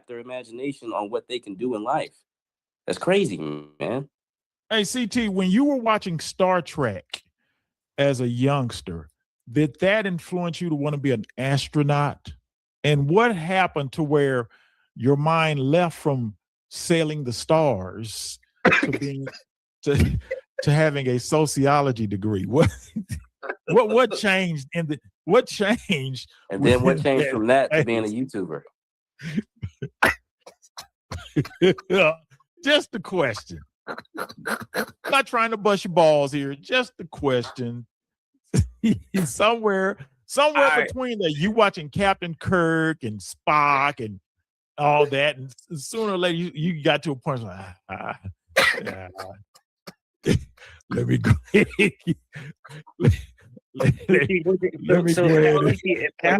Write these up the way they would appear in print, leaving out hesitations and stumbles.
their imagination on what they can do in life. That's crazy, man. Hey, CT, when you were watching Star Trek as a youngster, did that influence you to want to be an astronaut? And what happened to where your mind left from sailing the stars to being to having a sociology degree? What changed what changed? And then what changed from that to being a YouTuber? Just a question. Not trying to bust your balls here. Just a question. somewhere between that, you watching Captain Kirk and Spock and all that, and sooner or later you got to a point like, let me go ahead. Let me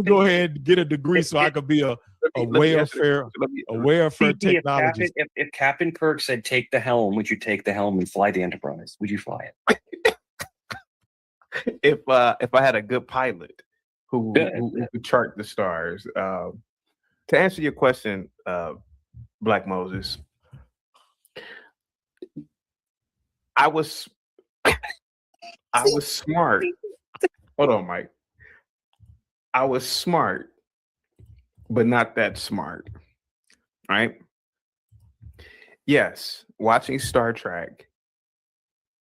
go ahead and get a degree so I could be a welfare technologist. If Captain Kirk said take the helm, would you take the helm and fly the Enterprise? Would you fly it? If I had a good pilot who could chart the stars. To answer your question, Black Moses, I was smart. Hold on, Mike. I was smart, but not that smart, right? Yes, watching Star Trek,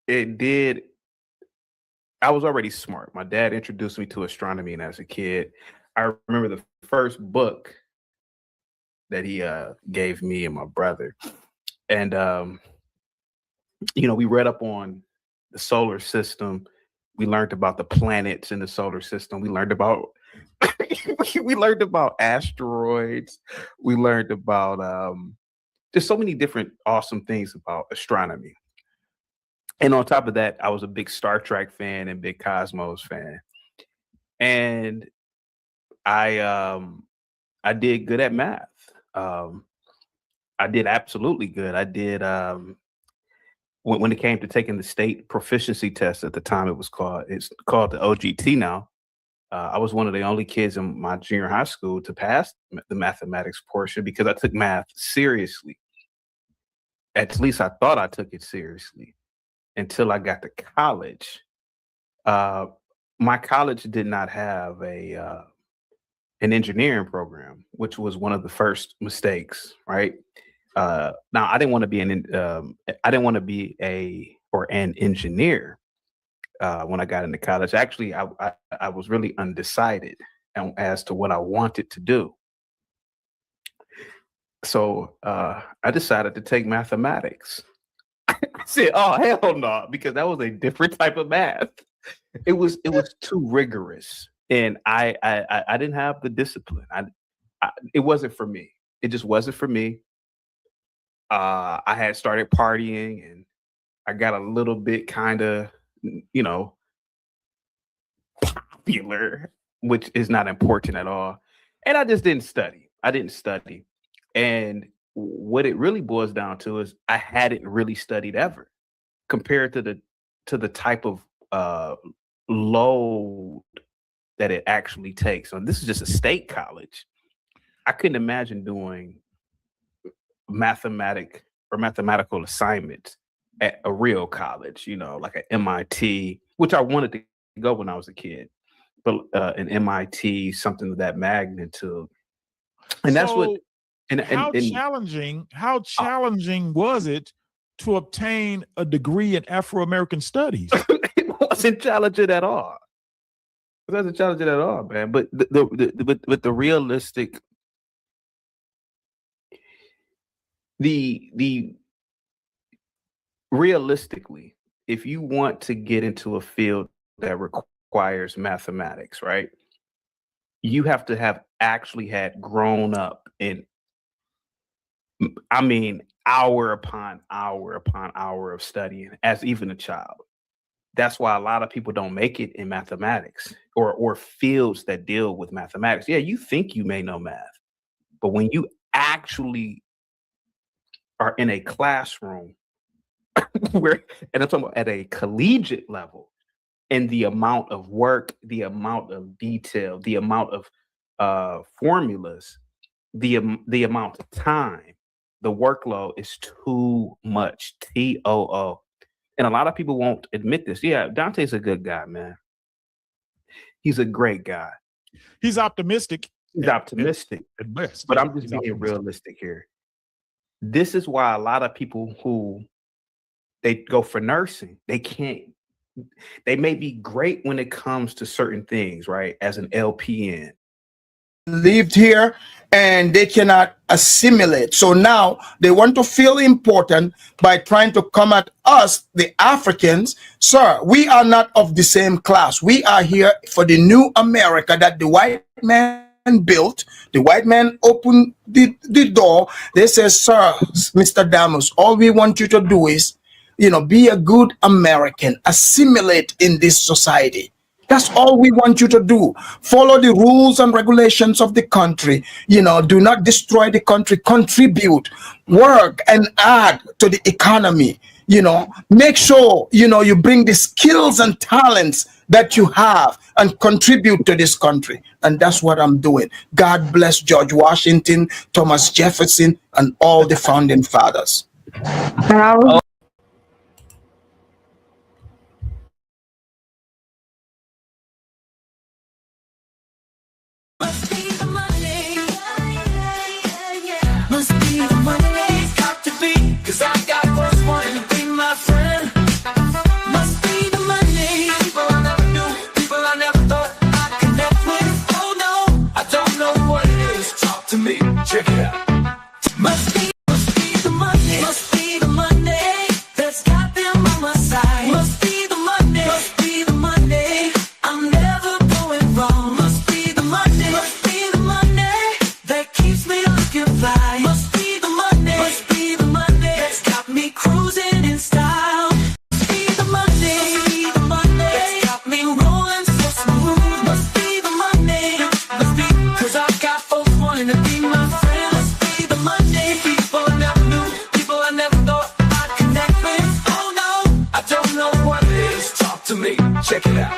it did. I was already smart. My dad introduced me to astronomy, and as a kid, I remember the first book that he gave me and my brother, and we read up on the solar system. We learned about the planets in the solar system. We learned about asteroids. We learned about just so many different awesome things about astronomy. And on top of that, I was a big Star Trek fan and big Cosmos fan. And I did good at math. I did absolutely good. I did when it came to taking the state proficiency test at the time, it's called the OGT now. I was one of the only kids in my junior high school to pass the mathematics portion because I took math seriously. At least I thought I took it seriously until I got to college. My college did not have an engineering program, which was one of the first mistakes, right? Now I didn't want to be an engineer when I got into college. Actually, I was really undecided as to what I wanted to do. So I decided to take mathematics. I said, "Oh hell no," because that was a different type of math. It was too rigorous, and I didn't have the discipline. It wasn't for me. It just wasn't for me. I had started partying, and I got a little bit kind of, popular, which is not important at all. And I just didn't study. And what it really boils down to is I hadn't really studied ever compared to the type of load that it actually takes. So this is just a state college. I couldn't imagine doing mathematical assignments at a real college, like at MIT, which I wanted to go when I was a kid, but an MIT, something of that magnitude. And that's what. And how challenging was it to obtain a degree in Afro-American studies? It wasn't challenging at all. It wasn't challenging at all, man. But the realistic, realistically, if you want to get into a field that requires mathematics, right, you have to have actually had grown up in, hour upon hour of studying as even a child. That's why a lot of people don't make it in mathematics or fields that deal with mathematics. Yeah, you think you may know math, but when you actually are in a classroom and I'm talking about at a collegiate level, and the amount of work, the amount of detail, the amount of formulas the amount of time, the workload is too much. TOO. And a lot of people won't admit this. Yeah, Dante's a good guy, man. He's a great guy. He's optimistic. He's optimistic. At best, but yeah, I'm just he's being optimistic. realistic here. This is why a lot of people who they go for nursing, they may be great when it comes to certain things, right? As an LPN. Lived here and they cannot assimilate. So now they want to feel important by trying to come at us, the Africans. Sir, we are not of the same class. We are here for the new America that the white man built. The white man opened the door. They say, sir, Mr. Damus, all we want you to do is, be a good American, assimilate in this society. That's all we want you to do. Follow the rules and regulations of the country. Do not destroy the country. Contribute, work, and add to the economy. Make sure, you bring the skills and talents that you have and contribute to this country. And that's what I'm doing. God bless George Washington, Thomas Jefferson, and all the founding fathers. Check it out. Must be the money. Must be the money that's got them on my side. Must be the money. Must be the money. I'm never going wrong. Must be the money. Must be the money that keeps me looking fly. Must be the money. Must be the money that's got me cruising in style. Must be the money. Must be the money that's got me rolling so smooth. Must be the money. Must be 'cause I've got folks wanting to be my friend. Check it out.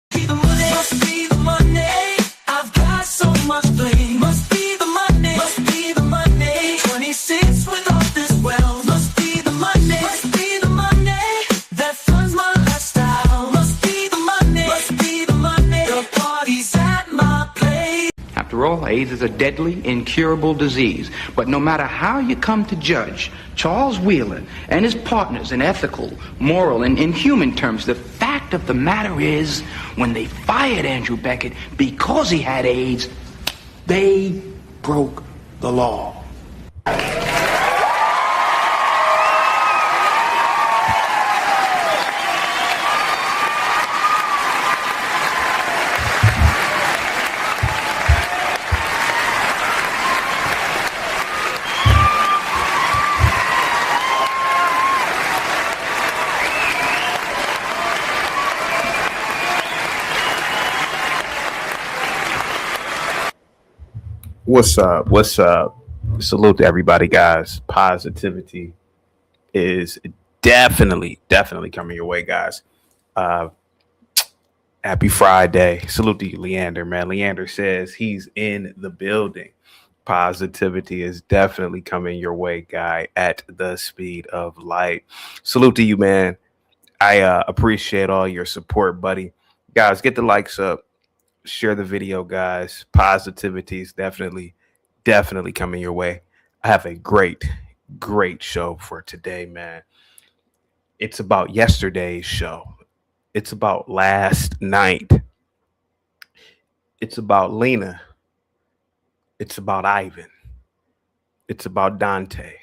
Must be the money. I've got so much bling. Must be the money. Must be the money. 26 with all this wealth. Must be the money. Must be the money that funds my lifestyle. Must be the money. Must be the money. The party's at my place. After all, AIDS is a deadly, incurable disease. But no matter how you come to judge Charles Wheeler and his partners in ethical, moral, and inhuman terms, the fact of the matter is, when they fired Andrew Beckett because he had AIDS, they broke the law. What's up? What's up? Salute to everybody, guys. Positivity is definitely coming your way, guys. Happy Friday. Salute to you, Leander, man. Leander says he's in the building. Positivity is definitely coming your way, guy, at the speed of light. Salute to you, man. I appreciate all your support, buddy. Guys, get the likes up. Share the video, guys. Positivity is definitely coming your way. I have a great show for today, man. It's about yesterday's show. It's about last night. It's about Lena. It's about Ivan. It's about Dante.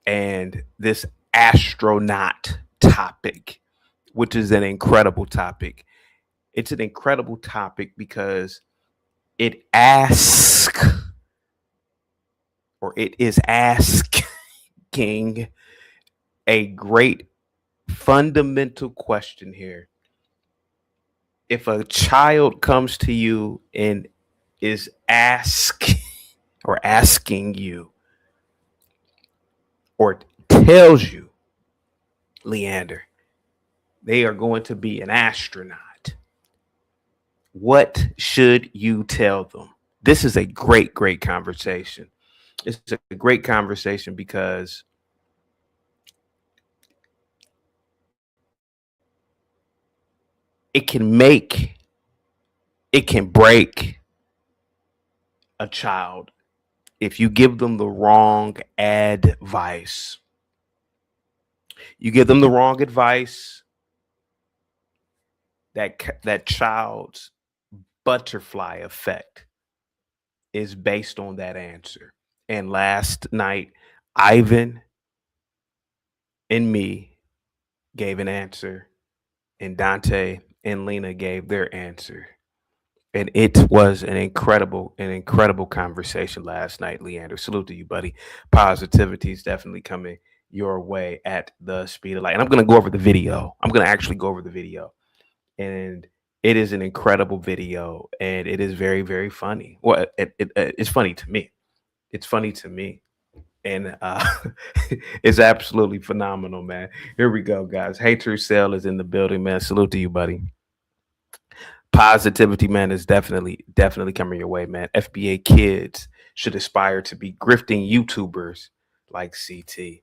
And this astronaut topic, which is an incredible topic. It's an incredible topic because it asks, or it is asking a great fundamental question here. If a child comes to you and is asking you or tells you, Leander, they are going to be an astronaut, what should you tell them? this is a great conversation. It's a great conversation because it can break a child if you give them the wrong advice. You give them the wrong advice, that child's butterfly effect is based on that answer. And last night, Ivan and me gave an answer, and Dante and Lena gave their answer. And it was an incredible conversation last night, Leander. Salute to you, buddy. Positivity is definitely coming your way at the speed of light. And I'm going to go over the video. I'm going to actually go over the video. And it is an incredible video. And it is very, very funny. Well, it's funny to me. It's funny to me. And it's absolutely phenomenal, man. Here we go, guys. Hater Cell is in the building, man. Salute to you, buddy. Positivity, man, is definitely coming your way, man. FBA kids should aspire to be grifting YouTubers like CT.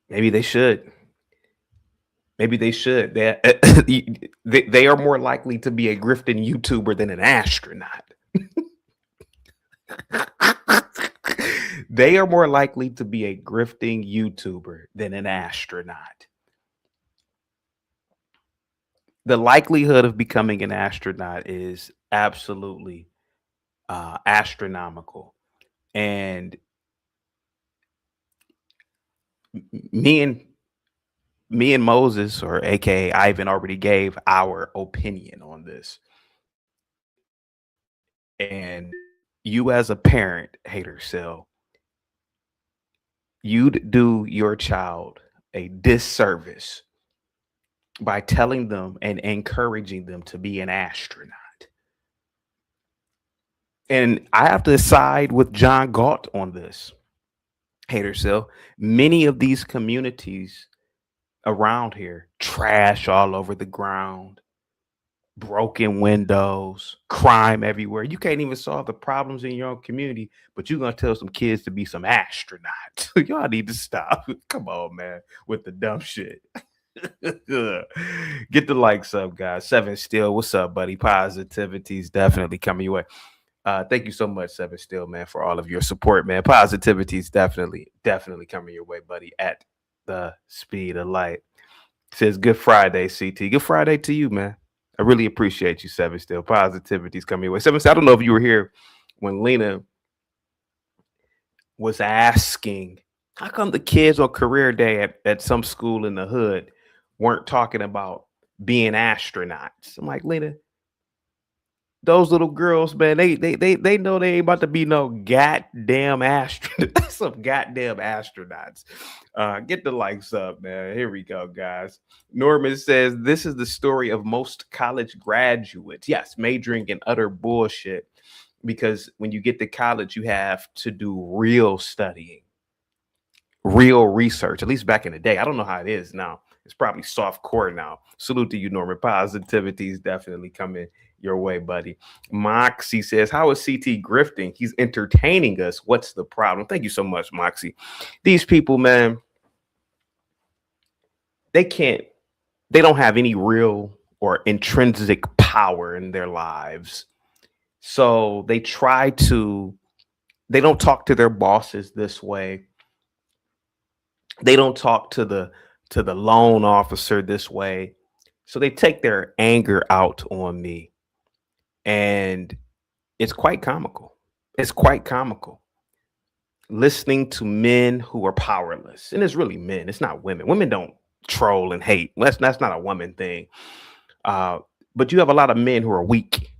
Maybe they should. Maybe they should. They are more likely to be a grifting YouTuber than an astronaut. They are more likely to be a grifting YouTuber than an astronaut. The likelihood of becoming an astronaut is absolutely astronomical. And me and Moses, or AKA Ivan, already gave our opinion on this. And you as a parent, Hater Cell, you'd do your child a disservice by telling them and encouraging them to be an astronaut. And I have to side with John Galt on this, Hater Cell. Many of these communities around here, trash all over the ground, broken windows, crime everywhere. You can't even solve the problems in your own community, but you're going to tell some kids to be some astronauts. Y'all need to stop. Come on, man, with the dumb shit. Get the likes up, guys. Seven Still, what's up, buddy? Positivity is definitely coming your way. Thank you so much, Seven Still, man, for all of your support, man. Positivity is definitely coming your way, buddy, at the speed of light. Says good Friday, CT. Good Friday to you, man. I really appreciate you, Seven Still. Positivity is coming your way. Seven Still, I don't know if you were here when Lena was asking, how come the kids on career day at some school in the hood weren't talking about being astronauts? I'm like, Lena, those little girls, man, they know they ain't about to be no goddamn astronauts. Some goddamn astronauts. Get the likes up, man. Here we go, guys. Norman says this is the story of most college graduates. Yes, majoring in utter bullshit, because when you get to college, you have to do real studying, real research. At least back in the day. I don't know how it is now. It's probably soft core now. Salute to you, Norman. Positivity is definitely coming your way, buddy. Moxie says, how is CT grifting? He's entertaining us. What's the problem? Thank you so much, Moxie. These people, man, they don't have any real or intrinsic power in their lives. So they don't talk to their bosses this way. They don't talk to the loan officer this way. So they take their anger out on me. And it's quite comical. It's quite comical listening to men who are powerless. And it's really men. It's not women. Women don't troll and hate. That's not a woman thing. But you have a lot of men who are weak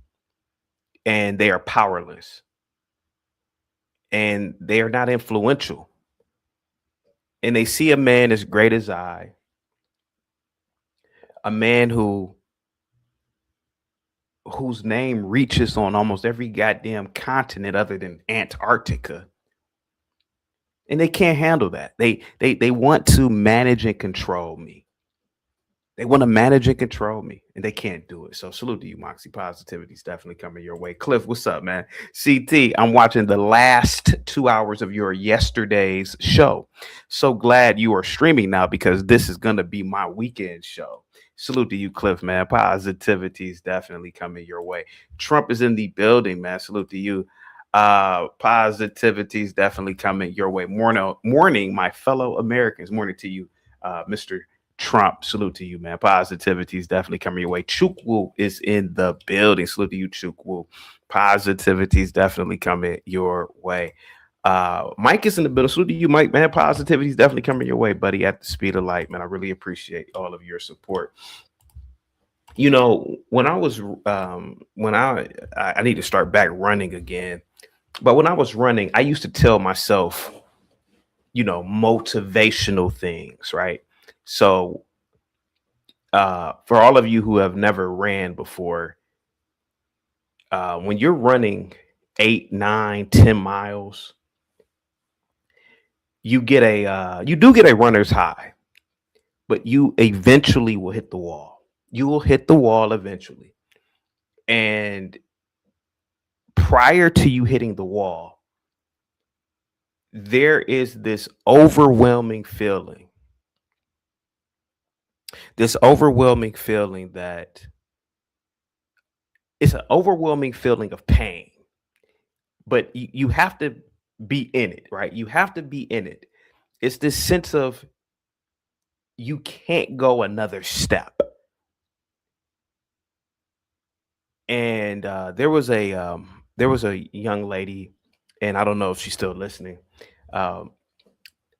and they are powerless and they are not influential. And they see a man as great as I, a man whose name reaches on almost every goddamn continent other than Antarctica. And they can't handle that. They want to manage and control me. They want to manage and control me, and they can't do it. So salute to you, Moxie. Positivity is definitely coming your way. Cliff, what's up, man? CT, I'm watching the last 2 hours of your yesterday's show. So glad you are streaming now because this is going to be my weekend show. Salute to you, Cliff, man. Positivity is definitely coming your way. Trump is in the building, man. Salute to you. Positivity is definitely coming your way. Morning, my fellow Americans. Morning to you, Mr. Trump. Salute to you, man. Positivity is definitely coming your way. Chukwu is in the building. Salute to you, Chukwu. Positivity is definitely coming your way. Mike is in the building. Salute to you, Mike, man. Positivity is definitely coming your way, buddy. At the speed of light, man. I really appreciate all of your support. You know, when I was I need to start back running again, but when I was running, I used to tell myself, you know, motivational things, right? So for all of you who have never ran before, when you're running 8, 9, 10 miles, you do get a runner's high, but you eventually will hit the wall. You will hit the wall eventually. And prior to you hitting the wall, there is this overwhelming feeling. This overwhelming feeling that it's an overwhelming feeling of pain, but you have to be in it, right? You have to be in it. It's this sense of you can't go another step. And there was a young lady, and I don't know if she's still listening,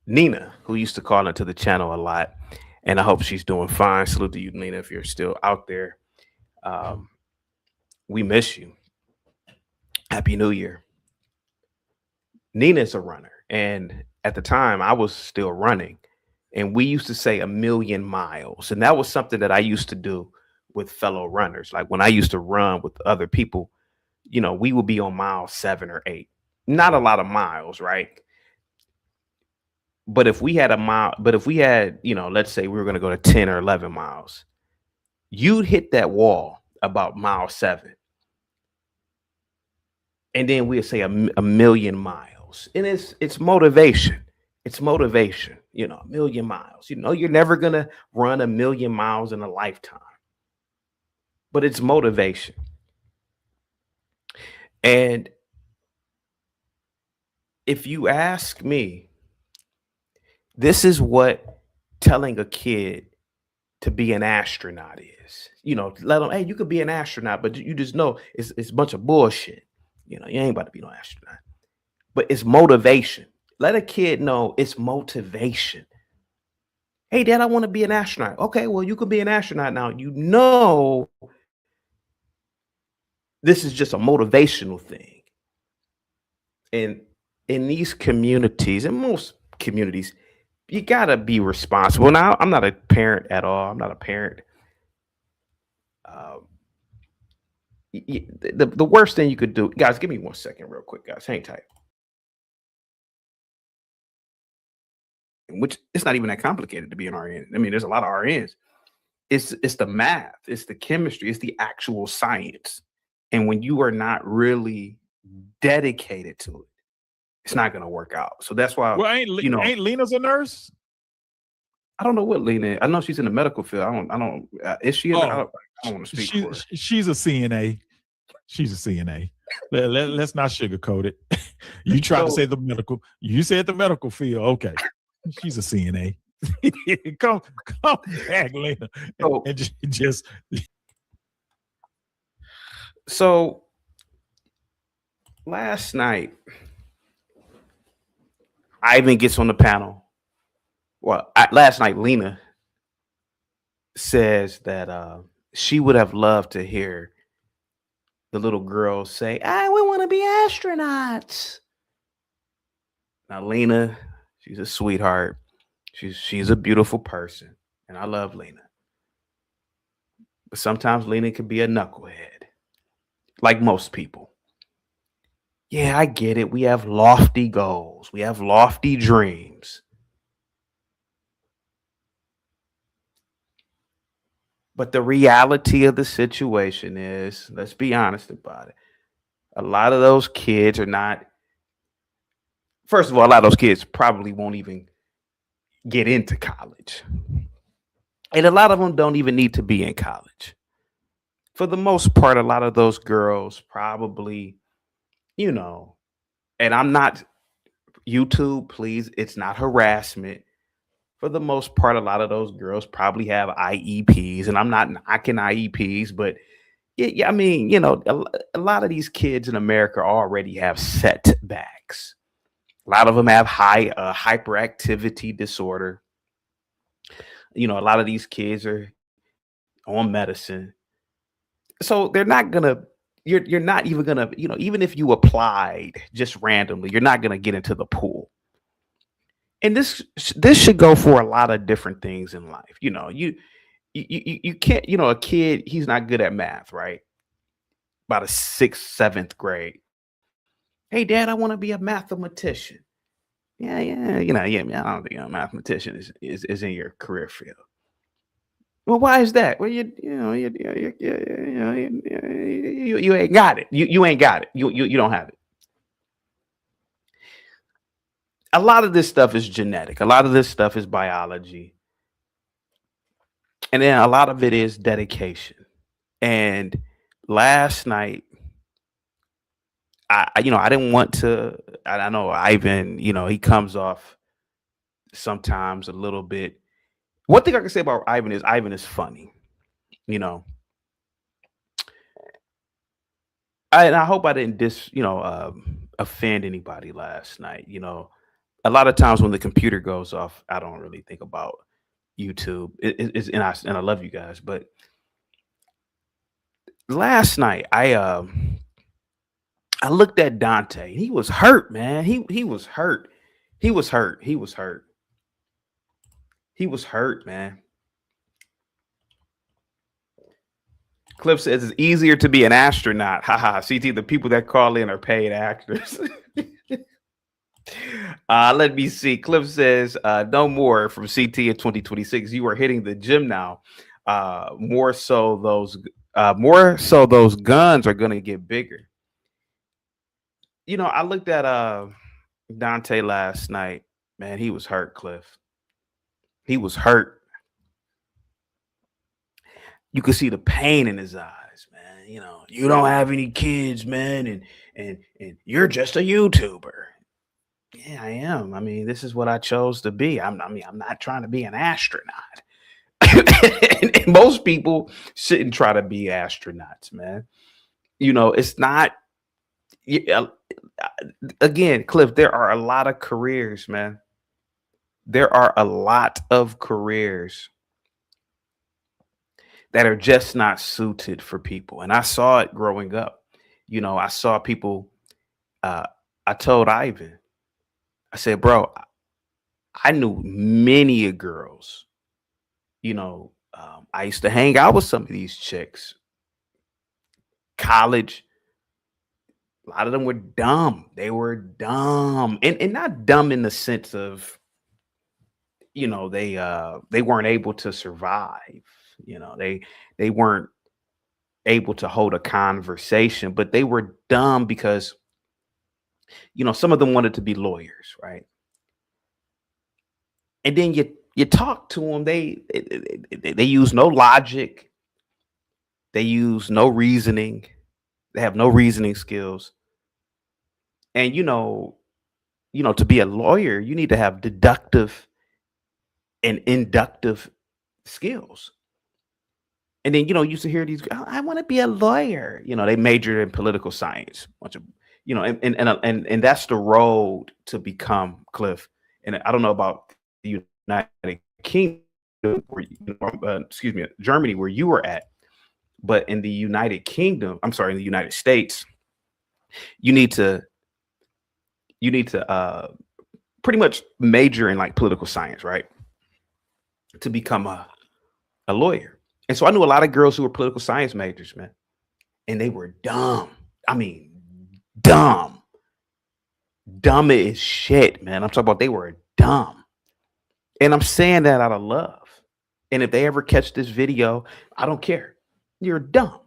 Nina, who used to call into the channel a lot. And I hope she's doing fine. Salute to you, Nina, if you're still out there. We miss you. Happy New Year. Nina's a runner. And at the time, I was still running. And we used to say 1,000,000 miles. And that was something that I used to do with fellow runners. Like when I used to run with other people, you know, we would be on mile 7 or 8. Not a lot of miles, right? But if we had you know, let's say we were going to go to 10 or 11 miles, you'd hit that wall about mile 7. And then we'd say 1,000,000 miles. And it's motivation. It's motivation, you know, 1,000,000 miles. You know, you're never going to run 1,000,000 miles in a lifetime. But it's motivation. And if you ask me, this is what telling a kid to be an astronaut is. You know, let them, hey, you could be an astronaut, but you just know it's a bunch of bullshit. You know, you ain't about to be no astronaut. But it's motivation. Let a kid know it's motivation. Hey, Dad, I want to be an astronaut. Okay, well, you could be an astronaut now. You know, this is just a motivational thing. And in these communities, in most communities, you gotta be responsible. Now, I'm not a parent at all. I'm not a parent. The worst thing you could do, guys, give me 1 second real quick, guys. Hang tight. Which it's not even that complicated to be an RN. I mean, there's a lot of RNs. It's the math, it's the chemistry, it's the actual science. And when you are not really dedicated to it, it's not gonna work out. So that's why, Well, ain't Lena's a nurse? I don't know what Lena is. I know she's in the medical field. I don't. Is she? I don't want to speak for her. She's a CNA. She's a CNA. Let's not sugarcoat it. You try to say the medical. You said the medical field. Okay, she's a CNA. come back, Lena, and just. So last night, Ivan gets on the panel. Well, last night, Lena says that she would have loved to hear the little girl say, we want to be astronauts. Now, Lena, she's a sweetheart. She's a beautiful person, and I love Lena. But sometimes Lena can be a knucklehead, like most people. Yeah, I get it. We have lofty goals. We have lofty dreams. But the reality of the situation is, let's be honest about it. A lot of those kids are not, first of all, a lot of those kids probably won't even get into college. And a lot of them don't even need to be in college. For the most part, a lot of those girls probably, you know, and I'm not, YouTube, please, it's not harassment. For the most part, a lot of those girls probably have IEPs, and I'm not knocking IEPs, but yeah, I mean, you know, a lot of these kids in America already have setbacks. A lot of them have high hyperactivity disorder. You know, a lot of these kids are on medicine, so they're not gonna. You're not even gonna, you know, even if you applied just randomly, you're not gonna get into the pool. And this should go for a lot of different things in life. You know, you can't, you know, a kid, he's not good at math, right? About a 6th, 7th grade. Hey, Dad, I want to be a mathematician. Yeah, you know, yeah, I don't think a mathematician is in your career field. Well, why is that? Well, you ain't got it. You ain't got it. You don't have it. A lot of this stuff is genetic. A lot of this stuff is biology. And then a lot of it is dedication. And last night, I didn't want to, I know Ivan, you know, he comes off sometimes a little bit. One thing I can say about Ivan is funny, you know. I hope I didn't offend anybody last night. You know, a lot of times when the computer goes off, I don't really think about YouTube. And I love you guys, but last night I looked at Dante. He was hurt, man. He was hurt. He was hurt. He was hurt. He was hurt, man. Cliff says it's easier to be an astronaut. Haha. CT, the people that call in are paid actors. Let me see. Cliff says no more from CT in 2026. You are hitting the gym now. More so those guns are gonna get bigger. You know, I looked at Dante last night. Man, he was hurt, Cliff. He was hurt. You could see the pain in his eyes, man. You know, you don't have any kids, man, and you're just a YouTuber. Yeah, I am. I mean, this is what I chose to be. I'm not trying to be an astronaut. and most people shouldn't try to be astronauts, man. You know, it's not. Again, Cliff, there are a lot of careers, man. There are a lot of careers that are just not suited for people. And I saw it growing up. You know, I saw people, I told Ivan, I said, bro, I knew many girls, you know, I used to hang out with some of these chicks. College, a lot of them were dumb. They were dumb. And not dumb in the sense of, you know, they weren't able to survive. You know, they weren't able to hold a conversation, but they were dumb because, you know, some of them wanted to be lawyers, right? And then you talk to them, they use no logic, they use no reasoning, they have no reasoning skills. And you know, to be a lawyer, you need to have deductive and inductive skills. And then, you know, you used to hear these, oh, I want to be a lawyer. You know, they majored in political science, bunch of, you know, and that's the road to become, Cliff. And I don't know about the United Kingdom, Germany, where you were at, but in the United Kingdom, I'm sorry, in the United States, you need to pretty much major in like political science, right? To become a lawyer. And so I knew a lot of girls who were political science majors, man. And they were dumb. I mean, dumb. Dumb as shit, man. I'm talking about they were dumb. And I'm saying that out of love. And if they ever catch this video, I don't care. You're dumb.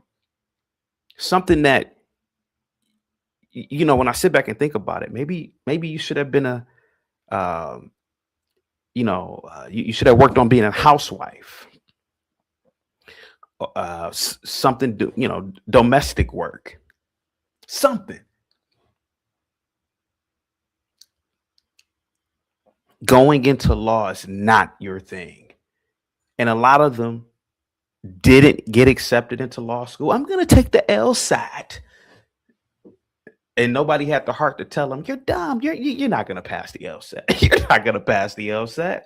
Something that, you know, when I sit back and think about it, maybe you should have been you should have worked on being a housewife, something, domestic work, something. Going into law is not your thing. And a lot of them didn't get accepted into law school. I'm going to take the LSAT. And nobody had the heart to tell them, you're dumb. You're not going to pass the LSAT. You're not going to pass the LSAT,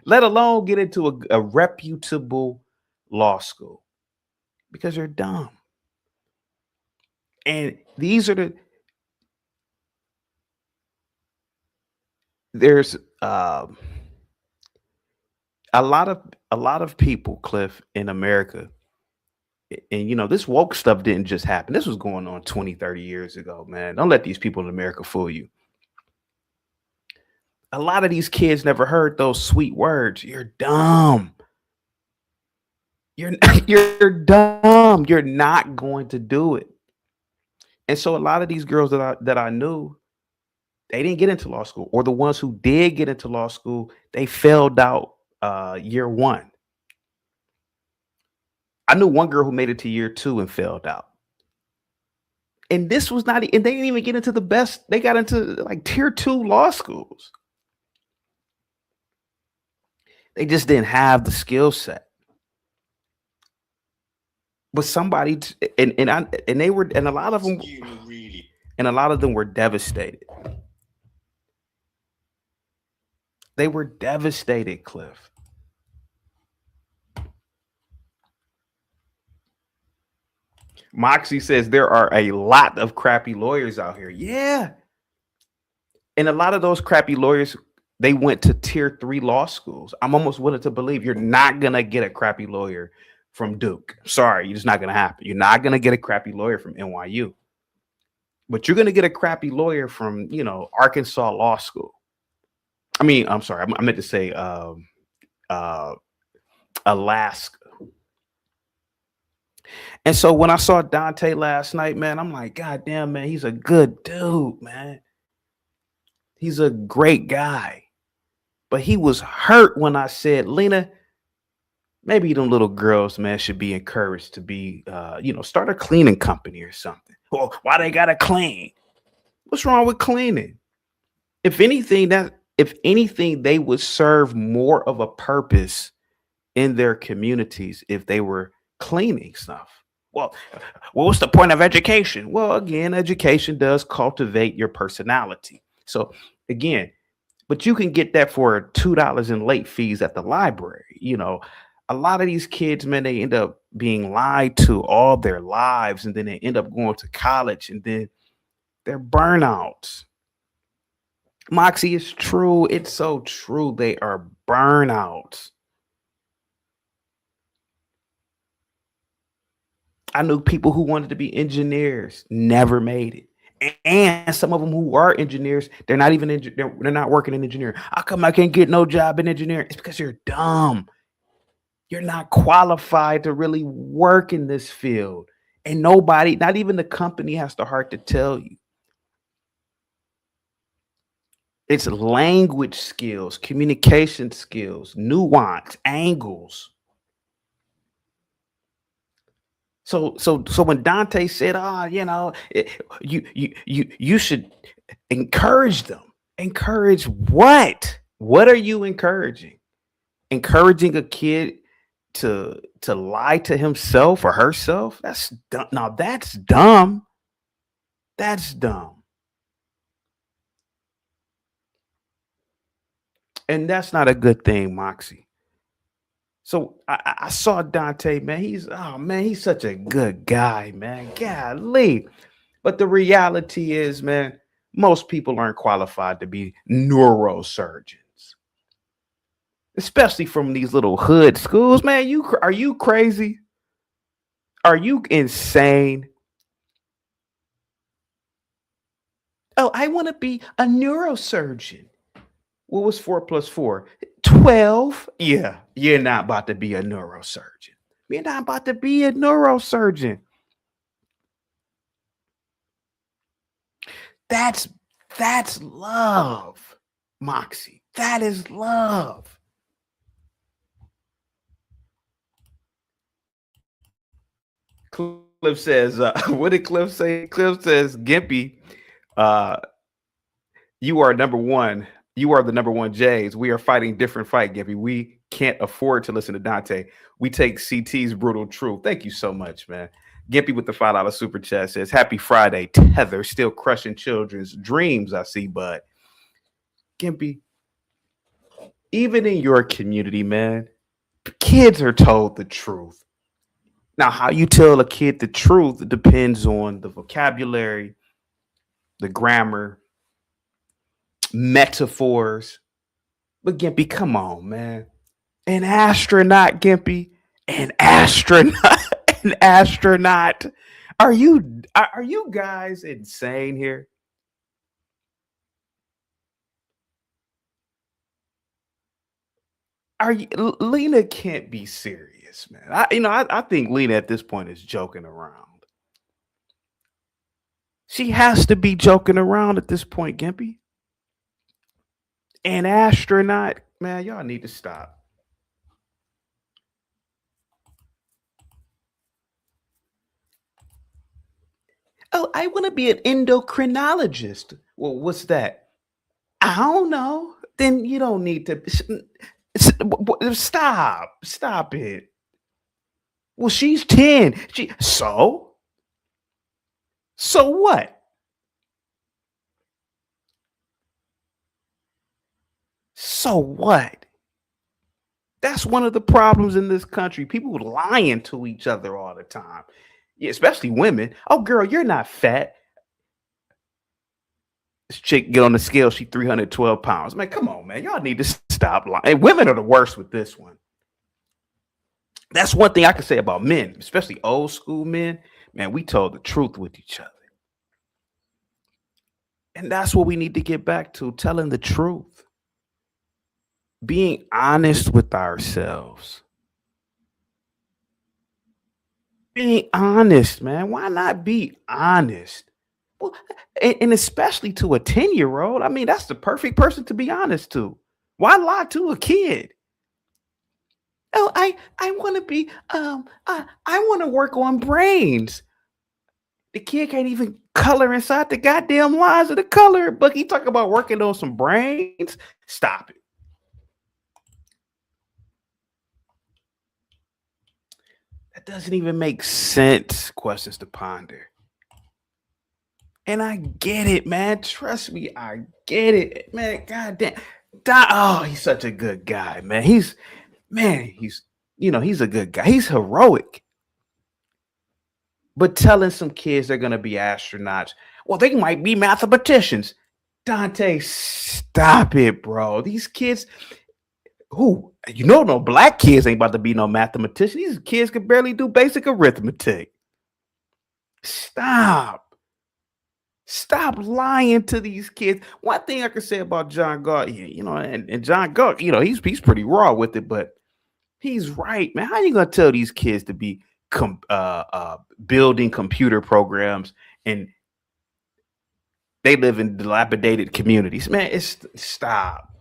let alone get into a reputable law school, because you're dumb. And these are there's a lot of people, Cliff, in America. And this woke stuff didn't just happen. This was going on 20, 30 years ago, man. Don't let these people in America fool you. A lot of these kids never heard those sweet words. You're dumb. You're dumb. You're not going to do it. And so a lot of these girls that I knew, they didn't get into law school, or the ones who did get into law school, they failed out year one. I knew one girl who made it to year 2 and failed out. And this was not, and they didn't even get into the best. They got into like tier 2 law schools. They just didn't have the skill set. But somebody, and they were, and a lot of them, and a lot of them were devastated. They were devastated, Cliff. Moxie says there are a lot of crappy lawyers out here. Yeah. And a lot of those crappy lawyers, they went to tier 3 law schools. I'm almost willing to believe you're not going to get a crappy lawyer from Duke. Sorry, it's not going to happen. You're not going to get a crappy lawyer from NYU. But you're going to get a crappy lawyer from, Arkansas Law School. I mean, I'm sorry. I meant to say Alaska. And so when I saw Dante last night, man, I'm like, God damn, man, he's a good dude, man. He's a great guy. But he was hurt when I said, Lena, maybe them little girls, man, should be encouraged to be, start a cleaning company or something. Well, why they gotta clean? What's wrong with cleaning? If anything, they would serve more of a purpose in their communities if they were cleaning stuff. Well, what's the point of education? Well, again, education does cultivate your personality. So again, but you can get that for $2 in late fees at the library. A lot of these kids, man, they end up being lied to all their lives, and then they end up going to college, and then they're burnouts. Moxie, it's true. It's so true. They are burnouts. I knew people who wanted to be engineers, never made it. And some of them who are engineers, they're not even they're not working in engineering. How come I can't get no job in engineering? It's because you're dumb. You're not qualified to really work in this field. And nobody, not even the company, has the heart to tell you. It's language skills, communication skills, nuance, angles. So when Dante said, you should encourage them. Encourage what? What are you encouraging? Encouraging a kid to lie to himself or herself? That's dumb. Now that's dumb. That's dumb. And that's not a good thing, Moxie. So I saw Dante, man. He's such a good guy, man. Golly. But the reality is, man, most people aren't qualified to be neurosurgeons, especially from these little hood schools, man. Are you crazy? Are you insane? Oh, I want to be a neurosurgeon. What was 4 plus 4? 12. Yeah, you're not about to be a neurosurgeon. You're not about to be a neurosurgeon. That's love, Moxie. That is love. Cliff says, what did Cliff say? Cliff says, Gimpy, you are number one. You are the number one Jays. We are fighting different fight, Gimpy. We can't afford to listen to Dante. We take CT's brutal truth. Thank you so much, man. Gimpy with the $5 super chat says, happy Friday. Tether still crushing children's dreams. I see, bud. Gimpy, even in your community, man, kids are told the truth. Now, how you tell a kid the truth depends on the vocabulary, the grammar, metaphors. But Gimpy, come on, man. An astronaut, Gimpy. An astronaut. An astronaut. Are you guys insane here? Lena can't be serious, man. I think Lena at this point is joking around. She has to be joking around at this point, Gimpy. An astronaut, man, y'all need to stop. Oh, I want to be an endocrinologist. Well, what's that? I don't know. Then you don't need to. Stop it. Well, she's 10. So what? So what? That's one of the problems in this country. People lying to each other all the time. Yeah, especially women. Oh, girl, you're not fat. This chick get on the scale, she 312 pounds. Man, come on, man. Y'all need to stop lying. And women are the worst with this one. That's one thing I can say about men, especially old school men. Man, we told the truth with each other. And that's what we need to get back to, telling the truth. Being honest with ourselves. Being honest, man. Why not be honest? Well, and especially to a 10-year-old. I mean, that's the perfect person to be honest to. Why lie to a kid? Oh, I want to be I want to work on brains. The kid can't even color inside the goddamn lines of the color book. He talking about working on some brains. Stop it. That doesn't even make sense. Questions to ponder. And I get it, man. Trust me, I get it, man. Goddamn. Oh, he's such a good guy, man. He's a good guy. He's heroic. But telling some kids they're gonna be astronauts, well, they might be mathematicians. Dante, stop it, bro. These kids, no black kids ain't about to be no mathematician. These kids can barely do basic arithmetic. Stop lying to these kids. One thing I can say about John Galt, and John Galt, he's pretty raw with it, but he's right, man. How you gonna tell these kids to be building computer programs and they live in dilapidated communities? Man, stop.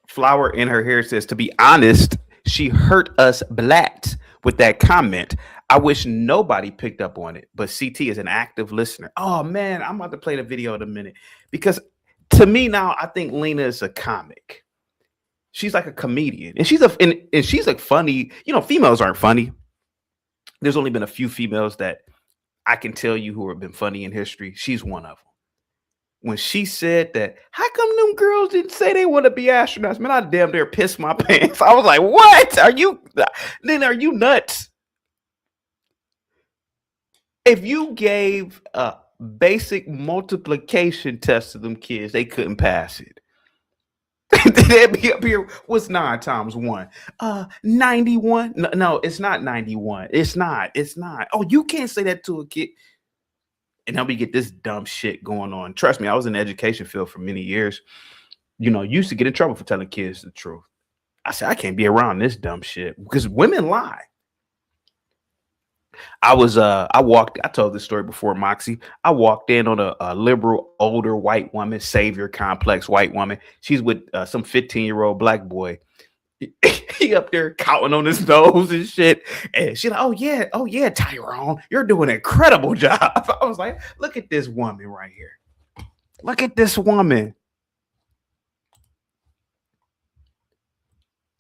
Flower in her hair says, to be honest, she hurt us blacks with that comment. I wish nobody picked up on it, but CT is an active listener. Oh man, I'm about to play the video in a minute, because to me now, I think Lena is a comic. She's like a comedian, and she's like funny. Females aren't funny. There's only been a few females that I can tell you who have been funny in history. She's one of them. When she said that, how come them girls didn't say they want to be astronauts? Man, I damn near pissed my pants. I was like, what? Are you nuts? If you gave a basic multiplication test to them kids, they couldn't pass it. They'd be up here. What's 9 times 1? 91. No, it's not 91. It's not. Oh, you can't say that to a kid. And then we get this dumb shit going on. Trust me, I was in the education field for many years. Used to get in trouble for telling kids the truth. I said, I can't be around this dumb shit because women lie. I told this story before, Moxie. I walked in on a liberal, older white woman, savior complex white woman. She's with some 15-year-old black boy. He up there counting on his nose and shit. And she's like, oh yeah, Tyrone, you're doing an incredible job. I was like, look at this woman right here. Look at this woman.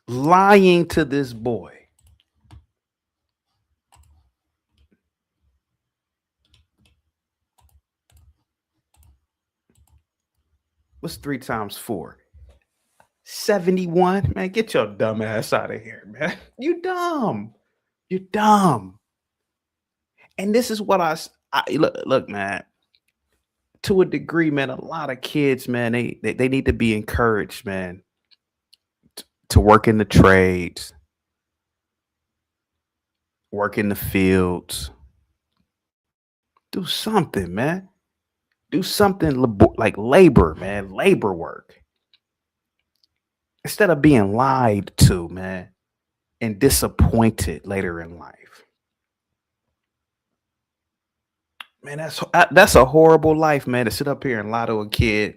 Lying to this boy. What's 3 times 4? 71. Man, get your dumb ass out of here, man. You dumb. You're dumb. And this is what I look, man. To a degree, man, a lot of kids, man, they need to be encouraged, man, to work in the trades, work in the fields. Do something, man. Do something like labor, man. Labor work. Instead of being lied to, man, and disappointed later in life. Man, that's a horrible life, man, to sit up here and lie to a kid.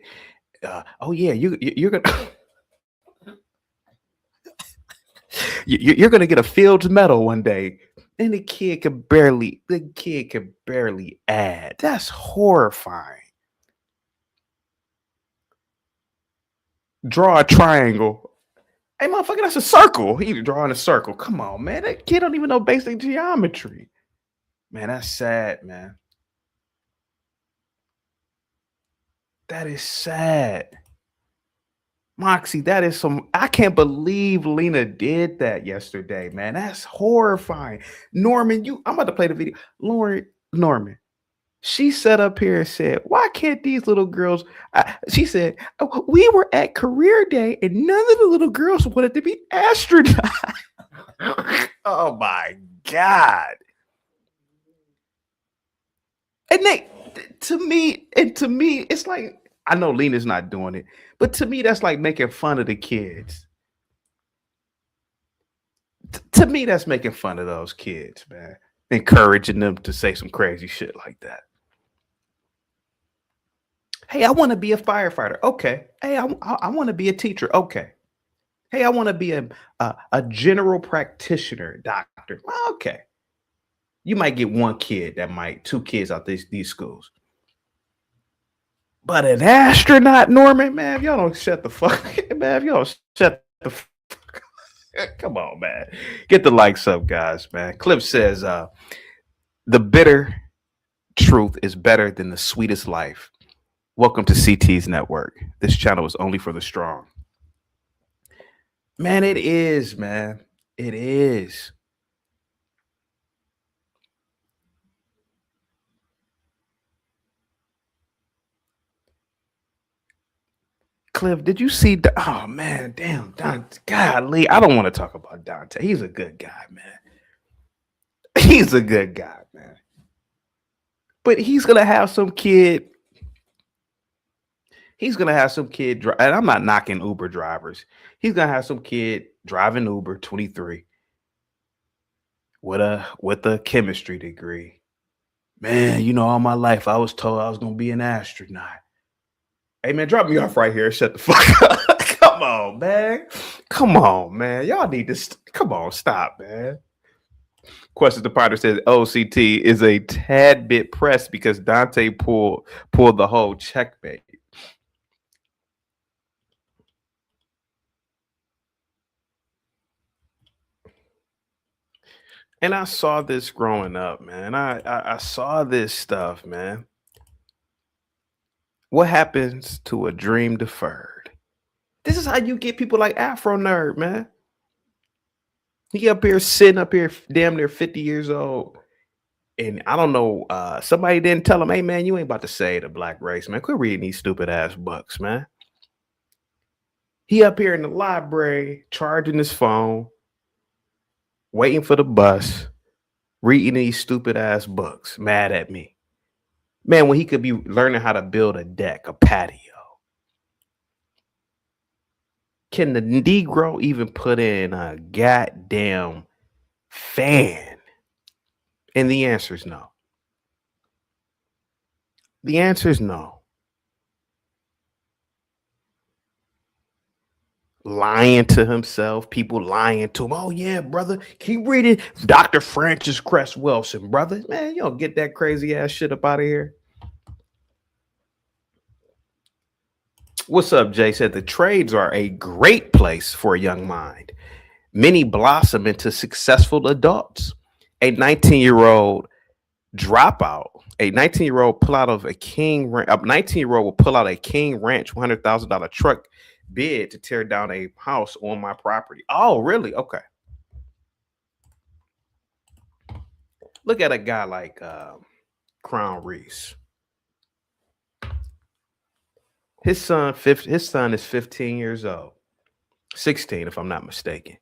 Oh yeah, you're gonna you're gonna get a Fields Medal one day, and the kid could barely add. That's horrifying. Draw a triangle. Hey, motherfucker, that's a circle. He drawing a circle. Come on, man. That kid don't even know basic geometry. Man, that's sad, man. That is sad. Moxie, that is I can't believe Lena did that yesterday, man. That's horrifying. Norman, I'm about to play the video. Norman, she sat up here and said, why can't these little girls, she said, oh, we were at career day and none of the little girls wanted to be astronauts. Oh my God. And to me, it's like, I know Lena's not doing it, but to me, that's like making fun of the kids. To me, that's making fun of those kids, man. Encouraging them to say some crazy shit like that. Hey, I want to be a firefighter. Okay. Hey, I want to be a teacher. Okay. Hey, I want to be a general practitioner, doctor. Okay. You might get 2 kids out these schools. But an astronaut, Norman, man, if y'all don't shut the fuck, man, if y'all don't shut the fuck, come on, man. Get the likes up, guys, man. Clip says, the bitter truth is better than the sweetest life. Welcome to CT's network. This channel is only for the strong. Man, it is, man. It is. Cliff, did you see? Oh man, damn, Dante. Golly, I don't want to talk about Dante. He's a good guy, man. He's a good guy, man. But he's gonna have some kid. He's gonna have some kid. And I'm not knocking Uber drivers. He's gonna have some kid driving Uber, 23, with a chemistry degree. Man, all my life I was told I was gonna be an astronaut. Hey, man, drop me off right here. Shut the fuck up. Come on, man. Come on, man. Y'all need to come on, stop, man. Question to Potter says OCT is a tad bit pressed because Dante pulled the whole checkmate. And I saw this growing up, man. I saw this stuff, man. What happens to a dream deferred? This is how you get people like Afro Nerd, man. He up here sitting up here damn near 50 years old. And I don't know, somebody didn't tell him, hey, man, you ain't about to say the black race, man. Quit reading these stupid ass books, man. He up here in the library, charging his phone, waiting for the bus, reading these stupid ass books, mad at me. Man, when he could be learning how to build a deck, a patio. Can the Negro even put in a goddamn fan? And the answer is no. The answer is no. Lying to himself, people lying to him. Oh, yeah, brother. Keep reading Dr. Francis Cress Wilson, brother. Man, you don't get that crazy ass shit up out of here. What's up, Jay? Said the trades are a great place for a young mind. Many blossom into successful adults. A 19-year-old dropout, a 19-year-old pull out of a 19-year-old will pull out a King Ranch $100,000 truck bid to tear down a house on my property. Oh, really? Okay. Look at a guy like Crown Reese. His son is 15 years old, 16 if I'm not mistaken.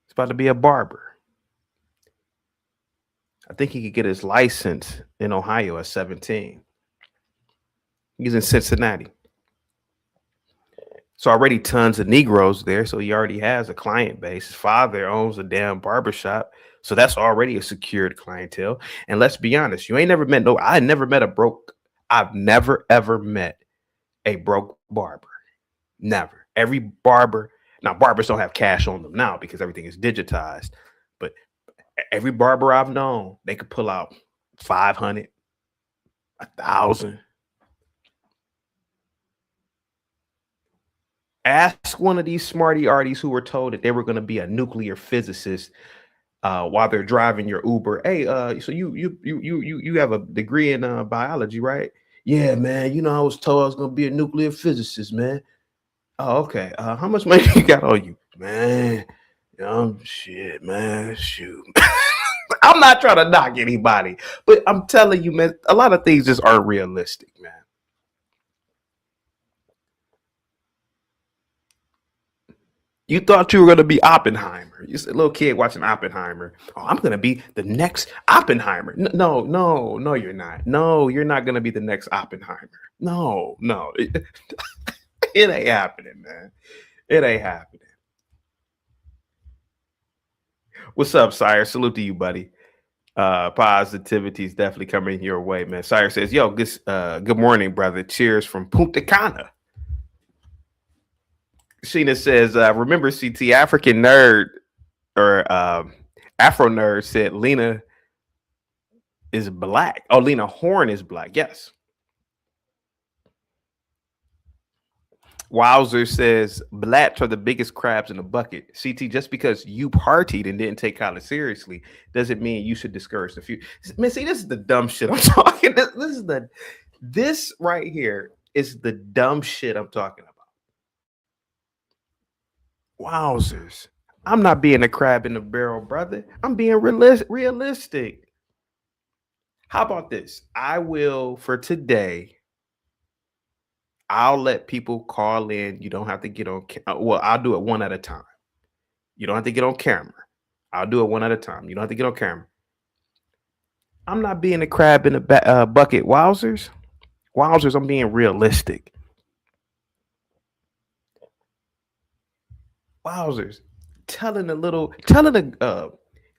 He's about to be a barber. I think he could get his license in Ohio at 17. He's in Cincinnati. So already tons of Negroes there. So he already has a client base. His father owns a damn barbershop. So that's already a secured clientele. And let's be honest, I've never ever met a broke barber. Never. Every barber, now barbers don't have cash on them now because everything is digitized. But every barber I've known, they could pull out 500, 1,000. Ask one of these smarty arties who were told that they were going to be a nuclear physicist while they're driving your Uber. Hey, so you have a degree in biology, right? Yeah, man. I was told I was going to be a nuclear physicist, man. Oh, okay. How much money you got on you, man? Shit, man. Shoot. I'm not trying to knock anybody, but I'm telling you, man, a lot of things just aren't realistic, man. You thought you were going to be Oppenheimer. You're a little kid watching Oppenheimer. Oh, I'm going to be the next Oppenheimer. No, you're not. No, you're not going to be the next Oppenheimer. No. It ain't happening, man. It ain't happening. What's up, Sire? Salute to you, buddy. Positivity is definitely coming your way, man. Sire says, yo, good morning, brother. Cheers from Punta Cana. Sheena says, remember CT African nerd or Afro nerd said Lena is black. Oh, Lena Horne is black. Yes. Wowzer says blacks are the biggest crabs in the bucket. CT, just because you partied and didn't take college seriously doesn't mean you should discourage the few. Man, see, this is the dumb shit I'm talking. This right here is the dumb shit I'm talking about. Wowzers. I'm not being a crab in the barrel, brother. I'm being realistic. How about this? I will, for today, I'll let people call in. You don't have to get on. Well, I'll do it one at a time. You don't have to get on camera. I'll do it one at a time. You don't have to get on camera. I'm not being a crab in a bucket. Wowzers. I'm being realistic. Wowzers.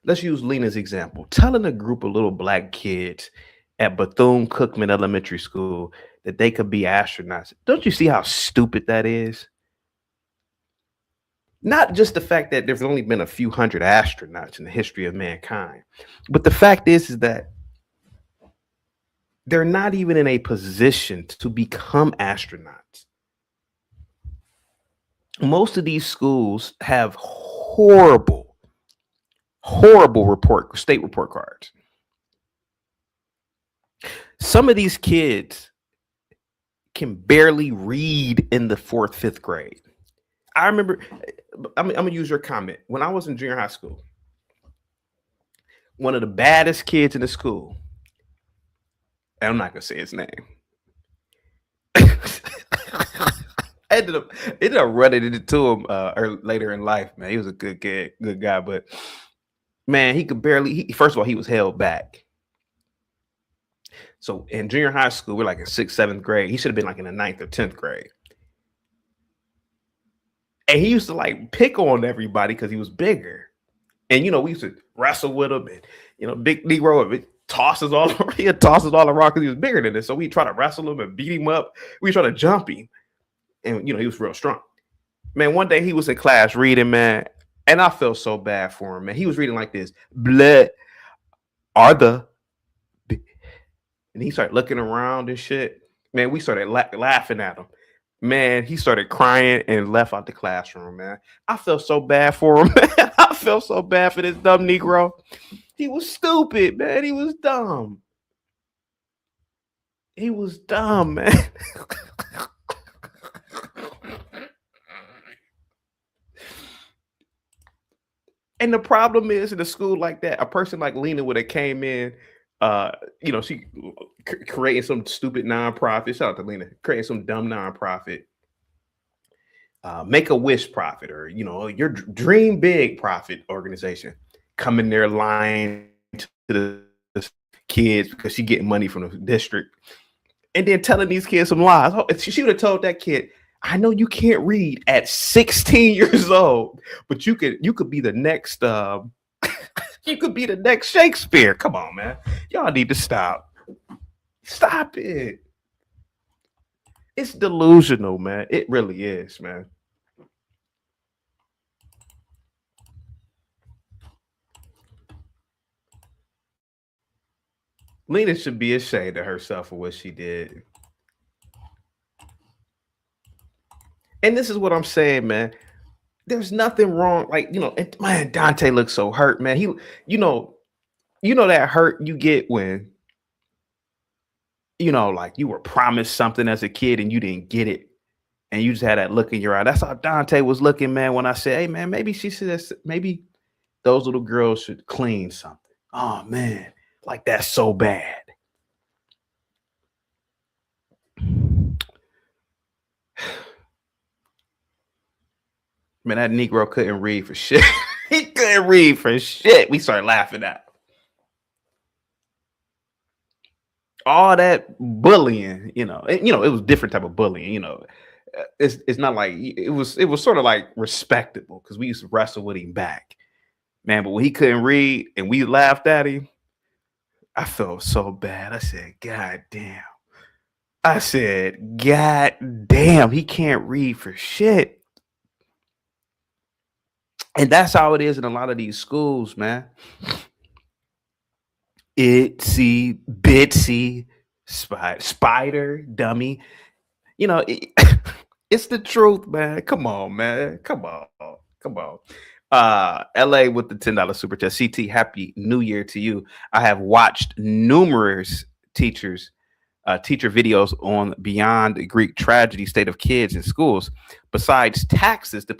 Let's use Lena's example. Telling a group of little black kids at Bethune-Cookman Elementary School that they could be astronauts. Don't you see how stupid that is? Not just the fact that there's only been a few hundred astronauts in the history of mankind, but the fact is that they're not even in a position to become astronauts. Most of these schools have horrible state report cards. Some of these kids can barely read in the 4th, 5th grade. I remember, I'm going to use your comment. When I was in junior high school, one of the baddest kids in the school, and I'm not going to say his name, I ended up running into him later in life, man. He was a good kid, good guy, but man, he could barely. First of all, he was held back. So in junior high school, we're like in 6th, 7th grade. He should have been like in the 9th or 10th grade. And he used to like pick on everybody because he was bigger. And we used to wrestle with him, and big Negro tosses all around. He tosses all around because he was bigger than this. So we try to wrestle him and beat him up. We try to jump him, and he was real strong. Man, one day he was in class reading, man, and I felt so bad for him, man. He was reading like this: "Blood are the," and he started looking around and shit. Man, we started laughing at him. Man, he started crying and left out the classroom, man. I felt so bad for him, man. I felt so bad for this dumb Negro. He was stupid, man. He was dumb. He was dumb, man. And the problem is, in a school like that, a person like Lena would have came in, she creating some stupid nonprofit. Shout out to Lena, creating some dumb nonprofit, Make-A-Wish profit, or your Dream Big profit organization. Come in there lying to the kids because she getting money from the district, and then telling these kids some lies. Oh, she would have told that kid, "I know you can't read at 16 years old, but you could be the next you could be the next Shakespeare." Come on, man. Y'all need to stop. Stop it. It's delusional, man. It really is, man. Lena should be ashamed of herself for what she did. And this is what I'm saying, man. There's nothing wrong. Like, man, Dante looks so hurt, man. He, that hurt you get when, like you were promised something as a kid and you didn't get it. And you just had that look in your eye. That's how Dante was looking, man, when I said, "Hey, man, maybe maybe those little girls should clean something." Oh, man, like that's so bad. Man, that Negro couldn't read for shit. He couldn't read for shit. We started laughing at him. All that bullying, it was different type of bullying. It's not like it was sort of like respectable because we used to wrestle with him back, man. But when he couldn't read and we laughed at him, I felt so bad. I said, "God damn." I said, "God damn, he can't read for shit." And that's how it is in a lot of these schools, man. Itsy bitsy spider dummy. It's the truth, man. Come on, man. Come on. LA with the $10 super chat. CT, happy new year to you. I have watched numerous teacher videos on beyond the Greek tragedy state of kids in schools. Besides taxes, the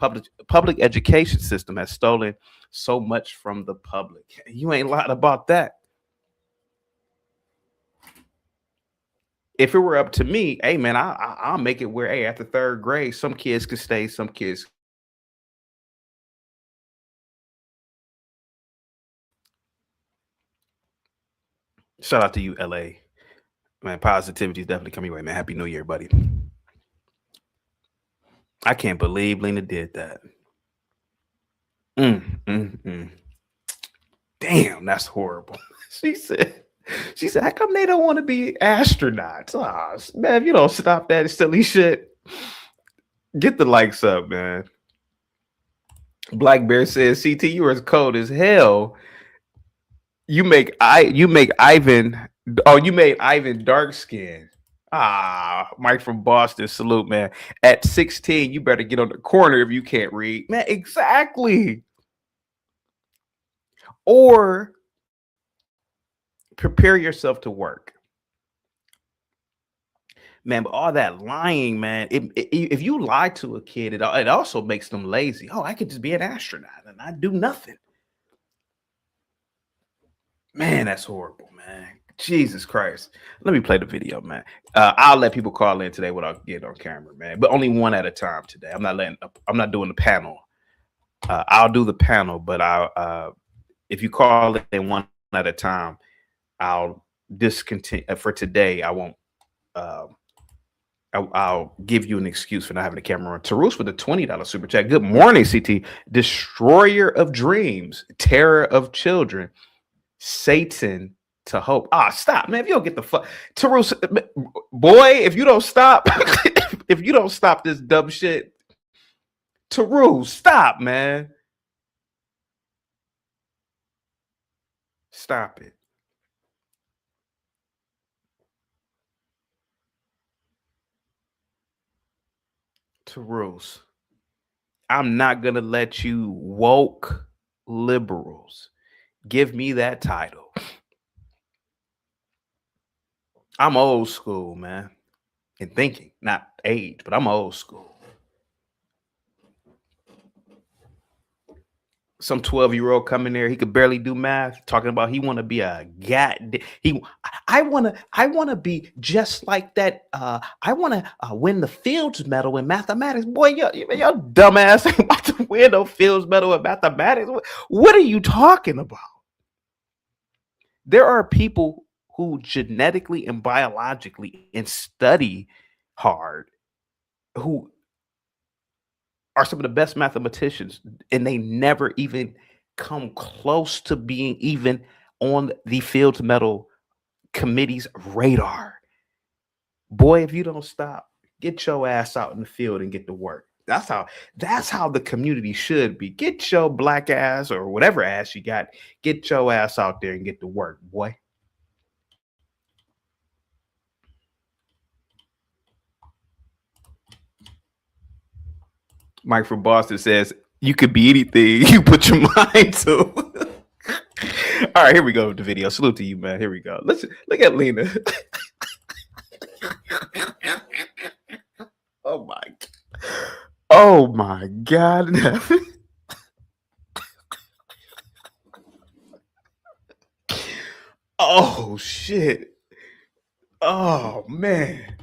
public education system has stolen so much from the public. You ain't lied about that. If it were up to me, hey man, I'll make it where, hey, after 3rd grade, some kids can stay, some kids. Shout out to you, LA. Man, positivity is definitely coming your way, man. Happy New Year, buddy. I can't believe Lena did that. Damn, that's horrible. She said, "How come they don't want to be astronauts?" Oh, man, if you don't stop that silly shit, get the likes up, man. Black Bear says, "CT, you are as cold as hell. You made Ivan dark skinned." Mike from Boston, salute, man. At 16, you better get on the corner if you can't read, man. Exactly. Or prepare yourself to work, man. But all that lying, man, if you lie to a kid, it also makes them lazy. Oh, I could just be an astronaut and I do nothing. Man, that's horrible, man. Jesus Christ. Let me play the video, man. I'll let people call in today without getting on camera, man. But only one at a time today. I'm not doing the panel. I'll do the panel, but if you call in one at a time, I'll discontinue for today. I won't. I'll give you an excuse for not having a camera on. Tarus with a $20 super chat. Good morning, CT. Destroyer of dreams, terror of children, Satan to hope. Stop, man. If you don't get the fuck, Tarus, boy, if you don't stop, if you don't stop this dumb shit, Tarus, stop, man. Stop it. Tarus, I'm not gonna let you woke liberals give me that title. I'm old school, man, in thinking, not age, but I'm old school. Some 12-year-old come in there, he could barely do math, talking about he want to be a I want to be just like that. I want to win the Fields Medal in mathematics. Boy, your dumbass ain't about to win no Fields Medal in mathematics. What are you talking about? There are people who genetically and biologically and study hard who are some of the best mathematicians, and they never even come close to being even on the Fields Medal committee's radar. Boy, if you don't stop, get your ass out in the field and get to work. That's how the community should be. Get your black ass or whatever ass you got, get your ass out there and get to work, boy. Mike from Boston says, you could be anything you put your mind to. All right, here we go with the video. Salute to you, man. Here we go. Listen, look at Lena. Oh my. Oh my God. Oh shit. Oh man.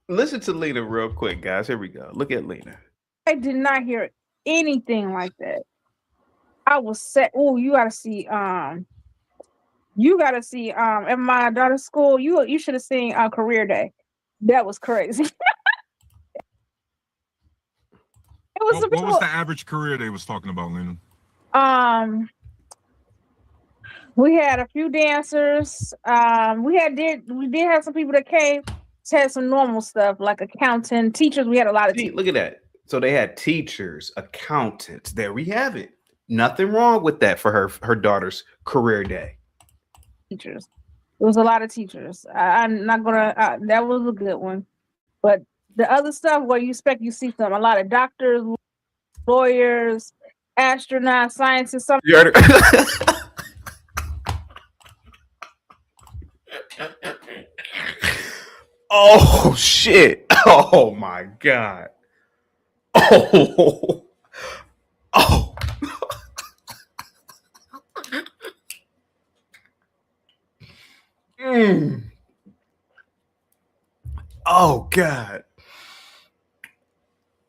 Listen to Lena real quick, guys. Here we go. Look at Lena. I did not hear anything like that. I was set. Oh, you gotta see. At my daughter's school, you should have seen Career Day. That was crazy. It was. What was the average career they was talking about, Lena? We had a few dancers. We did have some people that came. Had some normal stuff like accountant, teachers. We had a lot of teachers. Look at that. So they had teachers, accountants. There we have it. Nothing wrong with that for her daughter's career day. Teachers. It was a lot of teachers. I'm not gonna. That was a good one, but the other stuff where you see a lot of doctors, lawyers, astronauts, scientists. Some. You heard her. Oh shit. Oh my God. Oh. Oh. Oh God.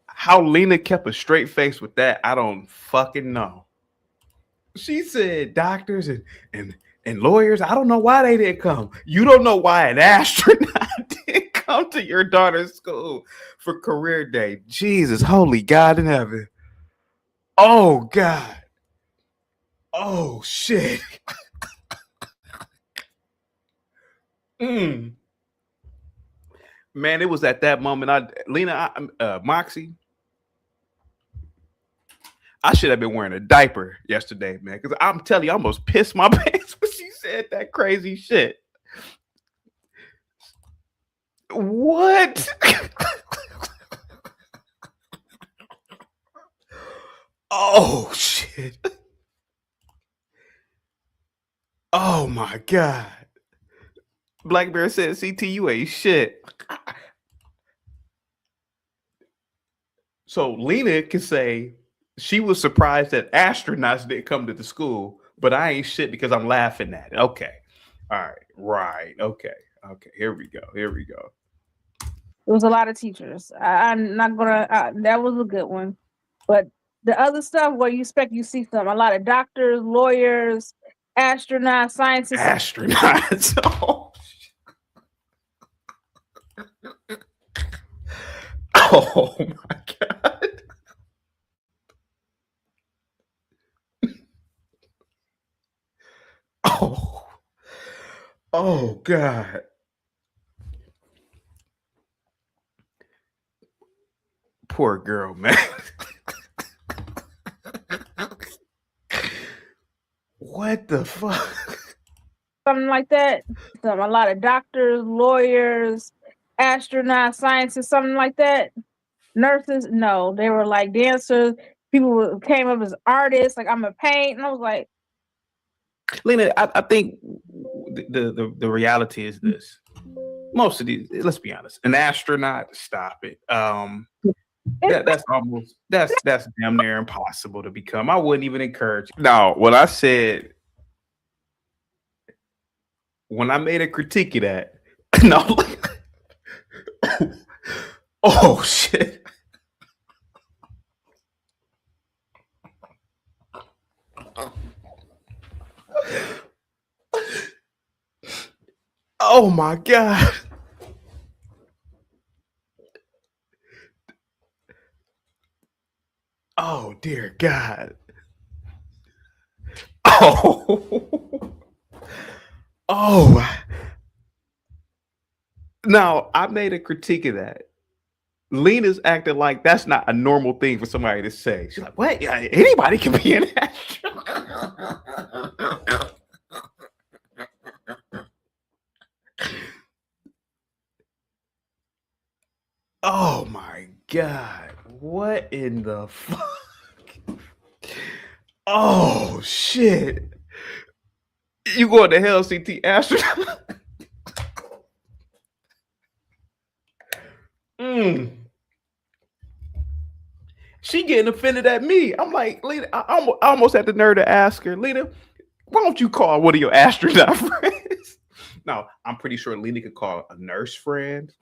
How Lena kept a straight face with that, I don't fucking know. She said doctors and lawyers, I don't know why they didn't come. You don't know why an astronaut didn't come to your daughter's school for career day. Jesus, holy God in heaven. Oh God. Oh shit. Man, it was at that moment. Moxie, I should have been wearing a diaper yesterday, man. Because I'm telling you, I almost pissed my pants when she said that crazy shit. What? Oh shit. Oh my God. Black Bear said, CT, you ain't shit. So Lena can say She was surprised that astronauts didn't come to the school, but I ain't shit because I'm laughing at it. Okay. All right. Right. Okay. Okay. Here we go. Here we go. It was a lot of teachers. I'm not gonna. That was a good one, but the other stuff where you see some a lot of doctors, lawyers, astronauts, scientists. Astronauts. Oh my God. Oh God. Poor girl, man. What the fuck? Something like that. A lot of doctors, lawyers, astronauts, scientists, something like that. Nurses, no, they were like dancers. People came up as artists. Like I'm a paint, and I was like, Lena, I think the reality is this. Most of these, let's be honest, an astronaut, stop it. That's damn near impossible to become. I wouldn't even encourage. No, what I said when I made a critique of that, no, oh shit. Oh my God. Oh dear God. Oh. Oh. Now, I made a critique of that. Lena's acting like that's not a normal thing for somebody to say. She's like, what? Yeah, anybody can be an astronaut. Oh my God. What in the fuck? Oh shit. You going to hell, CT astronaut? She getting offended at me. I'm like, Lena, I almost had the nerve to ask her, Lena, why don't you call one of your astronaut friends? No, I'm pretty sure Lena could call a nurse friend.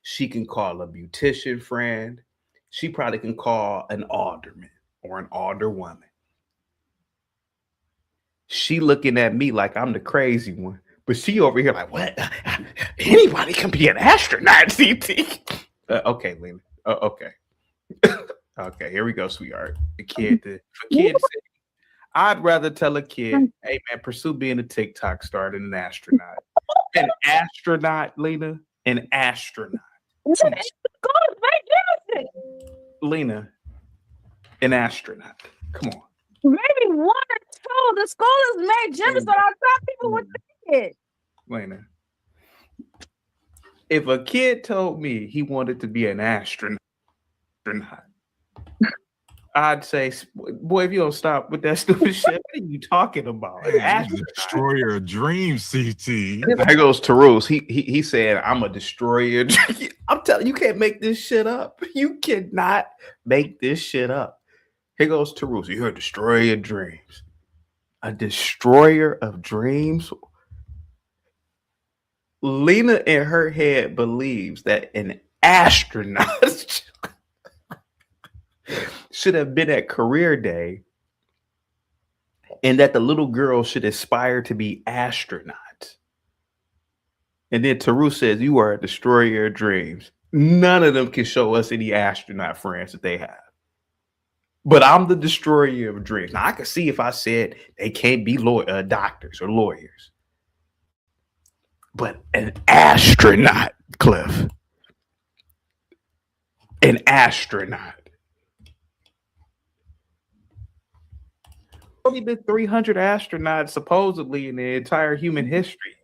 She can call a beautician friend. She probably can call an alderman or an alderwoman. She looking at me like I'm the crazy one, but she over here like, what? Anybody can be an astronaut, CT. Okay, Lena. Okay. Okay, here we go, sweetheart. The kid, I'd rather tell a kid, hey man, pursue being a TikTok star than an astronaut. An astronaut, Lena. An astronaut. Lena, an astronaut. Come on. Maybe one or two. The school is made Jimmy, so I thought people would think it. Lena, if a kid told me he wanted to be an astronaut, I'd say, boy, if you don't stop with that stupid shit, what are you talking about? Destroyer of dreams, CT. There goes Tarus. He said, I'm a destroyer. I'm telling you, you can't make this shit up. You cannot make this shit up. Here goes Tarus. You're a destroyer of dreams. A destroyer of dreams? Lena in her head believes that an astronaut should have been at career day and that the little girl should aspire to be astronauts. And then Tarus says, you are a destroyer of dreams. None of them can show us any astronaut friends that they have. But I'm the destroyer of dreams. Now, I could see if I said they can't be doctors or lawyers. But an astronaut, Cliff. An astronaut. Only been 300 astronauts supposedly in the entire human history.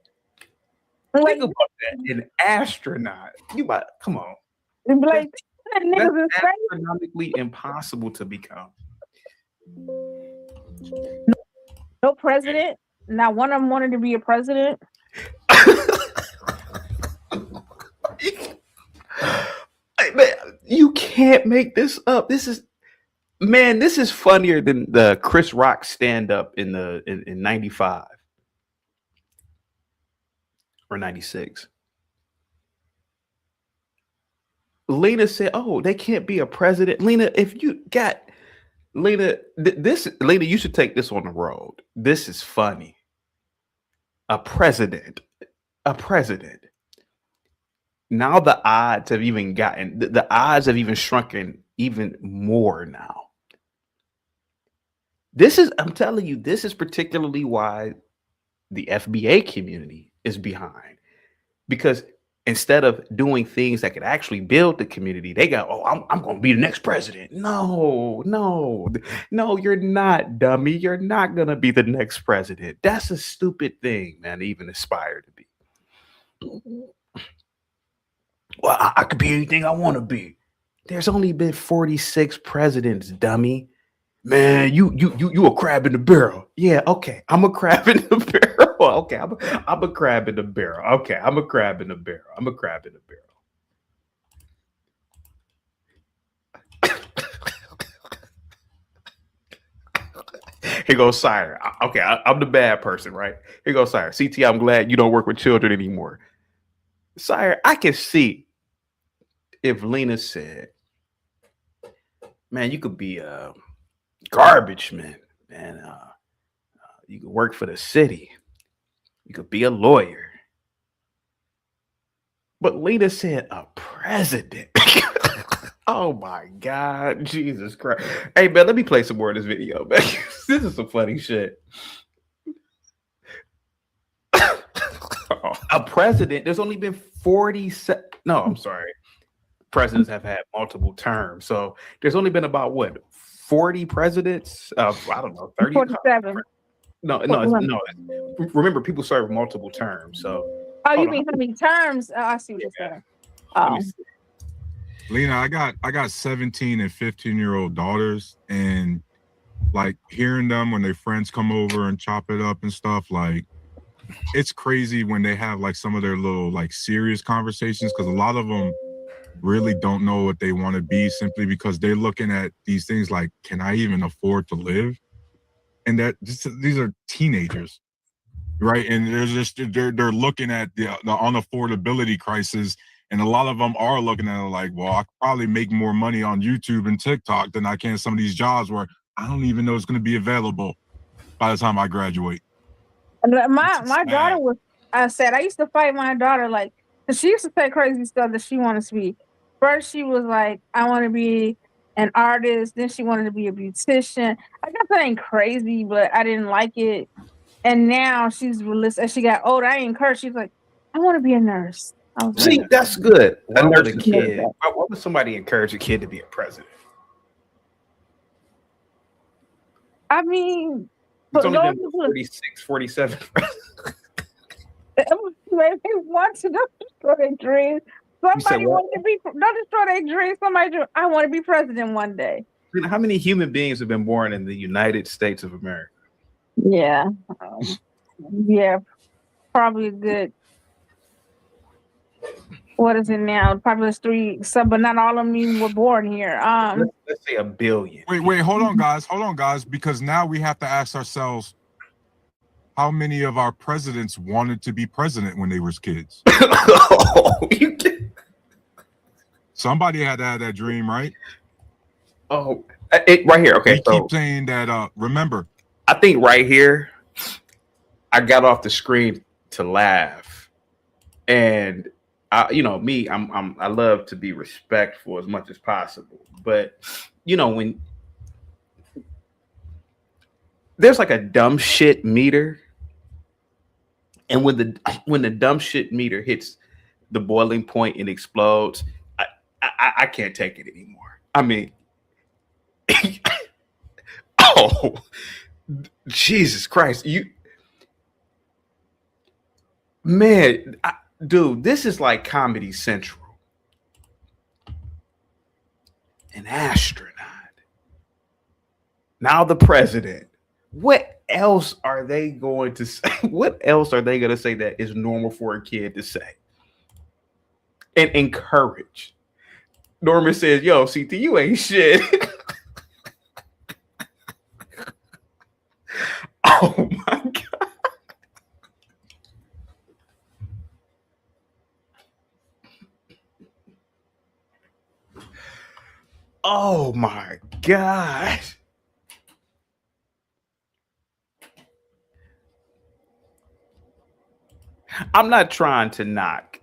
Think about that. An astronaut. You might come on. Like, that's astronomically impossible to become. No president. Not one of them wanted to be a president. Hey, man, you can't make this up. This is Man, this is funnier than the Chris Rock stand up in 95 or 96. Lena said, "Oh, they can't be a president." Lena, if you got Lena, Lena, you should take this on the road. This is funny. A president. Now the odds have even gotten the odds have even shrunken even more now. I'm telling you, this is particularly why the FBA community is behind, because instead of doing things that could actually build the community, they got, I'm going to be the next president. No, you're not, dummy. You're not going to be the next president. That's a stupid thing, man, to even aspire to be. Well, I could be anything I want to be. There's only been 46 presidents, dummy. Man, you a crab in the barrel. Yeah, okay. I'm a crab in the barrel. Okay, I'm a crab in the barrel. Okay, I'm a crab in the barrel. I'm a crab in the barrel. Here goes Sire. Okay, I'm the bad person, right? Here goes Sire. CT, I'm glad you don't work with children anymore. Sire, I can see if Lena said, man, you could be a garbage man. You could work for the city. You could be a lawyer. But Lena said a president. Oh my God, Jesus Christ. Hey man, let me play some more of this video, man. This is some funny shit. A president, there's only been 47. No, I'm sorry. Presidents have had multiple terms. So there's only been about 40 presidents? I don't know, 30. 47. No. Remember, people serve multiple terms. So you mean how many terms? I see what you're saying. Lena, I got 17 and 15-year-old daughters, and like hearing them when their friends come over and chop it up and stuff, like it's crazy when they have like some of their little like serious conversations, because a lot of them really don't know what they want to be, simply because they're looking at these things like, can I even afford to live? And that these are teenagers, right? And they're looking at the unaffordability crisis, and a lot of them are looking at it like, well, I could probably make more money on YouTube and TikTok than I can some of these jobs where I don't even know it's going to be available by the time I graduate. My daughter was, I used to fight my daughter, like, she used to say crazy stuff that she wanted to be. First, she was like, I want to be an artist. Then she wanted to be a beautician. I guess that ain't crazy, but I didn't like it. And now she's realistic. As she got older, I encouraged. She's like, I want to be a nurse. See, that's good. Why would somebody encourage a kid to be a president? I mean, it's only been 46, 47. They want to destroy their dreams. Somebody wanted to be, don't destroy their dreams. I want to be president one day. How many human beings have been born in the United States of America? Yeah. Probably a good, what is it now? Probably 3, but not all of them were born here. Let's say 1 billion. Wait, hold on, guys, because now we have to ask ourselves, how many of our presidents wanted to be president when they were kids? Somebody had to have that dream, right? Oh, right here. Okay, we keep saying that. Remember, I think right here, I got off the screen to laugh, and I love to be respectful as much as possible, but when there's like a dumb shit meter. And when the dumb shit meter hits the boiling point and explodes, I can't take it anymore. I mean, oh, Jesus Christ. Dude, this is like Comedy Central. An astronaut. Now the president. What else are they going to say? What else are they going to say that is normal for a kid to say? And encourage. Norman says, yo, CT, you ain't shit. God. I'm not trying to knock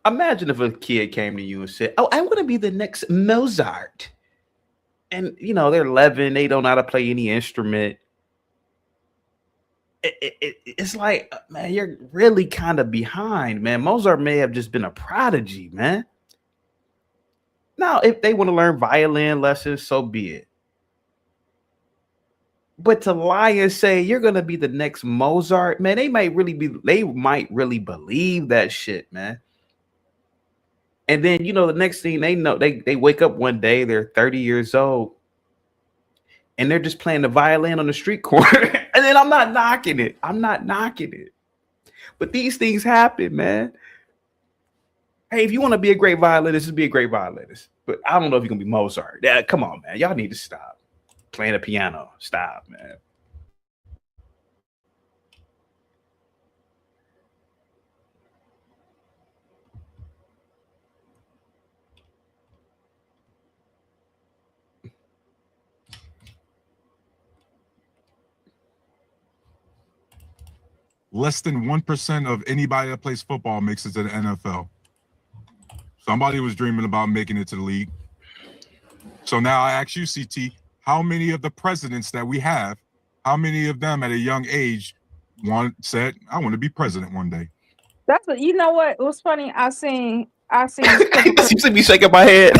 imagine if a kid came to you and said, "Oh, I want to be the next Mozart." And you know, they're 11, they don't know how to play any instrument. It's like, man, you're really kind of behind, man. Mozart may have just been a prodigy, man. Now, if they want to learn violin lessons, so be it. But to lie and say you're gonna be the next Mozart, man, they might really believe that shit, man. And then, you know, the next thing they know, they wake up one day, they're 30 years old, and they're just playing the violin on the street corner. And then I'm not knocking it. But these things happen, man. Hey, if you want to be a great violinist, just be a great violinist. But I don't know if you're gonna be Mozart. Yeah, come on, man. Y'all need to stop playing the piano. Stop, man. Less than 1% of anybody that plays football makes it to the NFL. Somebody was dreaming about making it to the league. So now I ask you, CT, how many of the presidents that we have, how many of them at a young age said, "I want to be president one day"? That's what, you know what? It was funny. I seen You see me shaking my head.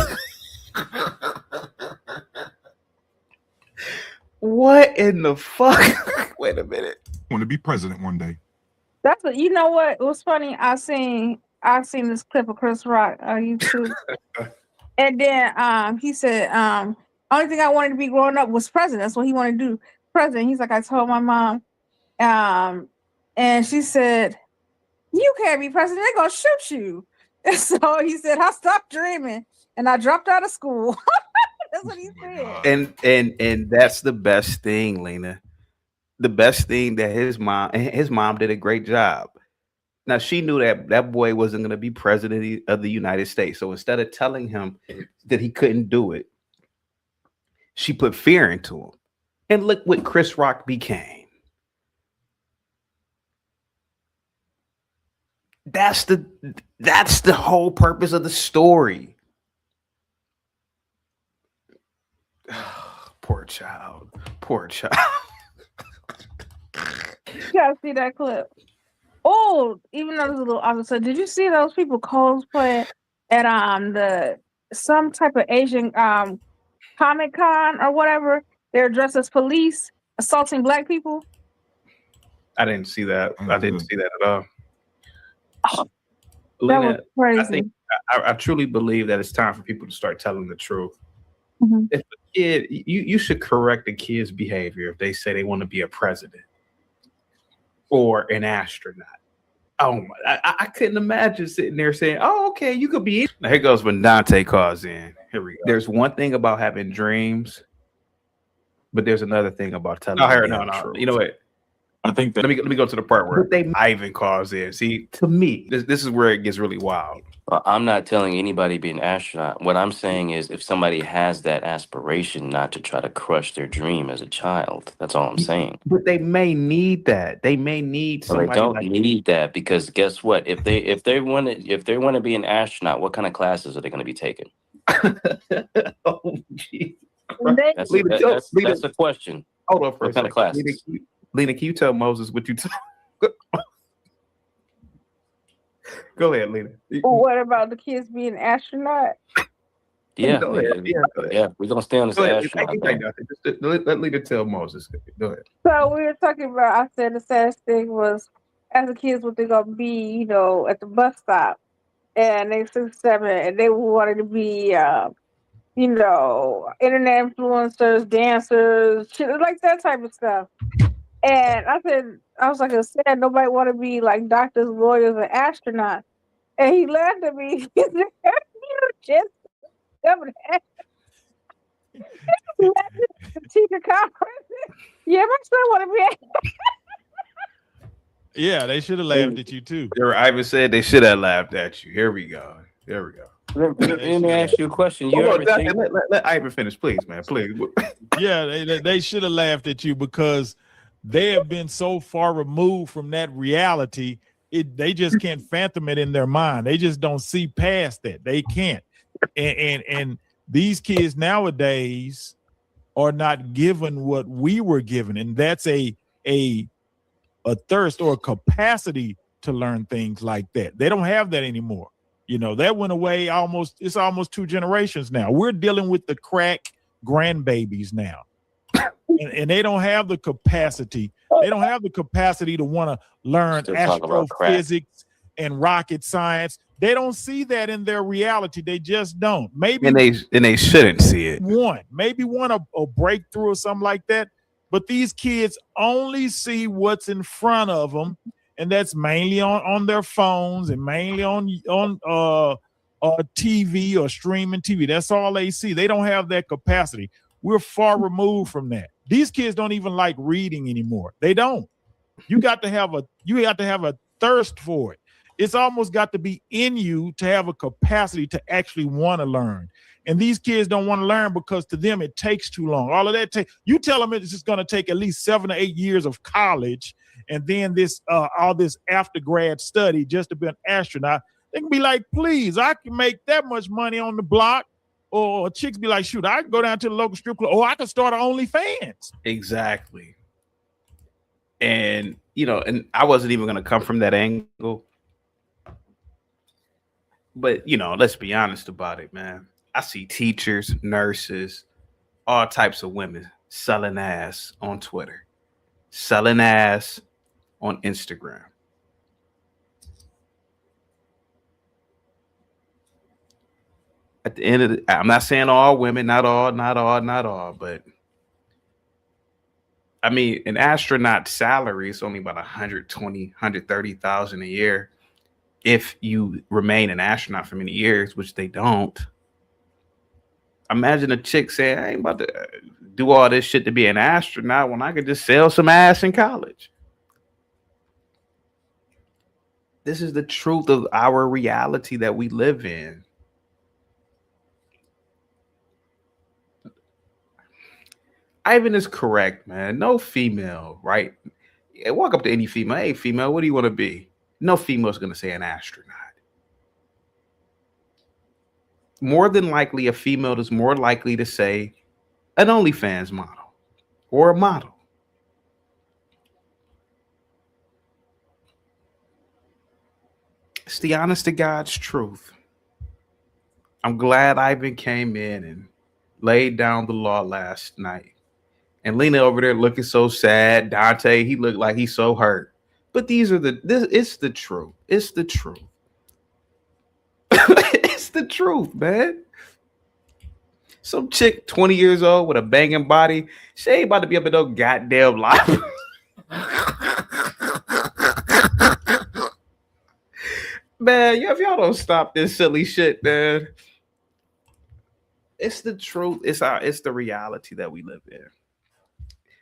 What in the fuck? Wait a minute. Want to be president one day. That's what, you know what? It was funny. I seen this clip of Chris Rock on YouTube. And then he said, only thing I wanted to be growing up was president. That's what he wanted to do. President. He's like, I told my mom, and she said, "You can't be president, they're gonna shoot you." And so he said, I stopped dreaming and I dropped out of school. That's what he said. And that's the best thing, Lena. The best thing that his mom did a great job. Now she knew that boy wasn't going to be president of the United States. So instead of telling him that he couldn't do it, she put fear into him. And look what Chris Rock became. That's the whole purpose of the story. Poor child. You gotta see that clip. Oh, even though it was a little opposite. Did you see those people cosplay at some type of Asian Comic-Con or whatever? They're dressed as police assaulting black people. I didn't see that. I didn't see that at all. Oh, Lena, that was crazy. I truly believe that it's time for people to start telling the truth. Mm-hmm. If a kid, you should correct the kid's behavior if they say they want to be a president or an astronaut. Oh my, I couldn't imagine sitting there saying, "Oh, okay, you could be." Now, here goes when Dante calls in. Here we go. There's one thing about having dreams, but there's another thing about telling. No. You know what? I think that let me go to the part where Ivan calls in. See, to me, this is where it gets really wild. I'm not telling anybody to be an astronaut. What I'm saying is if somebody has that aspiration, not to try to crush their dream as a child. That's all I'm saying. But they may need that. They may need somebody. They don't need that, because guess what? If they want to be an astronaut, what kind of classes are they going to be taking? Oh, geez. That's the question. Hold on for what kind of classes? Lena, can you tell Moses what you told? Go ahead, Lena. What about the kids being astronaut? Yeah, Go ahead. Yeah. We're gonna stay on this astronaut. Let Lena tell Moses. Go ahead. So we were talking about. I said the saddest thing was, as a kids, what they're gonna be, at the bus stop, and they 6, 7, and they wanted to be, internet influencers, dancers, shit like that type of stuff. And I was like, it's sad nobody want to be like doctors, lawyers, and astronauts. And he laughed at me. He said, "You just the teacher conference." Yeah, my son want to be. Yeah, they should have laughed at you too. Ivan said they should have laughed at you. Here we go. Here we go. Let me ask you a question. You Hold ever on, think? let Ivan finish, please, man. Please. Yeah, they should have laughed at you because they have been so far removed from that reality. They just can't fathom it in their mind. They just don't see past that. They can't. And these kids nowadays are not given what we were given, and that's a thirst or a capacity to learn things like that. They don't have that anymore. You know, that went away it's almost 2 generations now. We're dealing with the crack grandbabies now. And they don't have the capacity. They don't have the capacity to want to learn astrophysics and rocket science. They don't see that in their reality. They just don't. Maybe and they shouldn't see it. Maybe a breakthrough or something like that. But these kids only see what's in front of them, and that's mainly on their phones and mainly on TV or streaming TV. That's all they see. They don't have that capacity. We're far removed from that. These kids don't even like reading anymore. They don't. You have to have a thirst for it. It's almost got to be in you to have a capacity to actually want to learn. And these kids don't want to learn because to them it takes too long. All of that you tell them it's just going to take at least 7 or 8 years of college, and then this all this after grad study just to be an astronaut. They can be like, please, I can make that much money on the block. Or chicks be like, shoot, I can go down to the local strip club, or I can start an OnlyFans. Exactly. And and I wasn't even going to come from that angle. But let's be honest about it, man. I see teachers, nurses, all types of women selling ass on Twitter, selling ass on Instagram. At the end of I'm not saying all women, not all, but I mean, an astronaut salary is only about 120, 130,000 a year. If you remain an astronaut for many years, which they don't. Imagine a chick saying, I ain't about to do all this shit to be an astronaut when I could just sell some ass in college. This is the truth of our reality that we live in. Ivan is correct, man. No female, right? Walk up to any female. Hey, female, what do you want to be? No female's going to say an astronaut. More than likely, a female is more likely to say an OnlyFans model or a model. It's the honest to God's truth. I'm glad Ivan came in and laid down the law last night. And Lena over there looking so sad. Dante, he looked like he's so hurt. But it's the truth. It's the truth. It's the truth, man. Some chick 20 years old with a banging body, she ain't about to be up in no goddamn life. Man, if y'all don't stop this silly shit, man. It's the truth. It's the reality that we live in.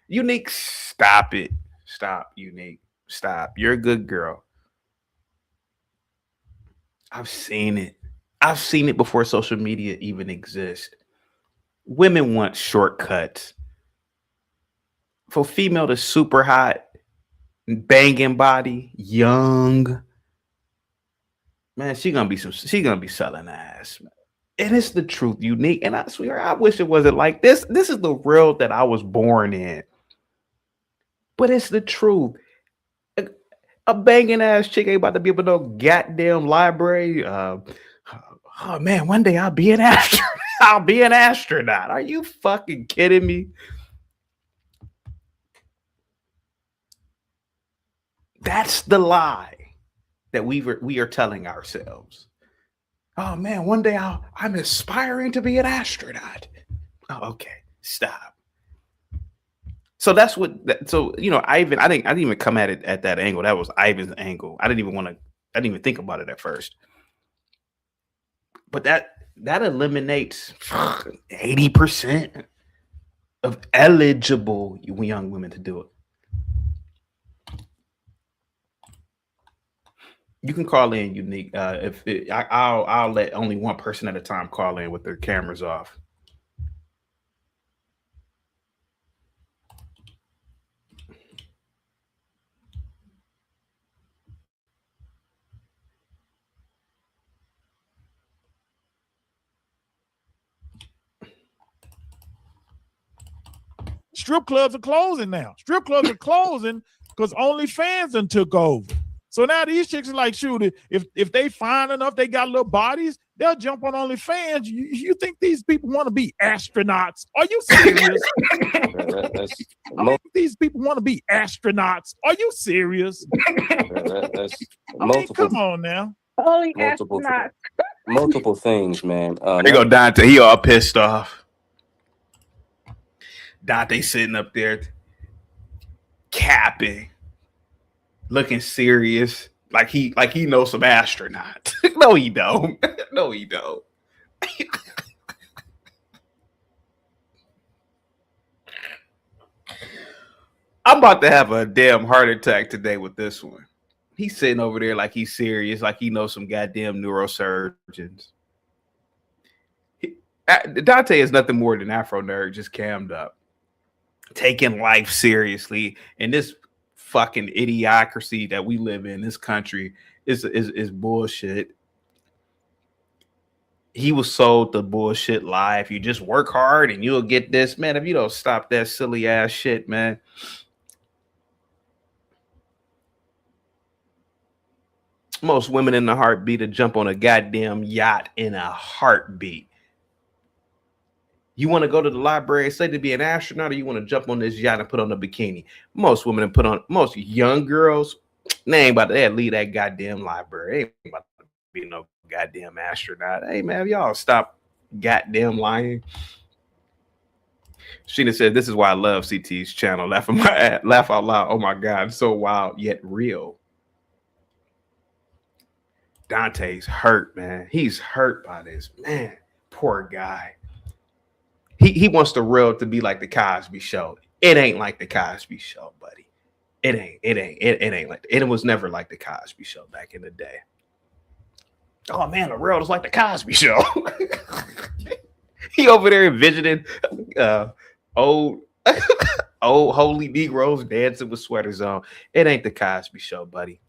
Unique, stop it. Stop, Unique. Stop. You're a good girl. I've seen it. I've seen it before social media even exists. Women want shortcuts. For female to super hot, banging body, young, man, she gonna be selling ass, man. And it's the truth, Unique. And I swear, I wish it wasn't like this. This is the world that I was born in. But it's the truth. A banging ass chick ain't about to be able to no goddamn library. Oh man, one day I'll be an astronaut. I'll be an astronaut. Are you fucking kidding me? That's the lie that we are telling ourselves. Oh man, one day I'm aspiring to be an astronaut. Oh, okay, stop. So that's what. Ivan. I didn't even come at it at that angle. That was Ivan's angle. I didn't even think about it at first. But that eliminates 80% of eligible young women to do it. You can call in unique. I'll let only one person at a time call in with their cameras off. Strip clubs are closing now. Strip clubs are closing because OnlyFans done took over. So now these chicks are like, shoot, if they fine enough, they got little bodies, they'll jump on OnlyFans. You think these people want to be astronauts? Are you serious? I mean, these people want to be astronauts. Are you serious? Come on now. Only multiple, astronauts. multiple things, man. There go Dante. He all pissed off. Dante sitting up there capping, looking serious, like he knows some astronauts. No, he don't. No, he don't. I'm about to have a damn heart attack today with this one. He's sitting over there like he's serious, like he knows some goddamn neurosurgeons. Dante is nothing more than Afro nerd, just cammed up, taking life seriously. And this fucking idiocracy that we live in this country is bullshit. He was sold the bullshit lie. If you just work hard and you'll get this, man. If you don't stop that silly ass shit, man. Most women in the heartbeat to jump on a goddamn yacht in a heartbeat. You want to go to the library and say to be an astronaut, or you want to jump on this yacht and put on a bikini? Most women put on, most young girls, they ain't about to leave that goddamn library. They ain't about to be no goddamn astronaut. Hey man, y'all stop goddamn lying. Sheena said, "This is why I love CT's channel. Laugh out loud. Oh my god, so wild yet real." Dante's hurt, man. He's hurt by this, man. Poor guy. He wants the world to be like the Cosby Show. It ain't like the Cosby Show, buddy. It ain't like it was never like the Cosby Show back in the day. Oh man, the world is like the Cosby Show. He over there envisioning old holy Negroes dancing with sweaters on. It ain't the Cosby Show, buddy.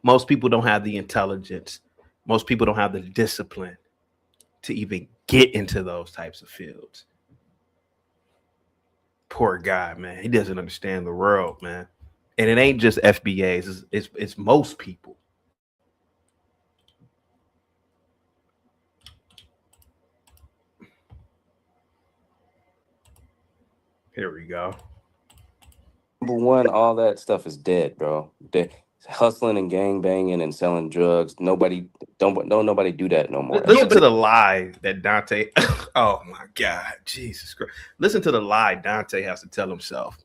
Most people don't have the intelligence. Most people don't have the discipline to even get into those types of fields. Poor guy, man. He doesn't understand the world, man. And it ain't just FBAs. It's most people. Here we go. Number one, all that stuff is dead, bro. Hustling and gang banging and selling drugs. Nobody don't nobody do that no more. Listen to the lie that Dante. Oh my God, Jesus Christ! Listen to the lie Dante has to tell himself.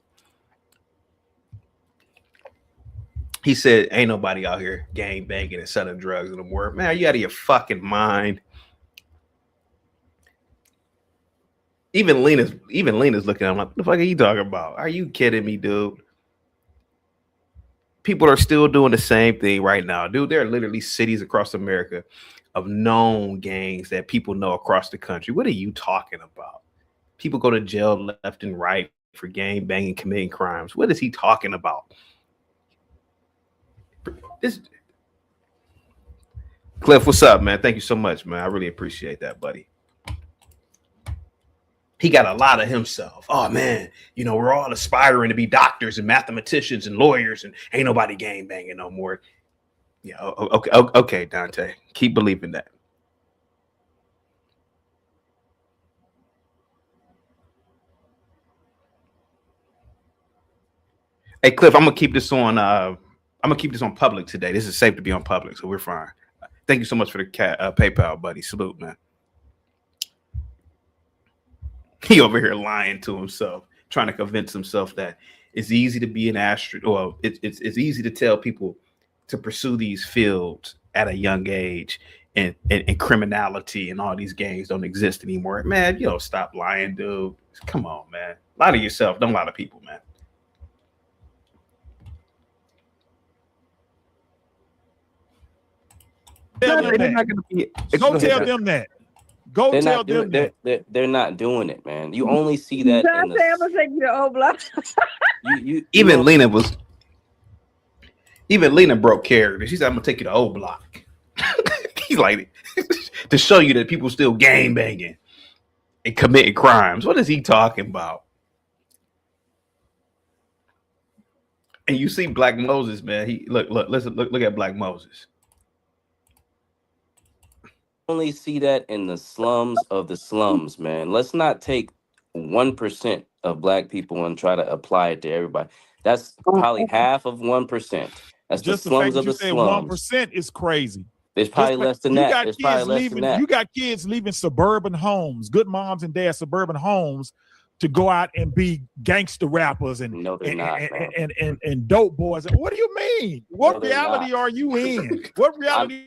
He said, "Ain't nobody out here gang banging and selling drugs anymore." Man, are you out of your fucking mind? Even Lena's looking at him like, "What the fuck are you talking about? Are you kidding me, dude?" People are still doing the same thing right now, dude. There are literally cities across America of known gangs that people know across the country. What are you talking about? People go to jail left and right for gang banging, committing crimes. What is he talking about? This Cliff, what's up, man? Thank you so much, man. I really appreciate that, buddy. He got a lot of himself. Oh man, you know, we're all aspiring to be doctors and mathematicians and lawyers, and ain't nobody gang banging no more. Yeah, okay, Dante. Keep believing that. Hey Cliff, I'm gonna keep this on public today. This is safe to be on public, so we're fine. Thank you so much for the PayPal, buddy. Salute, man. He over here lying to himself, trying to convince himself that it's easy to be an astronaut. Well, it's easy to tell people to pursue these fields at a young age, and criminality and all these gangs don't exist anymore. Man, you don't stop lying, dude. Come on, man. Lie to yourself. Don't lie to people, man. Tell No, them they're that. not going to be. Go Go ahead, tell Doc. them that. Go They're tell not doing. them that. They're not doing it, man. You only see that in the. Dante, I'm gonna take you to old block. You Even Lena was. Even Lena broke character. She said, "I'm gonna take you to old block." He's like, to show you that people still gang banging and committing crimes. What is he talking about? And you see Black Moses, man. He listen, look at Black Moses. only see that in the slums of the slums, man. Let's not take 1% of black people and try to apply it to everybody. That's probably half of 1%. That's the Just the fact slums that of you the said slums. 1% is crazy. There's Just probably like less than you that. got There's probably kids less than leaving, that. you got kids leaving suburban homes, good moms and dads, suburban homes to go out and be gangster rappers and No, they're not, man. and dope boys. What do you mean? What No, they're reality not. are you in? What reality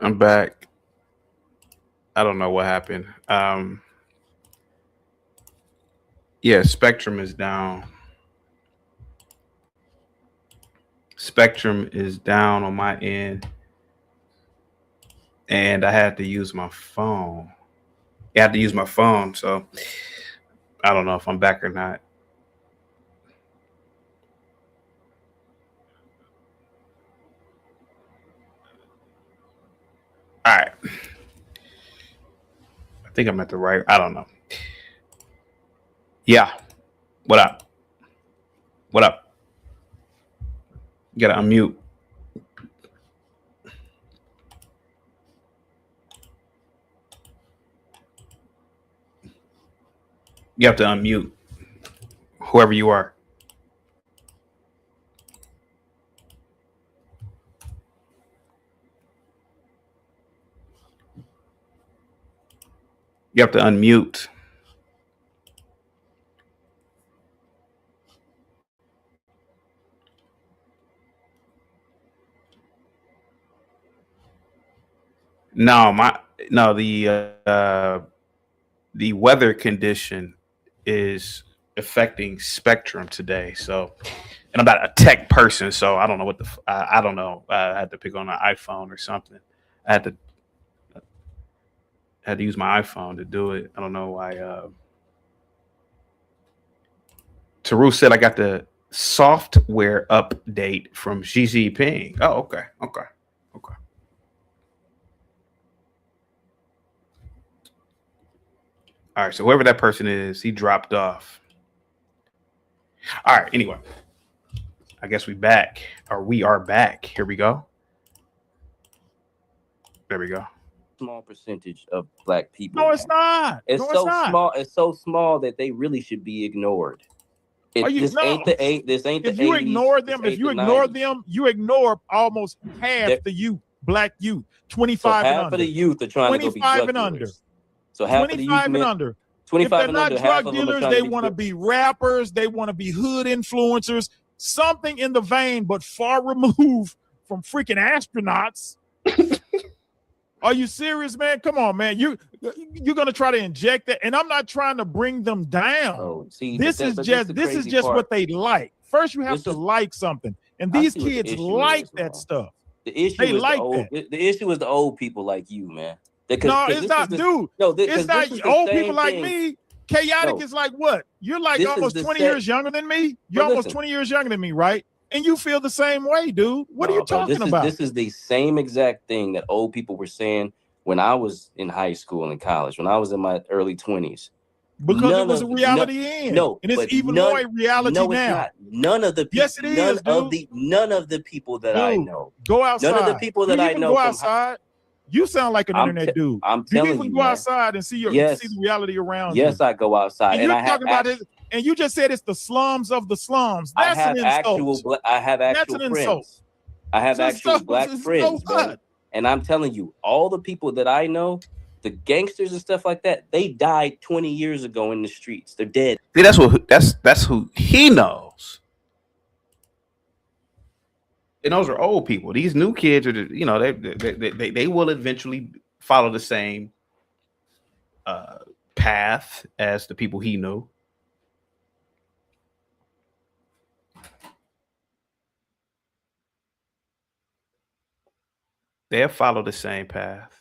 I'm back. I don't know what happened. Yeah, Spectrum is down. Spectrum is down on my end. And I had to use my phone. I had to use my phone, so I don't know if I'm back or not. All right. I think I'm at the right. I don't know. Yeah. What up? What up? You gotta unmute. You have to unmute whoever you are. You have to unmute. No, the weather condition is affecting Spectrum today. So, and I'm not a tech person, so I don't know what I don't know. I had to pick on an iPhone or something. I had to use my iPhone to do it. I don't know why. Taru said I got the software update from Xi Jinping. Oh, okay. All right, so whoever that person is, he dropped off. All right, anyway. I guess we are back. Here we go. There we go. Small percentage of black people. No, it's not. It's so small. It's so small that they really should be ignored. This ain't the 80s. If you ignore them, you ignore almost half the youth, black youth, 25 and under. Half of the youth are trying to go be drug 25 and under. dealers. So half 25 of the youth and under. 25 if they're and not under, half drug of them are dealers, trying they to want to be rappers, they want to be hood influencers, something in the vein, but far removed from freaking astronauts. Are you serious, man? Come on, man. You're gonna try to inject that, and I'm not trying to bring them down. Oh, see, this is just what they like. First, you have to like something, and these kids like that stuff. The issue they is like that. The issue is the old people like you, man. No, it's not, dude. It's not old people like me. Chaotic is like what? You're like almost 20 years younger than me. You're almost 20 years younger than me, right? And you feel the same way, dude. What are you talking about? This is the same exact thing that old people were saying when I was in high school and college, when I was in my early 20s. Because it was a reality and it's even more a reality now. It's not. None of the people. Yes, it is, none of the people that I know. Go outside. None of the people that I know. Go outside. You sound like an internet dude. I'm telling you, go outside and see the reality around you. Yes, I go outside, and you're talking about it. And you just said it's the slums of the slums. That's an insult. I have actual friends. I have actual black friends, man. And I'm telling you, all the people that I know, the gangsters and stuff like that, they died 20 years ago in the streets. They're dead. See, that's who he knows. And those are old people. These new kids are, they will eventually follow the same path as the people he knew. They'll follow the same path.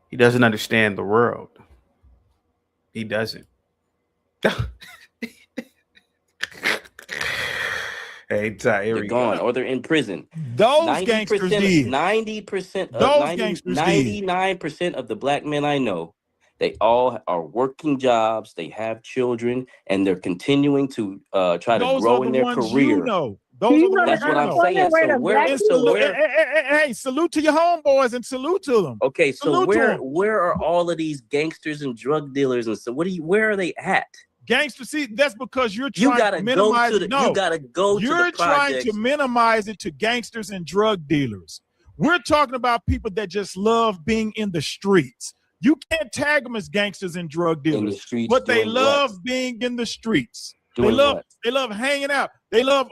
He doesn't understand the world. He doesn't. Hey, Ty, they're gone or they're in prison. Those gangsters did. 90%, those gangsters 99% of the black men I know, they all are working jobs. They have children, and they're continuing to try to grow in their career. That's what I'm saying. Hey, salute to your homeboys and salute to them. Okay, so where are all of these gangsters and drug dealers and so where are they at? Gangster, see, that's because you're trying to minimize it. No, you gotta go to the projects. You're trying to minimize it to gangsters and drug dealers. We're talking about people that just love being in the streets. You can't tag them as gangsters and drug dealers, but they love being in the streets. Doing what? They love hanging out. They love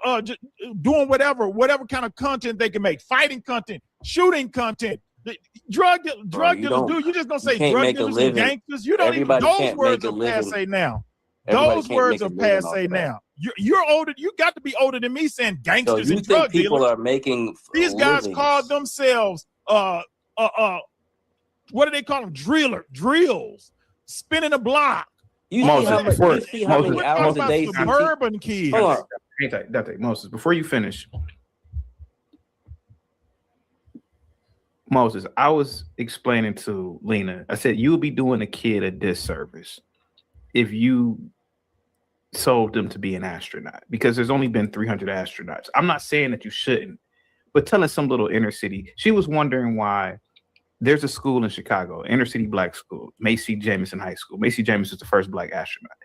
doing whatever kind of content they can make. Fighting content, shooting content. Drug dealers do. You just gonna say drug dealers and gangsters? You don't even. Those words are passe now. Those words are passe now. You're older. You got to be older than me saying gangsters and drug dealers. People are making these guys call themselves what do they call them? Drills, spinning a block. You see how many hours a day? Suburban kids. Hold on. Moses, before you finish. Moses, I was explaining to Lena, I said, you would be doing a kid a disservice if you sold them to be an astronaut, because there's only been 300 astronauts. I'm not saying that you shouldn't, but telling some little inner city, she was wondering why there's a school in Chicago, inner city black school, Macy Jamison High School. Macy Jamison is the first black astronaut.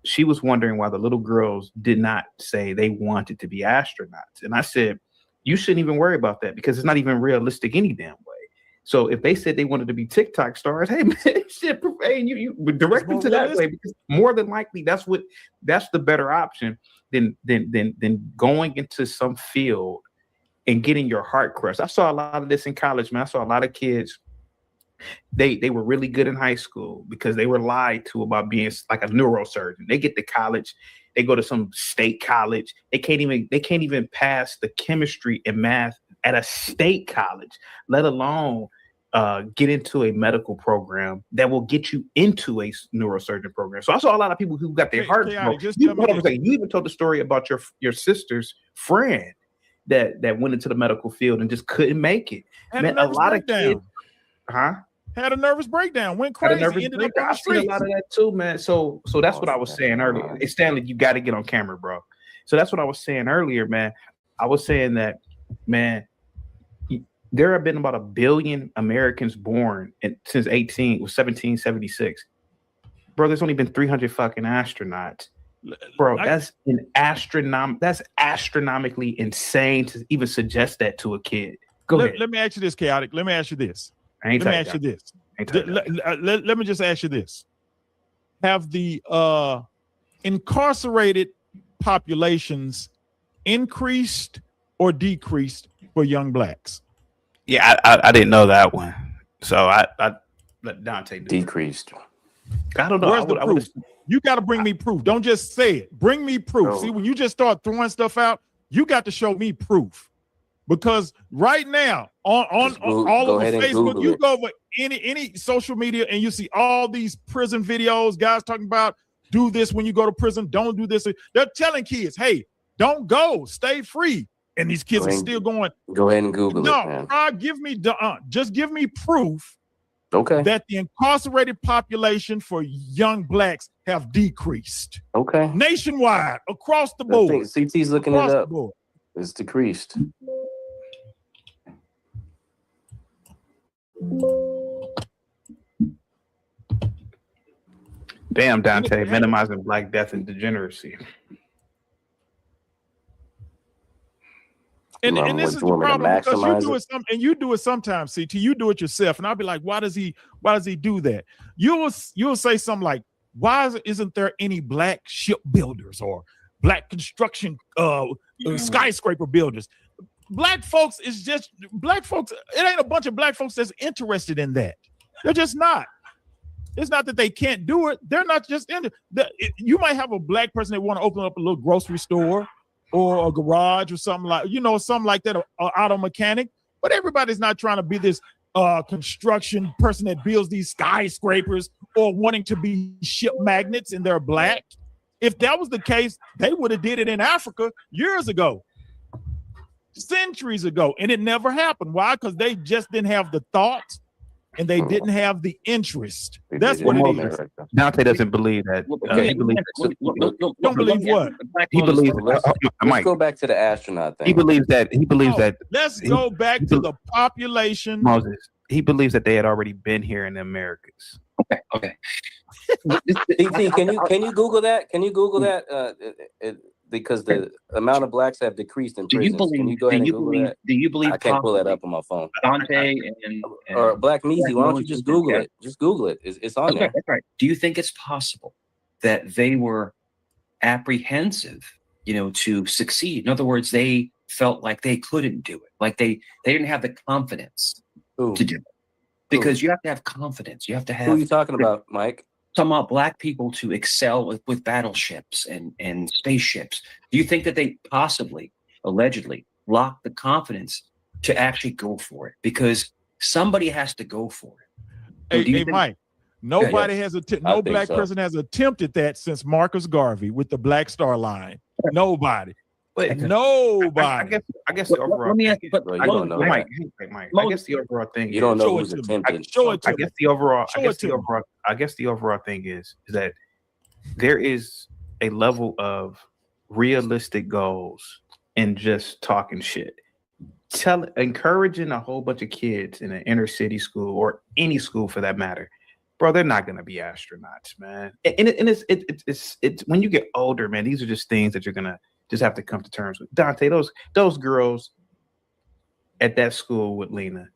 She was wondering why the little girls did not say they wanted to be astronauts. And I said, you shouldn't even worry about that because it's not even realistic any damn way. So if they said they wanted to be TikTok stars, hey man, shit, hey, you direct them to that way, because more than likely that's the better option than going into some field and getting your heart crushed. I saw a lot of this in college, man. I saw a lot of kids. They were really good in high school because they were lied to about being like a neurosurgeon. They get to college, they go to some state college. They can't even pass the chemistry and math at a state college, let alone get into a medical program that will get you into a neurosurgeon program. So I saw a lot of people who got their hearts broken. You even told the story about your sister's friend that went into the medical field and just couldn't make it. Man, a lot of kids, had a nervous breakdown, went crazy, ended up on the streets. A lot of that too, man. So that's what I was saying earlier. Hey, Stanley, you got to get on camera, bro. So that's what I was saying earlier, man. I was saying that, man, there have been about 1 billion Americans born since 1776. Bro, there's only been 300 fucking astronauts. Bro, that's astronomically insane to even suggest that to a kid. Go ahead. Let me ask you this, Chaotic. Let me ask you this. Let me just ask you this. Have the incarcerated populations increased or decreased for young blacks? Yeah, I didn't know that one. So I let Dante do decreased. I don't know. Where's the proof? You got to bring me proof. Don't just say it. Bring me proof. No. See, when you just start throwing stuff out, you got to show me proof. Because right now on all over Facebook, you go over any social media and you see all these prison videos, guys talking about do this when you go to prison, don't do this. They're telling kids, hey, don't go, stay free. And these kids are still going. Go ahead and Google it. No, just give me proof. Okay. That the incarcerated population for young blacks have decreased. Okay. Nationwide, across the board. CT's looking it up. It's decreased. Damn, Dante, minimizing black death and degeneracy. And this is the problem, because you do it sometimes, CT. You do it yourself, and I'll be like, why does he do that? You'll say something like, why isn't there any black shipbuilders or black construction skyscraper builders? Black folks, it ain't a bunch of black folks that's interested in that. They're just not. It's not that they can't do it. They're not just in it. You might have a black person that want to open up a little grocery store or a garage or something like that, or auto mechanic. But everybody's not trying to be this construction person that builds these skyscrapers or wanting to be ship magnates and they're black. If that was the case, they would have did it in Africa years ago, centuries ago, and it never happened. Why? Because they just didn't have the thought and they didn't have the interest. That's what it is. Dante doesn't believe that. He believes don't believe what? He believes. Let's go back to the astronaut thing. He believes that. Let's go back to the population. Moses. He believes that they had already been here in the Americas. Okay. CT, can you Google that? Can you Google that? Because the amount of blacks have decreased in prisons. Can you go ahead and Google that? Do you believe? I can't pull that up on my phone. Dante or Black Measy, why don't you just Google it? Just Google it. It's on there. That's right. Do you think it's possible that they were apprehensive, to succeed. In other words, they felt like they couldn't do it, like they didn't have the confidence Who? to do it. Because you have to have confidence. You have to have. Who are you talking about, Mike? Talking about Black people to excel with battleships and spaceships. Do you think that they possibly, allegedly, lack the confidence to actually go for it? Because somebody has to go for it. Hey, Mike. Nobody yes. no Black person has attempted that since Marcus Garvey with the Black Star Line. Nobody. But Nobody. I guess the overall. Let me ask, but Bro, you don't know Mike, that. Mike, I guess the overall thing. You don't know Show who's it to me. attempting. Show it to I me. guess the overall. Show it to me. I guess the overall thing is that there is a level of realistic goals and just talking shit. Encouraging a whole bunch of kids in an inner city school or any school for that matter, bro, they're not gonna be astronauts, man. And it's when you get older, man, these are just things that you're gonna just have to come to terms with. Dante, those girls at that school with Lena,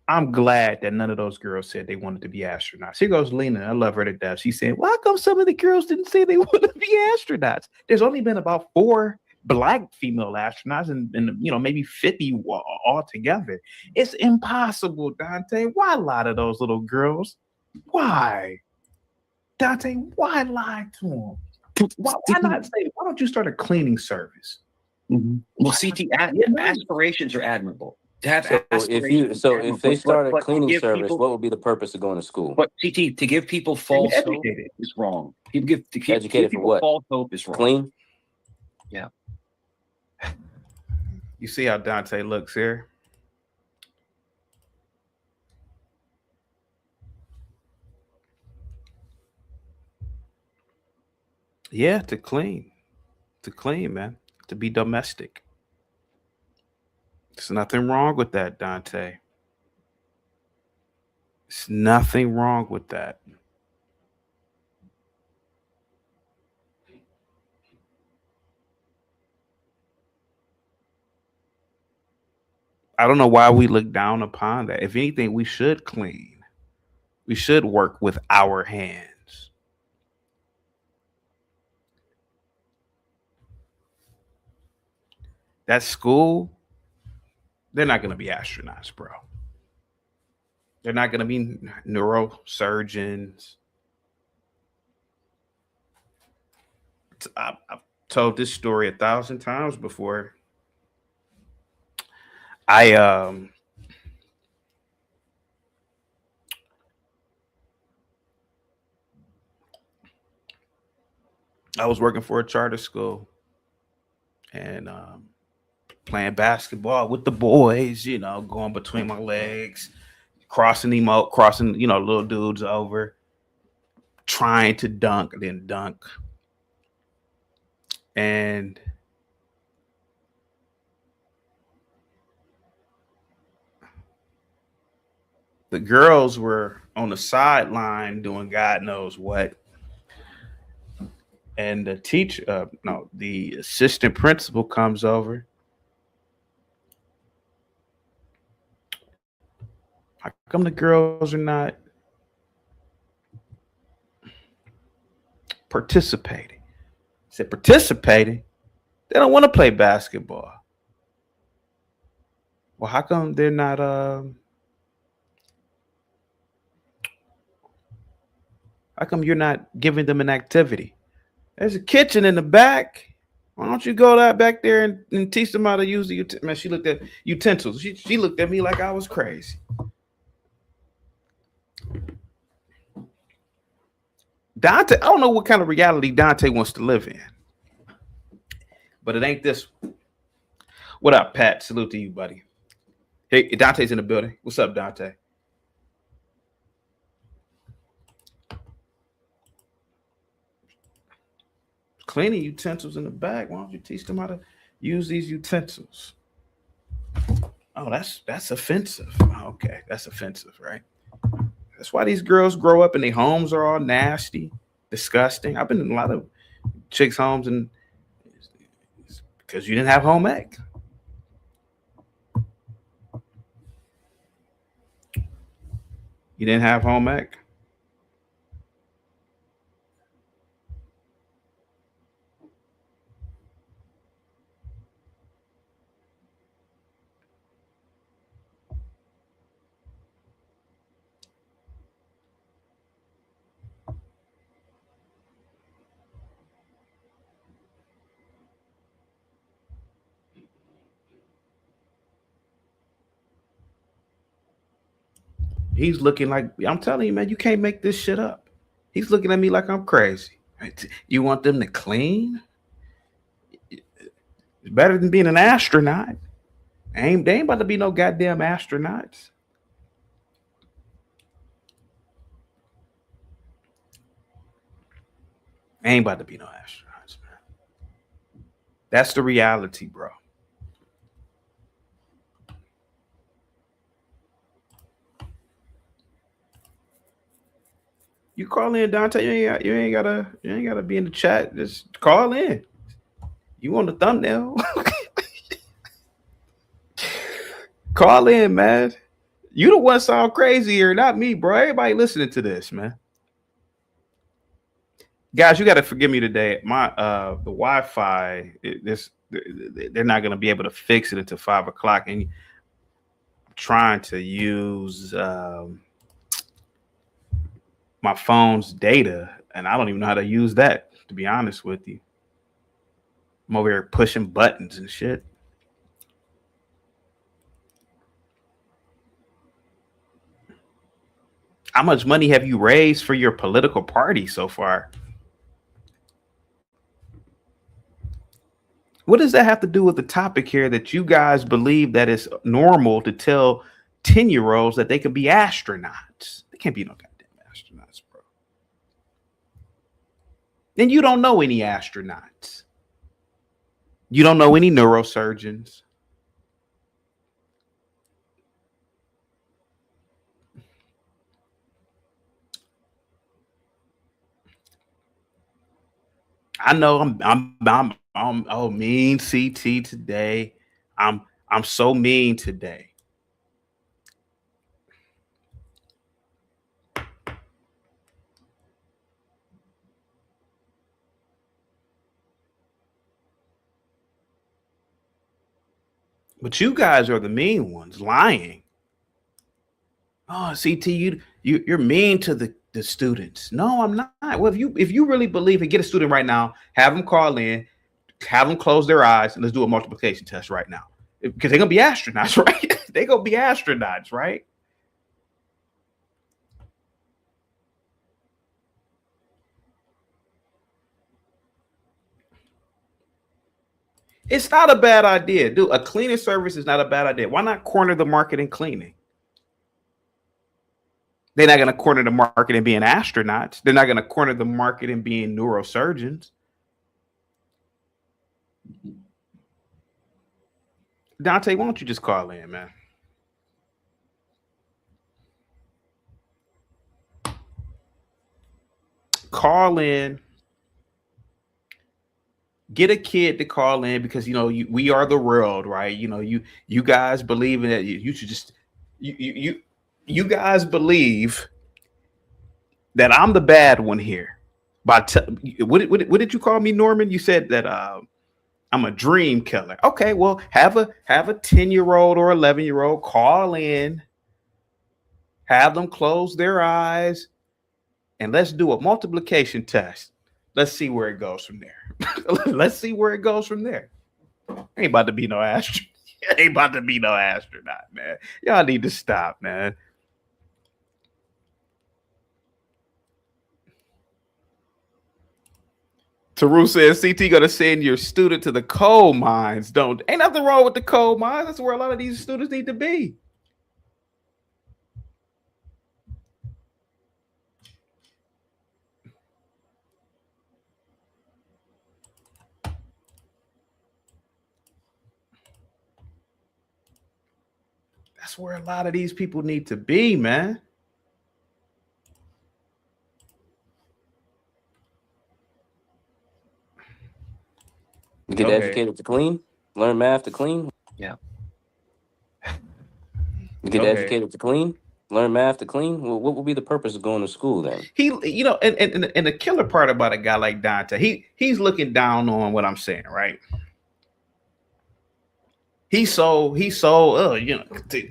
I'm glad that none of those girls said they wanted to be astronauts. Here goes Lena. I love her to death. She said, "Why come some of the girls didn't say they want to be astronauts?" There's only been about 4 Black female astronauts and maybe 50 altogether. It's impossible, Dante. Why lie to those little girls? Why, Dante? Why lie to them? Why not say? Why don't you start a cleaning service? Mm-hmm. Well, CT aspirations are admirable. To have if they start a cleaning service, people, what would be the purpose of going to school? But CT, to give people false hope is wrong. Educated for what? False hope is wrong. Clean. Yeah. You see how Dante looks here? Yeah, to clean, man, to be domestic. There's nothing wrong with that, Dante. There's nothing wrong with that. I don't know why we look down upon that. If anything, we should clean. We should work with our hands. That school, they're not going to be astronauts, bro. They're not going to be neurosurgeons. I've told this story 1,000 times before. I was working for a charter school and playing basketball with the boys, going between my legs, crossing little dudes over, trying to dunk, then dunk. And the girls were on the sideline doing God knows what. And the assistant principal comes over. How come the girls are not participating? I said, participating? They don't want to play basketball. Well, how come they're not how come you're not giving them an activity? There's a kitchen in the back. Why don't you go back there and teach them how to use the utensils? Man, she looked at utensils. She looked at me like I was crazy. Dante, I don't know what kind of reality Dante wants to live in, but it ain't this one. What up, Pat? Salute to you, buddy. Hey, Dante's in the building. What's up, Dante? Cleaning utensils in the back. Why don't you teach them how to use these utensils? Oh, that's offensive. Okay, that's offensive, right? That's why these girls grow up and their homes are all nasty, disgusting. I've been in a lot of chicks' homes and because you didn't have home ec. You didn't have home ec. He's looking like, I'm telling you, man, you can't make this shit up. He's looking at me like I'm crazy. You want them to clean? It's better than being an astronaut. They ain't about to be no goddamn astronauts. Ain't about to be no astronauts, man. That's the reality, bro. You call in, Dante. You ain't gotta be in the chat. Just call in. You want the thumbnail? Call in, man. You the one sound crazy here, not me, bro. Everybody listening to this, man. Guys, you got to forgive me today. My the Wi-Fi, they're not gonna be able to fix it until 5 o'clock, and I'm trying to use my phone's data, and I don't even know how to use that, to be honest with you. I'm over here pushing buttons and shit. How much money have you raised for your political party so far? What does that have to do with the topic here that you guys believe that it's normal to tell 10-year-olds that they could be astronauts? They can't be no goddamn astronauts, bro. And you don't know any astronauts. You don't know any neurosurgeons. I know I'm oh mean CT today. I'm so mean today. But you guys are the mean ones, lying. Oh, CT, you're mean to the students. No, I'm not. Well, if you really believe it, get a student right now, have them call in, have them close their eyes, and let's do a multiplication test right now. Because they're gonna be astronauts, right? They're gonna be astronauts, right? It's not a bad idea, dude. A cleaning service is not a bad idea. Why not corner the market in cleaning? They're not going to corner the market in being astronauts. They're not going to corner the market in being neurosurgeons. Dante, why don't you just call in, man? Call in. Get a kid to call in because, you know, we are the world, right? You know, you guys believe in it. You should just, you guys believe that I'm the bad one here. What did you call me, Norman? You said that I'm a dream killer. Okay, well, have a 10-year-old or 11-year-old call in, have them close their eyes, and let's do a multiplication test. Let's see where it goes from there. Let's see where it goes from there. Ain't about to be no astronaut. Ain't about to be no astronaut, man. Y'all need to stop, man. Taru says CT gonna send your student to the coal mines. Ain't nothing wrong with the coal mines. That's where a lot of these students need to be. That's where a lot of these people need to be, man. You get educated to clean, learn math to clean. Yeah. You get educated to clean, learn math to clean. Well, what would be the purpose of going to school then? You know, and the killer part about a guy like Dante, he's looking down on what I'm saying, right? He's so you know, they're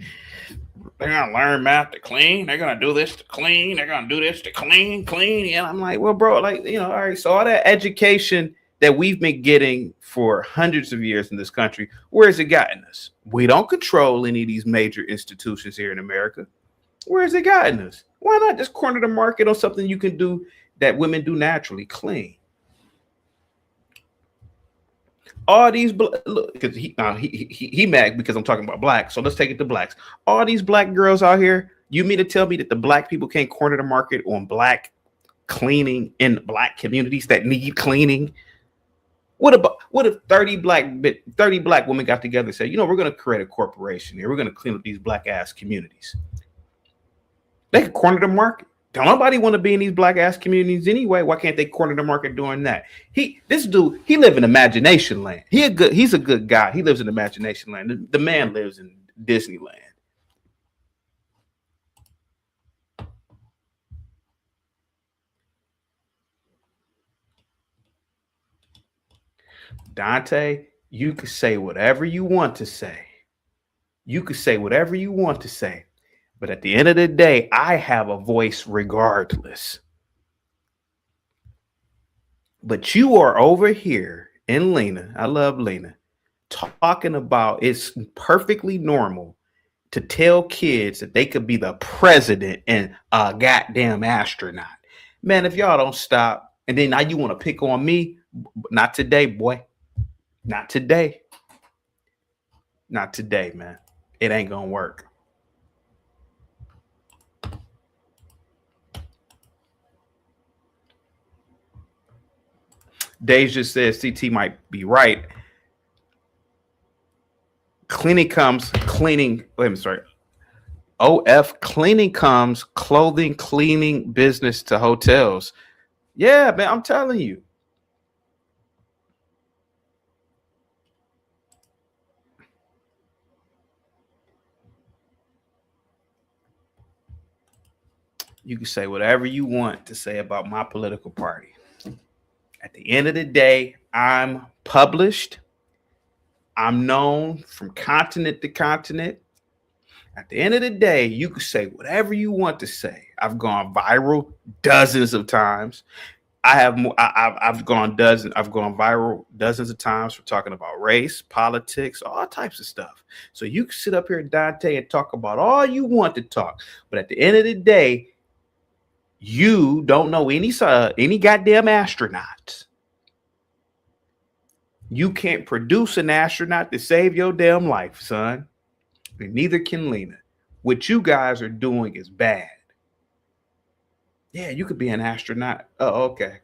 gonna learn math to clean, they're gonna do this to clean, they're gonna do this to clean. And I'm like, well, bro, like, you know, all right, so all that education that we've been getting for hundreds of years in this country, where has it gotten us? We don't control any of these major institutions here in America. Where has it gotten us? Why not just corner the market on something you can do that women do naturally? Clean. All these look, because he mad because I'm talking about blacks. So let's take it to blacks. All these black girls out here. You mean to tell me that the black people can't corner the market on black cleaning in black communities that need cleaning? What if 30 black women got together and said, you know, we're going to create a corporation here. We're going to clean up these black ass communities. They could corner the market. Don't nobody want to be in these black ass communities anyway. Why can't they corner the market doing that? This dude, he live in imagination land. He's a good guy. He lives in imagination land. The man lives in Disneyland. Dante, you could say whatever you want to say. You could say whatever you want to say. But at the end of the day, I have a voice regardless. But you are over here in Lena, I love Lena, talking about it's perfectly normal to tell kids that they could be the president and a goddamn astronaut. Man, if y'all don't stop, and then now you want to pick on me, not today, boy. Not today. Not today, man. It ain't gonna work. Deja says CT might be right. Cleaning comes cleaning. Wait, I'm sorry. OF cleaning comes clothing cleaning business to hotels. Yeah, man, I'm telling you. You can say whatever you want to say about my political party. At the end of the day, I'm published. I'm known from continent to continent. At the end of the day, you can say whatever you want to say. I've gone viral dozens of times. I've gone viral dozens of times for talking about race, politics, all types of stuff. So you can sit up here, Dante, and talk about all you want to talk. But at the end of the day, you don't know any goddamn astronaut. You can't produce an astronaut to save your damn life, son. And neither can Lena. What you guys are doing is bad. Yeah, you could be an astronaut. Oh, okay.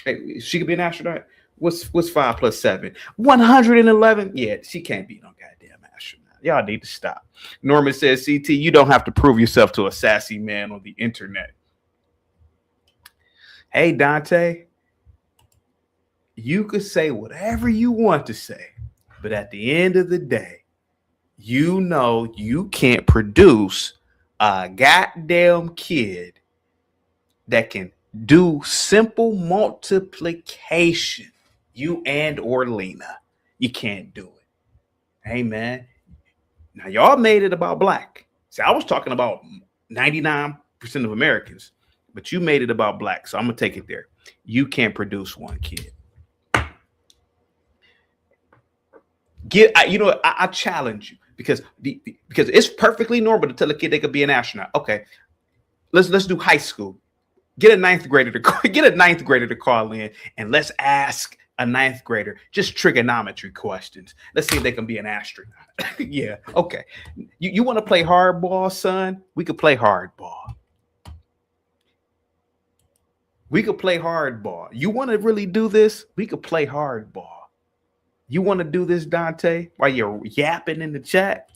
Hey, she could be an astronaut. What's 5 plus 7? 111. Yeah, she can't be no goddamn astronaut. Y'all need to stop. Norman says, CT, you don't have to prove yourself to a sassy man on the internet. Hey, Dante, you could say whatever you want to say, but at the end of the day, you know you can't produce a goddamn kid that can do simple multiplication. You and or Lena, you can't do it. Hey, man. Now, y'all made it about black. See, I was talking about 99% of Americans. But you made it about black, so I'm gonna take it there. You can't produce one kid. I challenge you because it's perfectly normal to tell a kid they could be an astronaut. Okay, let's do high school. Get a ninth grader to call in, and let's ask a ninth grader just trigonometry questions. Let's see if they can be an astronaut. Yeah, okay. You want to play hardball, son? We could play hardball. We could play hardball. You want to really do this? We could play hardball. You want to do this, Dante, while you're yapping in the chat?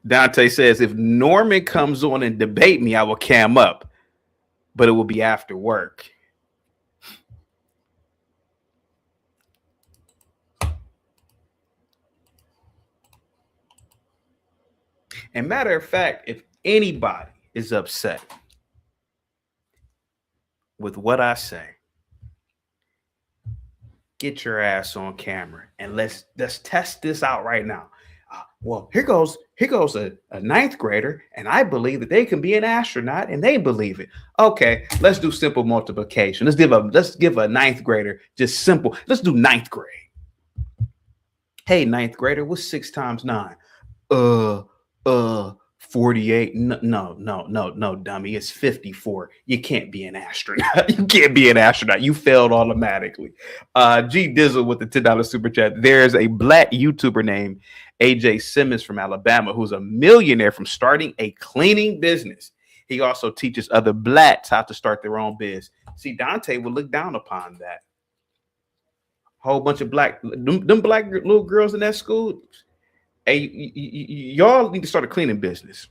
Dante says, if Norman comes on and debate me, I will cam up, but it will be after work. And matter of fact, if anybody is upset with what I say, get your ass on camera and let's test this out right now. well, here goes a ninth grader, and I believe that they can be an astronaut, and they believe it. Okay, let's do simple multiplication. Let's give a ninth grader just simple. Let's do ninth grade. Hey, ninth grader, what's 6 times 9? 48. No, dummy. It's 54. You can't be an astronaut. You can't be an astronaut. You failed automatically. G Dizzle with the $10 super chat. There's a black YouTuber named AJ Simmons from Alabama who's a millionaire from starting a cleaning business. He also teaches other blacks how to start their own biz. See, Dante would look down upon that. Whole bunch of them black little girls in that school. Hey, y'all need to start a cleaning business.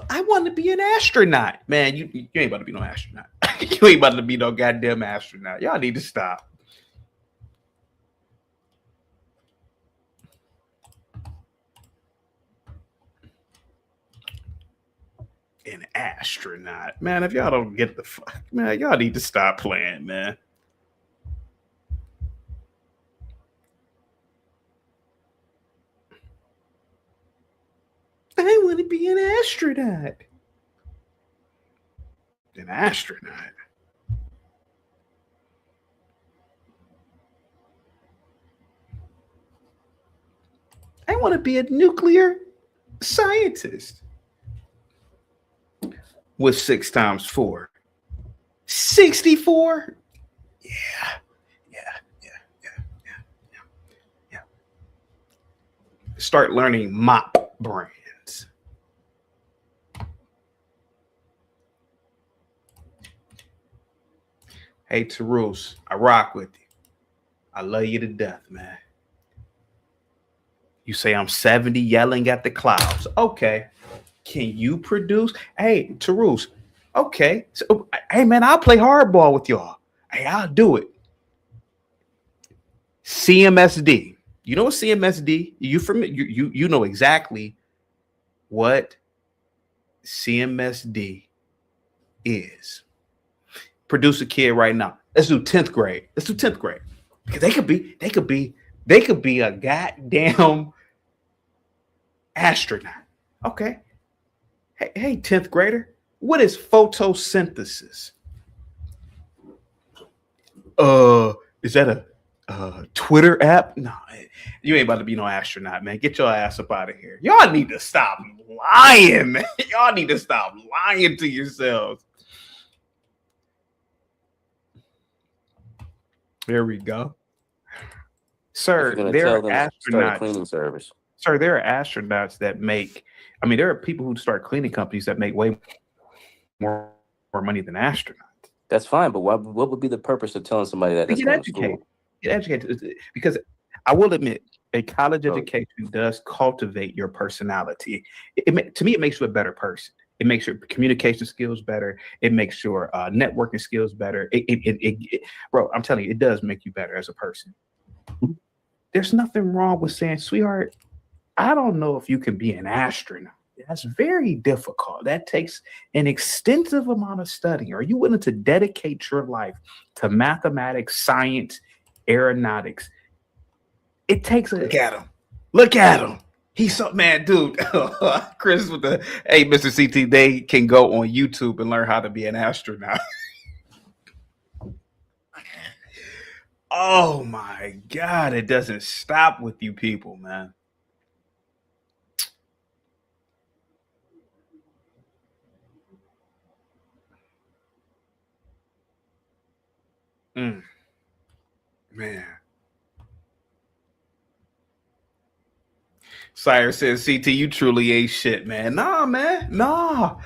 I want to be an astronaut. Man, you ain't about to be no astronaut. You ain't about to be no goddamn astronaut. Y'all need to stop. An astronaut. Man, if y'all don't get the fuck, man, y'all need to stop playing, man. I want to be an astronaut. An astronaut. I want to be a nuclear scientist. With 6 times 4. 64? Yeah. Start learning mop brands. Hey, Tarus, I rock with you. I love you to death, man. You say I'm 70 yelling at the clouds. Okay. Can you produce? Hey, Tarus. Okay. So, hey, man, I'll play hardball with y'all. Hey, I'll do it. CMSD. You know what CMSD? You know exactly what CMSD is. Produce a kid right now. Let's do 10th grade. Let's do 10th grade. Because they could be a goddamn astronaut. Okay. Hey, 10th grader. What is photosynthesis? Is that a Twitter app? No, you ain't about to be no astronaut, man. Get your ass up out of here. Y'all need to stop lying, man. Y'all need to stop lying to yourselves. There we go. Sir, there are astronauts. Cleaning service. Sir, there are astronauts that make, there are people who start cleaning companies that make way more money than astronauts. That's fine, but what would be the purpose of telling somebody that that's going to school? Get educated, because I will admit a college education does cultivate your personality. To me, it makes you a better person. It makes your communication skills better. It makes your networking skills better. Bro, I'm telling you, it does make you better as a person. There's nothing wrong with saying, sweetheart, I don't know if you can be an astronaut. That's very difficult. That takes an extensive amount of studying. Are you willing to dedicate your life to mathematics, science, aeronautics? It takes a look at him. He's so man, dude. Chris with the hey, Mr. CT, they can go on YouTube and learn how to be an astronaut. Oh my God, it doesn't stop with you people, man. Man. Sire says, CT, you truly ain't shit, man. Nah, man. Nah.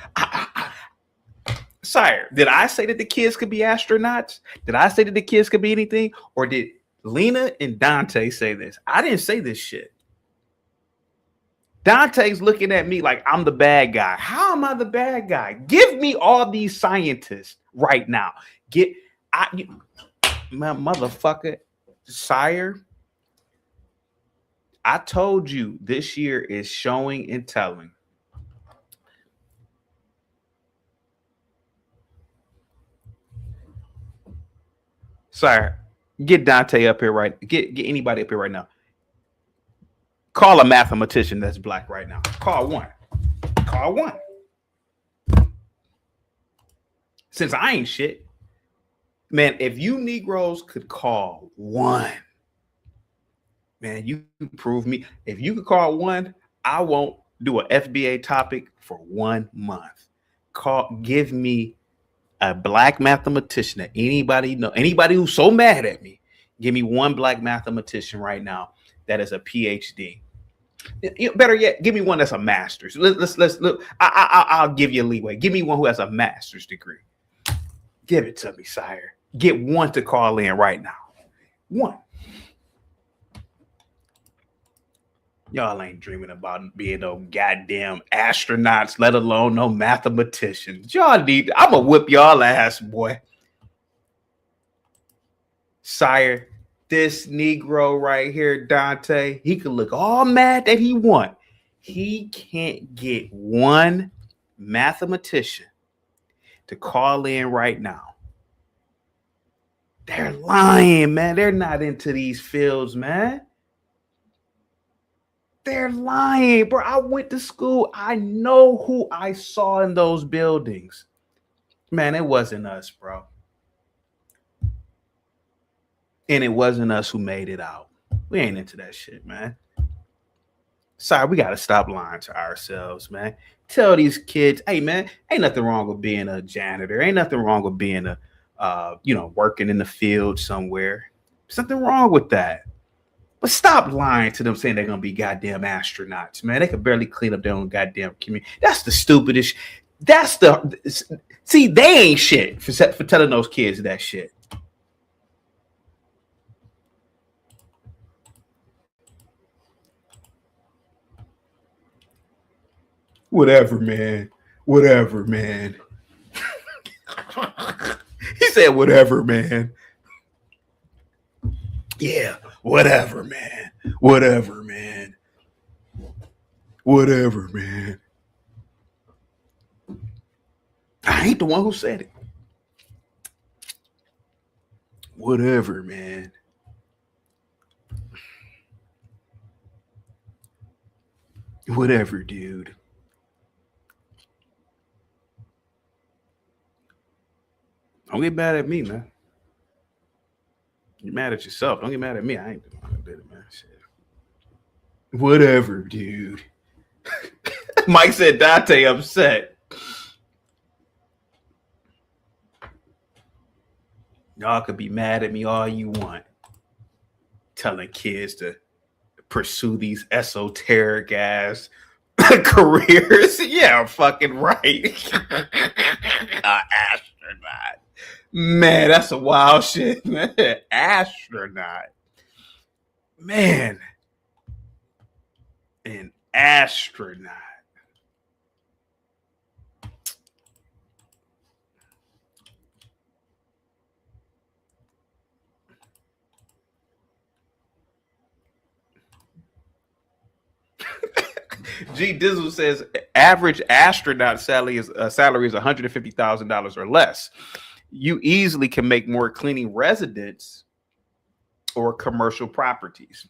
Sire, did I say that the kids could be astronauts? Did I say that the kids could be anything? Or did Lena and Dante say this? I didn't say this shit. Dante's looking at me like I'm the bad guy. How am I the bad guy? Give me all these scientists right now. My motherfucker, Sire, I told you this year is showing and telling. Sire, get Dante up here right. Get anybody up here right now. Call a mathematician that's black right now. Call one. Call one. Since I ain't shit, man, if you Negroes could call one, man, you prove me. If you could call one, I won't do a FBA topic for 1 month. Give me a black mathematician that anybody know, anybody who's so mad at me. Give me one black mathematician right now that is a PhD. Better yet, give me one that's a master's. Let's look. I'll give you a leeway. Give me one who has a master's degree. Give it to me, sire. Get one to call in right now. One. Y'all ain't dreaming about being no goddamn astronauts, let alone no mathematicians. Y'all need. I'm gonna whip y'all ass, boy. Sire, this Negro right here, Dante, he could look all mad that he want. He can't get one mathematician to call in right now. They're lying, man. They're not into these fields, man. They're lying, bro. I went to school. I know who I saw in those buildings. Man, it wasn't us, bro. And it wasn't us who made it out. We ain't into that shit, man. Sorry, we got to stop lying to ourselves, man. Tell these kids, hey, man, ain't nothing wrong with being a janitor. Ain't nothing wrong with being working in the field somewhere. There's nothing wrong with that. But stop lying to them saying they're going to be goddamn astronauts, man. They can barely clean up their own goddamn community. That's the stupidest. See, they ain't shit for telling those kids that shit. Whatever, man. Whatever, man. He said, whatever, man. Yeah, whatever, man. Whatever, man. Whatever, man. I ain't the one who said it. Whatever, man. Whatever, dude. Don't get mad at me, man. You're mad at yourself. Don't get mad at me. I ain't the one that did it, man. Shit. Whatever, dude. Mike said Dante upset. Y'all could be mad at me all you want. Telling kids to pursue these esoteric ass careers. Yeah, I'm fucking right. Astronaut. Man, that's a wild shit, man. Astronaut. Man. An astronaut. G Dizzle says average astronaut salary is $150,000 or less. You easily can make more cleaning residence or commercial properties.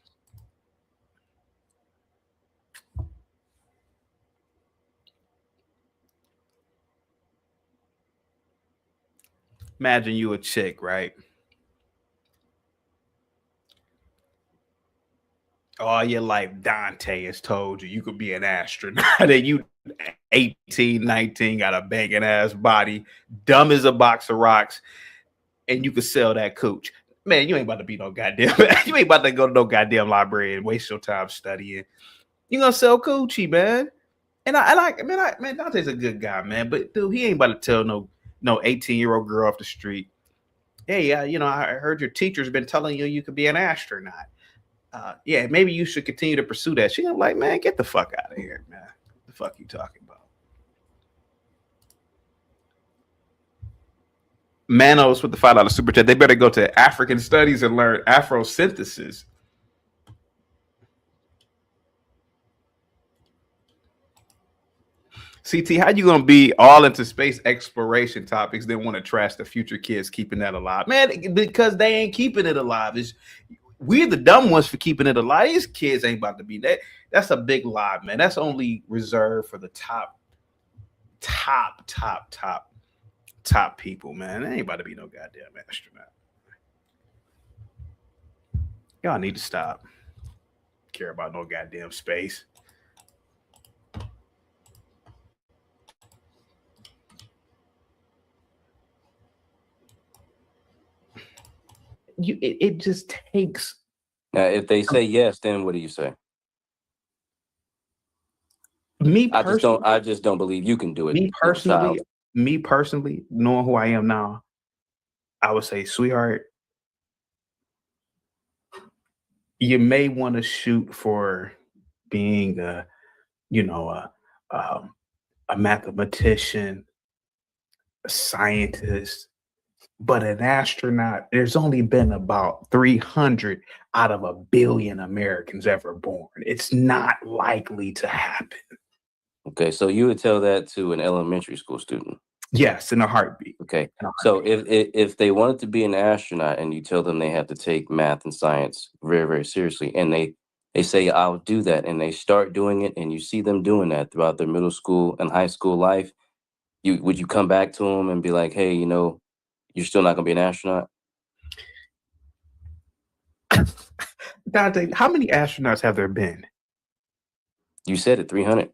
Imagine you a chick, right? All your life, Dante has told you could be an astronaut. And you 18, 19, got a banging ass body, dumb as a box of rocks, and you could sell that cooch. Man, you ain't about to be no goddamn, you ain't about to go to no goddamn library and waste your time studying. You gonna sell coochie, man. And I like, man, Dante's a good guy, man. But dude, he ain't about to tell no 18-year-old girl off the street, hey, I heard your teacher's been telling you could be an astronaut. Yeah, maybe you should continue to pursue that. She's like, man, get the fuck out of here, man. What the fuck you talking about? Manos with the $5 super chat. They better go to African studies and learn Afrosynthesis. CT, how you gonna be all into space exploration topics, then want to trash the future kids keeping that alive? Man, because they ain't keeping it alive. We're the dumb ones for keeping it alive. These kids ain't about to be that. that's a big lie, man. That's only reserved for the top people, man. There ain't about to be no goddamn astronaut. Y'all need to stop. Care about no goddamn space. It just takes. Now, if they say yes, then what do you say? Me I personally, just don't believe you can do it. me personally, knowing who I am now, I would say, sweetheart, you may want to shoot for being a mathematician, a scientist, but an astronaut. There's only been about 300 out of 1 billion Americans ever born. It's not likely to happen. Okay, so you would tell that to an elementary school student. Yes, in a heartbeat. Okay, so if they wanted to be an astronaut and you tell them they have to take math and science very, very seriously, and they say, I'll do that, and they start doing it, and you see them doing that throughout their middle school and high school life, would you come back to them and be like, hey, you're still not going to be an astronaut? Dante, how many astronauts have there been? You said it, 300.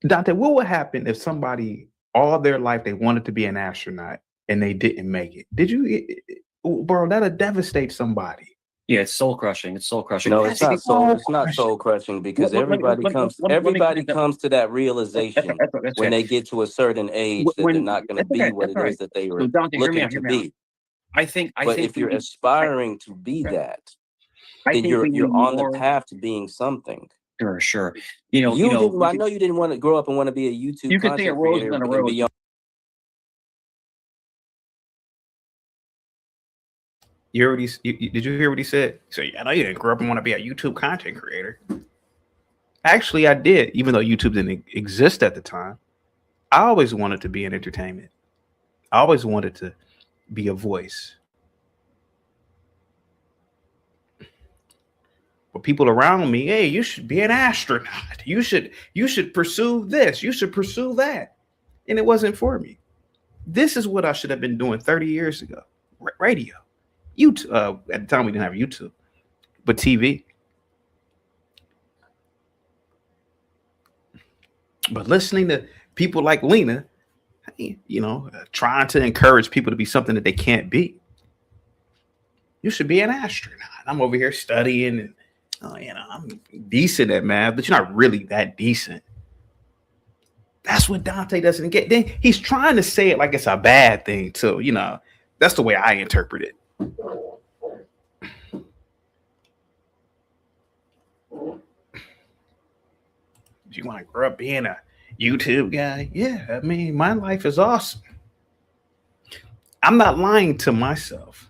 Dante, what would happen if somebody all their life they wanted to be an astronaut and they didn't make it? Bro, that'll devastate somebody. Yeah, it's soul crushing. It's soul crushing. No, it's not soul crushing because everybody comes to that realization when they get to a certain age that they're not going to be what it is that they were looking to be. I think if you're aspiring to be that, then you're on the path to being something. Sure. I know you didn't want to grow up and want to be a YouTube. You can think of roses on a road. Did you hear what he said? So I know you didn't grow up and want to be a YouTube content creator. Actually, I did, even though YouTube didn't exist at the time. I always wanted to be in entertainment. I always wanted to be a voice. But people around me, hey, you should be an astronaut. You should pursue this. You should pursue that. And it wasn't for me. This is what I should have been doing 30 years ago. Radio. YouTube. At the time, we didn't have YouTube, but TV. But listening to people like Lena, trying to encourage people to be something that they can't be. You should be an astronaut. I'm over here studying and I'm decent at math, but you're not really that decent. That's what Dante doesn't get. Then he's trying to say it like it's a bad thing too. That's the way I interpret it. Do you want to grow up being a YouTube guy? Yeah, I mean, my life is awesome. I'm not lying to myself.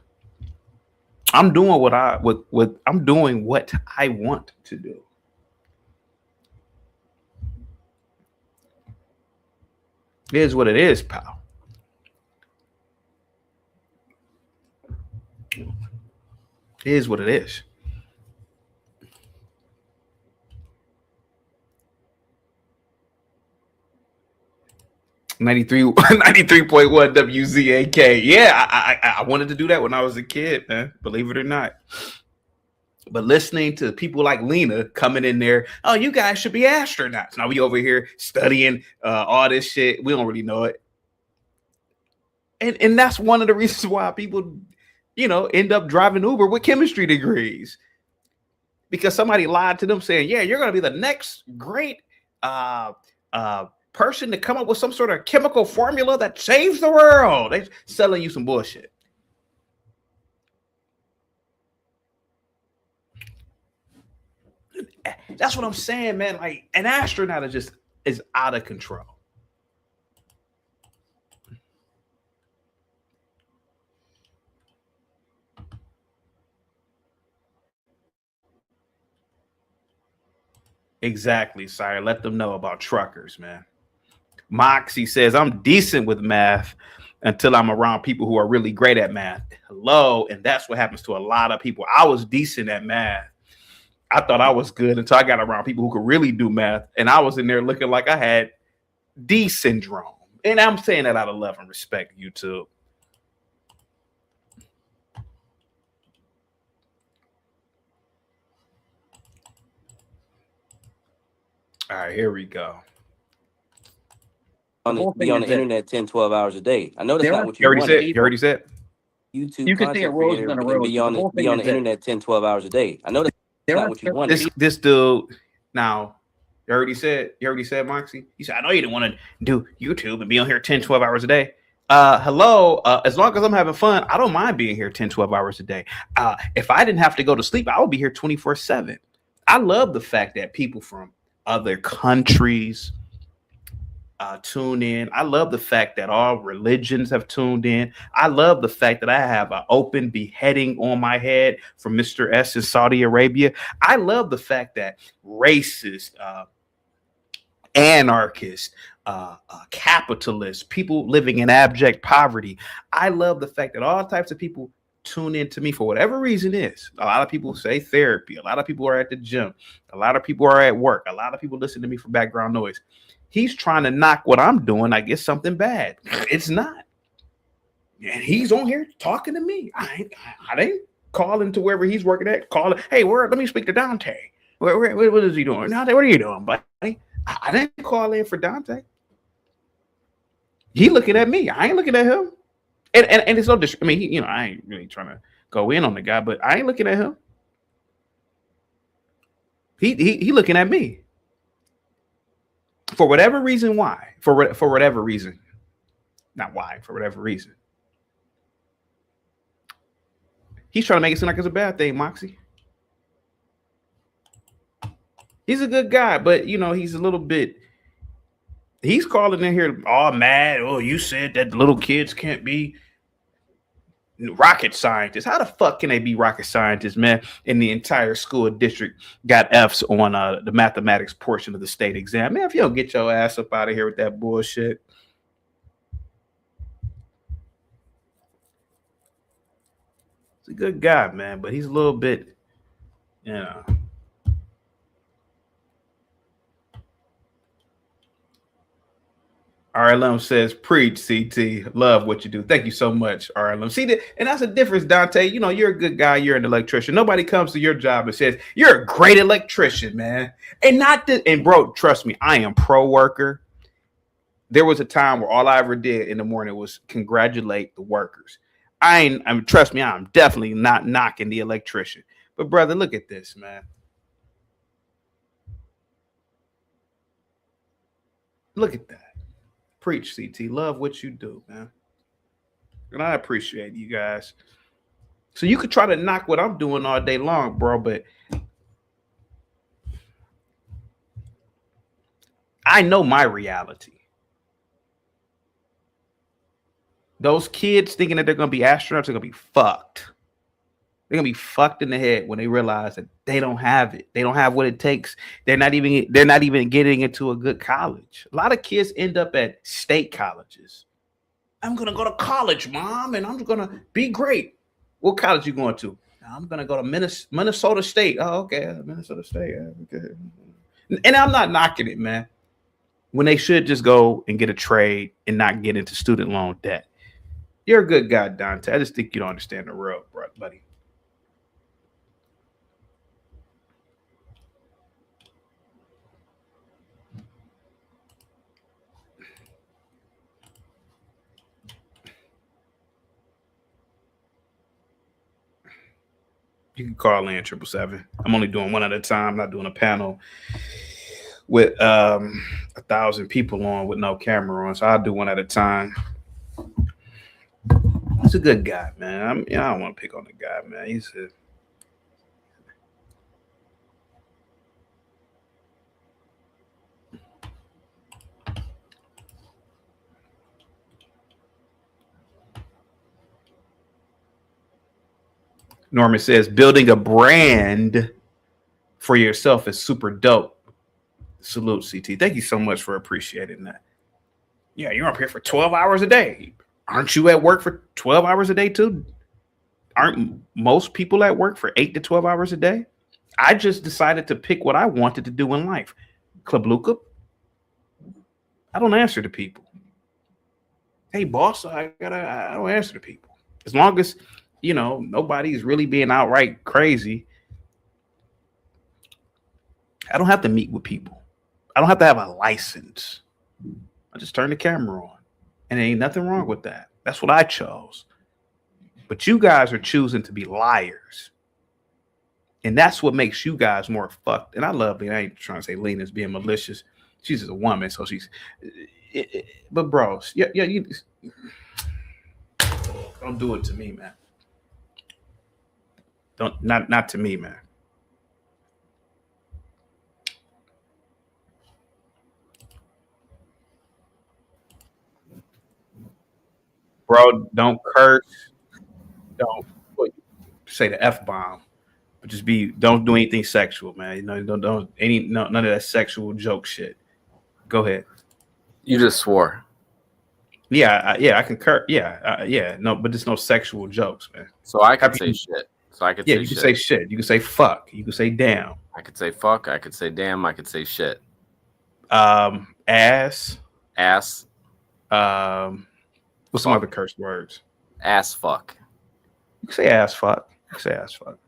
I'm doing what I want to do. It is what it is, pal. It is what it is. .1 WZAK. Yeah, I wanted to do that when I was a kid, man. Believe it or not. But listening to people like Lena coming in there, oh, you guys should be astronauts. Now we over here studying all this shit. We don't really know it. And that's one of the reasons why people, end up driving Uber with chemistry degrees. Because somebody lied to them saying, yeah, you're going to be the next great person to come up with some sort of chemical formula that saves the world. They're selling you some bullshit. That's what I'm saying, man. Like, an astronaut is out of control. Exactly, sire. Let them know about truckers, man. Moxie says, I'm decent with math until I'm around people who are really great at math. Hello. And that's what happens to a lot of people. I was decent at math. I thought I was good until I got around people who could really do math, and I was in there looking like I had D syndrome. And I'm saying that out of love and respect, YouTube. All right, here we go. Be on the internet 10, 12 hours a day. I know that's not what You you already said. You already said. YouTube You could say a content rose creator on a and rose. be on the internet 10, 12 hours a day. I know that's not what you want. This dude. Now, you already said, Moxie. You said, I know you didn't want to do YouTube and be on here 10, 12 hours a day. Hello. As long as I'm having fun, I don't mind being here 10, 12 hours a day. If I didn't have to go to sleep, I would be here 24/7. I love the fact that people from other countries tune in. I love the fact that all religions have tuned in. I love the fact that I have an open beheading on my head from Mr. S in Saudi Arabia. I love the fact that racist, anarchists, capitalists, people living in abject poverty. I love the fact that all types of people tune in to me for whatever reason is. A lot of people say therapy. A lot of people are at the gym. A lot of people are at work. A lot of people listen to me for background noise. He's trying to knock what I'm doing like it's something bad. It's not. And he's on here talking to me. I didn't call into wherever he's working at. Call it. Hey, let me speak to Dante. What is he doing? Dante, what are you doing, buddy? I didn't call in for Dante. He looking at me. I ain't looking at him. And it's no I mean, I ain't really trying to go in on the guy, but I ain't looking at him. He looking at me. For whatever reason, why? For whatever reason. Not why, for whatever reason. He's trying to make it seem like it's a bad thing, Moxie. He's a good guy, but he's a little bit. He's calling in here all mad. Oh, you said that little kids can't be rocket scientists. How the fuck can they be rocket scientists, man? And the entire school district got F's on the mathematics portion of the state exam. Man, if you don't get your ass up out of here with that bullshit. He's a good guy, man, but he's a little bit, RLM says, preach, CT. Love what you do. Thank you so much, RLM. See, and that's the difference, Dante. You're a good guy. You're an electrician. Nobody comes to your job and says, you're a great electrician, man. And bro, trust me, I am pro worker. There was a time where all I ever did in the morning was congratulate the workers. Trust me, I'm definitely not knocking the electrician. But brother, look at this, man. Look at that. Preach, CT. Love what you do, man. And I appreciate you guys. So you could try to knock what I'm doing all day long, bro, but I know my reality. Those kids thinking that they're going to be astronauts are going to be fucked. They're going to be fucked in the head when they realize that they don't have it. They don't have what it takes. They're not even getting into a good college. A lot of kids end up at state colleges. I'm going to go to college, Mom, and I'm going to be great. What college you going to? I'm going to go to Minnesota State. Oh, okay. Minnesota State. Okay. And I'm not knocking it, man. When they should just go and get a trade and not get into student loan debt. You're a good guy, Dante. I just think you don't understand the world, buddy. You can call in 777. I'm only doing one at a time. I'm not doing a panel with 1,000 people on with no camera on. So I'll do one at a time. He's a good guy, man. I don't want to pick on the guy, man. He's a Norman says, building a brand for yourself is super dope. Salute, CT. Thank you so much for appreciating that. Yeah, you're up here for 12 hours a day. Aren't you at work for 12 hours a day too? Aren't most people at work for 8 to 12 hours a day? I just decided to pick what I wanted to do in life. Klabluka, I don't answer to people. Hey, boss, I don't answer to people. As long as, you know, nobody's really being outright crazy, I don't have to meet with people. I don't have to have a license. I just turn the camera on. And there ain't nothing wrong with that. That's what I chose. But you guys are choosing to be liars. And that's what makes you guys more fucked. And I love Lena. I ain't trying to say Lena's being malicious. She's just a woman, so she's. But bros, yeah, you don't do it to me, man. Not to me, man. Bro, don't curse. Don't say the F-bomb. But just don't do anything sexual, man. You know, none of that sexual joke shit. Go ahead. You just swore. Yeah, I concur. Yeah, no, but there's no sexual jokes, man. So I could say shit. So I could say you can say shit. You can say fuck. You can say damn. I could say fuck. I could say damn. I could say shit. Ass. Ass. What's some other curse words? Ass fuck. You can say ass fuck. You can say ass fuck.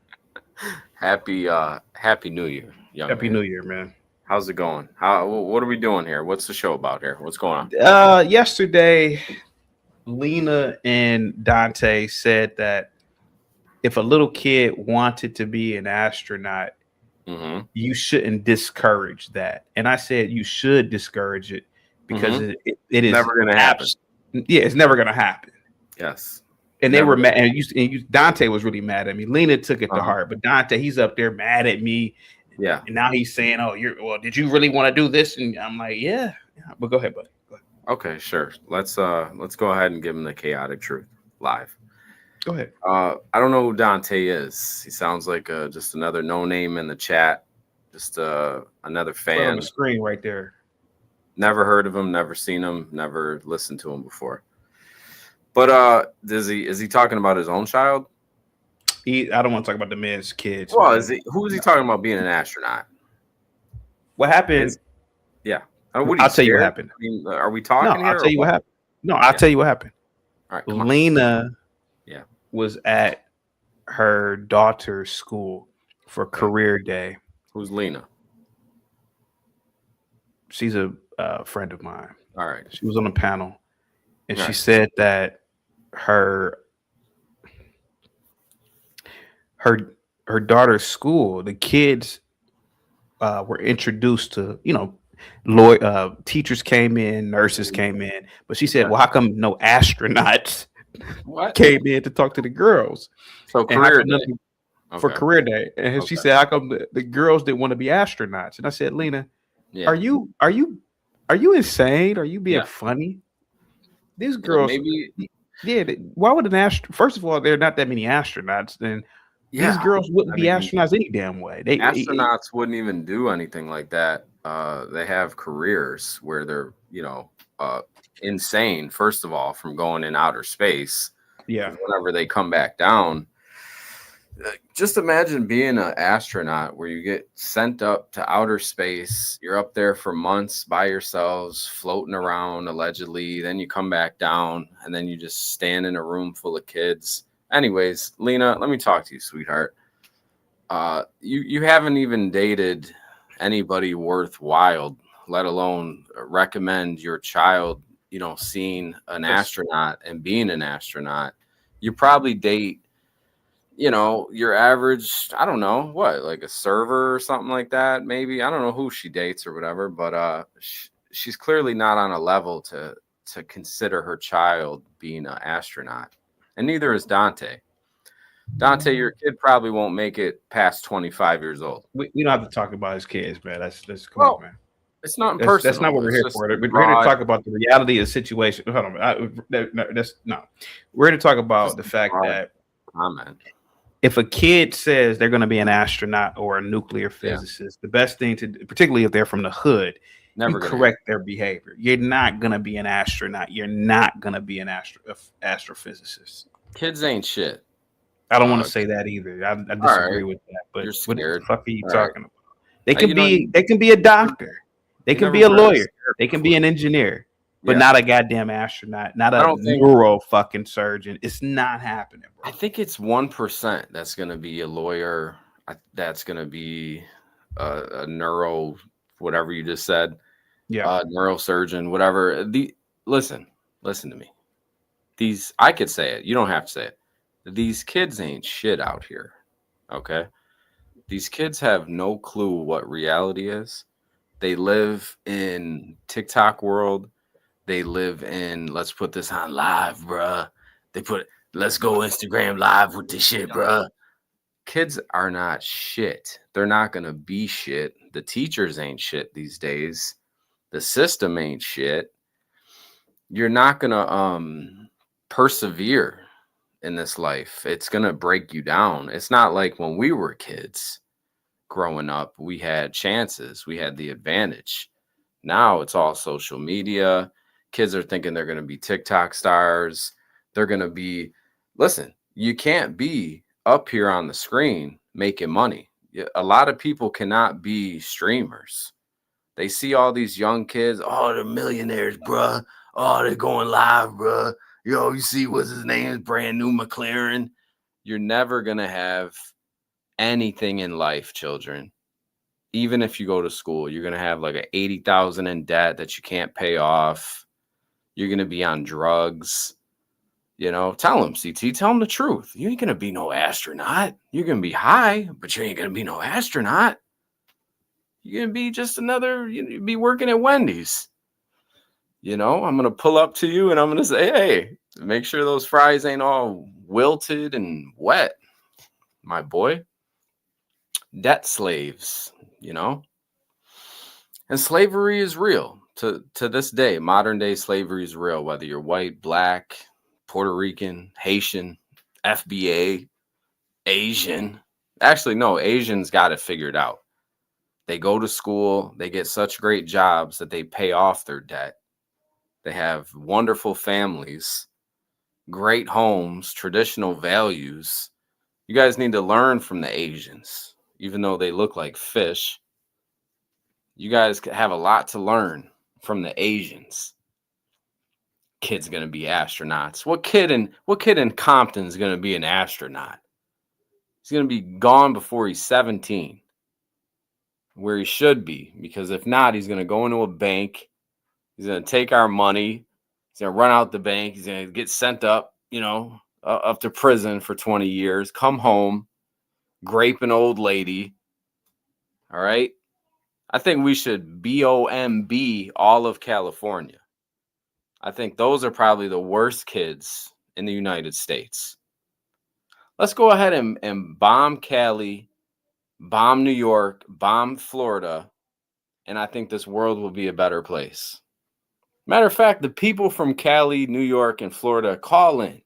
Happy New Year, young Happy man. New Year, man. How's it going? What are we doing here? What's the show about here? What's going on? Yesterday, Lena and Dante said that if a little kid wanted to be an astronaut, you shouldn't discourage that. And I said you should discourage it because it is never going to happen. Yeah, it's never going to happen. Yes. And they were mad. And Dante was really mad at me. Lena took it to heart, but Dante, he's up there mad at me. Yeah. And now he's saying, "Oh, did you really want to do this?" And I'm like, "Yeah." But go ahead, buddy. Go ahead. Okay, sure. Let's go ahead and give him the chaotic truth live. Go ahead. I don't know who Dante is. He sounds like just another no name in the chat. Just another fan. On the screen right there. Never heard of him. Never seen him. Never listened to him before. But is he talking about his own child? I don't want to talk about the man's kids. Well, who is he talking about being an astronaut? What happened? I'll tell you what happened. I mean, are we talking here? I'll tell you what happened. No, I'll tell you what happened. All right, Lena was at her daughter's school for career day. Who's Lena? She's a friend of mine. All right. She was on the panel, and she said that her daughter's school, the kids were introduced to, teachers came in, nurses came in, but she said, well, how come no astronauts came in to talk to the girls? So career day. For career day. And she said, how come the girls didn't want to be astronauts? And I said, Lena, are you insane? Are you being funny? These girls, why would first of all, there are not that many astronauts, then these girls wouldn't be astronauts any damn way. Astronauts wouldn't even do anything like that. They have careers where they're, insane, first of all, from going in outer space. Yeah. Whenever they come back down. Just imagine being an astronaut where you get sent up to outer space. You're up there for months by yourselves, floating around, allegedly. Then you come back down, and then you just stand in a room full of kids. Anyways, Lena, let me talk to you, sweetheart. You haven't even dated anybody worthwhile, let alone recommend your child, seeing an astronaut and being an astronaut. You probably date, your average, I don't know, like a server or something like that, maybe. I don't know who she dates or whatever, but she's clearly not on a level to consider her child being an astronaut. And neither is Dante. Dante, your kid probably won't make it past 25 years old. We don't have to talk about his kids, man. That's cool, man. It's not personal. That's not what we're here for. We're here to talk about the reality of the situation. Hold on. We're here to talk about the fact that if a kid says they're going to be an astronaut or a nuclear physicist, the best thing to do, particularly if they're from the hood, you correct their behavior. You're not going to be an astronaut. You're not going to be an astrophysicist. Kids ain't shit. I don't want to say that either. I disagree right. with that. But You're what the scared. fuck are you All talking right. about? They can You know, be they can be a doctor. They you can never be a were lawyer. scared They can before. be an engineer, but Yeah. not a goddamn astronaut, not I a don't think- neuro fucking surgeon. It's not happening, bro. I think it's 1% that's going to be a lawyer. That's going to be a neuro, whatever you just said. Yeah. Neurosurgeon, whatever. Listen to me. I could say it. You don't have to say it. These kids ain't shit out here. Okay. These kids have no clue what reality is. They live in TikTok world. They live in, let's put this on live, bruh. Let's go Instagram live with this shit, bruh. Kids are not shit. They're not going to be shit. The teachers ain't shit these days. The system ain't shit. You're not going to persevere in this life. It's going to break you down. It's not like when we were kids growing up, we had chances. We had the advantage. Now it's all social media. Kids are thinking they're going to be TikTok stars. They're going to be, listen, you can't be up here on the screen making money. A lot of people cannot be streamers. They see all these young kids. Oh, they're millionaires, bruh. Oh, they're going live, bruh. Yo, you see what's his name? Is brand new McLaren. You're never going to have anything in life, children. Even if you go to school, you're going to have like a 80,000 in debt that you can't pay off. You're going to be on drugs. You know, tell them, CT, tell them the truth. You ain't going to be no astronaut. You're going to be high, but you ain't going to be no astronaut. You're going to be just you be working at Wendy's. You know, I'm going to pull up to you and I'm going to say, hey, make sure those fries ain't all wilted and wet, my boy. Debt slaves, you know. And slavery is real. To this day, modern day slavery is real, whether you're white, black, Puerto Rican, Haitian, FBA, Asian. Actually, no, Asians got it figured out. They go to school, they get such great jobs that they pay off their debt. They have wonderful families, great homes, traditional values. You guys need to learn from the Asians, even though they look like fish. You guys have a lot to learn from the Asians. Kid's gonna be astronauts. What kid in Compton is gonna be an astronaut? He's gonna be gone before he's 17, where he should be, because if not, he's gonna go into a bank. He's gonna take our money. He's gonna run out the bank. He's gonna get sent up, up to prison for 20 years. Come home, grape an old lady. All right. I think we should BOMB all of California. I think those are probably the worst kids in the United States. Let's go ahead and bomb Cali, bomb New York, bomb Florida, and I think this world will be a better place. Matter of fact, the people from Cali, New York, and Florida call in,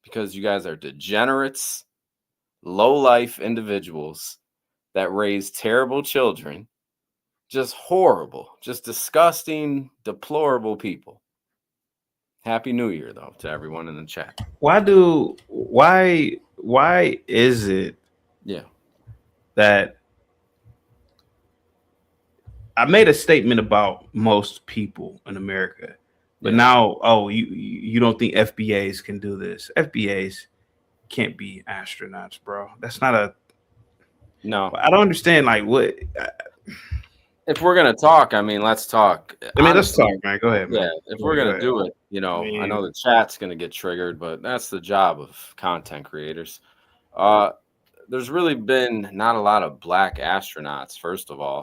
because you guys are degenerates, low-life individuals that raise terrible children, just horrible, just disgusting, deplorable people. Happy New Year, though, to everyone in the chat. Why is it that I made a statement about most people in America, but now, you don't think FBAs can do this? FBAs can't be astronauts, bro. That's not no. I don't understand. Like, what? If we're gonna talk, let's talk. Let's talk, man. Go ahead, man. Yeah, if we're gonna do it, I know the chat's gonna get triggered, but that's the job of content creators. There's really been not a lot of black astronauts, first of all.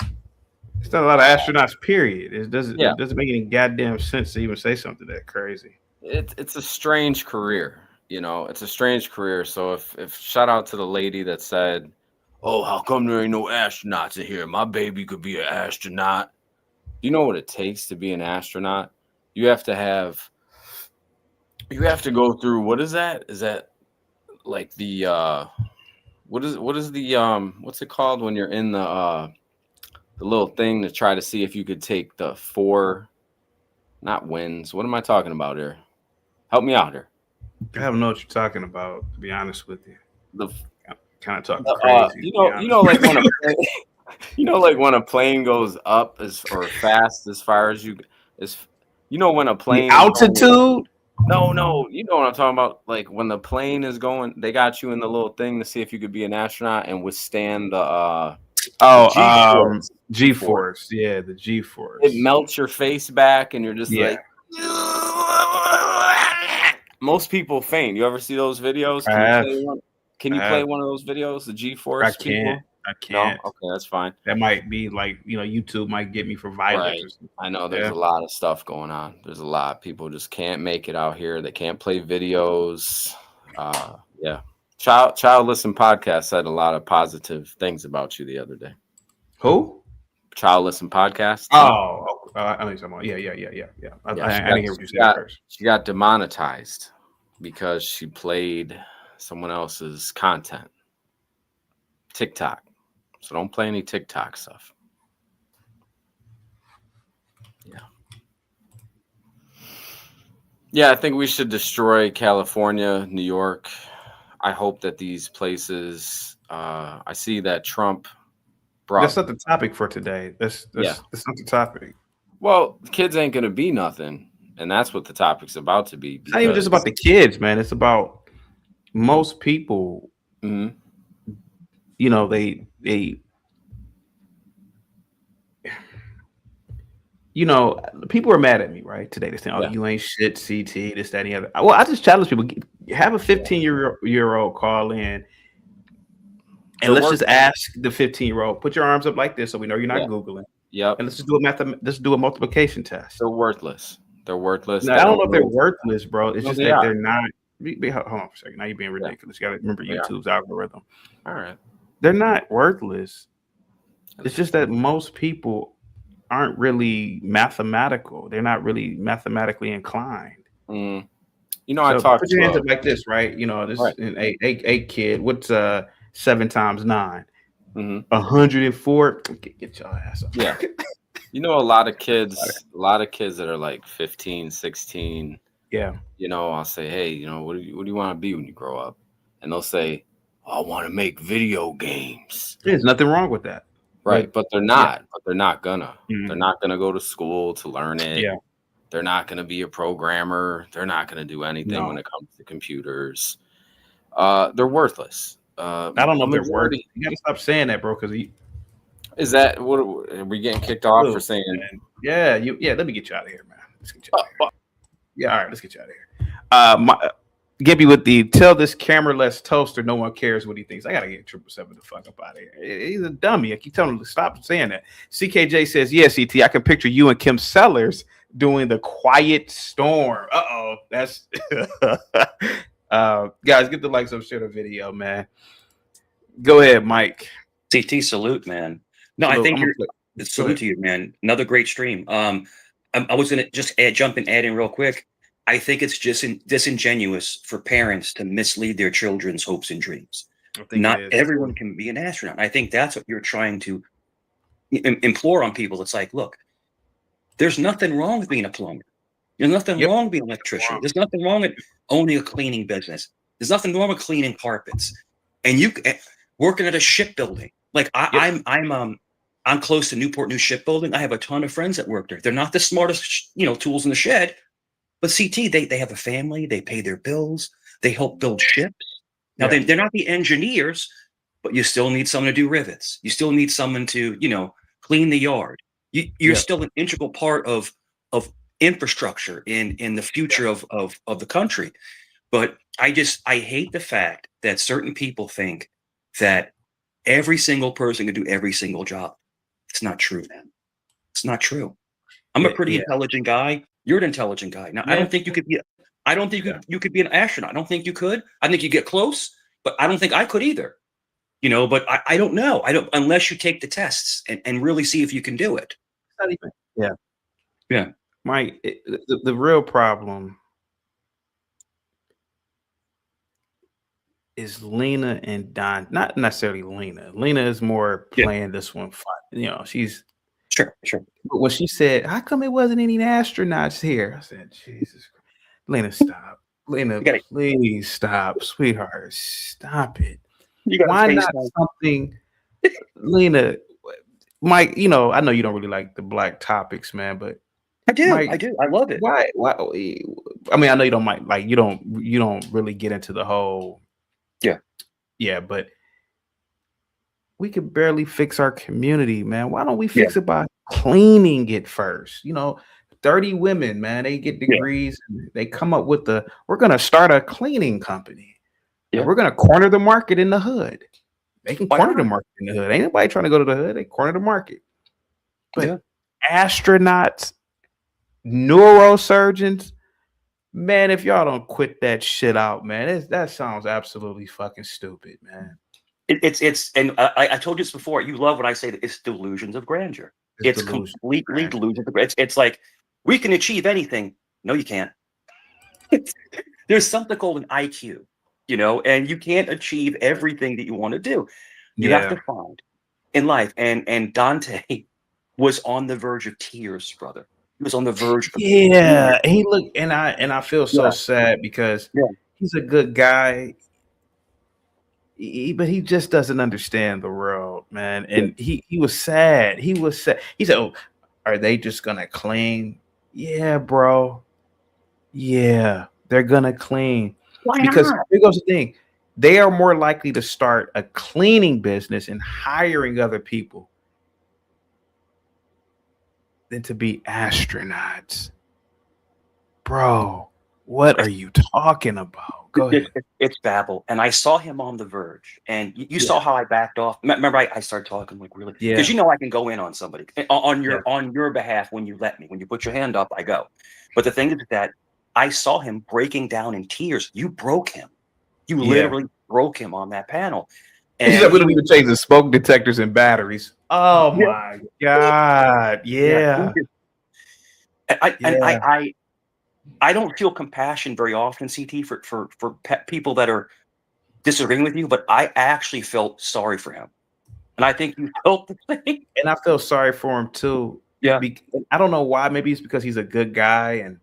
It's not a lot of astronauts, period. It doesn't make any goddamn sense to even say something that crazy. It's a strange career, it's a strange career. So if shout out to the lady that said, oh, how come there ain't no astronauts in here? My baby could be an astronaut. You know what it takes to be an astronaut? You have to go through, what is that? Is that like the what is the what's it called when you're in the little thing to try to see if you could take the 4, not wins. What am I talking about here? Help me out here. I don't know what you're talking about, to be honest with you. the kind of talking crazy. like when a plane, like when a plane goes up or fast as far as when a plane the altitude. No, you know what I'm talking about. Like when the plane is going, they got you in the little thing to see if you could be an astronaut and withstand the G-force. Yeah, the G-force. It melts your face back, and you're just like. Most people faint. You ever see those videos? Can you play one of those videos? The G-force. I can't. No? Okay, that's fine. That might be like, YouTube might get me for violence. Right. I know there's a lot of stuff going on. There's a lot of people just can't make it out here. They can't play videos. Yeah. Child Listen Podcast said a lot of positive things about you the other day. Who? Child Listen Podcast. I know something. Yeah. I didn't hear what you said first. She got demonetized because she played someone else's content. TikTok. So don't play any TikTok stuff. Yeah, I think we should destroy California, New York. I hope that these places. I see that Trump brought. That's not the topic for today. That's not the topic. Well, the kids ain't gonna be nothing, and that's what the topic's about to be. It's not even just about the kids, man. It's about most people. Mm-hmm. They people are mad at me, right? Today they're saying, you ain't shit, CT, this, that, and the other. Well, I just challenge people, have a 15-year-old call in, and let's just ask the 15-year-old, put your arms up like this so we know you're not Googling. Yep. And let's just do a multiplication test. They're worthless. They're worthless. Now, I don't know if they're worthless, bro. It's just that they're not. Hold on for a second. Now you're being ridiculous. You got to remember YouTube's algorithm. All right. They're not worthless. It's just that most people aren't really mathematical. They're not really mathematically inclined. I talk. Put your hands up like this, right? A kid. What's 7 times 9? 104. Get your ass up. Yeah. A lot of kids that are like 15, 16. Yeah. I'll say, hey, what do you want to be when you grow up? And they'll say, I want to make video games. There's nothing wrong with that. Right. But they're not. But they're not gonna. Mm-hmm. They're not gonna go to school to learn it. Yeah. They're not gonna be a programmer. They're not gonna do anything when it comes to computers. They're worthless. I don't know if they're worthless. You gotta stop saying that, bro, because is that what are we getting kicked off for saying? Yeah, let me get you out of here, man. Let's get you out of here. Yeah, all right, let's get you out of here. Gibby with the tell this camera-less toaster no one cares what he thinks. I gotta get 777 the fuck up out of here. He's a dummy. I keep telling him to stop saying that. CKJ says, yes, ET, I can picture you and Kim Sellers doing the Quiet Storm. That's guys, get the likes up, share the video, man. Go ahead, Mike. CT, salute, man. No, salute. I think salute to you, man. Another great stream. I was gonna just jump and add in real quick. I think it's just disingenuous for parents to mislead their children's hopes and dreams. Not everyone can be an astronaut. I think that's what you're trying to implore on people. It's like, look, there's nothing wrong with being a plumber. There's nothing wrong with being an electrician. There's nothing wrong with owning a cleaning business. There's nothing wrong with cleaning carpets. And you working at a shipbuilding. Like I'm close to Newport News Shipbuilding. I have a ton of friends that work there. They're not the smartest, tools in the shed. But CT, they have a family, they pay their bills, they help build ships. Now, they're not the engineers, but you still need someone to do rivets. You still need someone to, clean the yard. You're still an integral part of infrastructure in the future of the country. But I hate the fact that certain people think that every single person can do every single job. It's not true, man. It's not true. I'm a pretty intelligent guy. You're an intelligent guy. Now, I don't think you could be. I don't think you could be an astronaut. I don't think you could. I think you get close, but I don't think I could either. But I don't know. I don't unless you take the tests and really see if you can do it. Not even. Yeah. Mike, the real problem is Lena and Don. Not necessarily Lena. Lena is more playing this one fun. She's. Sure. But when she said, how come it wasn't any astronauts here? I said, Jesus Christ. Lena, stop. Lena, gotta- please stop, sweetheart. Stop it. You got Why not something, Lena? Mike, I know you don't really like the black topics, man, but I do. Mike, I do. I love it. why? I mean, I know you don't mind, like you don't really get into the whole. Yeah, but we could barely fix our community, man. Why don't we fix it by cleaning it first? 30 women, man, they get degrees and they come up with we're gonna start a cleaning company. And we're gonna corner the market in the hood. They can corner the market in the hood. Ain't nobody trying to go to the hood. They corner the market. But astronauts, neurosurgeons, man, if y'all don't quit that shit out, man, that sounds absolutely fucking stupid, man. And I told you this before. You love when I say that it's delusions of grandeur. It's completely delusions of grandeur. It's like we can achieve anything. No, you can't. There's something called an IQ, and you can't achieve everything that you want to do. You have to find in life. And Dante was on the verge of tears, brother. He was on the verge of tears. He looked, and I feel so sad because he's a good guy. But he just doesn't understand the world, man. And he was sad. He was sad. He said, "Oh, are they just gonna clean?" Yeah, bro. Yeah, they're gonna clean. Why because not? here goes the thing: they are more likely to start a cleaning business and hiring other people than to be astronauts, bro. What are you talking about? Go ahead. It's babble. And I saw him on the verge. And you saw how I backed off. Remember, I started talking like really, because I can go in on somebody on your behalf when you let me. When you put your hand up, I go. But the thing is that I saw him breaking down in tears. You broke him. You literally broke him on that panel. And he said we don't even change the smoke detectors and batteries. Oh my God! Yeah. I don't feel compassion very often, CT, for people that are disagreeing with you, but I actually felt sorry for him, and I think you felt the same. And I feel sorry for him too. Yeah, I don't know why. Maybe it's because he's a good guy, and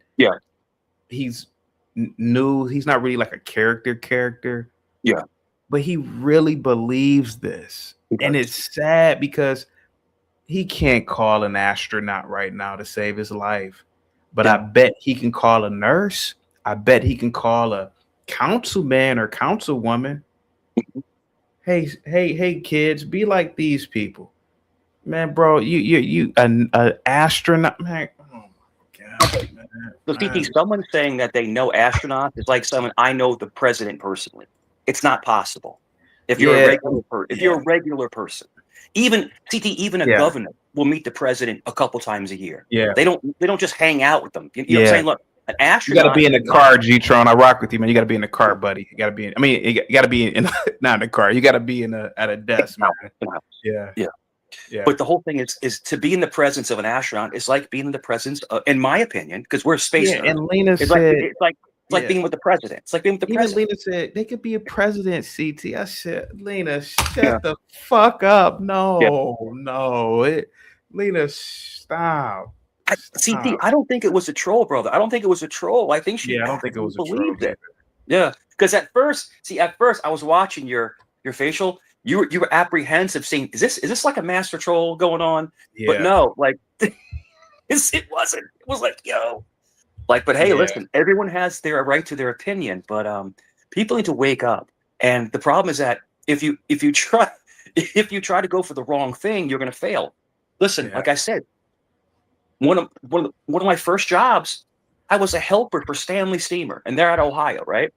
he's new. He's not really like a character. Yeah, but he really believes this, and it's sad because he can't call an astronaut right now to save his life. But I bet he can call a nurse. I bet he can call a councilman or councilwoman. Hey, kids, be like these people, man, bro. You an astronaut, man. Oh my God, man. So, CT, someone saying that they know astronauts is like someone I know the president personally. It's not possible. If you're a regular person, even CT, even a governor will meet the president a couple times a year. Yeah, they don't just hang out with them. You know what I'm saying? Look, an astronaut. You got to be in the car, G-Tron. I rock with you, man. You got to be in the car, buddy. You got to be in. I mean, you got to be in not in the car. You got to be at a desk, man. Yeah. But the whole thing is to be in the presence of an astronaut is like being in the presence of, in my opinion, because we're space. Yeah, and Lena said it's like being with the president. It's like being with the president. Lena said they could be a president, CT. I said, Lena, shut the fuck up. No. Lena, stop. CT, I don't think it was a troll, brother. I don't think it was a troll. I think she I don't think it was a troll. It. Yeah. Because at first I was watching your facial. You were apprehensive, saying, is this like a master troll going on? Yeah. But no, like it wasn't. It was like, yo. Like, but hey, listen, everyone has their right to their opinion, but people need to wake up. And the problem is that if you try to go for the wrong thing, you're going to fail. Listen, like I said, one of my first jobs, I was a helper for Stanley Steamer, and they're at Ohio, right?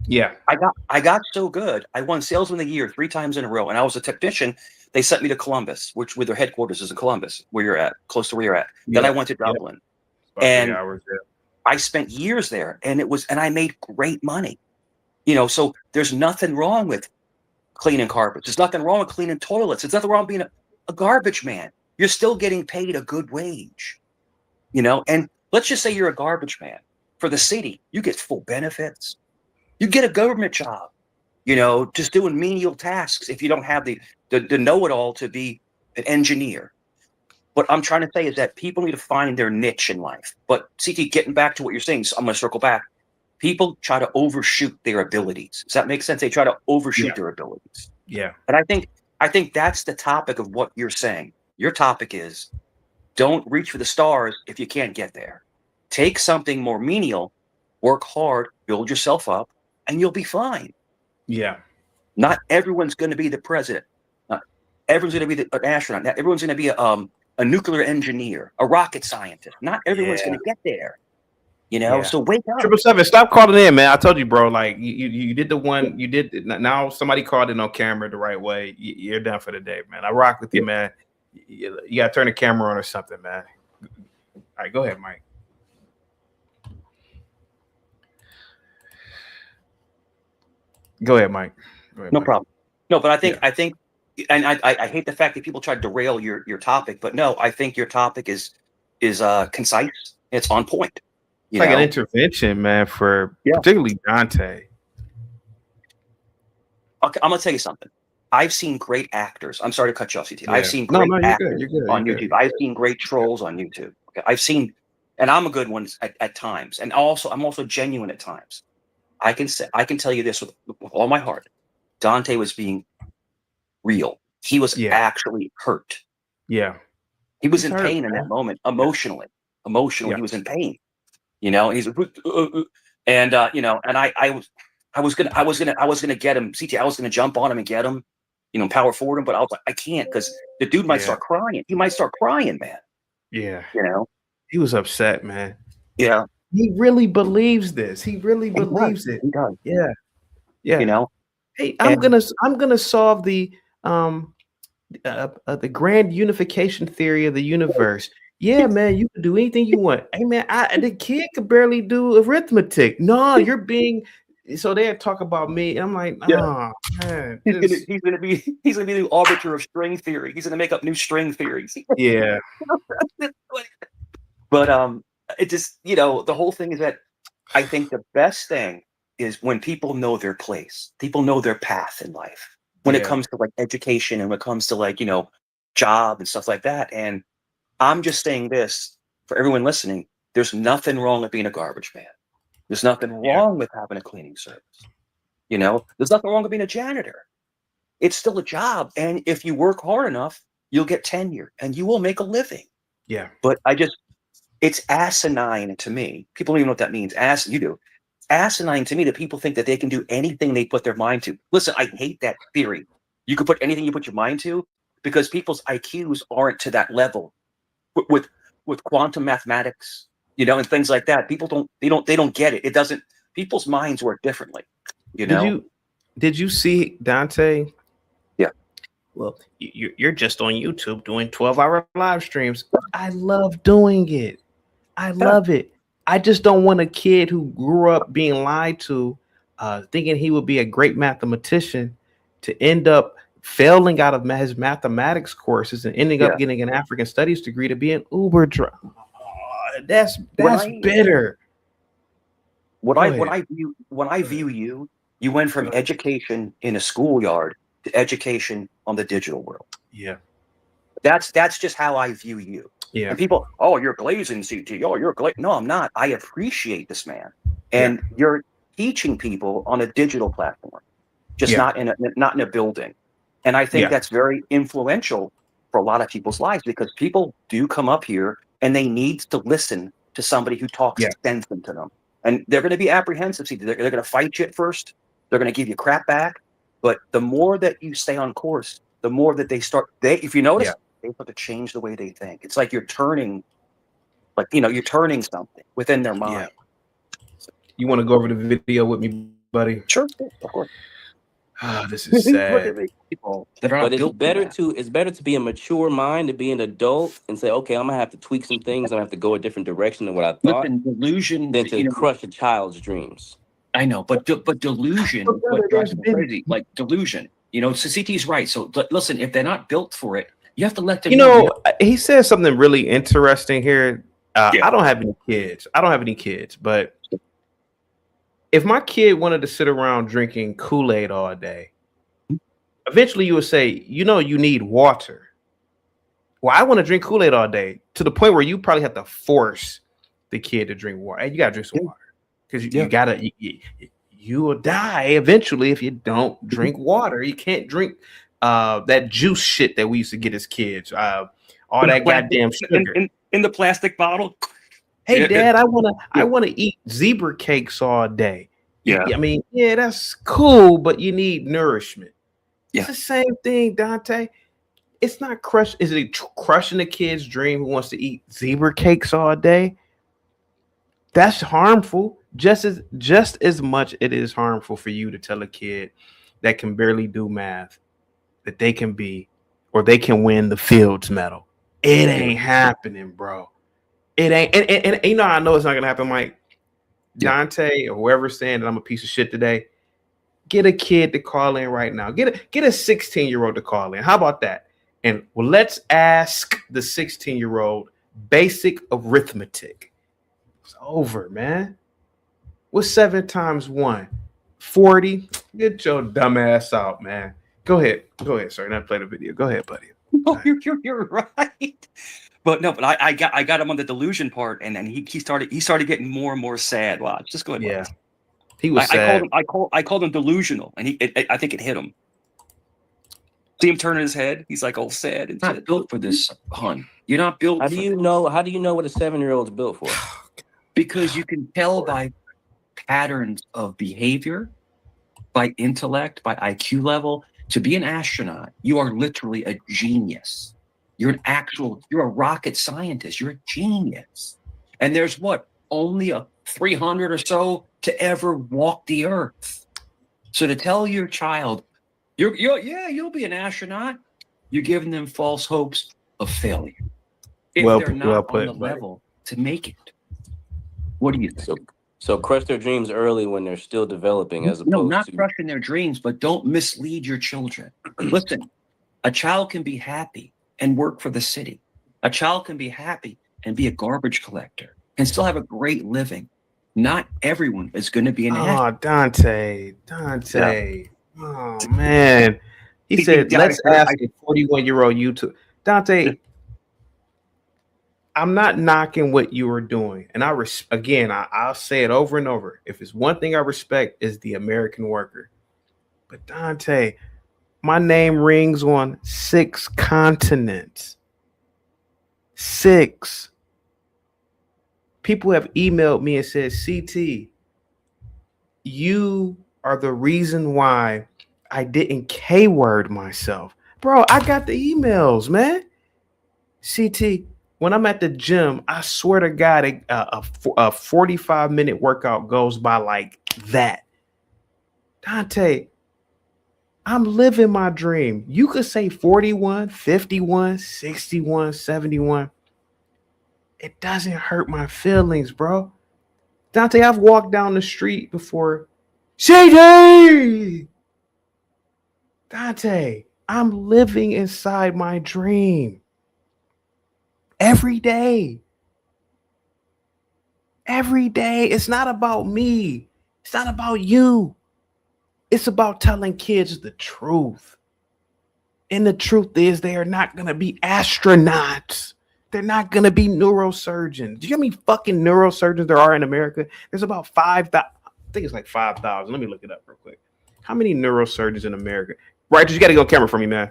Yeah. I got so good. I won Salesman of the Year 3 times in a row, and I was a technician. They sent me to Columbus, where their headquarters is in Columbus, where you're at, close to where you're at. Then I went to Dublin. And I spent years there, and I made great money, so there's nothing wrong with cleaning carpets. There's nothing wrong with cleaning toilets. There's nothing wrong with being a garbage man. You're still getting paid a good wage, and let's just say you're a garbage man for the city. You get full benefits. You get a government job, just doing menial tasks. If you don't have the know-it-all to be an engineer. What I'm trying to say is that people need to find their niche in life. But CT, getting back to what you're saying, so I'm going to circle back. people try to overshoot their abilities. Does that make sense? They try to overshoot their abilities. Yeah. And I think that's the topic of what you're saying. Your topic is don't reach for the stars if you can't get there. Take something more menial, work hard, build yourself up, and you'll be fine. Yeah. Not everyone's going to be the president. Not everyone's going to be an astronaut. Not everyone's going to be a nuclear engineer, a rocket scientist. Not everyone's going to get there. You know, Yeah. so wake up. 777, stop calling in, man. I told you, bro. Like you did the one you did. Now somebody called in on camera the right way. You're done for the day, man. I rock with you, man. You gotta turn the camera on or something, man. All right, go ahead, Mike. Go ahead, Mike. Go ahead, No Mike. problem. No, but I think, and I hate the fact that people try to derail your topic, but no, I think your topic is concise. It's on point. It's like an intervention, man, for particularly Dante. Okay, I'm gonna tell you something. I've seen great actors. I'm sorry to cut you off, CT. Yeah. I've seen great actors You're good. on YouTube. I've seen great trolls on YouTube. Okay, I've seen, and I'm a good one at times, and I'm also genuine at times. I can tell you this with all my heart. Dante was being real. He was actually hurt. Yeah. He was in pain in that moment, emotionally. Emotionally, he was in pain. You know, and he's and you know, and I was gonna get him, CT. I was gonna jump on him and get him, you know, power forward him, but I was like, I can't because the dude might start crying. He might start crying, man. Yeah. You know, he was upset, man. Yeah. He really believes this. He really believes it. He does. Yeah. Yeah. You know, hey, I'm gonna solve the grand unification theory of the universe. Yeah, man, you can do anything you want. Hey, man, the kid could barely do arithmetic. No, you're being. So they talk about me, and I'm like, oh, man, he's gonna be the arbiter of string theory. He's gonna make up new string theories. Yeah. But it just, you know, the whole thing is that I think the best thing is when people know their place, people know their path in life. When it comes to like education and when it comes to like, you know, job and stuff like that. And I'm just saying this for everyone listening. There's nothing wrong with being a garbage man. There's nothing wrong with having a cleaning service. You know, there's nothing wrong with being a janitor. It's still a job. And if you work hard enough, you'll get tenure and you will make a living. Yeah. But it's asinine to me. People don't even know what that means. You do. Asinine to me that people think that they can do anything they put their mind to. Listen, I hate that theory. You can put anything you put your mind to because people's IQs aren't to that level. With quantum mathematics, you know, and things like that, people don't get it. It doesn't. People's minds work differently. You know. Did you see Dante? Yeah. Well, you're just on YouTube doing 12-hour live streams. I love doing it. I love it. I just don't want a kid who grew up being lied to, thinking he would be a great mathematician, to end up failing out of his mathematics courses and ending up getting an African studies degree to be an Uber driver. That's bitter. When I view you went from education in a schoolyard to education on the digital world. Yeah. That's just how I view you. Yeah. And people, oh, you're glazing, CT. Oh, you're glazing. No, I'm not. I appreciate this man. And you're teaching people on a digital platform, just not in a building. And I think that's very influential for a lot of people's lives because people do come up here and they need to listen to somebody who talks sense into them. And they're going to be apprehensive. See, they're going to fight you at first. They're going to give you crap back. But the more that you stay on course, the more that if you notice, they start to change the way they think. It's like you're turning something within their mind. You want to go over the video with me, buddy? Sure, of course. This is sad. But it's better to be a mature mind, to be an adult and say, okay, I'm gonna have to tweak some things. I'm gonna have to go a different direction than what I thought. Delusion than to crush a child's dreams. I know, but delusion, what drives me crazy, like delusion. You know, so CT's right. So listen, if they're not built for it, you have to let them. You know, he says something really interesting here. I don't have any kids, but if my kid wanted to sit around drinking Kool-Aid all day, eventually you would say, you know, you need water. Well, I want to drink Kool-Aid all day, to the point where you probably have to force the kid to drink water. Hey, you got to drink some water. because you gotta you will die eventually if you don't drink water. You can't drink that juice shit that we used to get as kids. All that goddamn sugar in the plastic bottle. Hey, Dad, I wanna eat zebra cakes all day. Yeah. I mean, yeah, that's cool, but you need nourishment. Yeah. It's the same thing, Dante. It's not crush. Is it crushing a kid's dream who wants to eat zebra cakes all day? That's harmful. Just as much it is harmful for you to tell a kid that can barely do math that they can be or they can win the Fields medal. It ain't happening, bro. It ain't. And you know, I know it's not gonna happen, Mike. Dante or whoever's saying that I'm a piece of shit today, get a kid to call in right now. Get a 16-year-old to call in. How about that? And let's ask the 16-year-old basic arithmetic. It's over, man. What's 7 times 1? 40. Get your dumb ass out, man. Go ahead, sir. Not play the video. Go ahead, buddy. No, you're right. But I got him on the delusion part, and then he started getting more and more sad. Watch, just go ahead. Yeah, he was sad. sad. I called him delusional, and I think it hit him. See him turning his head. He's like all sad and not built for this, hon. You're not built. How do you know what a 7-year-old's built for? Because you can tell by patterns of behavior, by intellect, by IQ level. To be an astronaut, you are literally a genius. You're a rocket scientist. You're a genius. And there's only a 300 or so to ever walk the earth. So to tell your child, you'll be an astronaut, you're giving them false hopes of failure. If they're not on the level to make it. What do you think? So crush their dreams early when they're still developing, as opposed not to crushing their dreams, but don't mislead your children. Listen, a child can be happy and work for the city. A child can be happy and be a garbage collector and still have a great living. Not everyone is going to be an astronaut. Dante. Yeah. Oh man. He said, let's ask a 41-year-old YouTube. Dante, I'm not knocking what you are doing. And I'll say it over and over. If it's one thing I respect is the American worker. But Dante, my name rings on 6 continents. 6. People have emailed me and said, CT, you are the reason why I didn't K-word myself. Bro, I got the emails, man. CT, when I'm at the gym, I swear to God, a 45-minute workout goes by like that. Dante, I'm living my dream. You could say 41, 51, 61, 71. It doesn't hurt my feelings, bro. Dante, I've walked down the street before. CD! Dante, I'm living inside my dream. Every day. Every day. It's not about me. It's not about you. It's about telling kids the truth. And the truth is they are not going to be astronauts. They're not going to be neurosurgeons. Do you know how many fucking neurosurgeons there are in America? There's about 5,000. I think it's like 5,000. Let me look it up real quick. How many neurosurgeons in America? Right, you got to go on camera for me, man.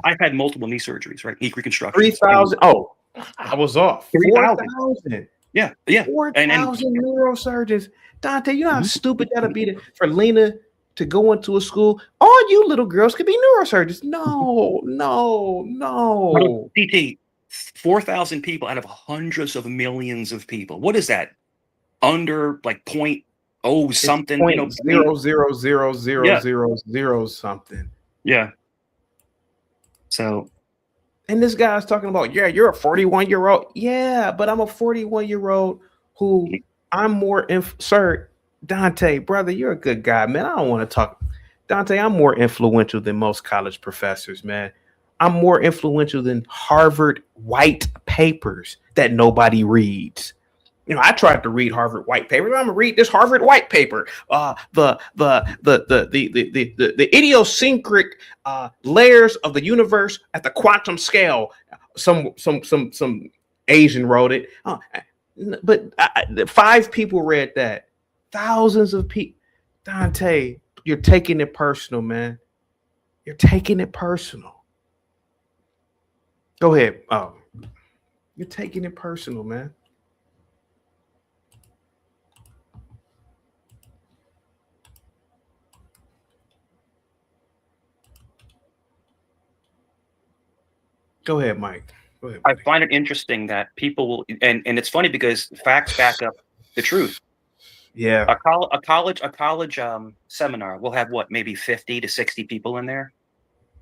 I've had multiple knee surgeries, right? Knee reconstruction. 3,000. Oh, I was off. 4,000. Yeah. 4,000 neurosurgeons. Dante, you know how stupid that'll be for Lena to go into a school? All you little girls could be neurosurgeons. No. DT, 4,000 people out of hundreds of millions of people. What is that? Under like 0.0 something? You know, 0.00000 something. Yeah. So, and this guy's talking about, yeah, you're a 41-year-old. Yeah, but I'm a 41-year-old who I'm more, sir, Dante, brother, you're a good guy, man. I don't want to talk. Dante, I'm more influential than most college professors, man. I'm more influential than Harvard white papers that nobody reads. You know, I tried to read Harvard white paper. I'm gonna read this Harvard white paper. The idiosyncratic layers of the universe at the quantum scale. Some Asian wrote it. But 5 people read that. Thousands of people. Dante, you're taking it personal, man. You're taking it personal. Go ahead. Oh, you're taking it personal, man. Go ahead, Mike. Go ahead, I find it interesting that people will, and it's funny because facts back up the truth. Yeah. A college seminar will have what, maybe 50 to 60 people in there,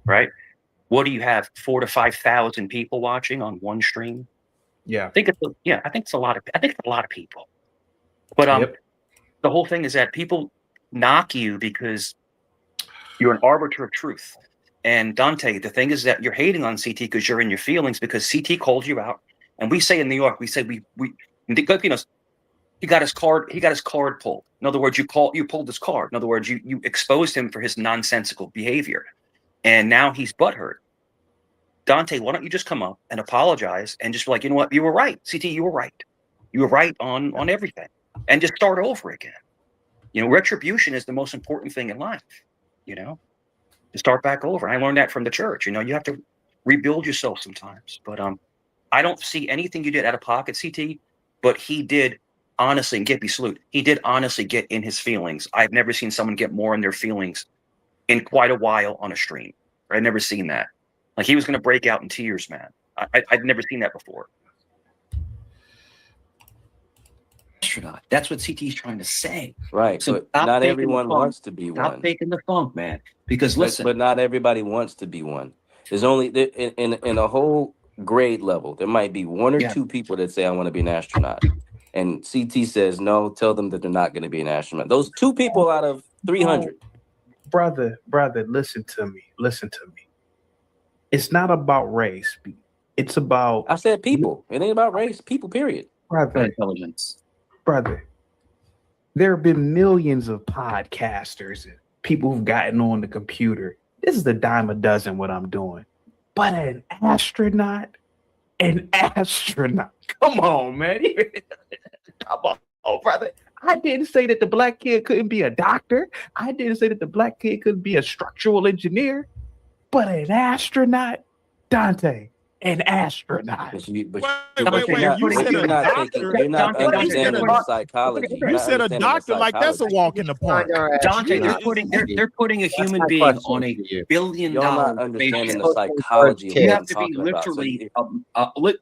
right? What do you have? 4,000 to 5,000 people watching on one stream. Yeah. I think it's a lot of people. But the whole thing is that people knock you because you're an arbiter of truth. And Dante, the thing is that you're hating on CT because you're in your feelings, because CT called you out. And we say in New York, we say we you know, he got his card pulled. In other words, you pulled his card. In other words, you exposed him for his nonsensical behavior. And now he's butthurt. Dante, why don't you just come up and apologize and just be like, you know what, you were right. CT, you were right. You were right on everything. And just start over again. You know, retribution is the most important thing in life, you know, to start back over. I learned that from the church. You know, you have to rebuild yourself sometimes. But I don't see anything you did out of pocket, CT, but he did honestly, and Gippy salute, he did honestly get in his feelings. I've never seen someone get more in their feelings in quite a while on a stream. I've never seen that. Like, he was going to break out in tears, man. I've never seen that before. Astronaut. That's what CT is trying to say. Right. So but not everyone wants to be Stop one. faking the funk, man. Because listen, but not everybody wants to be one. There's only in a whole grade level, there might be 1 or 2 people that say I want to be an astronaut. And CT says no, tell them that they're not going to be an astronaut. Those 2 people out of 300. Brother, listen to me. It's not about race. It's about, I said people. It ain't about race. People, period. Brother, intelligence. Brother, there have been millions of podcasters and people who've gotten on the computer. This is a dime a dozen what I'm doing. But an astronaut, come on, man. Come on, brother. I didn't say that the black kid couldn't be a doctor. I didn't say that the black kid couldn't be a structural engineer. But an astronaut, Dante, an astronaut. Wait, you said a doctor. You're not understanding the psychology. You said a doctor like that's a walk in the park. Dante, they're putting a human being on a $1 billion. You're not understanding the psychology. You have to be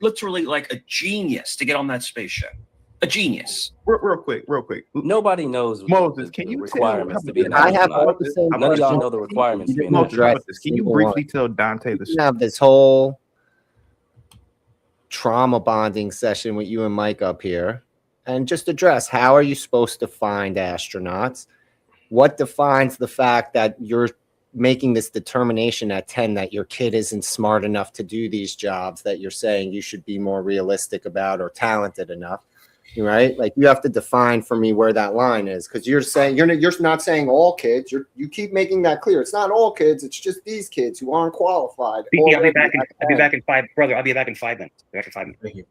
literally like a genius to get on that spaceship. A genius. Real quick. Nobody knows Moses, can you requirements to be an I astronaut. have all the same None of y'all questions. know the requirements to be an Moses, astronaut. can you briefly tell Dante the You have this whole trauma bonding session with you and Mike up here, and just address, how are you supposed to find astronauts? What defines the fact that you're making this determination at 10 that your kid isn't smart enough to do these jobs that you're saying you should be more realistic about or talented enough? Right? Like, you have to define for me where that line is, because you're saying you're not saying all kids. You keep making that clear. It's not all kids. It's just these kids who aren't qualified. I'll be back in 5, brother. I'll be back in 5 minutes. Thank you.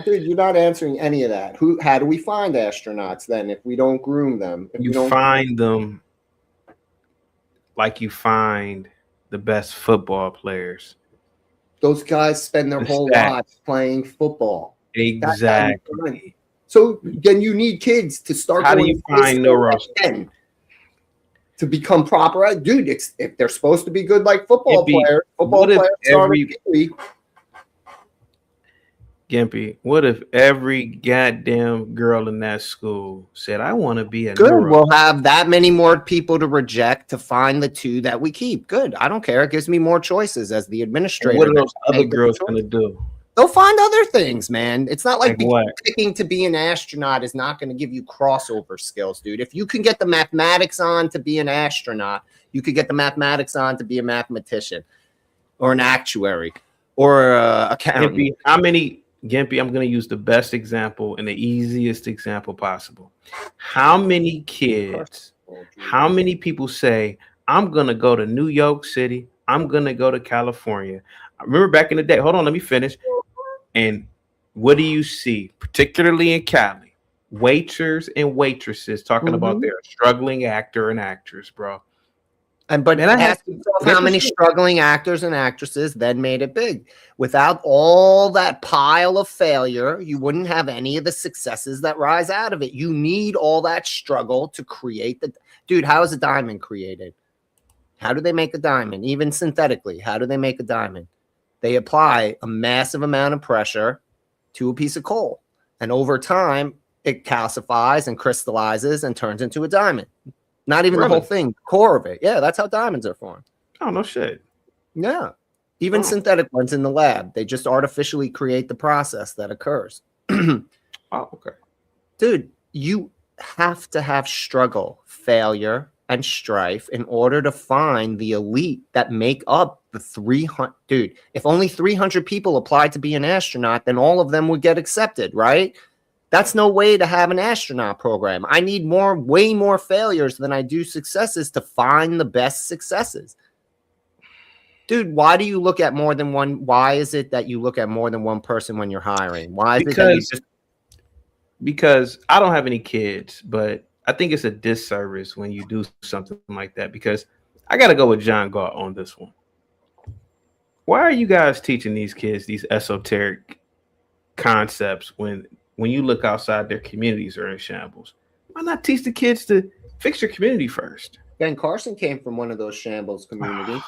Dude, you're not answering any of that. How do we find astronauts then if we don't groom them? If you find them like you find the best football players. Those guys spend their whole lives playing football. Exactly. So then you need kids to start. How do you find neuros to become proper? Dude, if they're supposed to be good like football players, Gimpy, what if every goddamn girl in that school said, I want to be a good? neuro? We'll have that many more people to reject to find the 2 that we keep. Good. I don't care. It gives me more choices as the administrator. What are those other girls going to do? They'll find other things, man. It's not like what? picking to be an astronaut is not going to give you crossover skills, dude. If you can get the mathematics on to be an astronaut, you could get the mathematics on to be a mathematician or an actuary or an accountant. Gimpy, I'm going to use the best example and the easiest example possible. How many kids, how many people say, I'm going to go to New York City, I'm going to go to California? I remember back in the day, hold on, let me finish. And what do you see, particularly in Cali? Waiters and waitresses talking about their struggling actor and actress, bro. But ask yourself how many struggling actors and actresses then made it big. Without all that pile of failure, you wouldn't have any of the successes that rise out of it. You need all that struggle to create the dude. How is a diamond created? How do they make a diamond? Even synthetically, how do they make a diamond? They apply a massive amount of pressure to a piece of coal, and over time, it calcifies and crystallizes and turns into a diamond. Not even the whole thing, the core of it. Yeah, that's how diamonds are formed. Oh, no shit. Yeah. Even synthetic ones in the lab, they just artificially create the process that occurs. Oh, okay. Dude, you have to have struggle, failure, and strife in order to find the elite that make up the 300. Dude, if only 300 people applied to be an astronaut, then all of them would get accepted, right? That's no way to have an astronaut program. I need way more failures than I do successes to find the best successes. Dude, why do you look at more than one? Why is it that you look at more than one person when you're hiring? Why is it that you just... Because I don't have any kids, but I think it's a disservice when you do something like that, because I got to go with John Galt on this one. Why are you guys teaching these kids these esoteric concepts when you look outside, their communities are in shambles? Why not teach the kids to fix your community first? Ben Carson came from one of those shambles communities.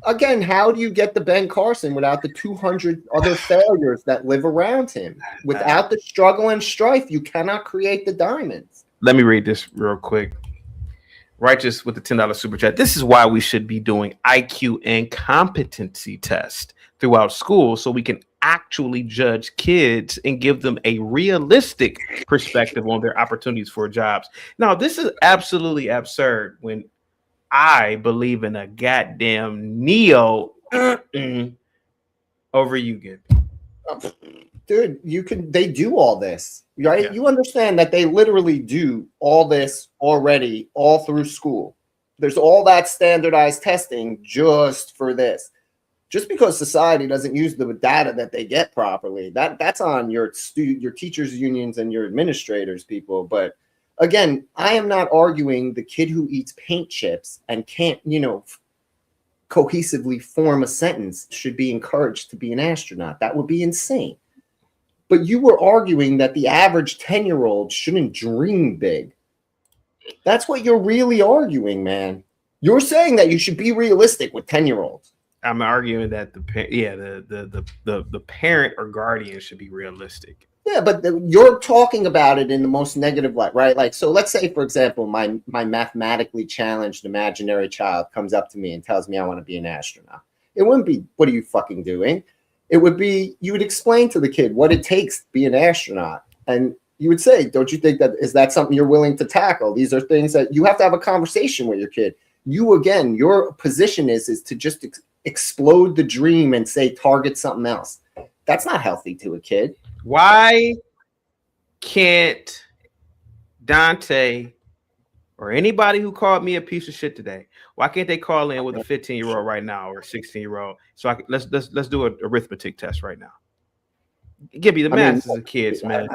Again, how do you get the Ben Carson without the 200 other failures that live around him? Without the struggle and strife, you cannot create the diamonds. Let me read this real quick. Righteous with the $10 super chat. This is why we should be doing IQ and competency tests throughout school, so we can actually judge kids and give them a realistic perspective on their opportunities for jobs. Now, this is absolutely absurd when I believe in a goddamn Neo over you, Gib. Dude, they do all this, right? Yeah. You understand that they literally do all this already all through school. There's all that standardized testing just for this. Just because society doesn't use the data that they get properly, that's on your teachers' unions and your administrators, people. But again, I am not arguing the kid who eats paint chips and can't, cohesively form a sentence should be encouraged to be an astronaut. That would be insane. But you were arguing that the average 10-year-old shouldn't dream big. That's what you're really arguing, man. You're saying that you should be realistic with 10-year-olds. I'm arguing that the parent or guardian should be realistic. Yeah, but you're talking about it in the most negative light, right? Like, so let's say, for example, my mathematically challenged imaginary child comes up to me and tells me I want to be an astronaut. It wouldn't be, what are you fucking doing? It would be, you would explain to the kid what it takes to be an astronaut. And you would say, don't you think is that something you're willing to tackle? These are things that you have to have a conversation with your kid. You, again, your position is to just explode the dream and say, target something else. That's not healthy to a kid. Why can't Dante or anybody who called me a piece of shit today, why can't they call in with a 15-year-old right now or a 16-year-old? So let's do an arithmetic test right now. Give me the math as a kids, man.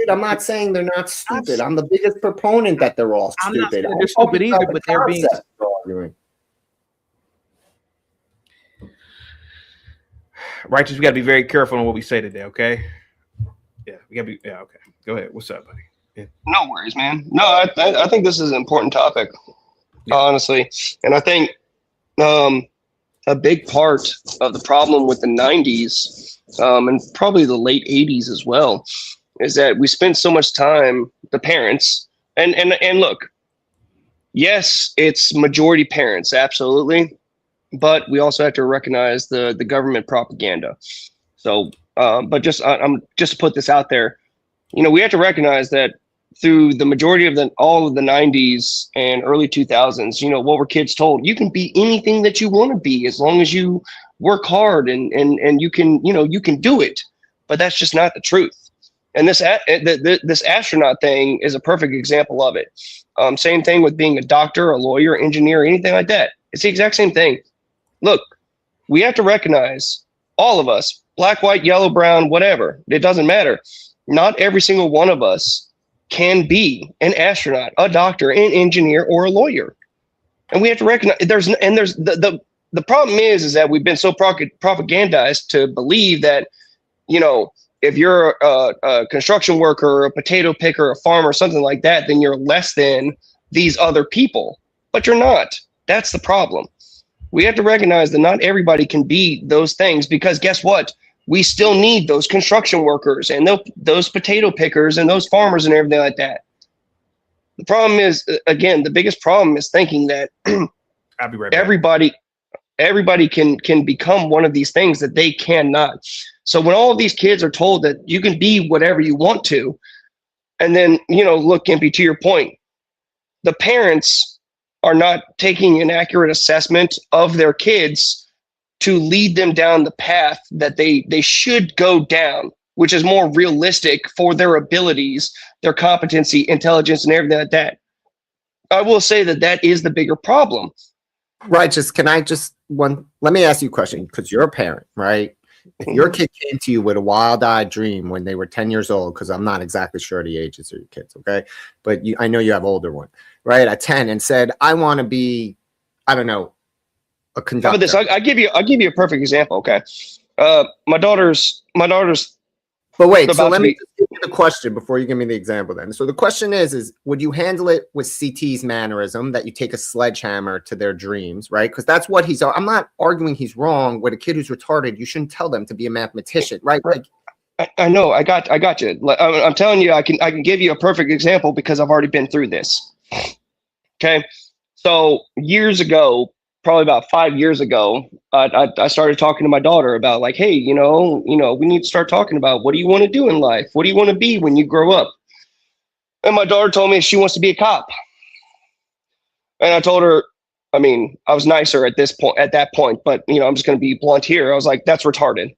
I'm not saying they're not stupid. I'm the biggest proponent that they're all stupid. I'm not saying they're stupid either, but they're being righteous. We got to be very careful on what we say today, okay? Yeah, we got to be. Yeah, okay. Go ahead. What's up, buddy? Yeah. No worries, man. No, I think this is an important topic, honestly, and I think a big part of the problem with the 90s and probably the late 80s as well is that we spent so much time, the parents, and look, yes, it's majority parents, absolutely, but we also have to recognize the government propaganda. So, but I'm just to put this out there, we have to recognize that through the majority of all of the 90s and early 2000s, what were kids told? You can be anything that you want to be as long as you work hard and you can, you can do it. But that's just not the truth. And this astronaut thing is a perfect example of it. Same thing with being a doctor, a lawyer, engineer, anything like that. It's the exact same thing. Look, we have to recognize all of us, black, white, yellow, brown, whatever, it doesn't matter. Not every single one of us can be an astronaut, a doctor, an engineer, or a lawyer. And we have to recognize the problem is that we've been so propagandized to believe that, you know, if you're a construction worker, a potato picker, a farmer, something like that, then you're less than these other people. But you're not. That's the problem. We have to recognize that not everybody can be those things, because guess what? We still need those construction workers and those potato pickers and those farmers and everything like that. The problem is, again, the biggest problem is thinking that I'll be right back. everybody can become one of these things that they cannot. So when all of these kids are told that you can be whatever you want to, and then, you know, look, Gimpy, to your point, the parents are not taking an accurate assessment of their kids to lead them down the path that they should go down, which is more realistic for their abilities, their competency, intelligence, and everything like that. I will say that that is the bigger problem. Right. Let me ask you a question, because you're a parent, right? If your kid came to you with a wild-eyed dream when they were 10 years old, because I'm not exactly sure the ages of your kids, okay? But I know you have older one, right? At 10, and said, I want to be, I don't know, a conductor. How about this? I'll give you a perfect example, okay? My daughter's But wait, so let me just give you the question before you give me the example then. So the question is would you handle it with CT's mannerism, that you take a sledgehammer to their dreams, right? Because that's what I'm not arguing he's wrong. With a kid who's retarded, you shouldn't tell them to be a mathematician, right? Like, I know, I got you. I'm telling you, I can give you a perfect example because I've already been through this. Okay, so years ago, probably about 5 years ago, I started talking to my daughter about, like, hey, you know, we need to start talking about, what do you want to do in life? What do you want to be when you grow up? And my daughter told me she wants to be a cop. And I told her, I mean, I was nicer at that point, but, you know, I'm just going to be blunt here. I was like, that's retarded.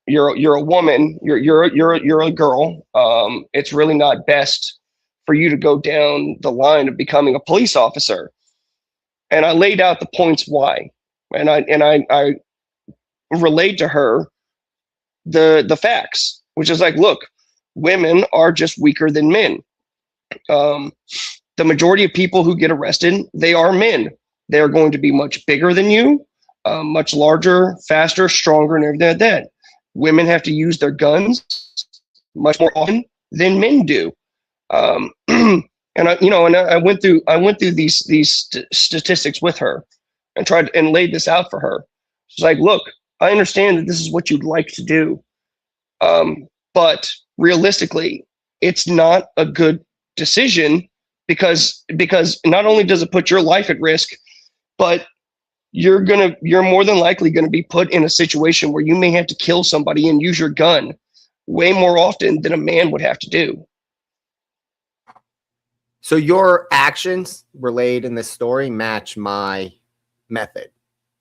You're a woman. You're a girl. It's really not best for you to go down the line of becoming a police officer. And I laid out the points why, and I relayed to her the facts, which is like, look, women are just weaker than men. The majority of people who get arrested, they are men. They are going to be much bigger than you, much larger, faster, stronger, and everything like that. Women have to use their guns much more often than men do. And I went through these statistics with her and tried and laid this out for her. She's like, look, I understand that this is what you'd like to do. But realistically, it's not a good decision because not only does it put your life at risk, but you're more than likely going to be put in a situation where you may have to kill somebody and use your gun way more often than a man would have to do. so your actions relayed in this story match my method.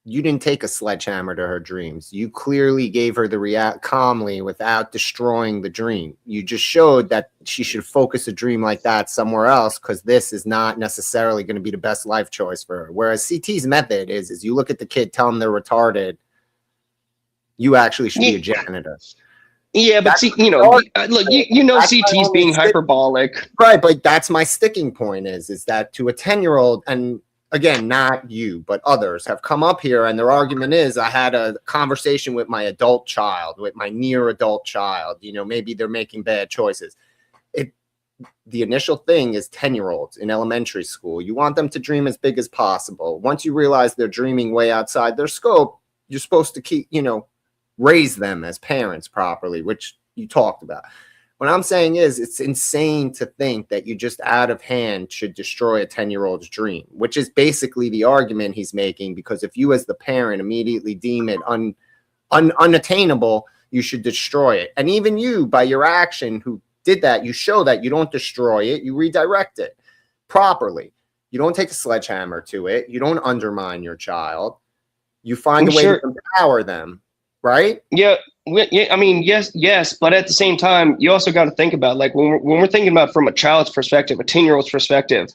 You didn't take a sledgehammer to her dreams. You clearly gave her the react calmly without destroying the dream. You just showed that she should focus a dream like that somewhere else, because this is not necessarily going to be the best life choice for her. Whereas CT's method is you look at the kid, tell them they're retarded. You actually should be a janitor. Yeah, but see, look, CT's being hyperbolic. Right, but that's my sticking point is that to a 10-year-old, and again, not you, but others have come up here and their argument is, I had a conversation with my adult child, with my near adult child, maybe they're making bad choices. The initial thing is 10-year-olds in elementary school. You want them to dream as big as possible. Once you realize they're dreaming way outside their scope, you're supposed to keep, raise them as parents properly, which you talked about. What I'm saying is it's insane to think that you just out of hand should destroy a 10-year-old's dream, which is basically the argument he's making, because if you as the parent immediately deem it unattainable, you should destroy it. And even you, by your action who did that, you show that you don't destroy it, you redirect it properly. You don't take a sledgehammer to it. You don't undermine your child. You find a way to empower them, right? Yeah. I mean, yes, but at the same time, you also got to think about, like, when we're thinking about from a child's perspective, a 10-year-old's perspective,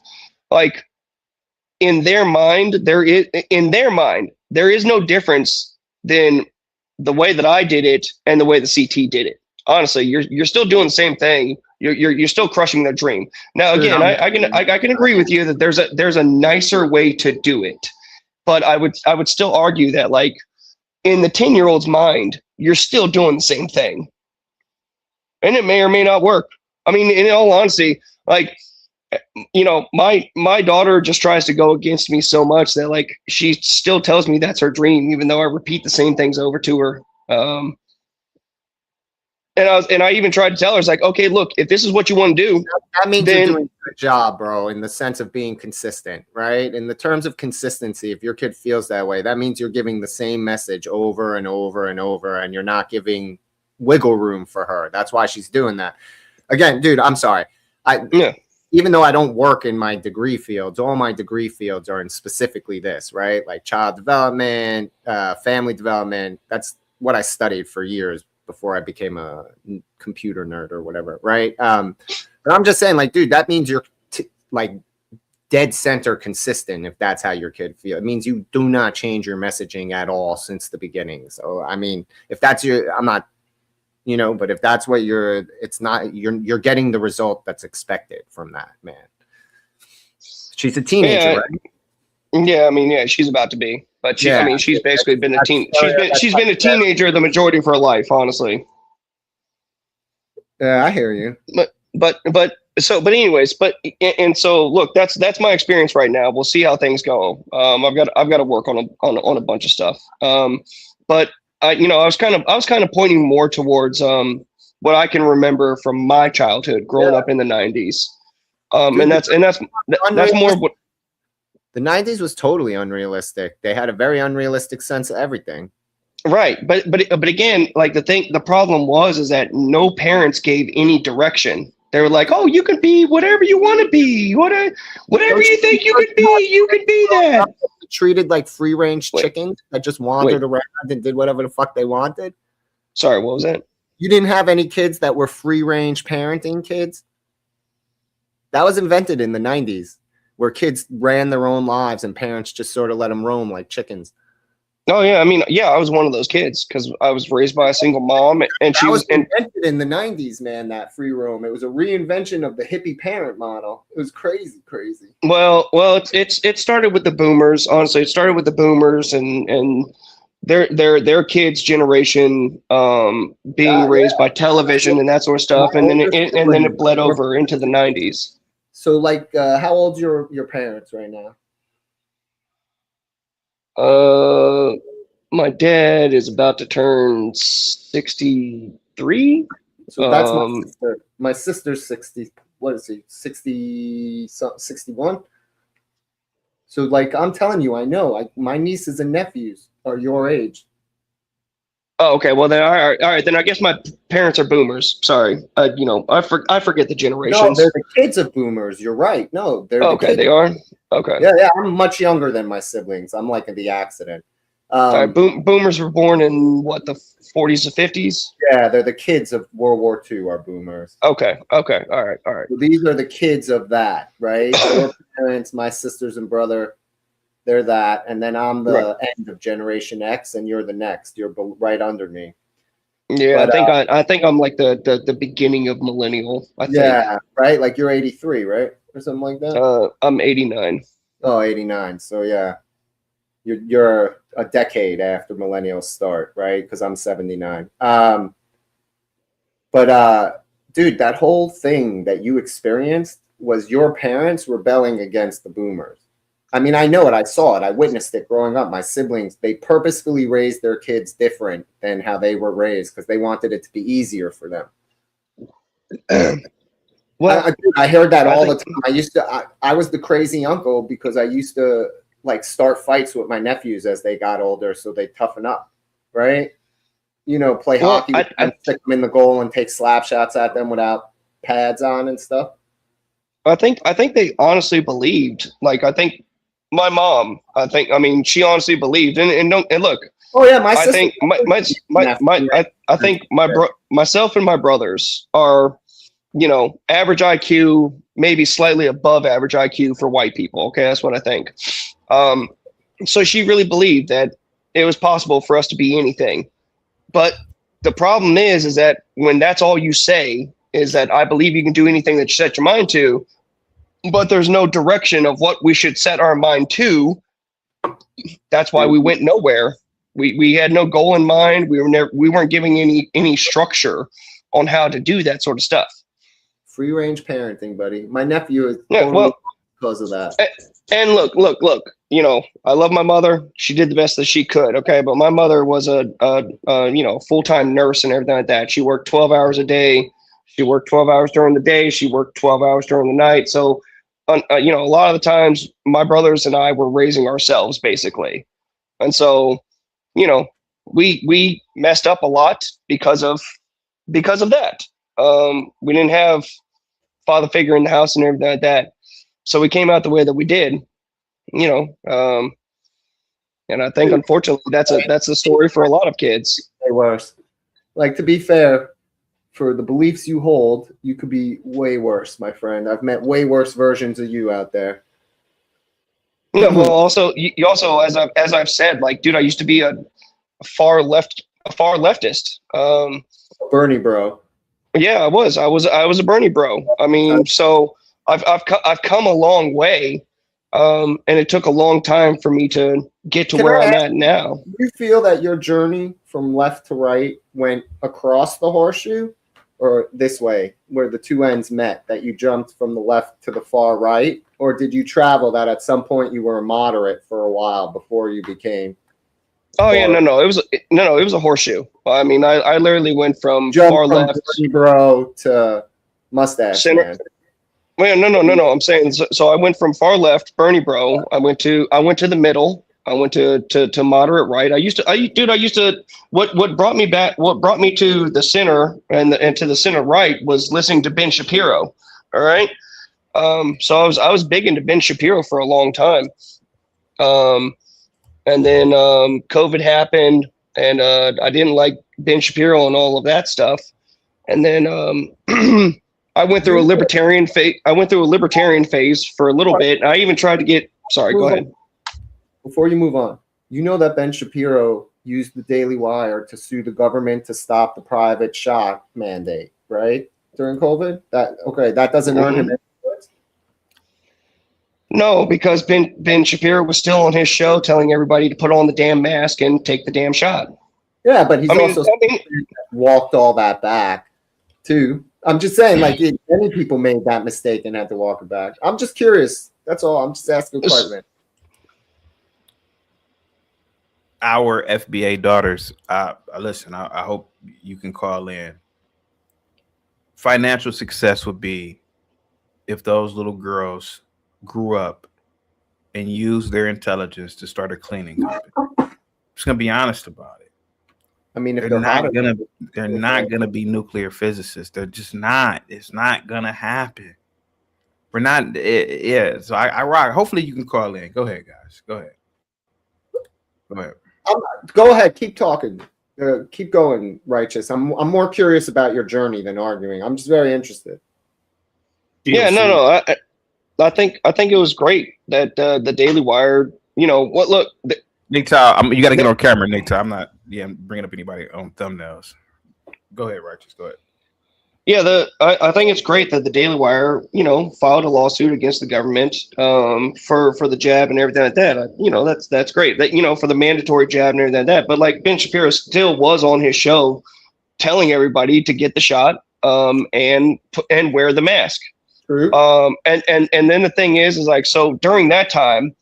like, in their mind, there is no difference than the way that I did it and the way the CT did it. Honestly, you're still doing the same thing. You're still crushing their dream. Now, again, I can agree with you that there's a nicer way to do it, but I would still argue that, like, in the 10-year-old's mind, you're still doing the same thing, and it may or may not work. I mean, in all honesty, like, you know, my daughter just tries to go against me so much that, like, she still tells me that's her dream, even though I repeat the same things over to her. And I even tried to tell her, it's like, okay, look, if this is what you want to do, that means then you're doing a good job, bro, in the sense of being consistent, right? In the terms of consistency, if your kid feels that way, that means you're giving the same message over and over and over, and you're not giving wiggle room for her. That's why she's doing that. Again, dude, I'm sorry. Even though I don't work in my degree fields, all my degree fields are in specifically this, right? Like child development, family development. That's what I studied for years before I became a computer nerd or whatever, right? But I'm just saying, like, dude, that means you're like dead center consistent if that's how your kid feels. It means you do not change your messaging at all since the beginning. So, I mean, if that's your, I'm not, you know, but if that's what it's not, you're getting the result that's expected from that, man. She's a teenager, right? Yeah, I mean, yeah, she's about to be. But she, I mean, she's basically been a she's been a teenager the majority of her life, honestly. Yeah, I hear you. But anyways, so look, that's my experience right now. We'll see how things go. I've got to work on a bunch of stuff. But I was kind of pointing more towards what I can remember from my childhood growing up in the 90s. And that's more of what. The 90s was totally unrealistic. They had a very unrealistic sense of everything. Right. But again, like, the problem is that no parents gave any direction. They were like, oh, you can be whatever you want to be. Whatever you think you could be, you could be that. Treated like free range chickens that just wandered around and did whatever the fuck they wanted. Sorry, what was that? You didn't have any kids that were free range parenting kids? That was invented in the 90s. Where kids ran their own lives and parents just sort of let them roam like chickens. Oh yeah, I mean, yeah, I was one of those kids because I was raised by a single mom, and she was invented in the 90s, man. That free roam, it was a reinvention of the hippie parent model. It was crazy. Well, it started with the boomers. Honestly, it started with the boomers and their kids' generation being raised by television and that sort of stuff, and then it bled over into the 90s. So, like, how old's your parents right now? My dad is about to turn 63. So that's my sister. My sister's 60. What is he? 61. So, like, I'm telling you, I know. My nieces and nephews are your age. Oh, okay. Well, then, all right. Then I guess my parents are boomers. Sorry. I forget the generations. No, they're the kids of boomers. You're right. No, they're okay. They are. Okay. Yeah. I'm much younger than my siblings. I'm like the accident. All right, boomers were born in what, the 40s or 50s? Yeah, they're the kids of World War II. Are boomers. Okay. All right. So these are the kids of that, right? Your parents, my sisters and brother. They're that, and then I'm the end of Generation X, and you're the next. You're right under me. Yeah, but, I think I'm like the beginning of millennial. I think. Yeah, right. Like you're 83, right, or something like that. I'm 89. Oh, 89. So yeah, you're a decade after millennials start, right? Because I'm 79. Dude, that whole thing that you experienced was your parents rebelling against the boomers. I mean, I know it. I saw it. I witnessed it growing up. My siblings, they purposefully raised their kids different than how they were raised because they wanted it to be easier for them. Well, I heard that all the time. I was the crazy uncle because I used to like start fights with my nephews as they got older so they toughen up, right? You know, play hockey and stick them in the goal and take slap shots at them without pads on and stuff. I think they honestly believed. Like, I think my mom, she honestly believed, and look. Oh yeah, my sister. I think myself and my brothers are, average IQ, maybe slightly above average IQ for white people. Okay, that's what I think. So she really believed that it was possible for us to be anything. But the problem is that when that's all you say is that I believe you can do anything that you set your mind to, but there's no direction of what we should set our mind to. That's why we went nowhere. We had no goal in mind. We weren't giving any structure on how to do that sort of stuff. Free range parenting, buddy. My nephew is because of that. And look. You know, I love my mother. She did the best that she could. Okay, but my mother was a full-time nurse and everything like that. She worked 12 hours a day. She worked 12 hours during the day. She worked 12 hours during the night. So, a lot of the times my brothers and I were raising ourselves basically, and so, we messed up a lot because of that. We didn't have father figure in the house and everything like that. So we came out the way that we did, and I think unfortunately that's the story for a lot of kids. Way worse. Like, to be fair, for the beliefs you hold, you could be way worse, my friend. I've met way worse versions of you out there. Yeah, well, also you also, as I've said, like, dude, I used to be a far leftist. Bernie bro. Yeah, I was a Bernie bro. I mean, so I've come a long way, and it took a long time for me to get to where I'm at now. Do you feel that your journey from left to right went across the horseshoe, or this way, where the two ends met, that you jumped from the left to the far right? Or did you travel that at some point you were a moderate for a while before you became? Oh yeah, no, it was a horseshoe. I mean, I literally went from far left, Bernie bro, to mustache center. man. Well, no. I'm saying so. I went from far left, Bernie bro. I went to the middle. I went to moderate right. I used to. What brought me back? What brought me to the center and to the center right was listening to Ben Shapiro. All right. So I was big into Ben Shapiro for a long time. And then COVID happened, and I didn't like Ben Shapiro and all of that stuff. And then I went through a libertarian phase for a little bit. I even tried to get. Sorry, go ahead. Before you move on, you know that Ben Shapiro used the Daily Wire to sue the government to stop the private shot mandate, right? During COVID? That doesn't earn him any credit? No, because Ben Shapiro was still on his show telling everybody to put on the damn mask and take the damn shot. Yeah, but he's also walked all that back too. I'm just saying, like, many people made that mistake and had to walk it back. I'm just curious. That's all. I'm just asking a question. Our FBA daughters, listen, I hope you can call in. Financial success would be if those little girls grew up and used their intelligence to start a cleaning company. I'm just gonna be honest about it. I mean, if they're not gonna be nuclear physicists. They're just not. It's not gonna happen. We're not. Yeah. So I rock. Hopefully you can call in. Go ahead, guys. Go ahead. Go ahead. Keep talking. Keep going, Righteous. I'm more curious about your journey than arguing. I'm just very interested. Yeah. No. I think it was great that the Daily Wire. Look. Nick Tile, you got to get on camera, Nick Tile. I'm not. Yeah, I'm bringing up anybody on thumbnails. Go ahead, Righteous. Go ahead. Yeah, I think it's great that the Daily Wire, filed a lawsuit against the government for the jab and everything like that. That's great. That for the mandatory jab and everything like that. But like Ben Shapiro still was on his show telling everybody to get the shot and wear the mask. True. And then the thing is like, so during that time,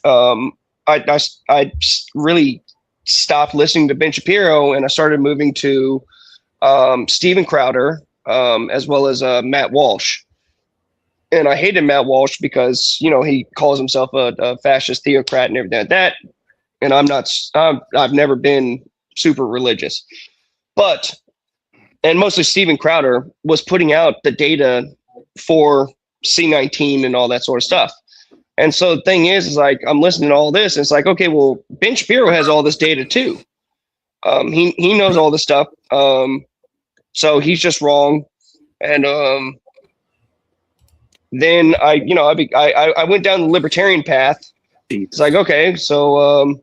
I really stopped listening to Ben Shapiro and I started moving to Steven Crowder, as well as Matt Walsh. And I hated Matt Walsh because, he calls himself a fascist theocrat and everything like that. And I've never been super religious. And mostly Steven Crowder was putting out the data for C-19 and all that sort of stuff. And so the thing is like, I'm listening to all this and it's like, okay, well, Ben Shapiro has all this data too. He knows all this stuff. So he's just wrong. And then I went down the libertarian path. It's like, okay, so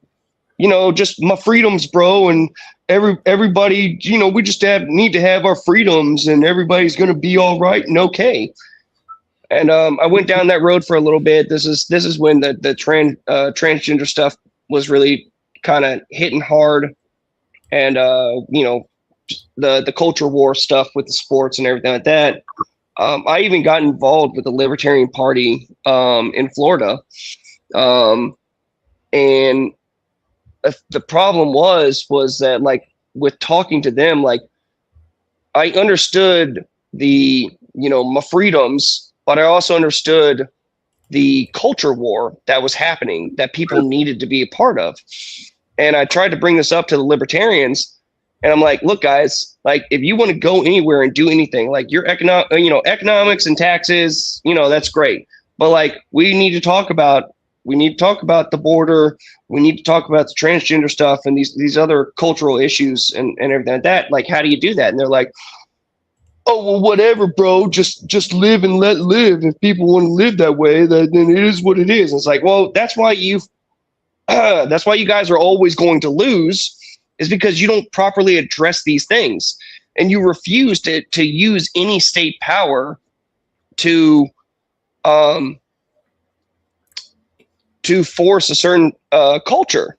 just my freedoms, bro. And everybody, we just need to have our freedoms and everybody's going to be all right and okay. And I went down that road for a little bit. This is when the transgender stuff was really kind of hitting hard. And, the culture war stuff with the sports and everything like that. I even got involved with the Libertarian Party in Florida. And the problem was that, like, with talking to them, like, I understood the, my freedoms, but I also understood the culture war that was happening that people needed to be a part of. And I tried to bring this up to the libertarians, and I'm like, look, guys, like, if you want to go anywhere and do anything, like, your economics and taxes, that's great. But, like, we need to talk about the border. We need to talk about the transgender stuff and these other cultural issues and everything like that. Like, how do you do that? And they're like, oh, well, whatever, bro, just live and let live. If people want to live that way, then it is what it is. And it's like, well, that's why you guys are always going to lose, is because you don't properly address these things, and you refuse to use any state power to force a certain culture.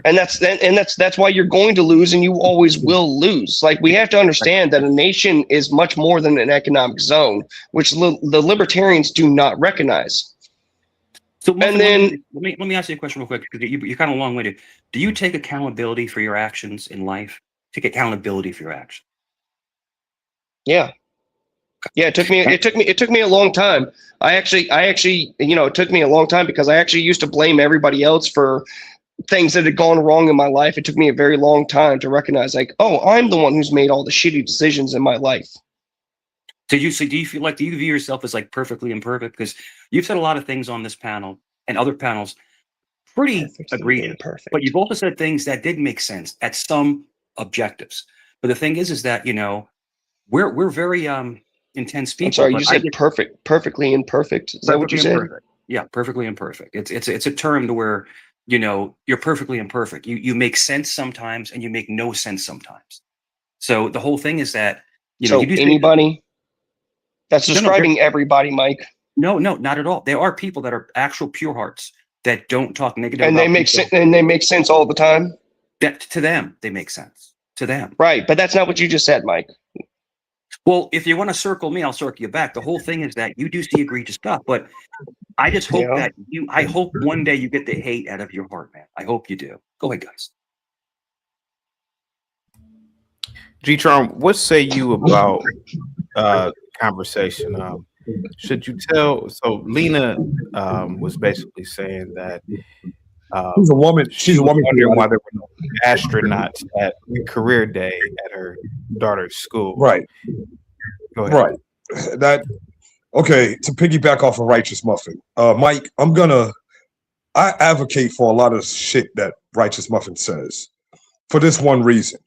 And that's why you're going to lose, and you always will lose. Like, we have to understand that a nation is much more than an economic zone, which the libertarians do not recognize. So let me ask you a question real quick, because you're kind of long-winded. Do you take accountability for your actions in life? Take accountability for your actions. Yeah. It took me a long time. I actually, it took me a long time because I actually used to blame everybody else for things that had gone wrong in my life. It took me a very long time to recognize, like, oh, I'm the one who's made all the shitty decisions in my life. Do you feel like, do you view yourself as, like, perfectly imperfect? Because you've said a lot of things on this panel and other panels pretty agreed, but you've also said things that did make sense at some objectives. But the thing is that, we're very intense people. I'm sorry, you said perfectly imperfect. Is that what you said? Imperfect. Yeah, perfectly imperfect. It's a term to where, you're perfectly imperfect. You make sense sometimes and you make no sense sometimes. So the whole thing is that, so anybody. That's describing everybody, Mike. No, not at all. There are people that are actual pure hearts that don't talk negative. And they make sense. And they make sense all the time. That to them, they make sense to them. Right, but that's not what you just said, Mike. Well, if you want to circle me, I'll circle you back. The whole thing is that you do see egregious stuff, but I just hope that I hope one day you get the hate out of your heart, man. I hope you do. Go ahead, guys. G-Tron, what say you about conversation? Should you tell? So Lena was basically saying that she's a woman. She's a woman. Wondering why there were no astronauts at career day at her daughter's school. Right. Go ahead. Right. Okay. To piggyback off of Righteous Muffin, Mike, I advocate for a lot of shit that Righteous Muffin says for this one reason.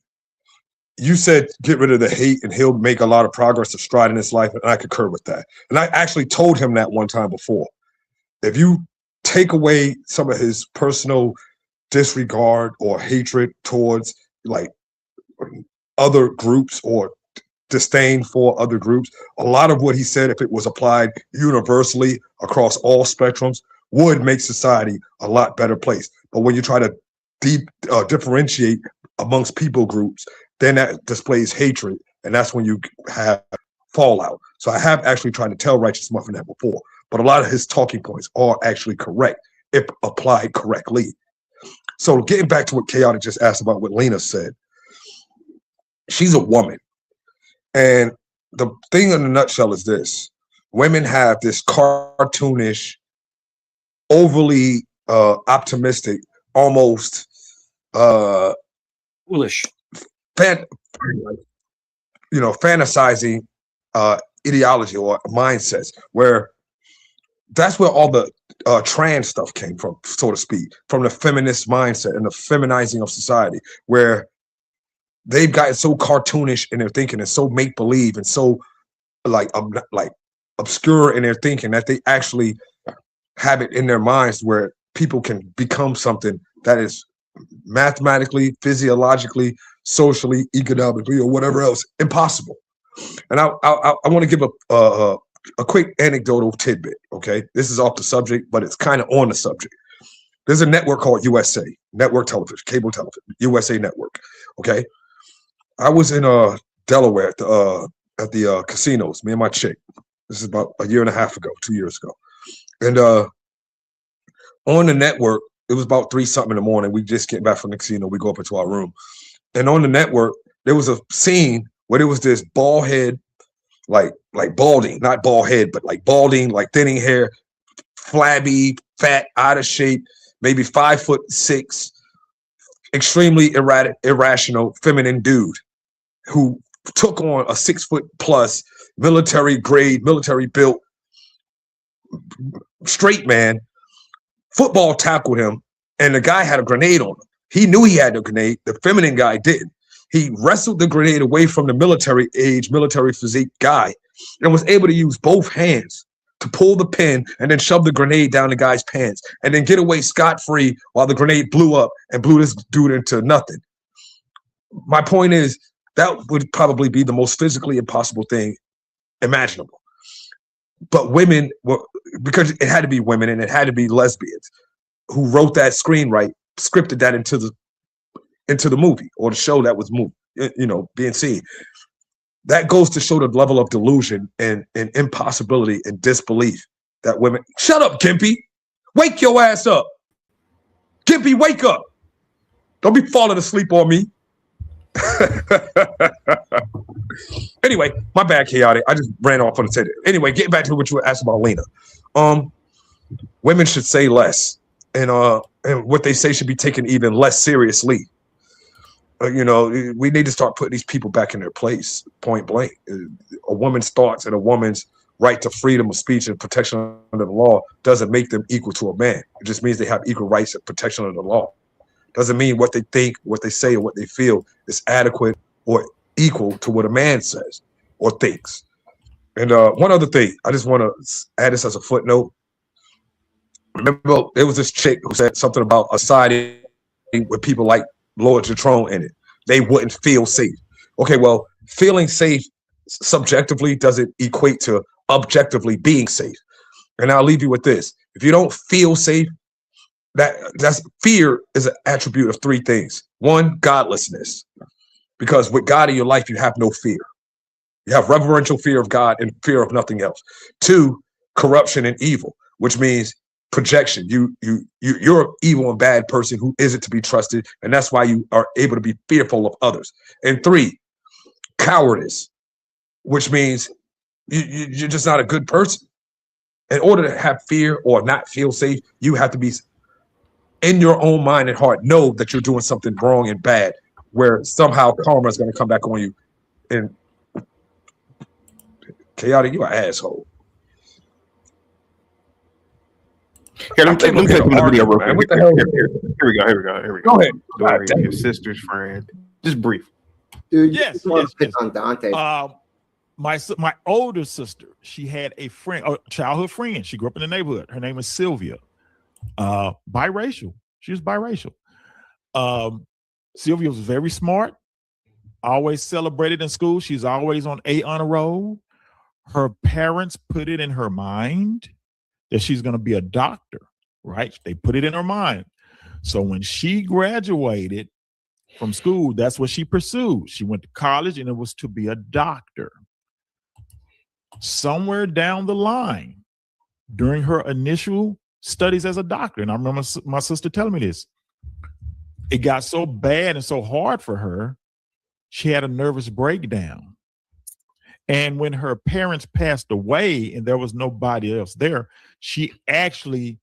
You said get rid of the hate and he'll make a lot of progress of stride in his life, and I concur with that. And I actually told him that one time before. If you take away some of his personal disregard or hatred towards, like, other groups or disdain for other groups, a lot of what he said, if it was applied universally across all spectrums, would make society a lot better place. But when you try to differentiate amongst people groups, then that displays hatred, and that's when you have fallout. So I have actually tried to tell Righteous Muffin that before, but a lot of his talking points are actually correct if applied correctly. So getting back to what Chaotic just asked about what Lena said, she's a woman. And the thing in a nutshell is this: women have this cartoonish, overly optimistic, almost foolish, fantasizing ideology or mindsets, where that's where all the trans stuff came from, so to speak, from the feminist mindset and the feminizing of society, where they've gotten so cartoonish in their thinking and so make-believe and so like obscure in their thinking that they actually have it in their minds where people can become something that is mathematically, physiologically, socially, economically, or whatever else, impossible. And I want to give a quick anecdotal tidbit. Okay, this is off the subject, but it's kind of on the subject. There's a network called USA Network Television, cable television, USA Network. Okay, I was in Delaware at the casinos. Me and my chick. This is about a year and a half ago, 2 years ago, and on the network, it was about 3-something in the morning. We just get back from the casino. We go up into our room, and on the network, there was a scene where there was this bald head, like balding, not bald head, but like balding, like thinning hair, flabby, fat, out of shape, maybe 5'6", extremely irrational, feminine dude who took on a 6-foot+ military grade, military built straight man. Football tackled him, and the guy had a grenade on him. He knew he had the grenade. The feminine guy didn't. He wrestled the grenade away from the military age, military physique guy, and was able to use both hands to pull the pin and then shove the grenade down the guy's pants and then get away scot-free while the grenade blew up and blew this dude into nothing. My point is, that would probably be the most physically impossible thing imaginable. But women were, because it had to be women and it had to be lesbians who wrote that screenwrite, scripted that into the movie or the show that was being seen. That goes to show the level of delusion and impossibility and disbelief that women. Shut up, Gimpy. Wake your ass up. Gimpy, wake up. Don't be falling asleep on me. Anyway, my bad, chaotic. I just ran off on the tangent. Anyway, getting back to what you were asking about, Lena. Women should say less, and what they say should be taken even less seriously. We need to start putting these people back in their place, point blank. A woman's thoughts and a woman's right to freedom of speech and protection under the law doesn't make them equal to a man. It just means they have equal rights and protection under the law. Doesn't mean what they think, what they say, or what they feel is adequate or equal to what a man says or thinks. And one other thing, I just want to add this as a footnote. Remember, there was this chick who said something about a society with people like Lord Jatrone in it. They wouldn't feel safe. Okay, well, feeling safe subjectively doesn't equate to objectively being safe. And I'll leave you with this. If you don't feel safe, that's fear is an attribute of 3 things. 1, godlessness. Because with God in your life, you have no fear. You have reverential fear of God and fear of nothing else. 2, corruption and evil, which means projection. You're an evil and bad person who isn't to be trusted, and that's why you are able to be fearful of others. And 3, cowardice, which means you're just not a good person. In order to have fear or not feel safe, you have to be in your own mind and heart, know that you're doing something wrong and bad, where somehow karma is going to come back on you. And chaotic, you an asshole. Here, let me take the video real quick. What the hell? Here we go. Go ahead. Dory, your sister's friend. Just brief. Dude, Yes. on Dante. My older sister, she had a friend, a childhood friend. She grew up in the neighborhood. Her name is Sylvia. Biracial. She was biracial. Sylvia was very smart, always celebrated in school. She's always on A honor roll. Her parents put it in her mind that she's going to be a doctor, right? They put it in her mind. So when she graduated from school, that's what she pursued. She went to college and it was to be a doctor. Somewhere down the line, during her initial studies as a doctor, and I remember my sister telling me this, it got so bad and so hard for her, she had a nervous breakdown. And when her parents passed away and there was nobody else there, she actually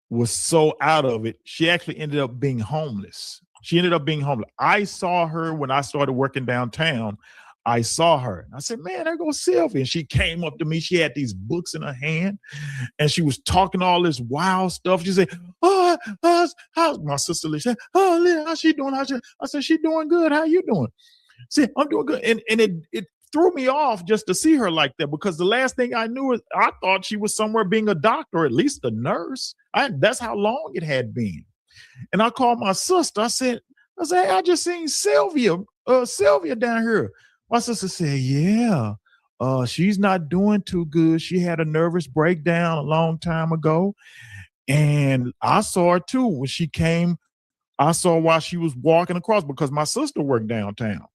was so out of it, she actually ended up being homeless. I saw her when I started working downtown. I saw her. I said, man, there goes Sylvia. And she came up to me. She had these books in her hand and she was talking all this wild stuff. She said, how's my sister? She said, Lynn, how's she doing? I said, she doing good. How you doing? See, I'm doing good. And it threw me off just to see her like that, because the last thing I knew is I thought she was somewhere being a doctor, or at least a nurse. That's how long it had been. And I called my sister. I said, hey, I just seen Sylvia down here. My sister said, yeah, she's not doing too good. She had a nervous breakdown a long time ago. And I saw her too. When she came, I saw while she was walking across, because my sister worked downtown.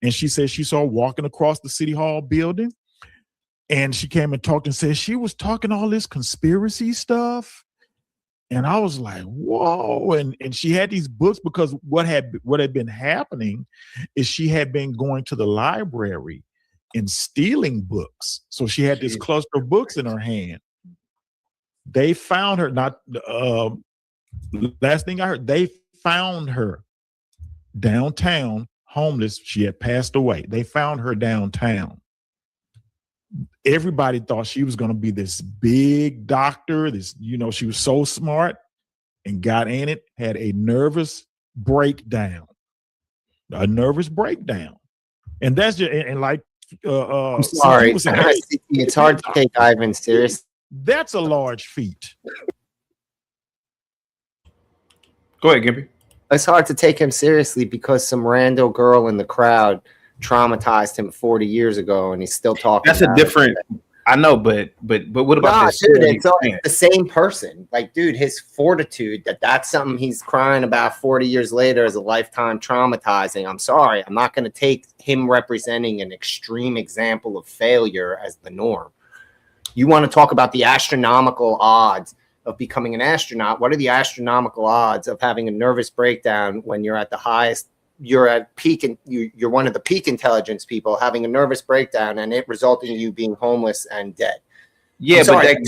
And she said she saw her walking across the City Hall building. And she came and talked and said she was talking all this conspiracy stuff. And I was like, whoa. And she had these books, because what had been happening is she had been going to the library and stealing books. So she had this cluster of books in her hand. They found her, last thing I heard, they found her downtown, homeless. She had passed away. They found her downtown. Everybody thought she was going to be this big doctor. She was so smart, and got in it, had a nervous breakdown. And that's just, and like, I'm sorry. It's hard to take Ivan serious. That's a large feat. Go ahead, Gimpy. It's hard to take him seriously because some rando girl in the crowd traumatized him 40 years ago, and he's still talking. That's a different. I know, but what about this? Dude, it's the same person. Like, dude, his fortitude, that's something he's crying about 40 years later as a lifetime traumatizing. I'm sorry. I'm not going to take him representing an extreme example of failure as the norm. You want to talk about the astronomical odds of becoming an astronaut. What are the astronomical odds of having a nervous breakdown when you're at the highest? You're at peak, and you're one of the peak intelligence people, having a nervous breakdown and it resulting in you being homeless and dead. Yeah, but that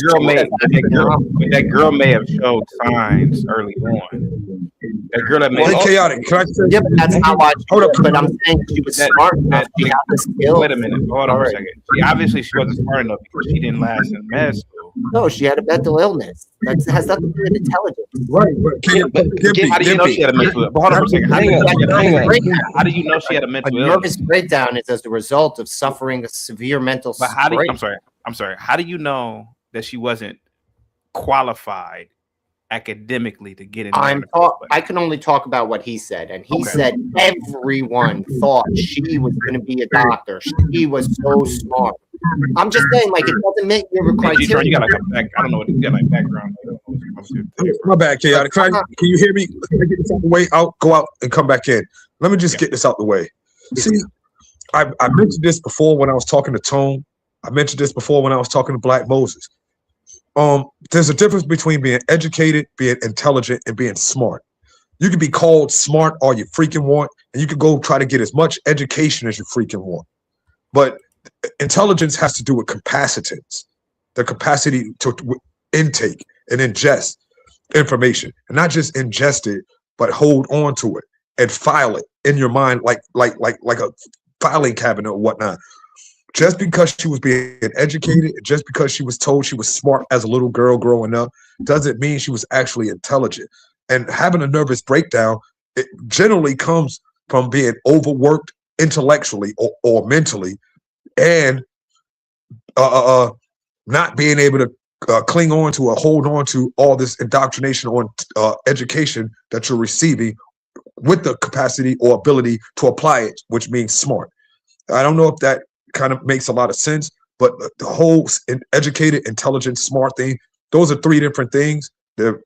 girl may have showed signs early on. That girl that may chaotic. Can I say? Yeah, but that's how I. Hold up, but I'm saying she was smart enough. She had the skill. Wait a minute. Hold on a second. Obviously, she wasn't smart enough because she didn't last in med school. No, she had a mental illness. That has nothing to do with intelligence. Right. How do you know she had a mental illness? Hold on a second. How do you know she had a mental illness? A nervous breakdown is as a result of suffering a severe mental. But I'm sorry. How do you know that she wasn't qualified academically to get in? I can only talk about what he said, and he said everyone thought she was going to be a doctor. She was so smart. I'm just saying, like, it doesn't make you a criteria. You got like a back, I don't know what you got like background. My bad, chaotic. Can you hear me? Can I get this out the way? Go out and come back in. Let me just get this out the way. See, I mentioned this before when I was talking to Tone. I mentioned this before when I was talking to Black Moses. There's a difference between being educated, being intelligent, and being smart. You can be called smart all you freaking want, and you can go try to get as much education as you freaking want. But intelligence has to do with capacitance, the capacity to intake and ingest information, and not just ingest it, but hold on to it and file it in your mind like a filing cabinet or whatnot. Just because she was being educated, just because she was told she was smart as a little girl growing up, doesn't mean she was actually intelligent. And having a nervous breakdown, it generally comes from being overworked intellectually or mentally, and not being able to cling on to or hold on to all this indoctrination or education that you're receiving with the capacity or ability to apply it, which means smart. I don't know if that kind of makes a lot of sense, but the whole educated, intelligent, smart thing, those are three different things. They're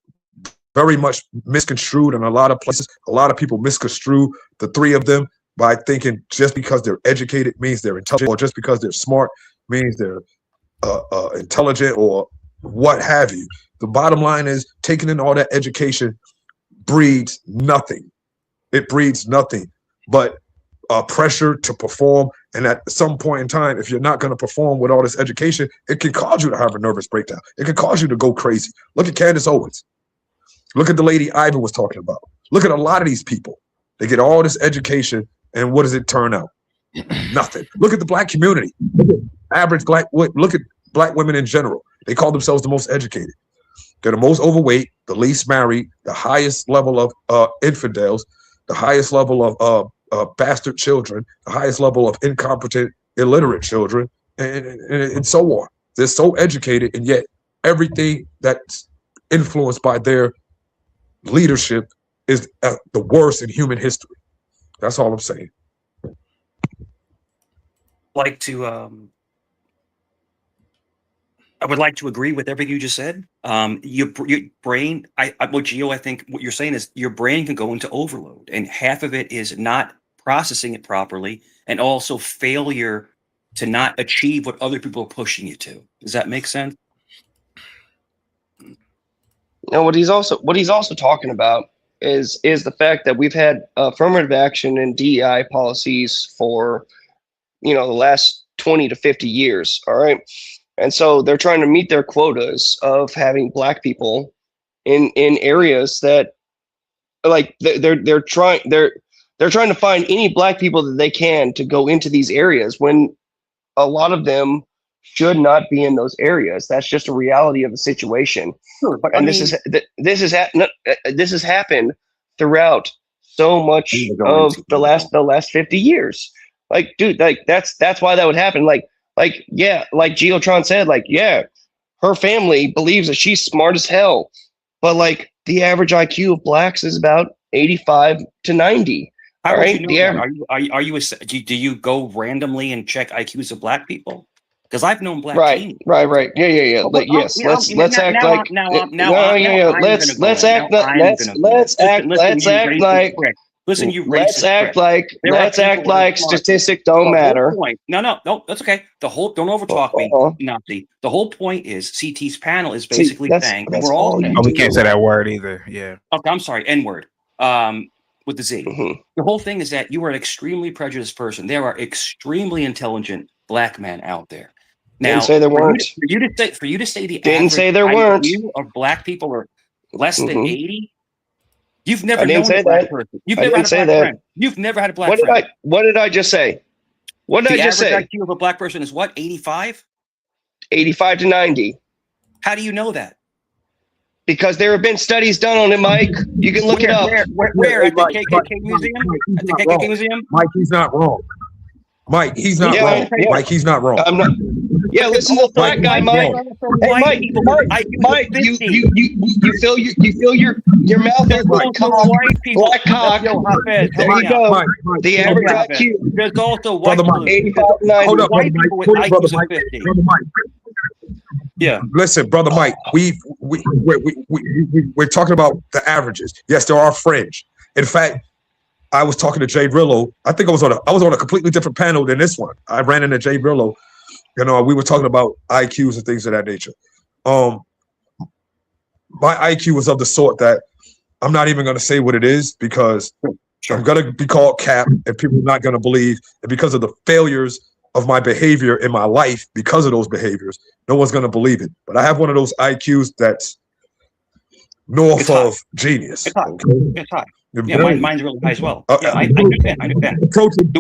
very much misconstrued in a lot of places. A lot of people misconstrue the three of them by thinking just because they're educated means they're intelligent, or just because they're smart means they're intelligent, or what have you. The bottom line is, taking in all that education breeds nothing. It breeds nothing but pressure to perform. And at some point in time, if you're not going to perform with all this education, it can cause you to have a nervous breakdown. It can cause you to go crazy. Look at Candace Owens. Look at the lady Ivan was talking about. Look at a lot of these people. They get all this education, and what does it turn out? Nothing. Look at the Black community. Look at average Black. Look at Black women in general. They call themselves the most educated. They're the most overweight, the least married, the highest level of infidels, the highest level of bastard children, the highest level of incompetent, illiterate children, and so on. They're so educated, and yet everything that's influenced by their leadership is the worst in human history. That's all I'm saying. Like to I would like to agree with everything you just said. Your brain, what Gio, I think what you're saying is your brain can go into overload, and half of it is not processing it properly, and also failure to not achieve what other people are pushing you to. Does that make sense? Now, what he's also talking about is the fact that we've had affirmative action and DEI policies for, the last 20 to 50 years. All right. And so they're trying to meet their quotas of having Black people in areas that, like, they're trying to find any Black people that they can to go into these areas when a lot of them should not be in those areas. That's just a reality of the situation. Sure, but and this has happened throughout so much of the last 50 years. Like, dude, like that's why that would happen. Like Geotron said, like, yeah, her family believes that she's smart as hell, but like the average IQ of Blacks is about 85 to 90. How right? You know do you go randomly and check IQs of Black people? Because I've known Black teens. Right. Yeah. Let's act like statistics don't matter. No, that's okay. Don't overtalk me, Nazi. The whole point is CT's panel is basically saying we're all. We can't say that word either. Yeah. Okay, I'm sorry. N-word. With the Z. Mm-hmm. The whole thing is that you are an extremely prejudiced person. There are extremely intelligent Black men out there. Now, didn't say there weren't. For you to say the didn't say there weren't of Black people are less than 80. You've never known a Black person. You've never had a Black friend. You've never had a Black friend. What did I just say? What did I just say? The average IQ of a Black person is what? 85? 85 to 90. How do you know that? Because there have been studies done on it, Mike. You can look it up. Where? At the KKK Museum? At the KKK Museum? Mike, he's not wrong. Mike, he's not wrong. Mike, he's not wrong. I'm not. Yeah, listen to the Black guy, Mike. Hey, Mike, you feel your mouth is like black cock. There you go. The average IQ. There's also white people. 85, 90. Hold up, white people with IQs of 50. Brother Mike. Yeah. Listen, Brother Mike, we're talking about the averages. Yes, there are fringe. In fact, I was talking to Jay Rillo. I think I was on a completely different panel than this one. I ran into Jay Rillo. We were talking about IQs and things of that nature. My IQ was of the sort that I'm not even going to say what it is because I'm going to be called cap and people are not going to believe. And because of the failures of my behavior in my life, because of those behaviors, no one's going to believe it. But I have one of those IQs that's north of genius. It's high. Okay? It's high. Yeah, mine's really high as well. I understand. Approaching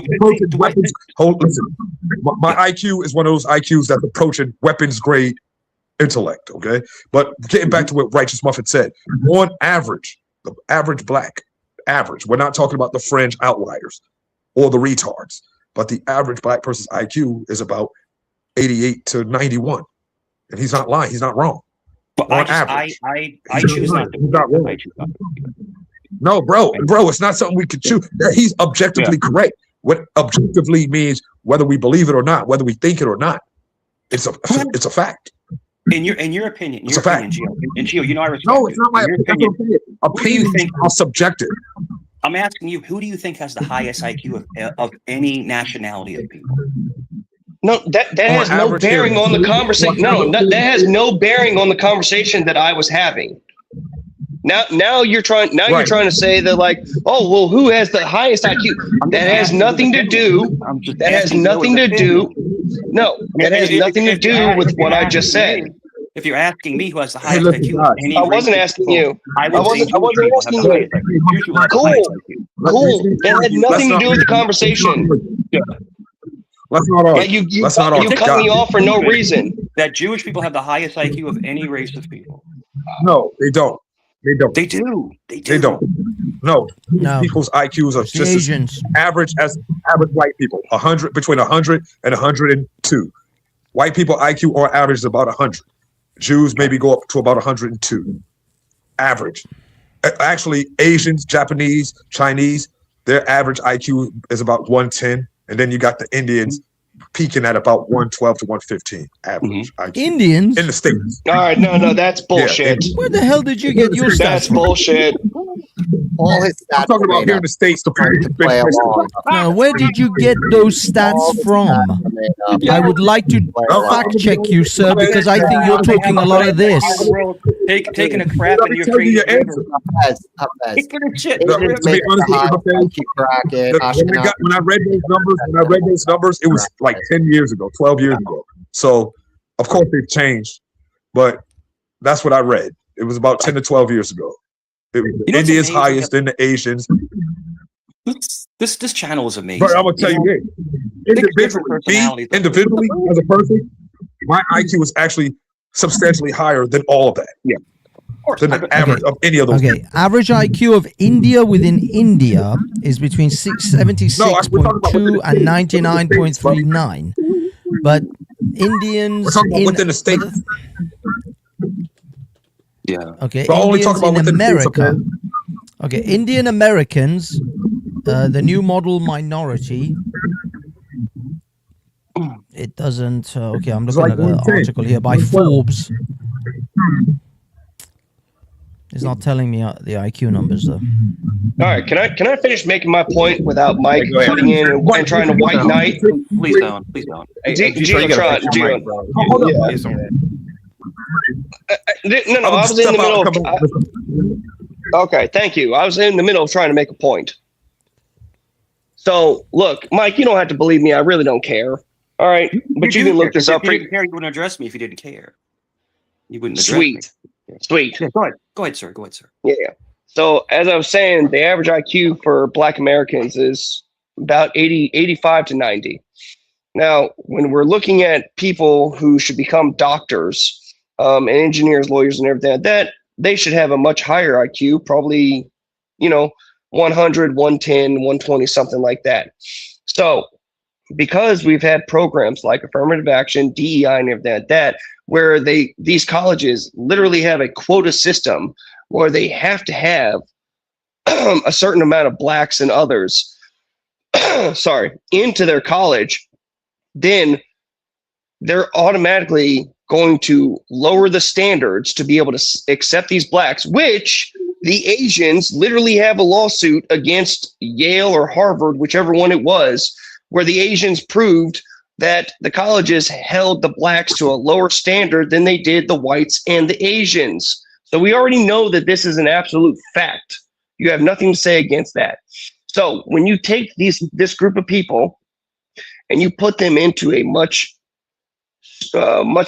weapons. Listen, my IQ is one of those IQs that's approaching weapons grade intellect. Okay, but getting back to what Righteous Muffin said, on average, the average Black, we're not talking about the fringe outliers or the retards, but the average Black person's IQ is about 88 to 91, and he's not lying. He's not wrong. But I choose not to. No, bro, it's not something we could choose. He's objectively correct. What objectively means, whether we believe it or not, whether we think it or not, it's a fact. In your opinion, it's a fact. Gio, and Gio, I respect. No, it's not my opinion. Opinions are subjective. I'm asking you, who do you think has the highest IQ of any nationality of people? No, that has no bearing on the conversation. No, that has no bearing on the conversation that I was having. Now you're trying to say that, like, oh well, who has the highest IQ? That has nothing to do. That has nothing to do. No, that has nothing to do with what I just said. If you're asking me who has the highest IQ, I wasn't asking you. I wasn't asking you. Cool. That had nothing to do with the conversation. Let's not argue. You cut me off for no reason. That Jewish people have the highest IQ of any race of people. No, they don't. They don't. They do. They don't. No. People's IQs are just as average as average white people. Between 100 and 102. White people IQ on average is about 100. Jews maybe go up to about 102. Average. Actually, Asians, Japanese, Chinese, their average IQ is about 110, and then you got the Indians peaking at about 112 to 115 average IQ. Indians in the States. All right, no, that's bullshit. Where the hell did you get your stats That's from? bullshit. All his I'm stats talking are about made here in up. the States. Play along. Now, where did you get those stats from? I would like to fact check you, sir, because I think you're talking a lot of this. Taking a crap in your Tell you your face. answer. Taking a shit. To be honest with you, when I read those numbers, it was like 10 years ago, 12 years ago. So, of course, they've changed, but that's what I read. It was about 10 to 12 years ago. It was India's highest, then the Asians. This channel is amazing. But I'm gonna tell you this: individually, as a person, my IQ was actually substantially higher than all of that. Yeah, than the average of any of those. Okay, average IQ of India within India is between 76.2 and 99.39. But Indians we're talking about within the state. Yeah. Okay, But only talk Indians about in within the states, America. Okay, Indian Americans, the new model minority. It doesn't. Okay, I'm looking at an article here by Forbes. It's not telling me the IQ numbers though. All right, can I finish making my point without Mike cutting in and trying to white knight? Please don't. No, I was in the middle. Okay, thank you. I was in the middle of trying to make a point. So, look, Mike, you don't have to believe me. I really don't care. All right, but you can look this up. If you didn't care, you wouldn't address me. If you didn't care, you wouldn't address Sweet. me. Sweet. Yeah, go ahead, sir. Yeah. So, as I was saying, the average IQ for Black Americans is about 85 to 90. Now, when we're looking at people who should become doctors and engineers, lawyers, and everything like that, they should have a much higher IQ, probably, 100, 110, 120, something like that. So, because we've had programs like affirmative action, DEI, and everything like that, where these colleges literally have a quota system where they have to have a certain amount of blacks and others, into their college, then they're automatically going to lower the standards to be able to accept these blacks, which the Asians literally have a lawsuit against Yale or Harvard, whichever one it was, where the Asians proved that the colleges held the blacks to a lower standard than they did the whites and the Asians. So we already know that this is an absolute fact. You have nothing to say against that. So when you take this group of people and you put them into a much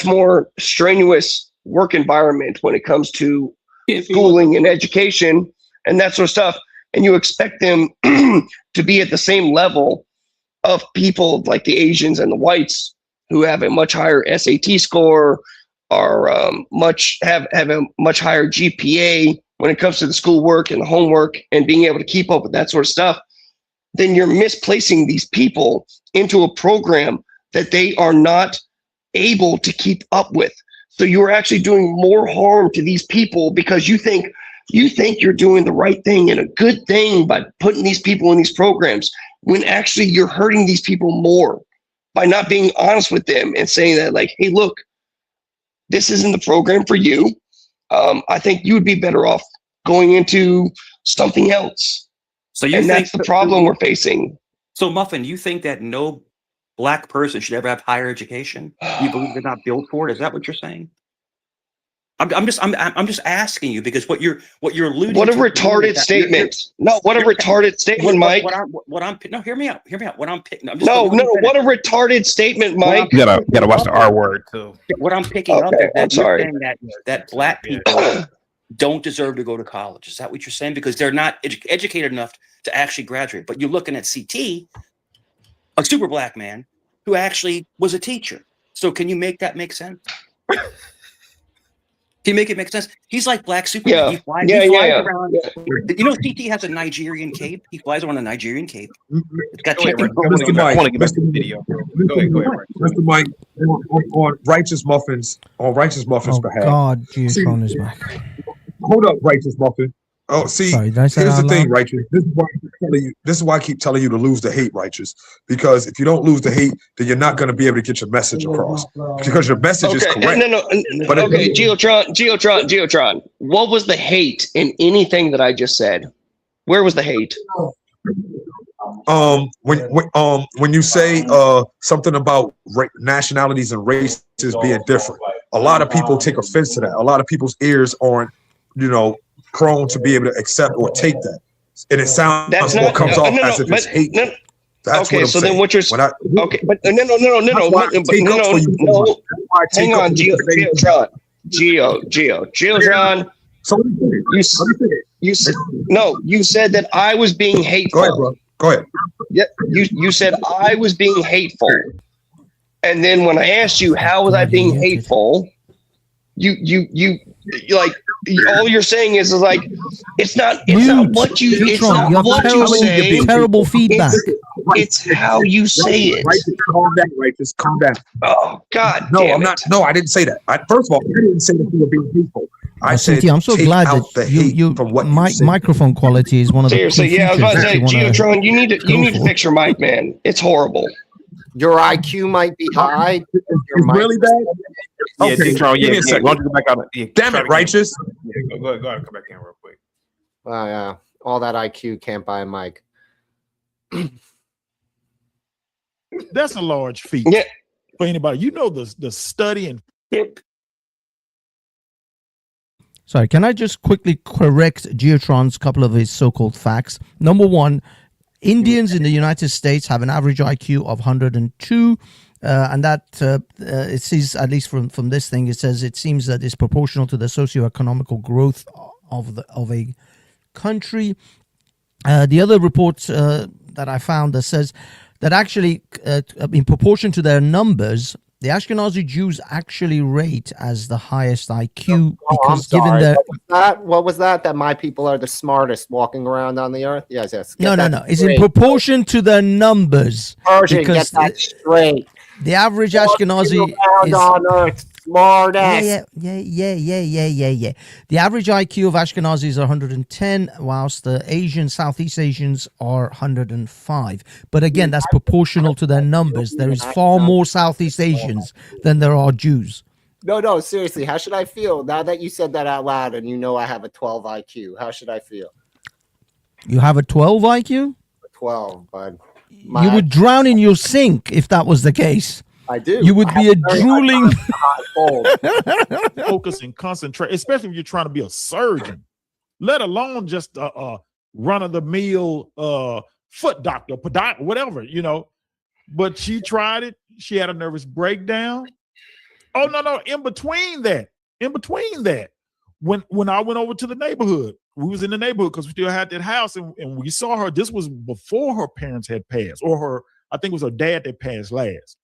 more strenuous work environment when it comes to schooling and education and that sort of stuff, and you expect them to be at the same level of people like the Asians and the whites who have a much higher SAT score, or have a much higher GPA when it comes to the schoolwork and the homework and being able to keep up with that sort of stuff, then you're misplacing these people into a program that they are not able to keep up with. So you're actually doing more harm to these people because you think you're doing the right thing and a good thing by putting these people in these programs, when actually you're hurting these people more by not being honest with them and saying that, like, hey, look, this isn't the program for you. I think you would be better off going into something else. So that's the problem we're facing. So, Muffin, you think that no Black person should ever have higher education? You believe they're not built for it? Is that what you're saying? I'm just asking you, because what you're alluding to. What a retarded statement! No, what a retarded statement, Mike. No, hear me out. What I'm picking. What a retarded statement, Mike. You gotta watch the R word too. What I'm picking up is that you're saying that Black people don't deserve to go to college. Is that what you're saying? Because they're not educated enough to actually graduate. But you're looking at CT, a super Black man who actually was a teacher. So can you make that make sense? Can you make it make sense? He's like Black Superman. Yeah. He flies around. Yeah. You know, CT has a Nigerian cape. He flies around a Nigerian cape. It's got chicken. Mr. Mike, Mr. Mike, on Righteous Muffin's behalf. God, Geotron is back. Hold up, Righteous Muffin. Oh, see, Sorry, did I say here's that the out thing, loud? Righteous. This is why I keep telling you to lose the hate, Righteous. Because if you don't lose the hate, then you're not going to be able to get your message across. Because your message is Okay, correct. But okay, Geotron. What was the hate in anything that I just said? Where was the hate? When you say something about nationalities and races being different, a lot of people take offense to that. A lot of people's ears aren't, prone to be able to accept or take that, and it sounds comes off as if it's hate. That's okay, what I'm so saying. then what you're okay, but no. Hang on, Geotron. So you said that I was being hateful. Go ahead, bro. Go ahead. Yeah, you said I was being hateful, and then when I asked you how was I being hateful, you like all you're saying is like it's not what you Geotron, it's not you have what you say. terrible feedback. It's how you say it. Calm down, Righteous. Calm down. Oh God! No, damn I'm not. No, I didn't say that. First of all, I didn't say that you were being hateful. I said, Cynthia, I'm so take glad out that the hate from what you said. microphone quality is one of the Seriously, key yeah, I was about to features say, that you wanna Geotron, you need to fix your mic, man. It's horrible. Your IQ might be high. It's really bad. Yeah, Okay, Geotron, give me a Why don't second. you go back out? Yeah, Damn try it, again. Righteous. Yeah, go ahead, come back in real quick. Yeah, all that IQ can't buy a mic. That's a large feat for anybody. You know the study and Sorry, can I just quickly correct Geotron's couple of his so-called facts? Number one, Indians in the United States have an average IQ of 102, and that it seems, at least from this thing, it says it seems that it's proportional to the socioeconomical growth of a country. The other report that I found that says that actually, in proportion to their numbers, the Ashkenazi Jews actually rate as the highest IQ because given their what was that? That my people are the smartest walking around on the earth? Yes. no. It's in proportion to their numbers. Persian, Because get that straight. The average Ashkenazi is on earth. Smart ass. Yeah. The average IQ of Ashkenazis is 110, whilst the Southeast Asians are 105. But again, that's proportional to their numbers. There is far more Southeast Asians than there are Jews. No, seriously. How should I feel now that you said that out loud and you know I have a 12 IQ? How should I feel? You have a 12 IQ? 12, bud. You would drown in your sink if that was the case. I do. You would be a drooling. focus and concentrate, especially if you're trying to be a surgeon, let alone just a run-of-the-mill foot doctor, whatever, But she tried it. She had a nervous breakdown. Oh, no. In between that, when I went over to the neighborhood, we was in the neighborhood because we still had that house, and we saw her. This was before her parents had passed, I think it was her dad that passed last.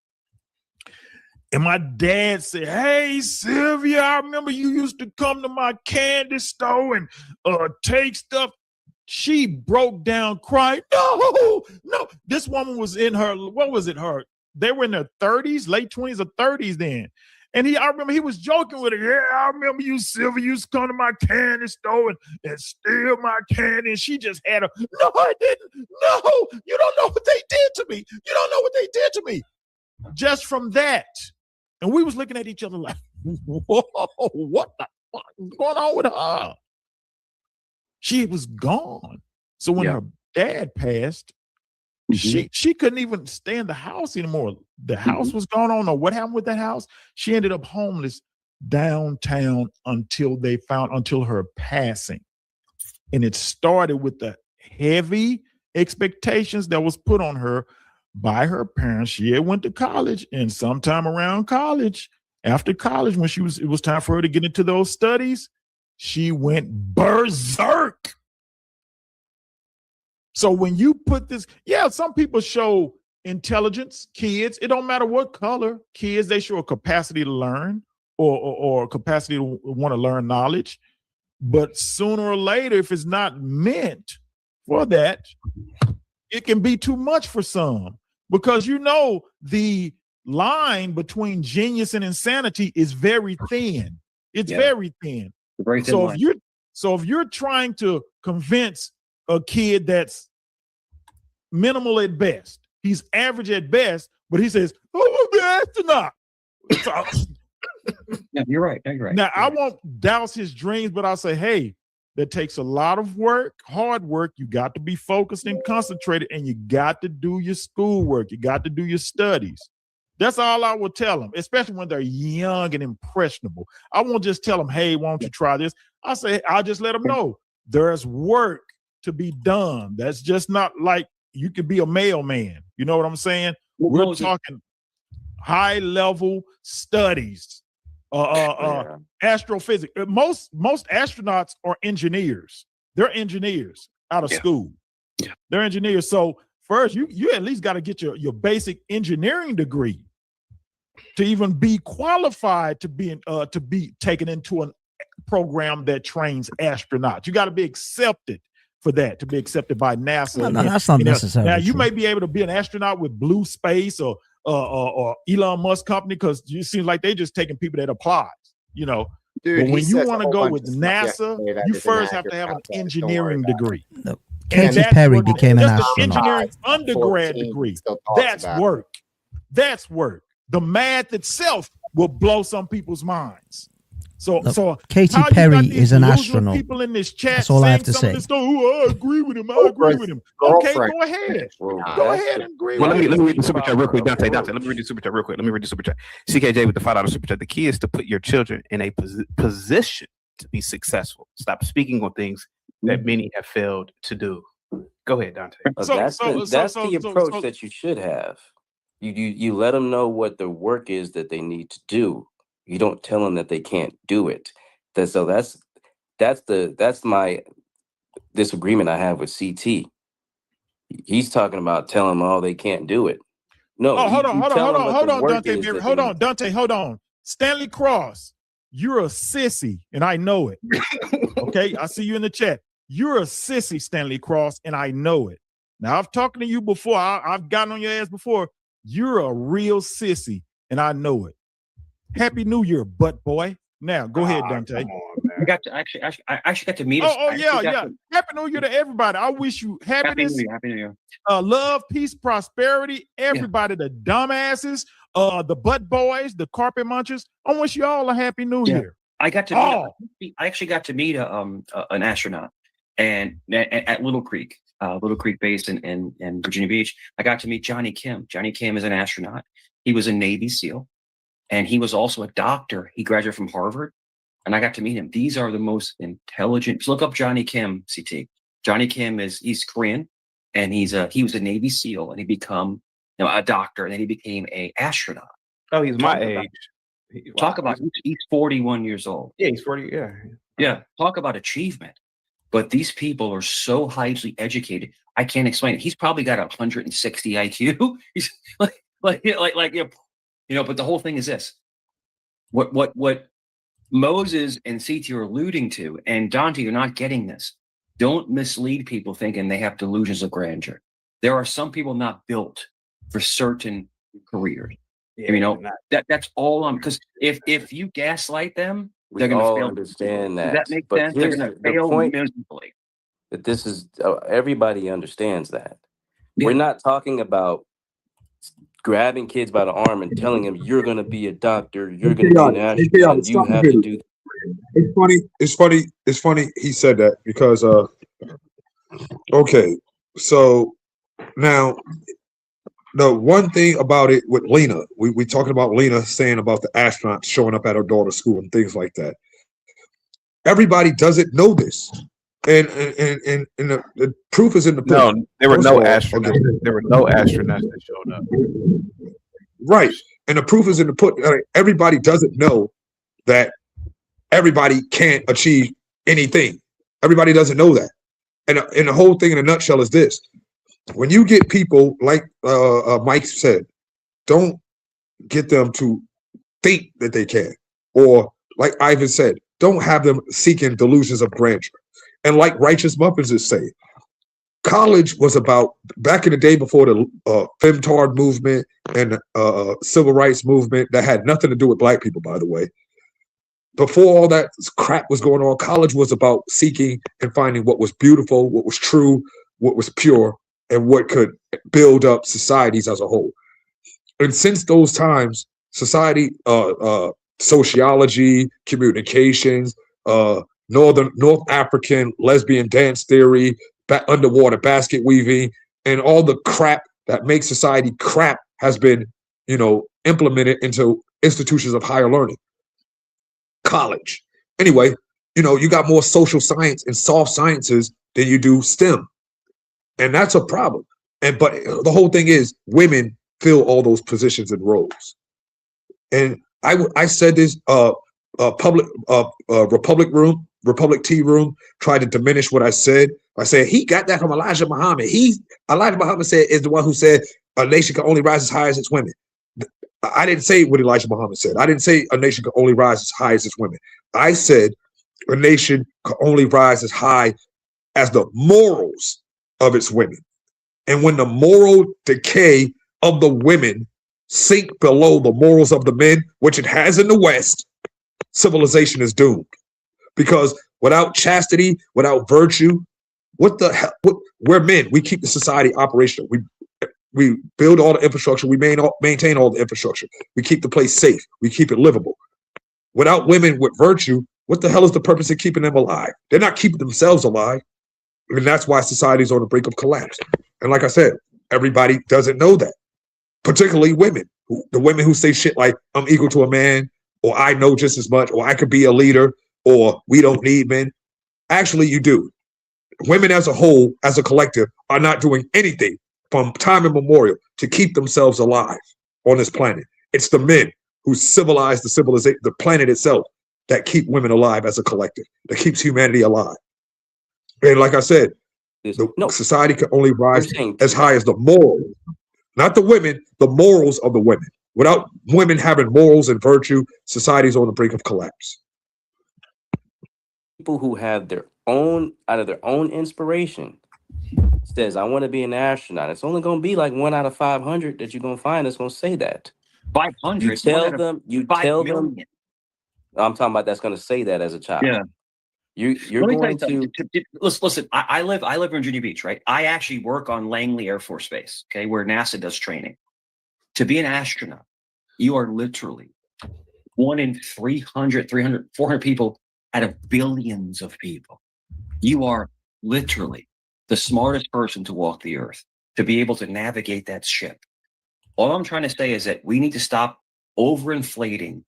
And my dad said, "Hey, Sylvia, I remember you used to come to my candy store and take stuff." She broke down crying. No. This woman was in her, what was it, they were in their 30s, late 20s or 30s then. And I remember he was joking with her. "Yeah, I remember you, Sylvia, you used to come to my candy store and steal my candy." And she just had a, "No, I didn't. No, you don't know what they did to me. You don't know what they did to me." Just from that. And we was looking at each other like, whoa, what the fuck is going on with her? She was gone. So when her dad passed, she couldn't even stay in the house anymore. The house was gone. I don't know what happened with that house. She ended up homeless downtown until her passing. And it started with the heavy expectations that was put on her by her parents. She had went to college, and sometime around college, after college, when it was time for her to get into those studies, she went berserk. So when you put this, some people show intelligence, kids, it don't matter what color, kids, they show a capacity to learn or a capacity to want to learn knowledge. But sooner or later, if it's not meant for that, it can be too much for some, because the line between genius and insanity is very thin. It's very thin. Very thin So line. So if you're trying to convince a kid that's minimal at best, he's average at best, but he says, "I want to be an astronaut." Yeah, you're right. No, you're right. Now, I won't douse his dreams, but I'll say, hey, that takes a lot of work, hard work. You got to be focused and concentrated, and you got to do your schoolwork. You got to do your studies. That's all I will tell them, especially when they're young and impressionable. I won't just tell them, hey, why don't you try this? I'll just let them know there's work to be done. That's just not like you could be a mailman. You know what I'm saying? We're talking high level studies, astrophysics. Most astronauts are engineers. They're engineers out of school. Yeah. They're engineers. So first, you at least got to get your basic engineering degree to even be qualified to be taken into a program that trains astronauts. You got to be accepted for that, to be accepted by NASA. No, that's not necessary. Now, you may be able to be an astronaut with Blue Space or Elon Musk company, because it seems like they're just taking people that apply, you know. Dude, but when you want to go with NASA, you first have to have an engineering degree. No. Katy Perry became an astronaut. Engineering undergrad degree. That's work. That's work. The math itself will blow some people's minds. So Katy Perry is an astronaut. People in this chat, that's all I have to say. I agree with him. I agree with him. Okay, go ahead. Go ahead and agree with him. Let me read the super chat real quick. Dante, let me read the super chat real quick. Let me read the super chat. CKJ with the $5 super chat. The key is to put your children in a position to be successful. Stop speaking on things that many have failed to do. Go ahead, Dante. That's the approach that you should have. You let them know what the work is that they need to do. You don't tell them that they can't do it. That's my disagreement I have with CT. He's talking about telling them, oh, they can't do it. No. Hold on, Dante, hold on. Stanley Cross, you're a sissy, and I know it. Okay, I see you in the chat. You're a sissy, Stanley Cross, and I know it. Now, I've talked to you before. I've gotten on your ass before. You're a real sissy, and I know it. Happy New Year, butt boy. Now, go ahead, Dante. I actually got to meet us. Yeah. Happy New Year to everybody. I wish you happiness. Happy New Year. Love, peace, prosperity. Everybody, the dumbasses, the butt boys, the carpet munchers. I wish you all a happy New Year. I actually got to meet an astronaut, and at Little Creek base in Virginia Beach. I got to meet Johnny Kim. Johnny Kim is an astronaut. He was a Navy SEAL, and he was also a doctor. He graduated from Harvard, and I got to meet him. These are the most intelligent. Look up Johnny Kim, CT. Johnny Kim he's Korean, and he was a Navy SEAL, and he become a doctor, and then he became an astronaut. Oh, he's my age. Talk about he's 41 years old. Yeah, he's 40. Yeah. Yeah. Talk about achievement. But these people are so highly educated. I can't explain it. He's probably got 160 IQ. He's like, but the whole thing is this. What Moses and CT are alluding to, and Dante, you're not getting this. Don't mislead people thinking they have delusions of grandeur. There are some people not built for certain careers. Yeah, that's all because if you gaslight them, they're going to fail. Understand that. Does that make sense? They're going to fail miserably. That this is everybody understands that. Yeah. We're not talking about grabbing kids by the arm and telling them you're going to be a doctor, you're going to be an astronaut, you have to do. It's funny. He said that because okay, so now the one thing about it with Lena, we talking about Lena saying about the astronauts showing up at her daughter's school and things like that. Everybody doesn't know this, and the proof is in the book. No, there were no astronauts. Okay. There were no astronauts that showed up. Right, and the proof is in the book. Everybody doesn't know that everybody can't achieve anything. Everybody doesn't know that, and the whole thing in a nutshell is this. When you get people like Mike said, don't get them to think that they can, or like Ivan said, don't have them seeking delusions of grandeur. And like Righteous Muffins is saying, college was about, back in the day before the femtard movement and civil rights movement that had nothing to do with black people, by the way. before all that crap was going on, college was about seeking and finding what was beautiful, what was true, what was pure, and what could build up societies as a whole. And since those times, society, sociology, communications, North African lesbian dance theory, underwater basket weaving, and all the crap that makes society crap has been, implemented into institutions of higher learning. College. Anyway, you got more social science and soft sciences than you do STEM. And that's a problem. But the whole thing is women fill all those positions and roles. And I said this, Republic Tea Room tried to diminish what I said. I said he got that from Elijah Muhammad. Elijah Muhammad is the one who said a nation can only rise as high as its women. I didn't say what Elijah Muhammad said. I didn't say a nation can only rise as high as its women. I said a nation can only rise as high as the morals of its women. And when the moral decay of the women sink below the morals of the men, which it has in the West, civilization is doomed. Because without chastity, without virtue, what the hell? We're men. We keep the society operational. We build all the infrastructure. We maintain all the infrastructure. We keep the place safe. We keep it livable. Without women with virtue, what the hell is the purpose of keeping them alive? They're not keeping themselves alive. And that's why society is on the brink of collapse. And like I said, everybody doesn't know that, particularly women. The women who say shit like, I'm equal to a man, or I know just as much, or I could be a leader, or we don't need men. Actually, you do. Women as a whole, as a collective, are not doing anything from time immemorial to keep themselves alive on this planet. It's the men who civilize the planet itself that keep women alive as a collective, that keeps humanity alive. And like I said, society can only rise as high as the morals, not the women, the morals of the women. Without women having morals and virtue, society's on the brink of collapse. People who have their own, out of their own inspiration, says, I want to be an astronaut. It's only going to be like 1 out of 500 that you're going to find that's going to say that. 500? You tell them, I'm talking about that's going to say that as a child. Yeah. You're going to listen. I live in Virginia Beach, right? I actually work on Langley Air Force Base, okay, where NASA does training. To be an astronaut, you are literally 1 in 300, 400 people out of billions of people. You are literally the smartest person to walk the earth, to be able to navigate that ship. All I'm trying to say is that we need to stop overinflating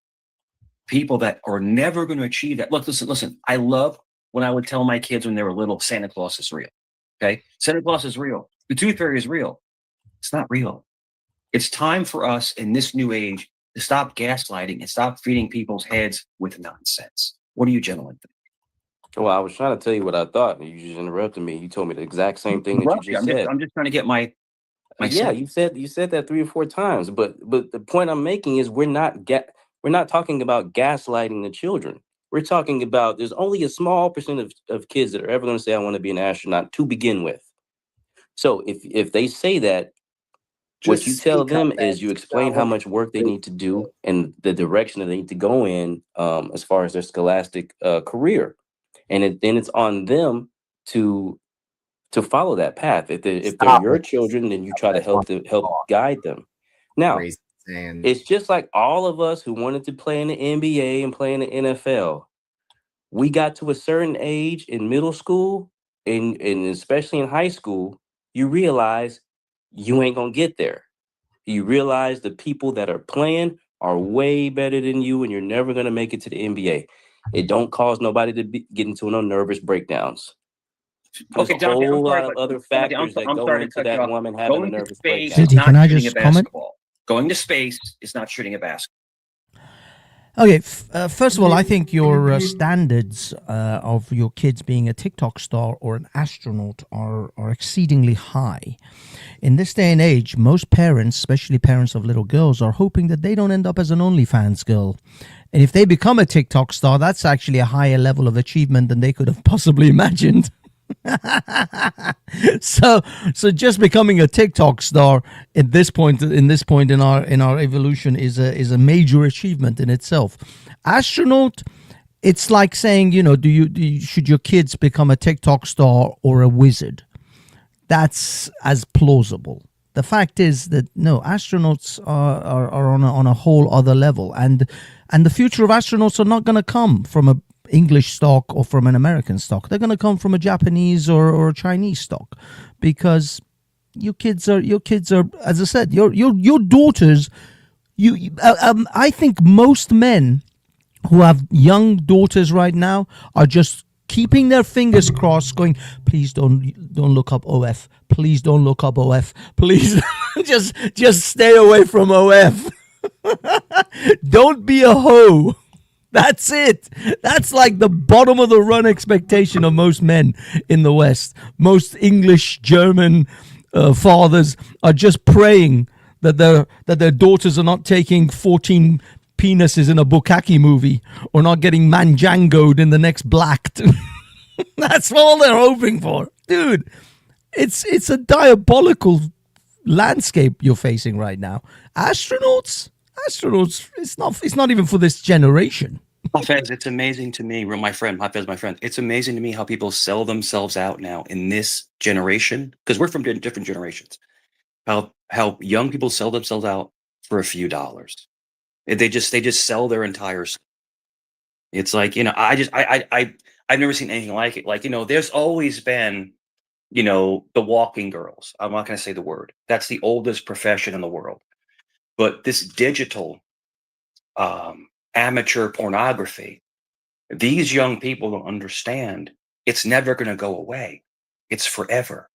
people that are never going to achieve that. Look, listen, I love when I would tell my kids when they were little, Santa Claus is real. Okay? Santa Claus is real. The tooth fairy is real. It's not real. It's time for us in this new age to stop gaslighting and stop feeding people's heads with nonsense. What do you gentlemen think? Well, I was trying to tell you what I thought, and you just interrupted me. You told me the exact same thing that you just said. I'm just trying to get my yeah, you said that 3 or 4 times, but the point I'm making is we're not talking about gaslighting the children. We're talking about there's only a small percent of kids that are ever going to say I want to be an astronaut to begin with. So if they say that, what you tell them is you explain how much work they need to do and the direction that they need to go in as far as their scholastic career. And then it's on them to follow that path. If they're your children, then you try to help guide them. Now, it's just like all of us who wanted to play in the NBA and play in the NFL. We got to a certain age in middle school and especially in high school, you realize you ain't gonna get there. You realize the people that are playing are way better than you, and you're never gonna make it to the NBA. It don't cause nobody to get into no nervous breakdowns. There's Okay, a Dante, whole I'm sorry, lot of but other factors that go into that woman having a Going to nervous space breakdown. is not Can I shooting just a comment? basketball. Going to space is not shooting a basketball. Okay, first of all, I think your standards of your kids being a TikTok star or an astronaut are exceedingly high. In this day and age, most parents, especially parents of little girls, are hoping that they don't end up as an OnlyFans girl. And if they become a TikTok star, that's actually a higher level of achievement than they could have possibly imagined. So just becoming a TikTok star at this point in our evolution is a major achievement in itself. Astronaut, it's like saying, should your kids become a TikTok star or a wizard? That's as plausible. The fact is that no, astronauts are on a whole other level, and the future of astronauts are not going to come from a English stock or from an American stock. They're going to come from a Japanese or a Chinese stock, because your kids are, as I said, your daughters. I think most men who have young daughters right now are just keeping their fingers crossed, going, please don't look up OF. Please don't look up OF. Please just stay away from OF. Don't be a hoe. That's it. That's like the bottom of the run expectation of most men in the West. Most English, German fathers are just praying that their daughters are not taking 14 penises in a Bukkake movie, or not getting manjangoed in the next Blacked. That's all they're hoping for. Dude, it's a diabolical landscape you're facing right now. Astronauts, it's not even for this generation. Hafez, it's amazing to me, my friend, it's amazing to me how people sell themselves out now in this generation, because we're from different generations. How young people sell themselves out for a few dollars. They just sell their entire. It's like, I've never seen anything like it. Like, there's always been, the walking girls. I'm not going to say the word. That's the oldest profession in the world. But this digital amateur pornography, these young people don't understand. It's never going to go away. It's forever.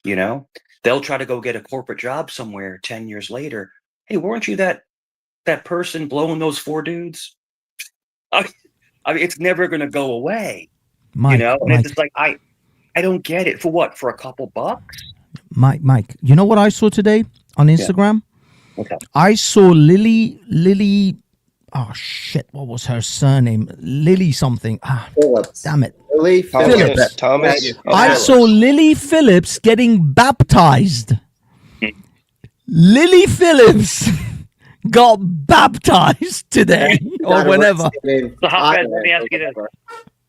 They'll try to go get a corporate job somewhere 10 years later. Hey, weren't you that person blowing those 4 dudes? I mean, it's never going to go away. Mike, And Mike, it's just like, I don't get it. For what? For a couple bucks? Mike, you know what I saw today on Instagram? Yeah. Okay. I saw Lily. Oh shit! What was her surname? Lily something. Phillips. Damn it. Lily Phillips. Thomas. I saw Lily Phillips getting baptized. Lily Phillips got baptized today or whenever. So Hafez, let me ask you this.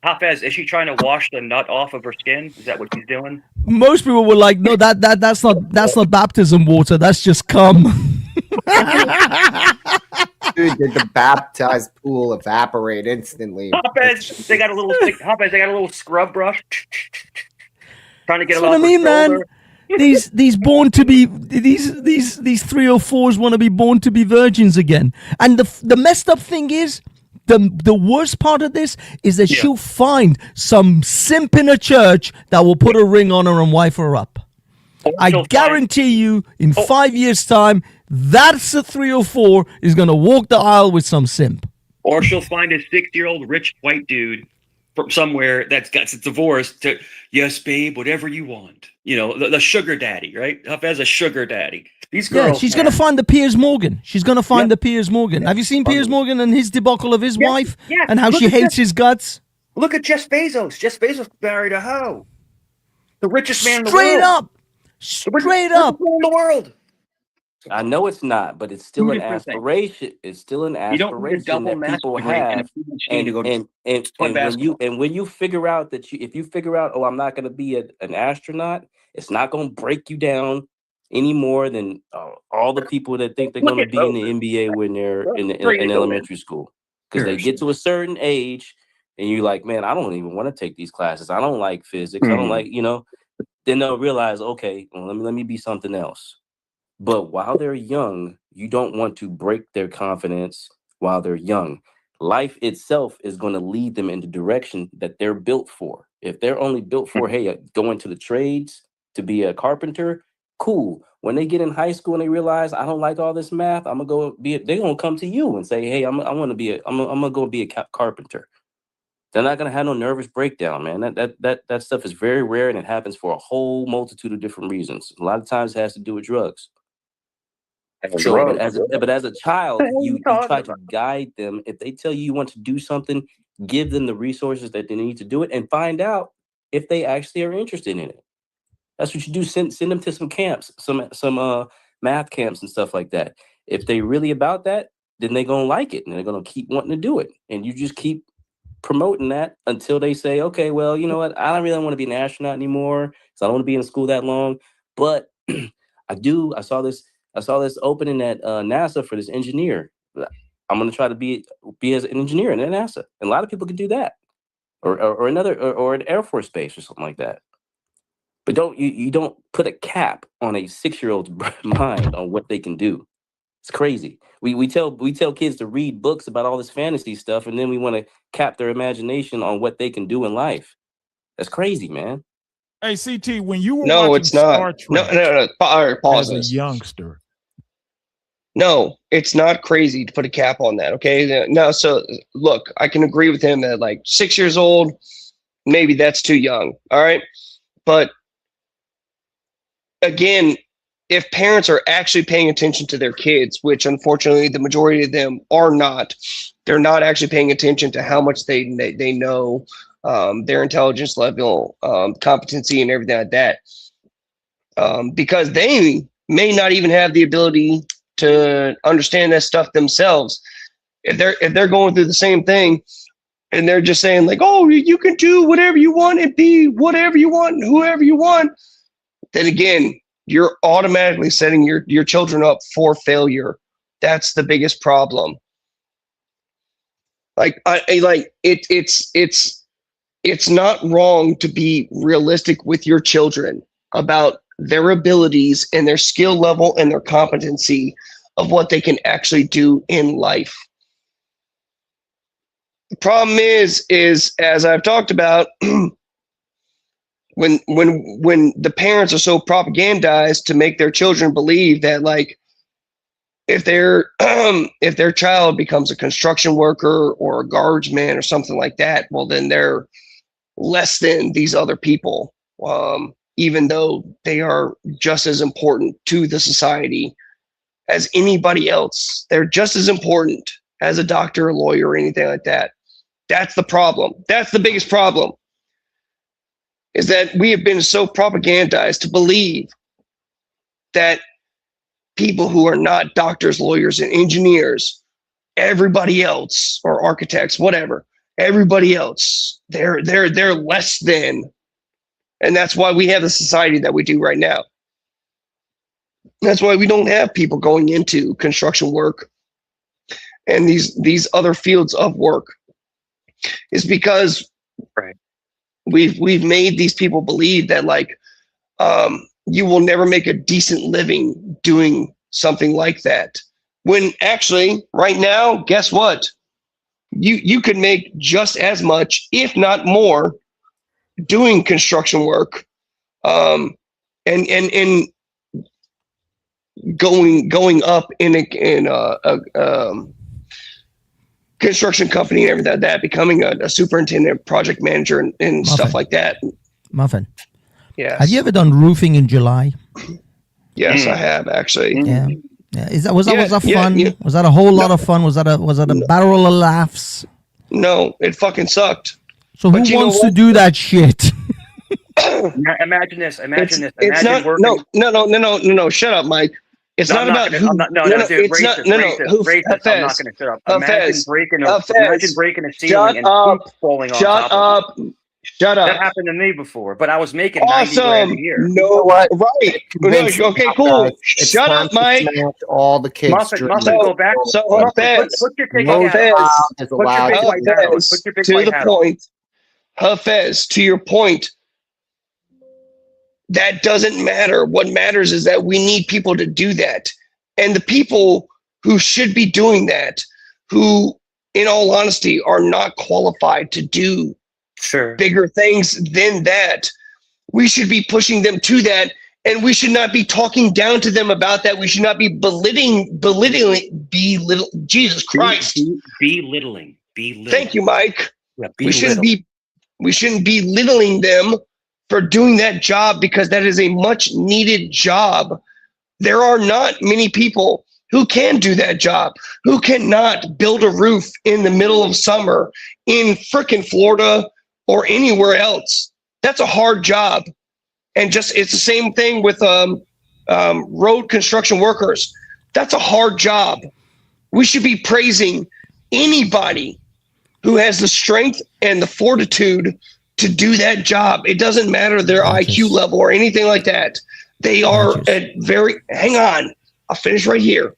Hafez, is she trying to wash the nut off of her skin? Is that what she's doing? Most people were like, "No, that's not baptism water. That's just cum." Dude, did the baptized pool evaporate instantly? Hafez, they got a little scrub brush. Trying to get That's a what I little mean, man. These born to be these 304s want to be born to be virgins again. And the messed up thing is, the worst part of this is that she'll find some simp in a church that will put a ring on her and wife her up. I guarantee you, in 5 years' time, that's a 304 is going to walk the aisle with some simp. Or she'll find a 6-year-old rich white dude from somewhere that's got divorced to, yes, babe, whatever you want. The sugar daddy, right? Hafez a sugar daddy. These girls. Yeah, she's going to find the Piers Morgan. She's going to find the Piers Morgan. Have you seen Piers Morgan and his debacle of his wife? Yeah. And how she hates his guts? Look at Jeff Bezos. Jeff Bezos married a hoe. The richest man in the Straight world. up. Straight up. In the world. I know it's not, but it's still an 2%. aspiration. It's still an You don't need a aspiration double that master's people degree and a have. PhD to go to And when you figure out that if you figure out, oh, I'm not going to be an astronaut, it's not going to break you down any more than all the people that think they're going to be in the NBA when they're in elementary school, because they get to a certain age and you're like, man, I don't even want to take these classes. I don't like physics. I don't like, then they'll realize, okay, well, let me be something else. But while they're young, you don't want to break their confidence while they're young. Life itself is going to lead them in the direction that they're built for. If they're only built for, hey, go into the trades to be a carpenter, cool. When they get in high school and they realize I don't like all this math, they're gonna come to you and say, hey, I'm gonna go be a carpenter. They're not gonna have no nervous breakdown, man. That stuff is very rare, and it happens for a whole multitude of different reasons. A lot of times it has to do with drugs. So, but as a child, you try to guide them. If they tell you want to do something, give them the resources that they need to do it, and find out if they actually are interested in it. That's what you do. Send them to some camps, some math camps and stuff like that. If they really about that, then they're gonna like it and they're gonna keep wanting to do it. And you just keep promoting that until they say, okay, well, you know what? I don't really want to be an astronaut anymore, because I don't want to be in school that long. But I do. I saw this opening at NASA for this engineer. I'm gonna try to be as an engineer in NASA. And a lot of people can do that, or an Air Force base or something like that. But you don't put a cap on a 6-year-old's mind on what they can do. It's crazy. We tell kids to read books about all this fantasy stuff, and then we want to cap their imagination on what they can do in life. That's crazy, man. Hey, CT, when you were No, watching it's not. Star Trek No. All right, pause as a this. youngster, No, it's not crazy to put a cap on that. Okay. No. So look, I can agree with him that like 6 years old, maybe that's too young. All right. But again, if parents are actually paying attention to their kids, which unfortunately the majority of them are not, they're not actually paying attention to how much they know, their intelligence level, competency, and everything like that, because they may not even have the ability to understand that stuff themselves. If they're going through the same thing, and they're just saying like, "Oh, you can do whatever you want and be whatever you want and whoever you want," then again, you're automatically setting your children up for failure. That's the biggest problem. Like it's not wrong to be realistic with your children about their abilities and their skill level and their competency of what they can actually do in life. The problem is as I've talked about, when the parents are so propagandized to make their children believe that like if their child becomes a construction worker or a guardsman or something like that, well then they're less than these other people, even though they are just as important to the society as anybody else. They're just as important as a doctor, a lawyer, or anything like that. That's the problem. That's the biggest problem, is that we have been so propagandized to believe that people who are not doctors, lawyers, and engineers, everybody else, or architects, whatever, everybody else, they're less than. And that's why we have the society that we do right now. That's why we don't have people going into construction work and these other fields of work. Is because we've made these people believe that like you will never make a decent living doing something like that. When actually, right now, guess what? You could make just as much, if not more, doing construction work, and going up in a construction company and everything like that, becoming a superintendent, project manager, and stuff like that. Muffin. Yeah. Have you ever done roofing in July? Yes, I have actually. Yeah. Was that fun? Yeah. Was that a whole lot of fun? Was that a barrel of laughs? No, it fucking sucked. So who wants to do that shit? Imagine this. Imagine it's not. working. No. Shut up, Mike. It's not about who. I'm not going to shut up. Imagine breaking a ceiling and poop falling on top of it. Shut up. That happened to me before, but I was making $90,000 a year. No, what? Right. Okay, cool. Shut up, Mike. All the kids. Muffin, go back. So, put your big white hat on. Put your big white hat on. Hafez, to your point, that doesn't matter. What matters is that we need people to do that. And the people who should be doing that, who, in all honesty, are not qualified to do bigger things than that, we should be pushing them to that. And we should not be talking down to them about that. We should not be belittling, Jesus Christ. Belittling. Thank you, Mike. Yeah, we shouldn't be belittling them for doing that job, because that is a much needed job. There are not many people who can do that job, who cannot build a roof in the middle of summer in frickin' Florida or anywhere else. That's a hard job. And just, it's the same thing with road construction workers. That's a hard job. We should be praising anybody who has the strength and the fortitude to do that job. It doesn't matter their IQ level or anything like that. They are hang on, I'll finish right here.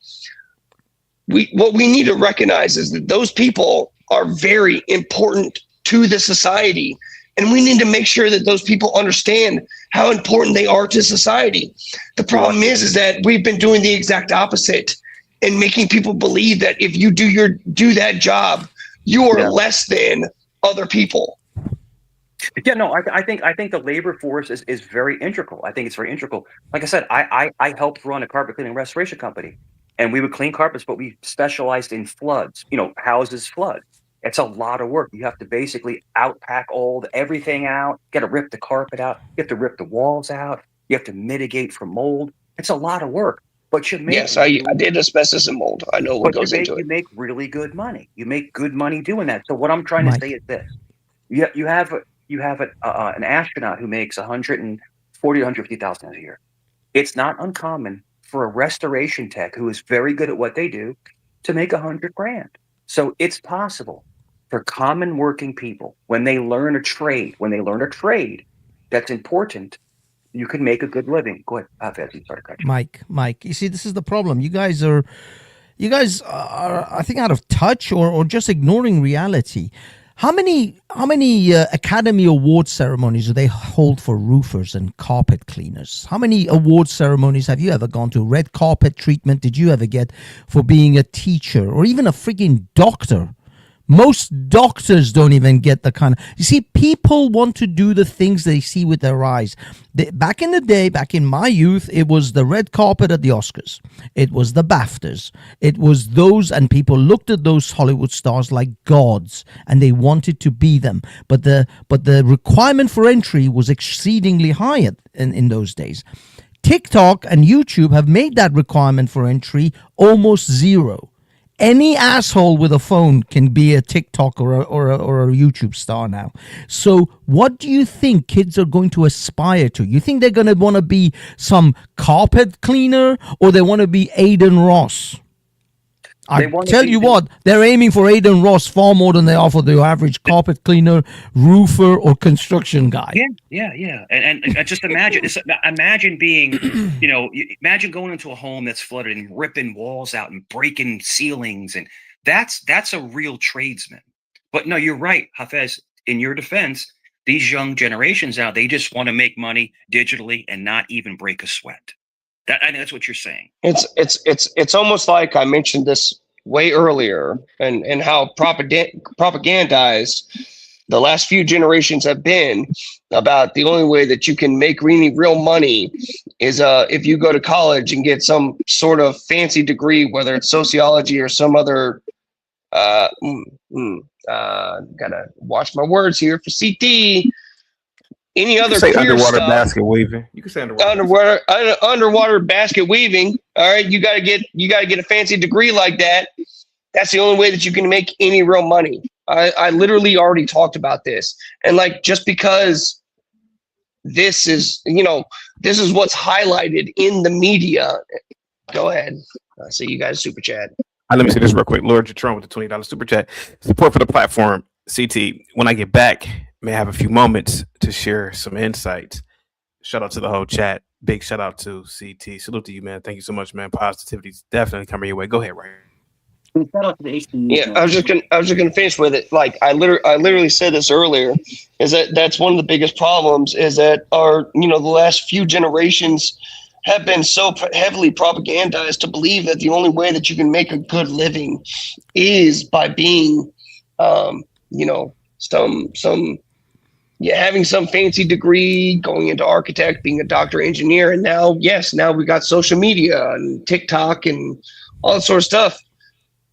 What we need to recognize is that those people are very important to the society. And we need to make sure that those people understand how important they are to society. The problem is that we've been doing the exact opposite and making people believe that if you do that job, you are less than other people. Yeah, no, I think the labor force is very integral. I think it's very integral. Like I said, I helped run a carpet cleaning restoration company, and we would clean carpets, but we specialized in floods. Houses flood. It's a lot of work. You have to basically outpack everything out. You got to rip the carpet out. You have to rip the walls out. You have to mitigate from mold. It's a lot of work. But you make I did asbestos and mold. I know what goes into it. You make really good money. You make good money doing that. So what I'm trying to say is this: you have an astronaut who makes $140,000 to $150,000 a year. It's not uncommon for a restoration tech who is very good at what they do to make $100,000. So it's possible for common working people, when they learn a trade that's important, you can make a good living. Go ahead, Mike. You see, this is the problem. You guys are, I think, out of touch or just ignoring reality. How many Academy Award ceremonies do they hold for roofers and carpet cleaners? How many award ceremonies have you ever gone to? Red carpet treatment did you ever get for being a teacher or even a freaking doctor? Most doctors don't even get the kind of... You see, people want to do the things they see with their eyes. Back in the day, back in my youth, it was the red carpet at the Oscars. It was the BAFTAs. It was those, and people looked at those Hollywood stars like gods, and they wanted to be them. But the requirement for entry was exceedingly high in those days. TikTok and YouTube have made that requirement for entry almost zero. Any asshole with a phone can be a TikTok or a YouTube star now. So what do you think kids are going to aspire to? You think they're going to want to be some carpet cleaner or they want to be Aiden Ross? I tell you what, they're aiming for Aiden Ross far more than they are for the average carpet cleaner, roofer, or construction guy. Yeah. And just imagine being, imagine going into a home that's flooded and ripping walls out and breaking ceilings, and that's a real tradesman. But no, you're right, Hafez. In your defense, these young generations now, they just want to make money digitally and not even break a sweat. I think that's what you're saying. It's almost like I mentioned this way earlier, and how propagandized the last few generations have been about the only way that you can make really real money is if you go to college and get some sort of fancy degree, whether it's sociology or some other. Gotta watch my words here for CT. Any other underwater stuff, basket weaving? You can say underwater basket weaving. All right, you gotta get a fancy degree like that. That's the only way that you can make any real money. I literally already talked about this, and just because this is what's highlighted in the media. Go ahead. I see you guys super chat. Let me say this real quick. Lord Jatron with the $20 super chat. Support for the platform. CT, when I get back, may I have a few moments to share some insights. Shout out to the whole chat. Big shout out to CT. Salute to you, man. Thank you so much, man. Positivity is definitely coming your way. Go ahead, Ryan. Shout out to the HBU. Yeah, I was just gonna finish with it. I literally said this earlier. Is that's one of the biggest problems? Is that the last few generations have been so heavily propagandized to believe that the only way that you can make a good living is by being having some fancy degree, going into architect, being a doctor, engineer, and now we got social media and TikTok and all that sort of stuff.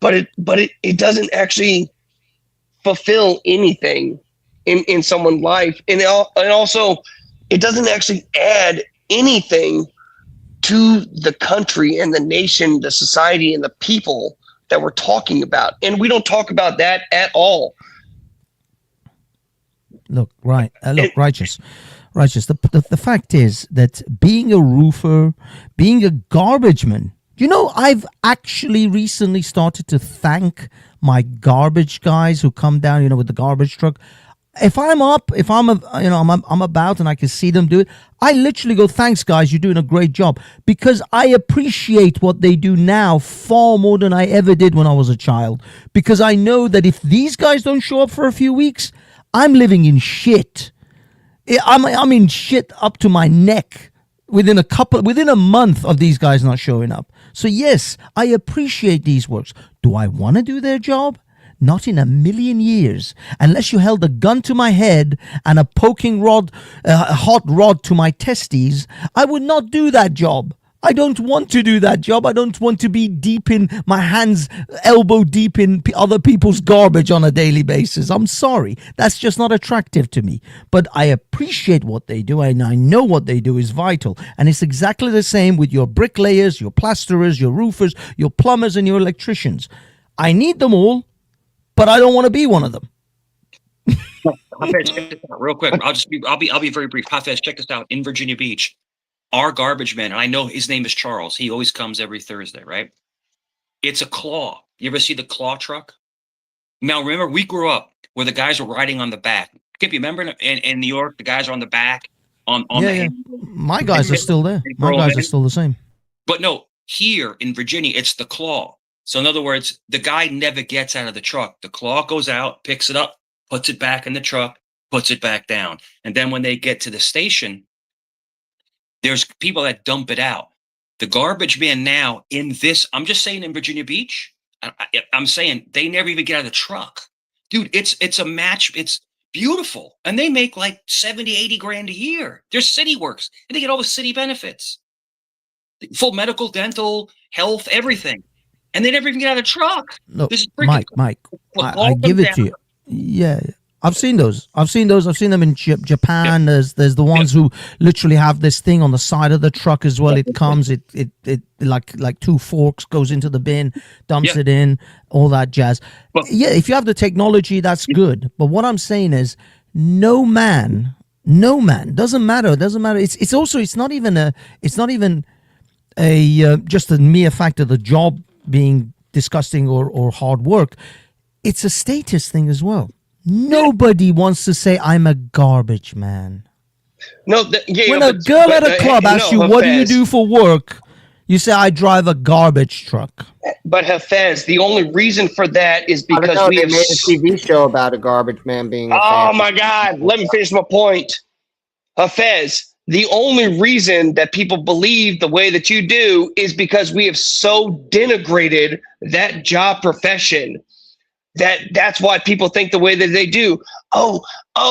But it doesn't actually fulfill anything in someone's life, and also it doesn't actually add anything to the country and the nation, the society, and the people that we're talking about. And we don't talk about that at all. Look, righteous. The fact is that being a roofer, being a garbage man, I've actually recently started to thank my garbage guys who come down, with the garbage truck. If I'm about and I can see them do it, I literally go, thanks guys, you're doing a great job, because I appreciate what they do now far more than I ever did when I was a child, because I know that if these guys don't show up for a few weeks, I'm living in shit. I'm in shit up to my neck within a month of these guys not showing up. So yes, I appreciate these works. Do I want to do their job? Not in a million years. Unless you held a gun to my head and a poking rod, a hot rod to my testes, I would not do that job. I don't want to do that job. I don't want to be deep in my hands, elbow deep in other people's garbage on a daily basis. I'm sorry. That's just not attractive to me. But I appreciate what they do, and I know what they do is vital. And it's exactly the same with your bricklayers, your plasterers, your roofers, your plumbers, and your electricians. I need them all, but I don't want to be one of them. Hafez, check this out real quick. I'll be very brief. Hafez, check this out. In Virginia Beach, our garbage man, and I know his name is Charles. He always comes every Thursday, right? It's a claw. You ever see the claw truck? Now, remember, we grew up where the guys were riding on the back. Kip, you remember in New York, the guys are on the back on the handle? My guys are still there. My guys are still the same. But no, here in Virginia, it's the claw. So in other words, the guy never gets out of the truck. The claw goes out, picks it up, puts it back in the truck, puts it back down. And then when they get to the station, there's people that dump it out. The garbage man now I'm just saying in Virginia Beach, I'm saying they never even get out of the truck. Dude, it's a match. It's beautiful. And they make like 70, 80 grand a year. They're city works and they get all the city benefits. Full medical, dental, health, everything. And they never even get out of the truck. No, this is Mike, I give it to you. Yeah. I've seen those. I've seen them in Japan. Yeah. There's the ones who literally have this thing on the side of the truck as well. It comes, it like two forks, goes into the bin, dumps it in, all that jazz. But, if you have the technology, that's good. But what I'm saying is, no man, doesn't matter. It's not even just a mere fact of the job being disgusting or hard work. It's a status thing as well. Nobody wants to say I'm a garbage man. No, when a girl at a club asks you, what do you do for work? You say, I drive a garbage truck. But Hafez, the only reason for that is because we have made a TV show about a garbage man being a Oh my God, let me finish my point. Hafez, the only reason that people believe the way that you do is because we have so denigrated that job profession. That's why people think the way that they do. Oh,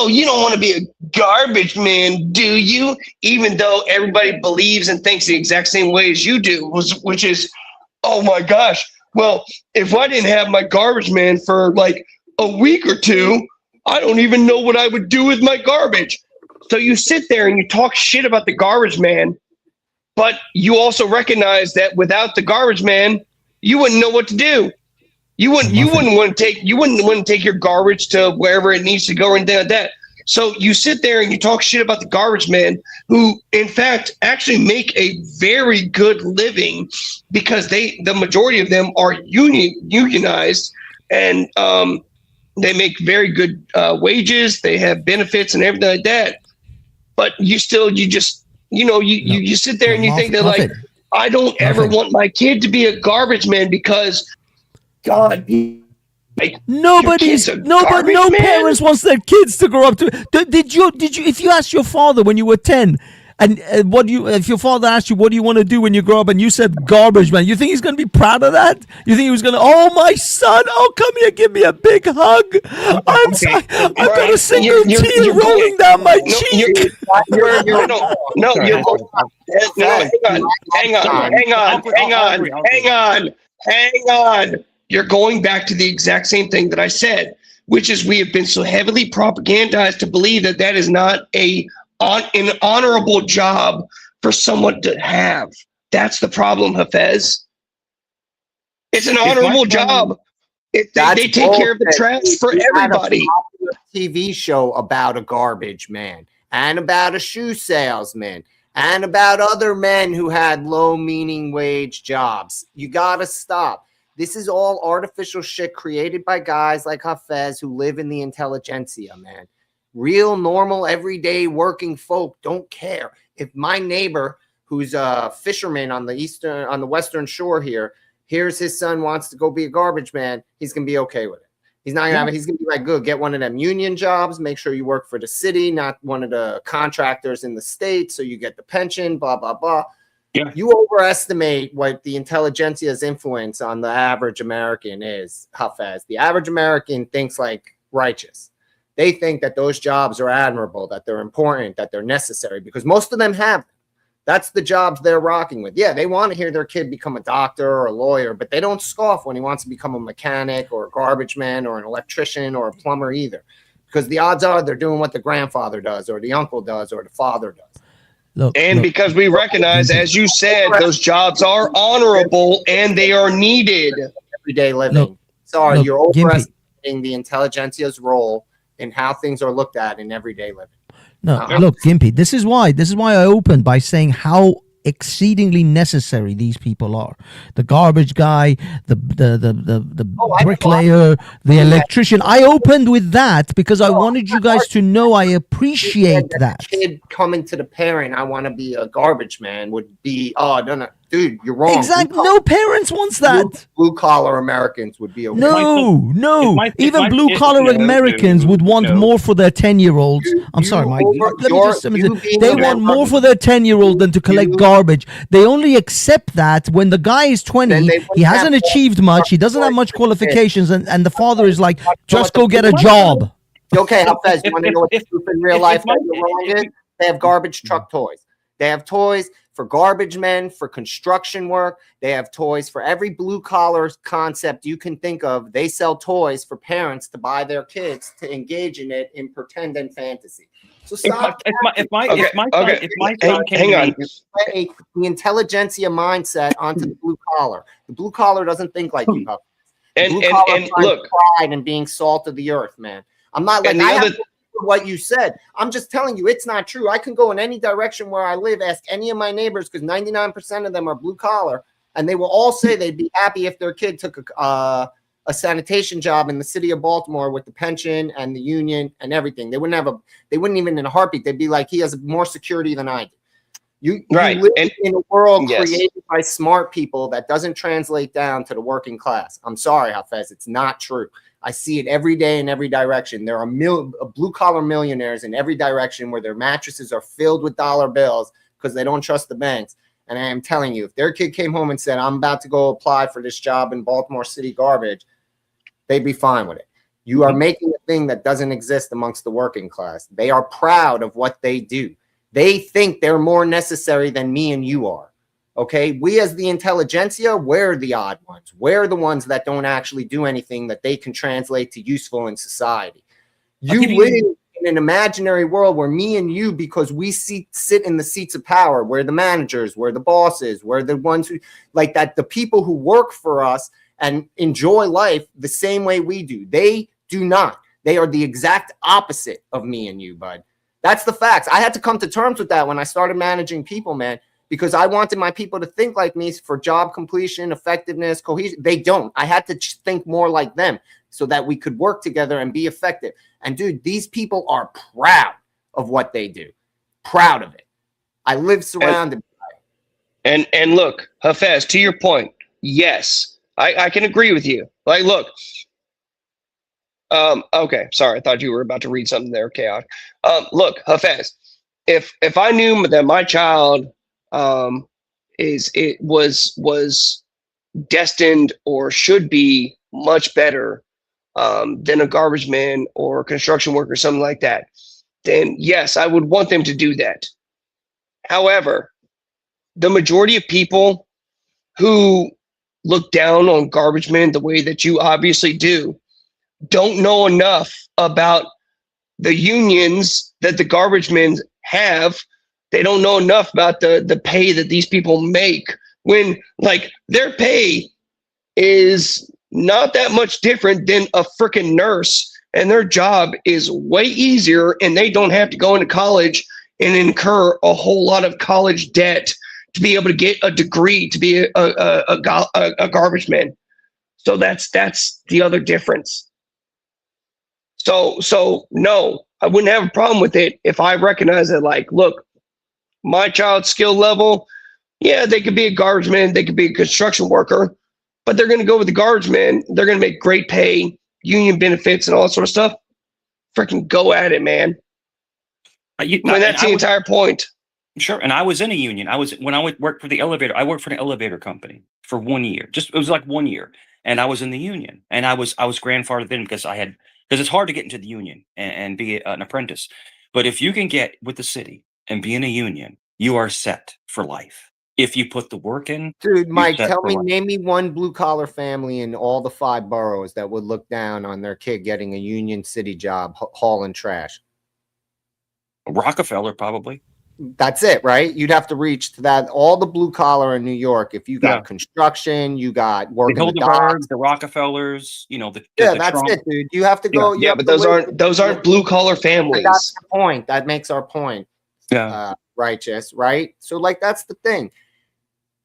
you don't want to be a garbage man, do you? Even though everybody believes and thinks the exact same way as you do, which is, oh my gosh. Well, if I didn't have my garbage man for like a week or two, I don't even know what I would do with my garbage. So you sit there and you talk shit about the garbage man, but you also recognize that without the garbage man, you wouldn't know what to do. You wouldn't want to take your garbage to wherever it needs to go or anything like that. So you sit there and you talk shit about the garbage man, who in fact actually make a very good living because the majority of them are unionized and they make very good wages. They have benefits and everything like that. But you sit there and you think that like, I don't ever want my kid to be a garbage man because God, no parents wants their kids to grow up to. Did you? If you asked your father when you were 10, and if your father asked you, what do you want to do when you grow up, and you said garbage man, you think he's going to be proud of that? You think he was going to? Oh my son, come here, give me a big hug. I've got a single tear rolling down my cheek. Hang on. You're going back to the exact same thing that I said, which is we have been so heavily propagandized to believe that is not an honorable job for someone to have. That's the problem, Hafez. It's an honorable job. They take care of the trash for everybody. TV show about a garbage man and about a shoe salesman and about other men who had low meaning wage jobs. You got to stop. This is all artificial shit created by guys like Hafez who live in the intelligentsia, man. Real, normal, everyday working folk don't care. If my neighbor, who's a fisherman on the western shore here, hears his son wants to go be a garbage man, he's gonna be okay with it. He's not gonna have it. He's gonna be like, good, get one of them union jobs, make sure you work for the city, not one of the contractors in the state, so you get the pension, blah, blah, blah. Yeah. You overestimate what the intelligentsia's influence on the average American is, Hafez. The average American thinks like righteous. They think that those jobs are admirable, that they're important, that they're necessary, because most of them have them. That's the jobs they're rocking with. Yeah, they want to hear their kid become a doctor or a lawyer, but they don't scoff when he wants to become a mechanic or a garbage man or an electrician or a plumber either, because the odds are they're doing what the grandfather does or the uncle does or the father does. Look, because we recognize, as you said, those jobs are honorable and they are needed. Everyday living. Sorry, you're overestimating the intelligentsia's role in how things are looked at in everyday living. No, look, Gimpy, this is why I opened by saying how exceedingly necessary these people are. The garbage guy, the bricklayer, the electrician. I opened with that because I wanted you guys to know I appreciate that. Kid coming to the parent, I want to be a garbage man, would be, oh, no, dude, you're wrong. Exactly. No parents wants that. Blue collar Americans would be okay. No. Even blue collar Americans would want more for their 10-year-olds. I'm sorry, Mike. Let me just they want more for their 10-year-old than to collect garbage. They only accept that when the guy is 20, he hasn't achieved much, he doesn't have much qualifications, and the father is like, just go get a job. Okay, Hafez, you want to know what the truth in real life is? They have garbage truck toys. They have toys for garbage men, for construction work. They have toys for every blue collar concept you can think of. They sell toys for parents to buy their kids to engage in it in pretend and fantasy. So stop. If my son came to me, the intelligentsia mindset onto the blue collar. The blue collar doesn't think like you. And look, pride in being salt of the earth, man. I'm not like what you said. I'm just telling you, it's not true. I can go in any direction where I live, ask any of my neighbors, because 99% of them are blue collar, and they will all say they'd be happy if their kid took a sanitation job in the city of Baltimore with the pension and the union and everything. They wouldn't even in a heartbeat. They'd be like, he has more security than I do. You live in a world created by smart people that doesn't translate down to the working class. I'm sorry, Hafez, it's not true. I see it every day in every direction. There are blue-collar millionaires in every direction where their mattresses are filled with dollar bills because they don't trust the banks. And I am telling you, if their kid came home and said, I'm about to go apply for this job in Baltimore City garbage, they'd be fine with it. You are making a thing that doesn't exist amongst the working class. They are proud of what they do. They think they're more necessary than me and you are. Okay, we as the intelligentsia, we're the odd ones. We're the ones that don't actually do anything that they can translate to useful in society. You live in an imaginary world where me and you, because we sit in the seats of power, we're the managers, we're the bosses, we're the ones who, like that, the people who work for us and enjoy life the same way we do. They do not. They are the exact opposite of me and you, bud. That's the facts. I had to come to terms with that when I started managing people, man. Because I wanted my people to think like me for job completion, effectiveness, cohesion. They don't. I had to think more like them so that we could work together and be effective. And dude, these people are proud of what they do. Proud of it. I live surrounded by it. And look, Hafez, to your point, yes, I can agree with you. Like, look. Okay, sorry, I thought you were about to read something there, Chaos. Look, Hafez, if I knew that my child was destined or should be much better than a garbage man or a construction worker, something like that, then yes, I would want them to do that. However, the majority of people who look down on garbage men the way that you obviously do don't know enough about the unions that the garbage men have. They don't know enough about the pay that these people make, when like their pay is not that much different than a freaking nurse and their job is way easier, and they don't have to go into college and incur a whole lot of college debt to be able to get a degree to be a garbage man. So that's the other difference. So no, I wouldn't have a problem with it if I recognize that, like, look, my child's skill level, yeah, they could be a garbage man, they could be a construction worker, but they're going to go with the garbage man. They're going to make great pay, union benefits, and all that sort of stuff. Freaking go at it, man. That's the entire point. Sure. And I was in a union. When I worked for the elevator, I worked for an elevator company for 1 year. It was like 1 year. And I was in the union, and I was grandfathered in because it's hard to get into the union and be an apprentice. But if you can get with the city and be in a union, you are set for life. If you put the work in. Dude, Mike, name me one blue collar family in all the 5 boroughs that would look down on their kid getting a Union City job hauling trash. Rockefeller, probably. That's it, right? You'd have to reach to that. All the blue collar in New York. If you got construction, you got work. The Rockefellers, that's Trump. It, dude. You have to go. Yeah, but those aren't blue collar families. That's the point. That makes our point. Yeah, righteous, right? So, like, that's the thing.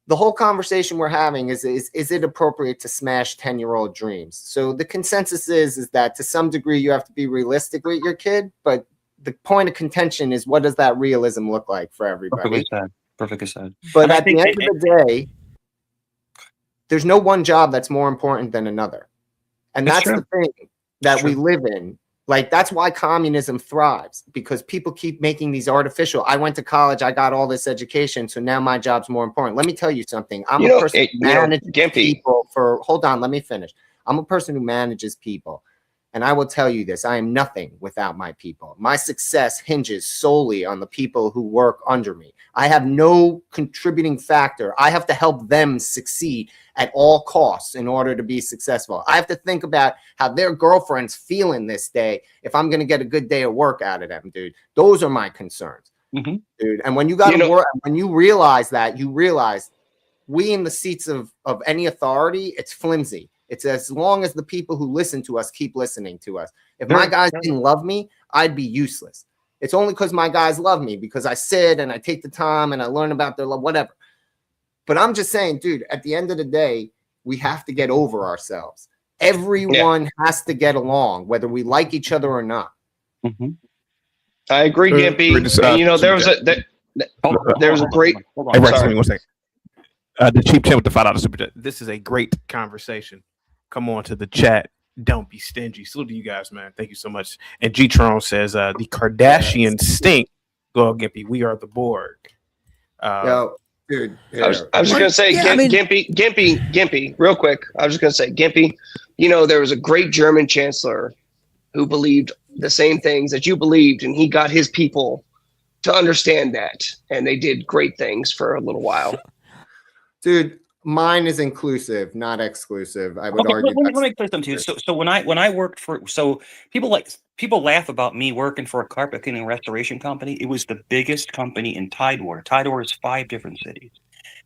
The whole conversation we're having is it appropriate to smash 10-year-old dreams? So the consensus is that to some degree you have to be realistic with your kid, but the point of contention is, what does that realism look like for everybody? Perfectly said. But at the end of the day, there's no one job that's more important than another. And that's the thing that we live in. Like, that's why communism thrives, because people keep making these artificial. I went to college, I got all this education, so now my job's more important. Let me tell you something. I'm a person who manages people hold on, let me finish. I'm a person who manages people. And I will tell you this, I am nothing without my people. My success hinges solely on the people who work under me. I have no contributing factor. I have to help them succeed at all costs in order to be successful. I have to think about how their girlfriend's feeling this day if I'm going to get a good day of work out of them, dude. Those are my concerns, dude. And when you got to work, when you realize that, you realize we in the seats of any authority, it's flimsy. It's as long as the people who listen to us keep listening to us. If my guys didn't love me, I'd be useless. It's only because my guys love me, because I sit and I take the time and I learn about their love, whatever. But I'm just saying, dude, at the end of the day, we have to get over ourselves. Everyone has to get along, whether we like each other or not. I agree, Gimpy. And, there was a great. Hey, right, one second. The cheap chat with the $5 super chat. This is a great conversation. Come on to the chat. Don't be stingy. Salute to you guys, man. Thank you so much. And G-Tron says the Kardashians stink. Go, Gimpy. We are the Borg. Yo, dude. I was just gonna say, Gimpy, real quick. I was just gonna say, Gimpy. There was a great German chancellor who believed the same things that you believed, and he got his people to understand that, and they did great things for a little while. Dude, mine is inclusive, not exclusive. I would argue. Let me play some too. So when I worked for, people laugh about me working for a carpet cleaning restoration company. It was the biggest company in Tidewater. Tidewater is 5 different cities,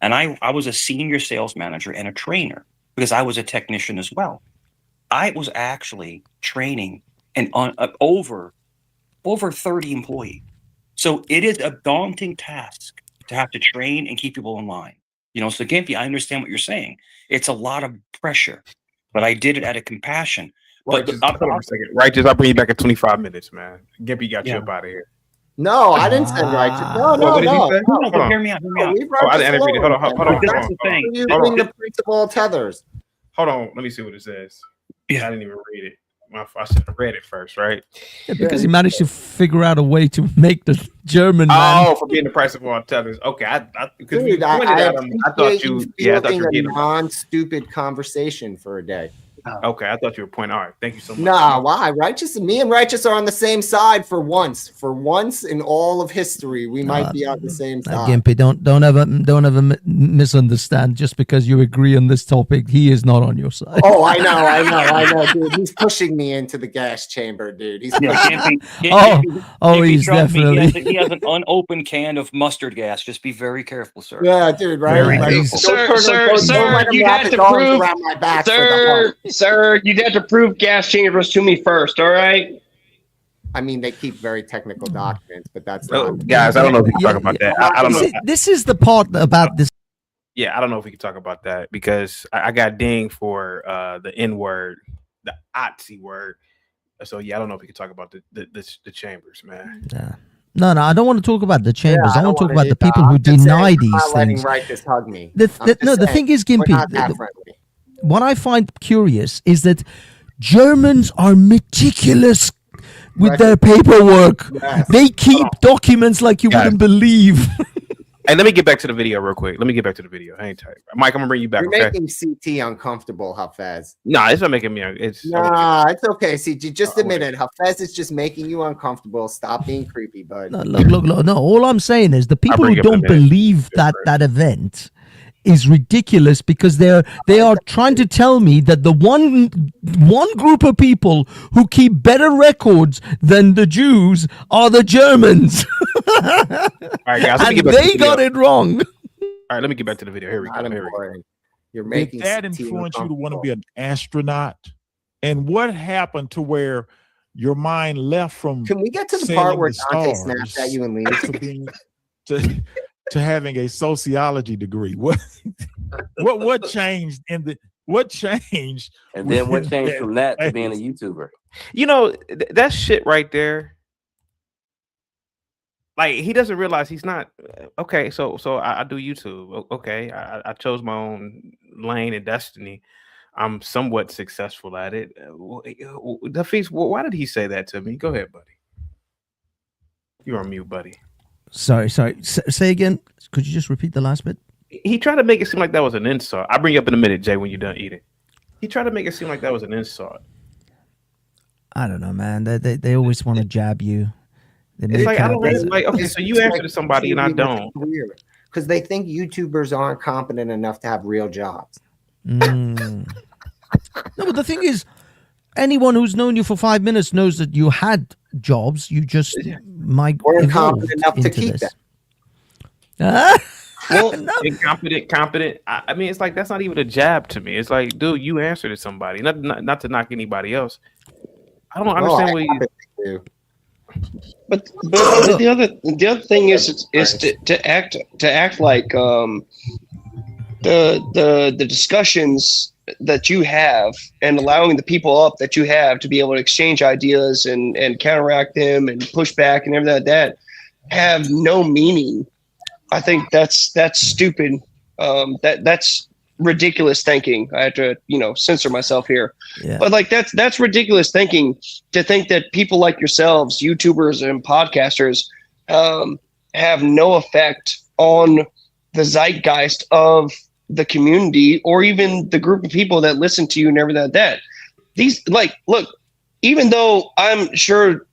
and I was a senior sales manager and a trainer because I was a technician as well. I was actually training over 30 employees. So it is a daunting task to have to train and keep people in line. So Gimpy, I understand what you're saying. It's a lot of pressure, but I did it out of compassion. Righteous, I'll bring you back in 25 minutes, man. Gimpy got you up out of here. No, I didn't say righteous. No. Hear me out. I didn't read it. Hold on. That's the thing. Using the principle of tethers. Hold on. Let me see what it says. Yeah, I didn't even read it. I should have read it first, right? Yeah, because he managed to figure out a way to make the German man. For being the price of all tethers. Okay, I thought you were a non-stupid conversation for a day. Okay, I thought you were pointing. All right, thank you so much. Nah, why? Me and Righteous are on the same side for once. For once in all of history, we might be on the same side. Gimpy, don't ever misunderstand. Just because you agree on this topic, he is not on your side. Oh, I know, dude. He's pushing me into the gas chamber, dude. He's he's definitely. He has an unopened can of mustard gas. Just be very careful, sir. Yeah, dude. Right, sir. You got to prove, Sir, you'd have to prove gas chambers to me first, all right? I mean, they keep very technical documents, but that's Oh, not. guys, I don't know if we can talk about that. I don't know. This is the part about this. Yeah, I don't know if we can talk about that because I got dinged for the N word, the Otzi word. So yeah, I don't know if we can talk about the chambers, man. Yeah. No, I don't want to talk about the chambers. Yeah, I want to talk wanna about the do that. people who I'm just saying, deny I'm these not letting things. Righteous hug me. The I'm just saying, thing is, we're Gimpy, not that friendly. what I find curious is that Germans are meticulous with their paperwork. Yes. They keep documents like you Guys. wouldn't believe. Hey, let me get back to the video real quick. Let me get back to the video. Hang tight, Mike. I'm gonna bring you back. You're Okay? making CT uncomfortable, Hafez. Nah, it's not making me. It's Nah, it's okay, CT. Just a minute. Hafez is just making you uncomfortable. Stop being creepy, bud. No, look. No, all I'm saying is the people bring who you up in a don't minute. believe that event is ridiculous because they are trying to tell me that the one group of people who keep better records than the Jews are the Germans. All right, guys. Let me And get back to they the got video. it wrong. All right, let me get back to the video. Here we go. Not Here we go. important. You're Did making that CT influence you to want to uncomfortable. be an astronaut? And what happened to where your mind left from Can we get to the sailing part where the Dante stars snaps at you and leaves? to being to having a sociology degree? What changed in the what changed? And then what within changed from that to being a phase? YouTuber? You know that shit right there. Like he doesn't realize he's not okay. So I do YouTube. Okay, I chose my own lane and destiny. I'm somewhat successful at it. The face. Why did he say that to me? Go ahead, buddy. You're on mute, buddy. Sorry. Say again. Could you just repeat the last bit? He tried to make it seem like that was an insult. I'll bring you up in a minute, Jay, when you're done eating. He tried to make it seem like that was an insult. I don't know, man. They always want to jab you. They It's make like it I up don't as really a- like. Okay, so you answer to somebody and I don't. Because they think YouTubers aren't competent enough to have real jobs. No, but the thing is, anyone who's known you for 5 minutes knows that you had jobs. You just might Weren't evolve competent enough to into keep this. them. Well, incompetent. I mean, it's like that's not even a jab to me. It's like, dude, you answer to somebody. Not to knock anybody else. I don't understand what you. But the other thing is to act like the discussions that you have and allowing the people up that you have to be able to exchange ideas and counteract them and push back and everything like that have no meaning. I think that's stupid. That's ridiculous thinking. I have to, censor myself here. Yeah. But like that's ridiculous thinking to think that people like yourselves, YouTubers and podcasters, have no effect on the zeitgeist of the community or even the group of people that listen to you and everything like that. These look, even though I'm sure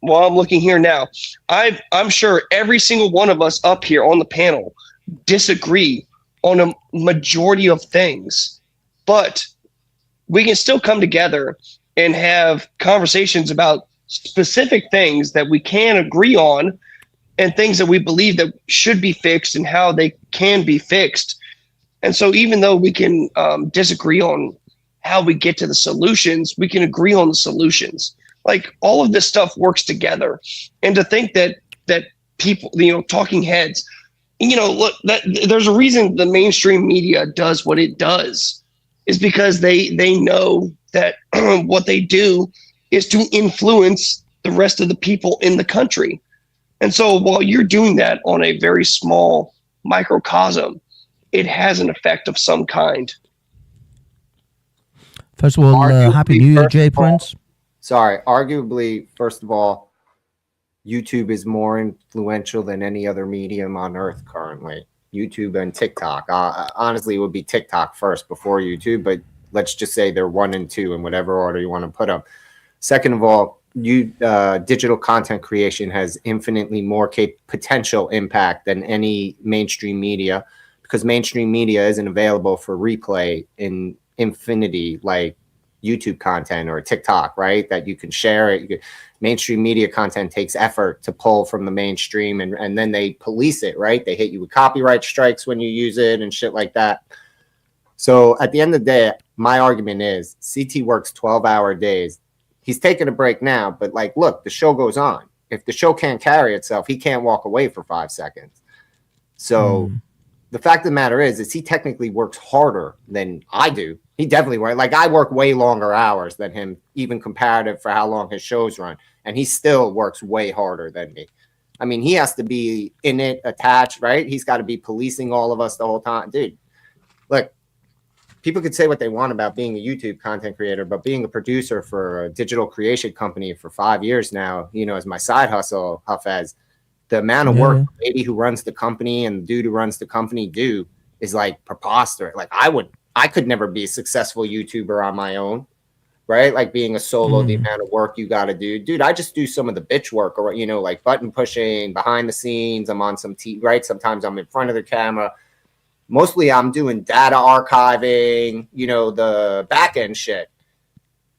while I'm looking here now, I'm sure every single one of us up here on the panel disagree on a majority of things, but we can still come together and have conversations about specific things that we can agree on and things that we believe that should be fixed and how they can be fixed. And so even though we can disagree on how we get to the solutions, we can agree on the solutions. Like all of this stuff works together. And to think that people, talking heads, look, there's a reason the mainstream media does what it does, is because they know that what they do is to influence the rest of the people in the country. And so while you're doing that on a very small microcosm, it has an effect of some kind. First of all, Happy New Year, Jay Prince. Sorry, arguably, first of all, YouTube is more influential than any other medium on earth currently. YouTube and TikTok. Honestly, it would be TikTok first before YouTube, but let's just say they're 1 and 2 in whatever order you want to put them. Second of all, digital content creation has infinitely more potential impact than any mainstream media, because mainstream media isn't available for replay in infinity like YouTube content or TikTok, right? That you can share it. Mainstream media content takes effort to pull from the mainstream, and then they police it, right? They hit you with copyright strikes when you use it and shit like that. So at the end of the day, my argument is CT works 12-hour days. He's taking a break now, but like, look, the show goes on. If the show can't carry itself, he can't walk away for 5 seconds. So the fact of the matter is he technically works harder than I do. He definitely works. Like, I work way longer hours than him, even comparative for how long his shows run. And he still works way harder than me. I mean, he has to be in it, attached, right? He's got to be policing all of us the whole time. Dude, look, people could say what they want about being a YouTube content creator, but being a producer for a digital creation company for 5 years now, you know, as my side hustle, Hafez, the amount of work the lady who runs the company and the dude who runs the company do is like preposterous. Like, I could never be a successful YouTuber on my own, right? Like, being a solo, the amount of work you got to do. Dude, I just do some of the bitch work, or, you know, like button pushing, behind the scenes. I'm on some right? Sometimes I'm in front of the camera. Mostly I'm doing data archiving, you know, the back end shit.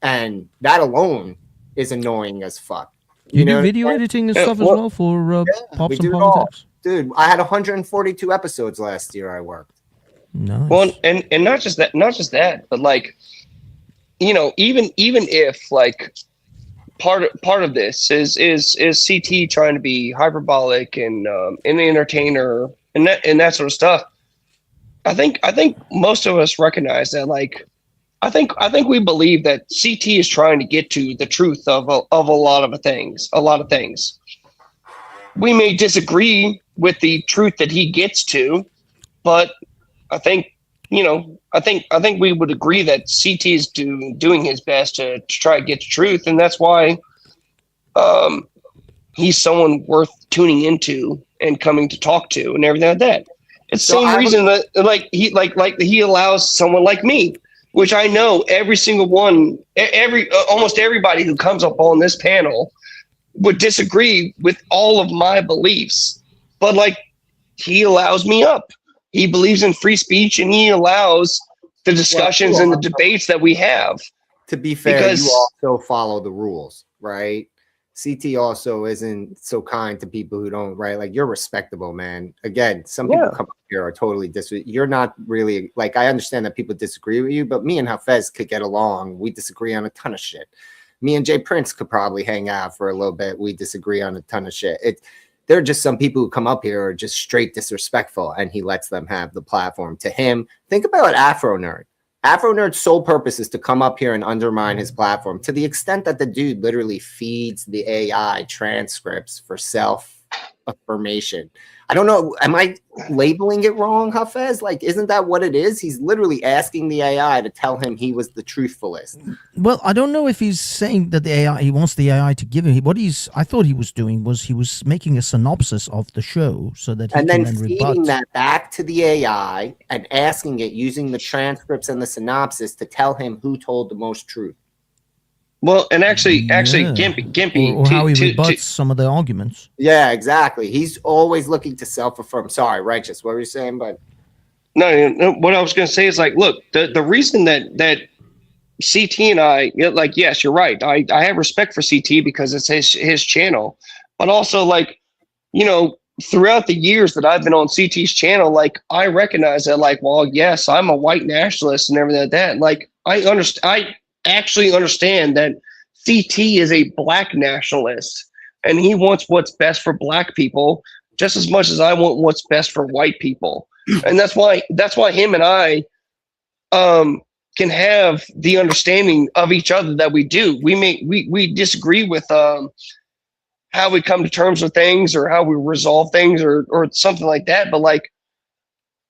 And that alone is annoying as fuck. You do video editing and stuff as well for Pops and Politics? Dude, I had 142 episodes last year I worked. Nice. Well, and not just that, but like, you know, even if like part of this is CT trying to be hyperbolic and an entertainer and that sort of stuff. I think most of us recognize that. Like, I think we believe that CT is trying to get to the truth of a lot of things. We may disagree with the truth that he gets to, but I think, you know, I think we would agree that CT is doing his best to try to get to truth, and that's why he's someone worth tuning into and coming to talk to and everything like that. It's the same reason that he allows someone like me, which I know every single one, almost everybody who comes up on this panel would disagree with all of my beliefs, but like, he allows me up. He believes in free speech, and he allows the discussions and the debates that we have. To be fair, you also follow the rules, right? CT also isn't so kind to people who don't, right? Like, you're respectable, man. Again, some people come up here are totally you're not really, like, I understand that people disagree with you, but me and Hafez could get along. We disagree on a ton of shit. Me and Jay Prince could probably hang out for a little bit. We disagree on a ton of shit. There are just some people who come up here are just straight disrespectful, and he lets them have the platform. To him, think about Afro Nerd. Afro Nerd's sole purpose is to come up here and undermine his platform, to the extent that the dude literally feeds the AI transcripts for self-affirmation. I don't know. Am I labeling it wrong, Hafez? Like, isn't that what it is? He's literally asking the AI to tell him he was the truthfulest. Well, I don't know if he's saying that the AI, he wants the AI to give him. I thought he was doing was he was making a synopsis of the show so that he and can then feeding rebut that back to the AI and asking it using the transcripts and the synopsis to tell him who told the most truth. Well, and actually, Gimpy, or how he rebuts some of the arguments. Yeah, exactly. He's always looking to self-affirm. Sorry, Righteous. What were you saying, bud? No, what I was going to say is, like, look, the reason that CT and I, like, yes, you're right. I have respect for CT because it's his channel, but also, like, you know, throughout the years that I've been on CT's channel, like, I recognize that, like, well, yes, I'm a white nationalist and everything like that. Like, I actually understand that CT is a black nationalist, and he wants what's best for black people just as much as I want what's best for white people. And that's why him and I can have the understanding of each other that we do. We disagree with how we come to terms with things or how we resolve things or something like that, but like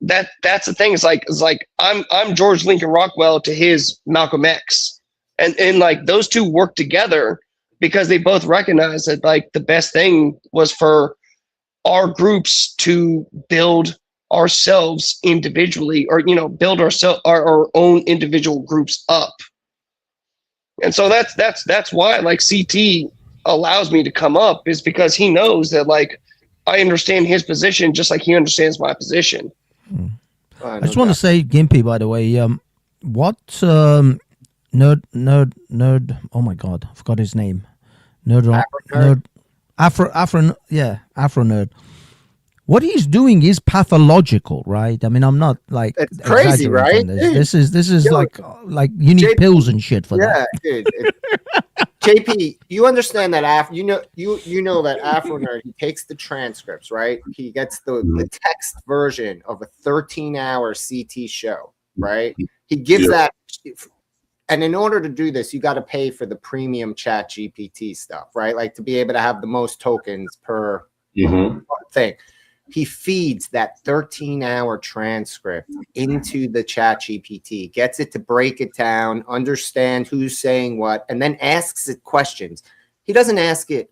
that's the thing. It's like I'm George Lincoln Rockwell to his Malcolm X. And like, those two work together because they both recognize that, like, the best thing was for our groups to build ourselves individually, or, you know, build our own individual groups up. And so that's why, like, CT allows me to come up, is because he knows that, like, I understand his position just like he understands my position. I just want to say, Gimpy, by the way, what Nerd. Oh my God, I forgot his name. Afro Nerd. what he's doing is pathological, right? I mean, I'm not like It's crazy, right? This is Yo, like you need pills and shit for that. Yeah, dude. JP, you understand that you know that Afro Nerd, he takes the transcripts, right? He gets the text version of a 13-hour CT show, right? He gives that, and in order to do this, you got to pay for the premium Chat GPT stuff, right? Like to be able to have the most tokens per thing. He feeds that 13-hour transcript into the Chat GPT, gets it to break it down, understand who's saying what, and then asks it questions. He doesn't ask it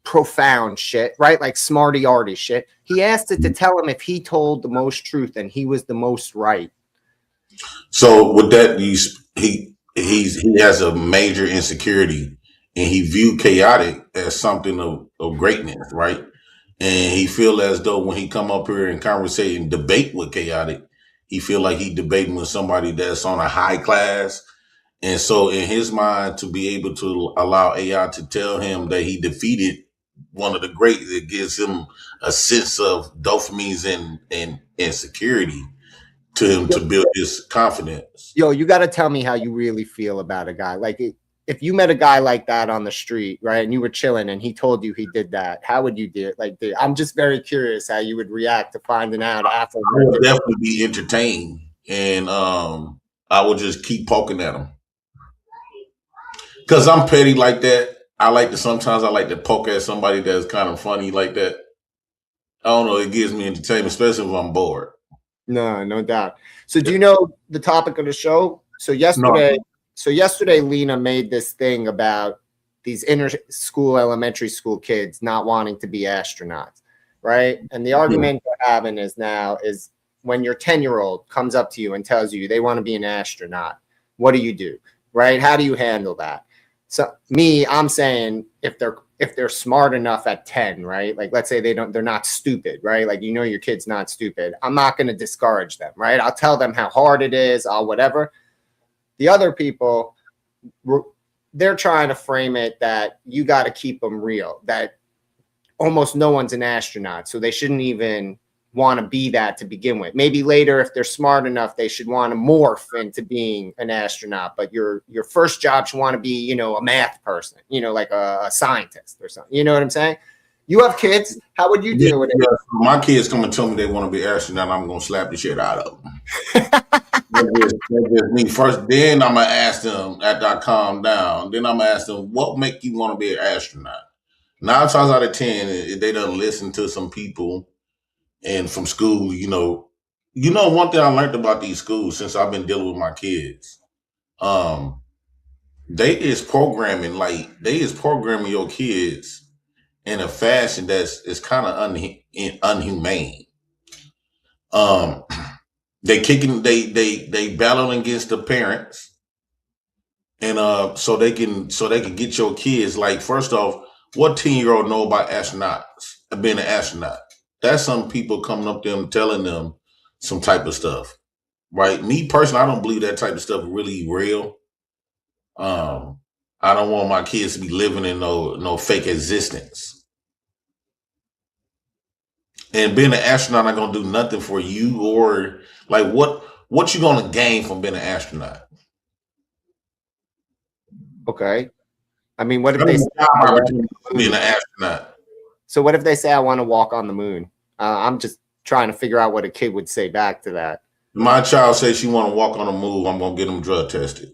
profound shit, right? Like smarty-arty shit. He asked it to tell him if he told the most truth and he was the most right. So with that, he has a major insecurity, and he viewed chaotic as something of greatness, right? And he feel as though when he come up here and conversate and debate with chaotic, he feel like he debating with somebody that's on a high class. And so in his mind, to be able to allow AI to tell him that he defeated one of the great, it gives him a sense of dopamines and security to him to build his confidence. Yo, you got to tell me how you really feel about a guy. Like if you met a guy like that on the street, right, and you were chilling and he told you he did that, how would you do it? Like, I'm just very curious how you would react to finding out after. I would definitely be entertained, and I would just keep poking at him. Because I'm petty like that. Sometimes I like to poke at somebody that's kind of funny like that. I don't know, it gives me entertainment, especially if I'm bored. No doubt. So do you know the topic of the show? So yesterday, Lena made this thing about these elementary school kids not wanting to be astronauts, right? And the argument we're having is when your 10-year-old comes up to you and tells you they want to be an astronaut, what do? Right? How do you handle that? So I'm saying if they're smart enough at 10, right? Like let's say they're not stupid, right? Like your kid's not stupid. I'm not going to discourage them, right? I'll tell them how hard it is, I'll whatever. The other people, they're trying to frame it that you got to keep them real, that almost no one's an astronaut, so they shouldn't even want to be that to begin with. Maybe later, if they're smart enough, they should want to morph into being an astronaut, but your first job should want to be, a math person, like a scientist or something. You know what I'm saying? You have kids. How would you deal with it? My kids come and tell me they want to be astronaut, I'm going to slap the shit out of them. That's just me first. Then I'm gonna ask them after I calm down. Then I'm gonna ask them, what make you want to be an astronaut? 9 times out of 10, they don't listen to some people and from school. One thing I learned about these schools since I've been dealing with my kids, they is programming your kids in a fashion that's kind of unhumane. They battling against the parents, and so they can get your kids. Like, first off, what 10-year-old know about astronauts, being an astronaut? That's some people coming up to them telling them some type of stuff, right? Me personally, I don't believe that type of stuff really real. I don't want my kids to be living in no fake existence. And being an astronaut not gonna do nothing for you, or like what you gonna gain from being an astronaut? Okay. I mean, what if they say being an astronaut? So what if they say I want to walk on the moon? I'm just trying to figure out what a kid would say back to that. My child says she want to walk on the moon. I'm gonna get them drug tested.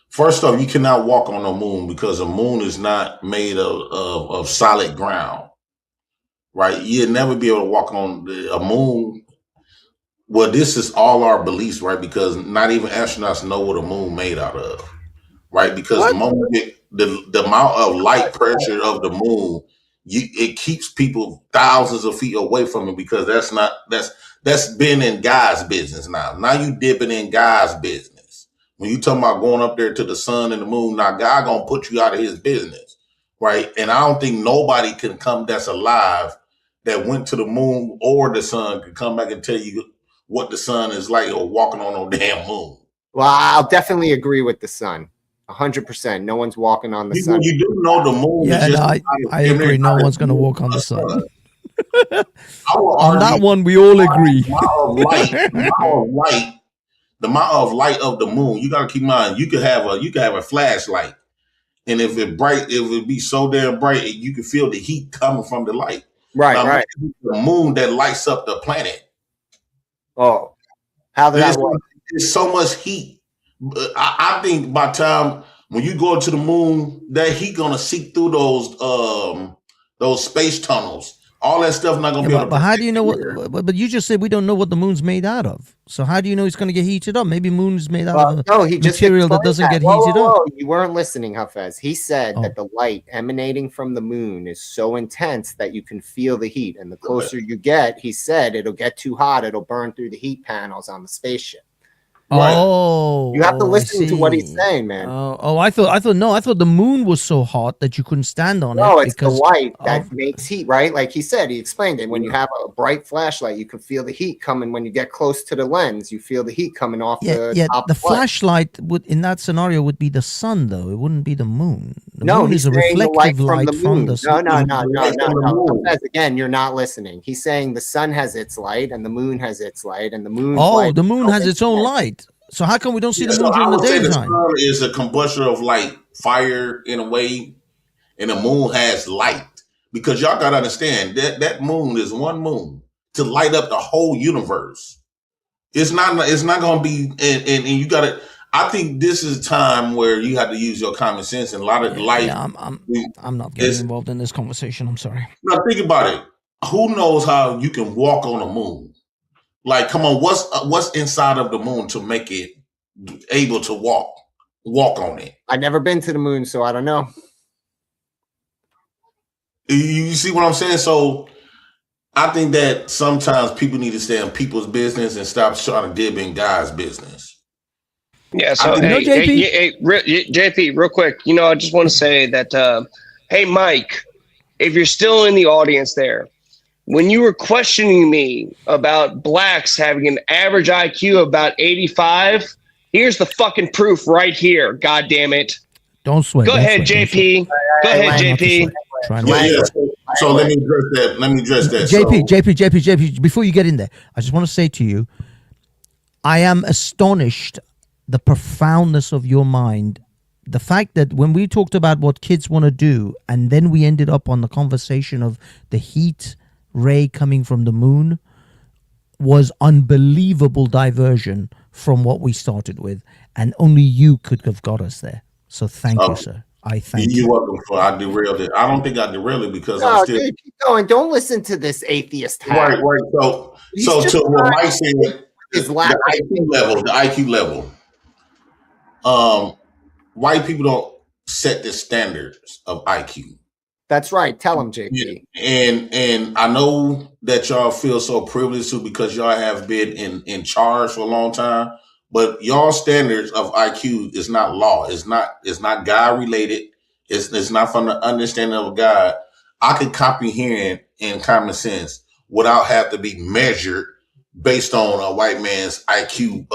First off, you cannot walk on the moon because the moon is not made of solid ground, right? You'll never be able to walk on a moon. Well, this is all our beliefs, right? Because not even astronauts know what a moon made out of, right? Because the amount of light pressure of the moon, it keeps people thousands of feet away from it, because that's been in God's business now. Now you dipping in God's business. When you talking about going up there to the sun and the moon, now God gonna put you out of his business, right? And I don't think nobody can come that's alive that went to the moon or the sun can come back and tell you what the sun is like or walking on no damn moon. Well, I'll definitely agree with the sun. 100%. No one's walking on the sun. You do know the moon Yeah, is just no, I agree. No one's going to walk on the sun. On that one, we all agree. The amount of light of the moon. You got to keep in mind. You could have a flashlight, and if it be so damn bright, you can feel the heat coming from the light. Right, now, right. The moon that lights up the planet. Oh, how did that work? There's so much heat. I think by the time when you go to the moon, that heat gonna seep through those space tunnels. All that stuff not gonna be able to. But how do you know what? But you just said we don't know what the moon's made out of. So how do you know it's going to get heated up? Maybe moon's made out of he just material that doesn't get heated up. You weren't listening, Hafez. He said that the light emanating from the moon is so intense that you can feel the heat, and the closer you get, he said it'll get too hot, it'll burn through the heat panels on the spaceship. Oh, you have to listen to what he's saying, man. I thought the moon was so hot that you couldn't stand on it. No, it's the light that makes heat, right? Like he said, he explained it. When you have a bright flashlight, you can feel the heat coming. When you get close to the lens, you feel the heat coming off the top. The flashlight would, in that scenario, would be the sun, though. It wouldn't be the moon. The moon is a reflective light from the sun. No. Again, you're not listening. He's saying the sun has its light, and the moon has its light, and the moon. The moon has its own light. So how come we don't see the moon during the daytime? The sun is a combustion of light, fire in a way, and the moon has light. Because y'all gotta understand that moon is one moon to light up the whole universe. It's not gonna be, and you gotta. I think this is a time where you have to use your common sense and a lot of light. Yeah, I'm not getting involved in this conversation. I'm sorry. Now think about it. Who knows how you can walk on a moon? Like, come on, what's inside of the moon to make it able to walk on it? I've never been to the moon, so I don't know. You see what I'm saying? So I think that sometimes people need to stay in people's business and stop trying to dib in God's business. Yeah, so JP, real quick, I just want to say that, hey, Mike, if you're still in the audience there, when you were questioning me about blacks having an average IQ of about 85, here's the fucking proof right here. God damn it. Don't sweat. Go ahead, JP. Go ahead, JP. So let me address that. JP, before you get in there, I just want to say to you, I am astonished the profoundness of your mind. The fact that when we talked about what kids want to do, and then we ended up on the conversation of the heat ray coming from the moon, was unbelievable diversion from what we started with, and only you could have got us there. So thank you, sir. I thank you. You're welcome. I derailed it. I don't think I derailed it because I'm still. Dude, keep going. Don't listen to this atheist. Right. So to what Mike said, the IQ level. White people don't set the standards of IQ. That's right. Tell them, JP. And I know that y'all feel so privileged too because y'all have been in charge for a long time. But y'all standards of IQ is not law. It's not God related. It's not from the understanding of God. I can comprehend in common sense without having to be measured based on a white man's IQ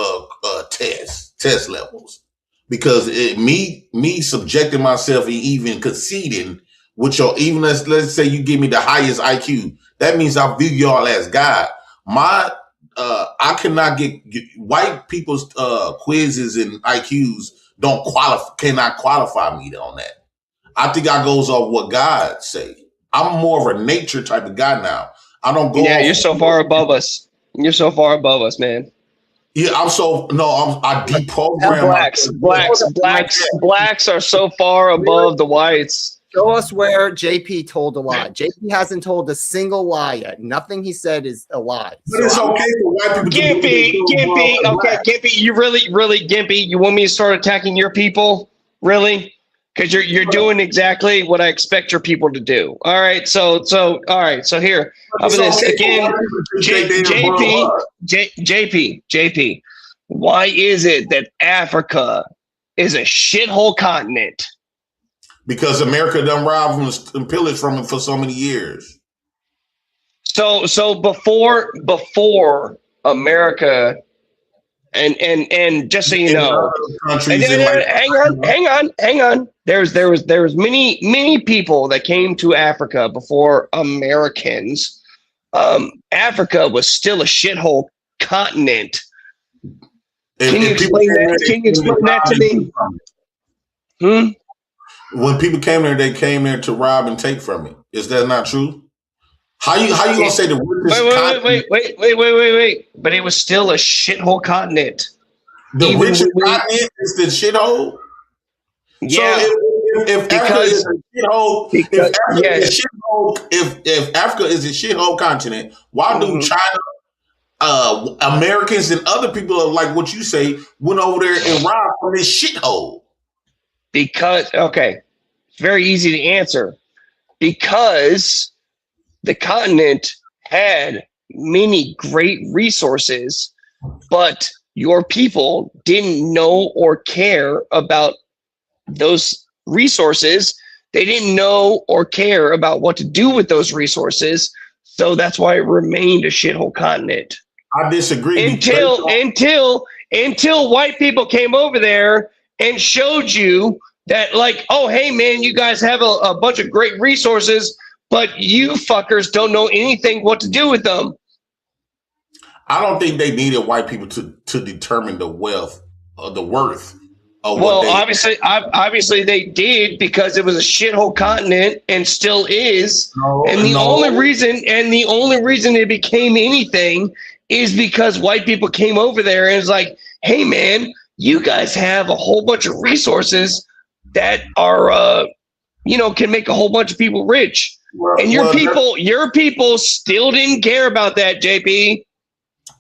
test levels. Because me subjecting myself and even conceding with your, even let's say you give me the highest IQ, that means I view y'all as God. I cannot get white people's quizzes and IQs cannot qualify me on that. I think I goes off what God say. I'm more of a nature type of guy now. I don't go. Yeah, you're so far above us. You're so far above us, man. Yeah, I deprogram. Blacks are so far above the whites. Show us where JP told a lie. JP hasn't told a single lie yet. Nothing he said is a lie. But it's okay for white people. Gimpy, you really, Gimpy, you want me to start attacking your people? Really? Because you're doing exactly what I expect your people to do. All right, so here. How about this again? JP. Why is it that Africa is a shithole continent? Because America done robbed and pillaged from it for so many years. So before America And just so you know, countries hang on. There was many people that came to Africa before Americans. Africa was still a shithole continent. Can you explain that? Can you explain that to me? When people came there, they came there to rob and take from me. Is that not true? How you gonna say the richest wait. But it was still a shithole continent. The richest continent is the shithole? Yeah. So if Africa is a shithole, if Africa is a shithole continent, why do China, Americans, and other people like what you say went over there and robbed from this shithole? Because it's very easy to answer. Because the continent had many great resources, but your people didn't know or care about those resources. They didn't know or care about what to do with those resources. So that's why it remained a shithole continent. I disagree. Until white people came over there and showed you that, like, oh, hey, man, you guys have a bunch of great resources, but you fuckers don't know anything what to do with them. I don't think they needed white people to determine the wealth or the worth of obviously they did, because it was a shithole continent and still is. The only reason it became anything is because white people came over there and it's like, hey, man, you guys have a whole bunch of resources that are, can make a whole bunch of people rich. And your people still didn't care about that, JP.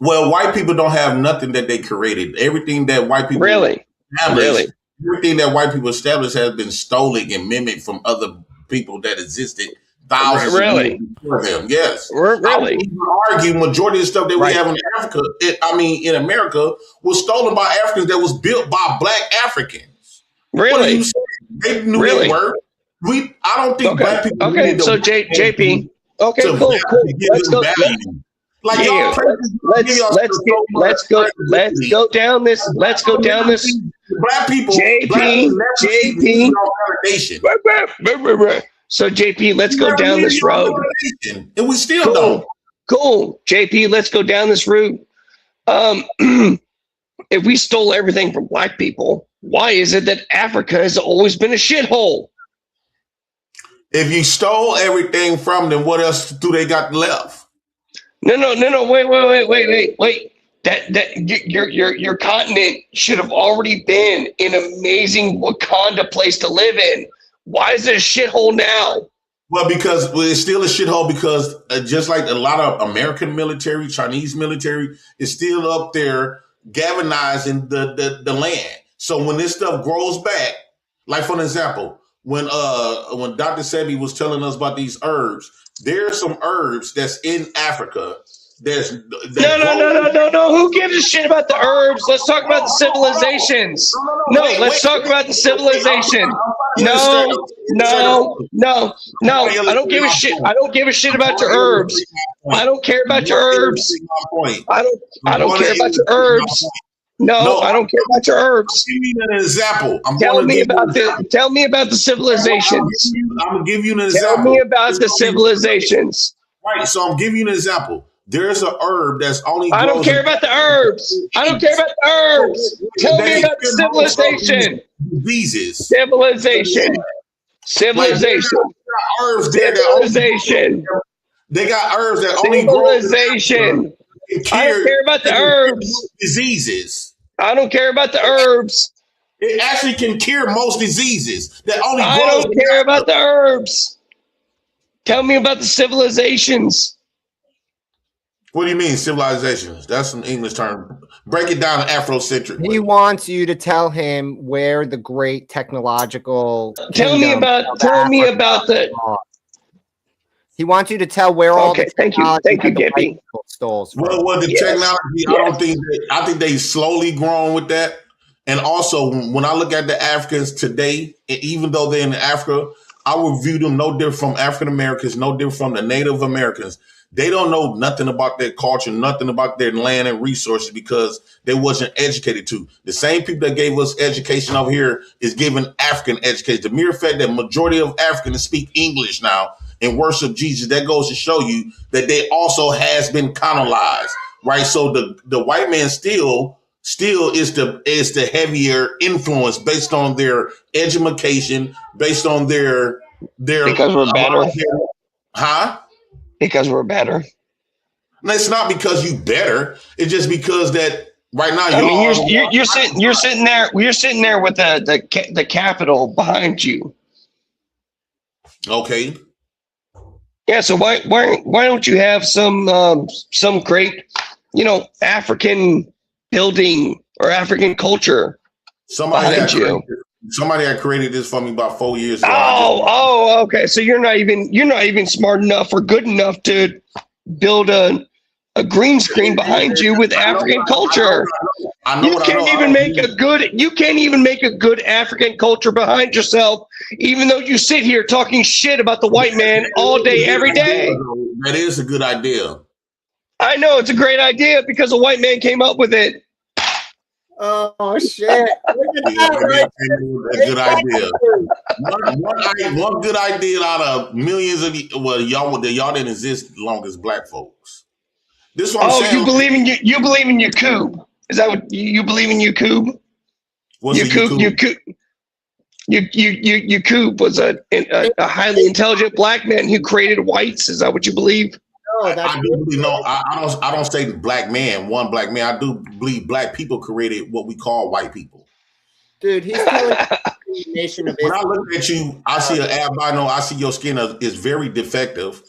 Well, white people don't have nothing that they created. Everything that white people everything that white people established has been stolen and mimicked from other people that existed thousands of years before them. Yes. Really? I would even argue majority of the stuff that we have in Africa, in America, was stolen by Africans that was built by Black Africans. Really? They knew their worth. I don't think Black people. Okay, so JP. Okay, cool. Let's go. Like let's go down this. Black people. JP. So JP, let's go down this road. And we still don't. Cool. JP, let's go down this route. If we stole everything from Black people, why is it that Africa has always been a shithole? If you stole everything from them, what else do they got left? No. Wait. Your continent should have already been an amazing Wakanda place to live in. Why is it a shithole now? Well, because it's still a shithole because just like a lot of American military, Chinese military is still up there galvanizing the land. So when this stuff grows back, like for an example, when Dr. Sebi was telling us about these herbs, there are some herbs that's in Africa. No. Who gives a shit about the herbs? Let's talk about the civilizations. Let's talk about the civilization. No. I don't give a shit. I don't give a shit about your herbs. I don't care about your herbs. I don't care about your herbs. No, I don't care about your herbs. Give me an example. Tell me about the civilizations. I'm gonna give you an example. Tell me about the civilizations. Right. So I'm giving you an example. There's an herb that's only. I don't care about the herbs. I don't care about the herbs. Tell me about the civilization. Diseases. Civilization. Herbs there that they got herbs that only civilization. I don't care about the herbs. Diseases. I don't care about the herbs. It actually can cure most diseases. I don't care about the herbs. Tell me about the civilizations. What do you mean, civilizations? That's an English term. Break it down Afrocentric. He wants you to tell him where the great technological. Tell me about the. He wants you to tell where all the technology. Thank you, Gippy. Well, the technology, I think they slowly growing with that. And also, when I look at the Africans today, even though they're in Africa, I would view them no different from African Americans, no different from the Native Americans. They don't know nothing about their culture, nothing about their land and resources because they wasn't educated to. The same people that gave us education over here is giving African education. The mere fact that majority of Africans speak English now and worship Jesus, that goes to show you that they also has been colonized, right? So the white man still is the heavier influence based on their education, based on their because we're better. Because we're better. No, it's not because you better. It's just because that right now you're sitting there with the Capitol behind you. Okay. Yeah. So why don't you have some great, African building or African culture behind you? Somebody had created this for me about 4 years ago. Okay. So you're not even smart enough or good enough to build a green screen behind you with African culture. You can't even make a good African culture behind yourself, even though you sit here talking shit about the white man all day, every day. That is a good idea. I know it's a great idea because a white man came up with it. Oh shit! A good idea. One good idea out of millions of y'all didn't exist long as black folks. This is what I'm saying. You believe in Yakub? Is that what you believe in? Yakub? Yakub was a highly intelligent black man who created whites. Is that what you believe? I don't say black man, one black man. I do believe black people created what we call white people. Dude, he's telling nation of When I look at you, I see an albino. I see your skin is very defective.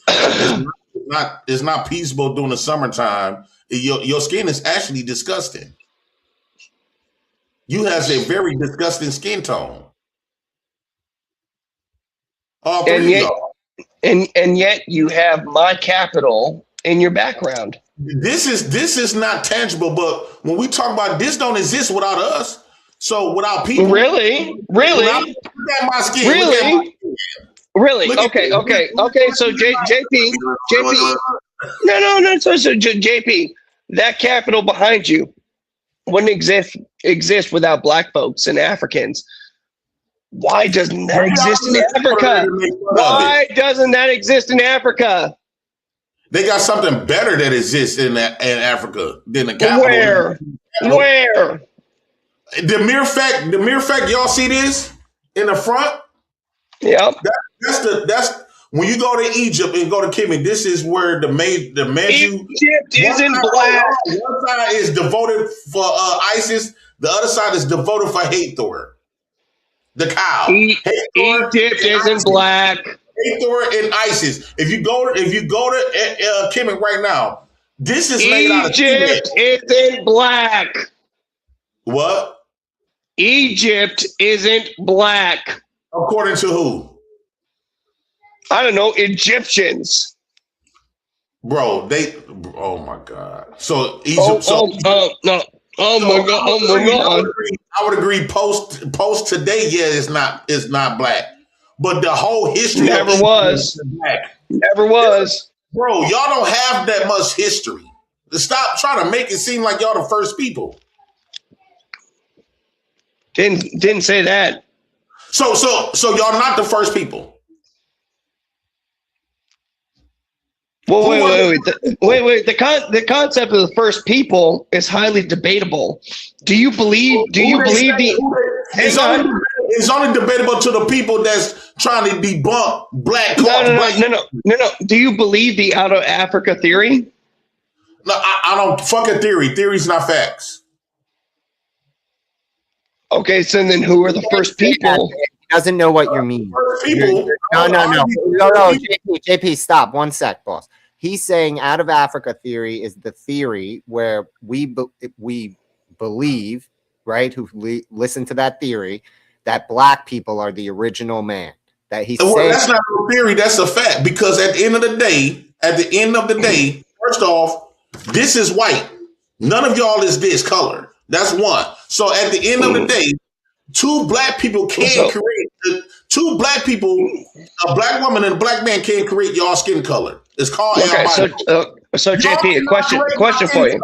It's not peaceable during the summertime. Your skin is actually disgusting. You have a very disgusting skin tone. And yet you have my capital in your background. This is not tangible, but when we talk about this, don't exist without us. So without people, really, look at my skin. Really? Okay. So JP. No. So JP, that capital behind you wouldn't exist without black folks and Africans. Why doesn't that exist in Africa? Why doesn't that exist in Africa? They got something better that exists in Africa than the capital. Where? The mere fact y'all see this in the front. Yep. That's when you go to Egypt and go to Kemet. This is where the Egypt isn't black. One side is devoted for Isis. The other side is devoted for Hathor, the cow. Egypt isn't black. Hathor and Isis. If you go to Kemet right now, this is made out of Egypt isn't black. What? Egypt isn't black. According to who? I don't know, Egyptians. Bro, oh my God. So Egypt. No. Oh my God. I would agree post today, yeah, it's not black. But the whole history never was black. Never was. Bro, y'all don't have that much history. Stop trying to make it seem like y'all the first people. Didn't say that. So y'all not the first people. Well, wait. The concept of the first people is highly debatable. Do you believe it's only debatable to the people that's trying to debunk black culture. No. Do you believe the out of Africa theory? No, I don't. Fuck a theory. Theory's not facts. Okay, so then who are the first people? He doesn't know what you mean. No. JP, stop. 1 sec, boss. He's saying out of Africa theory is the theory where we believe, right, who listen to that theory, that black people are the original man. That he's saying that's not a theory, that's a fact. Because at the end of the day, first off, this is white. None of y'all is this color. That's one. So at the end of the day, two black people can create a black woman and a black man can create y'all skin color. It's called Okay, albino. so JP, a question for you.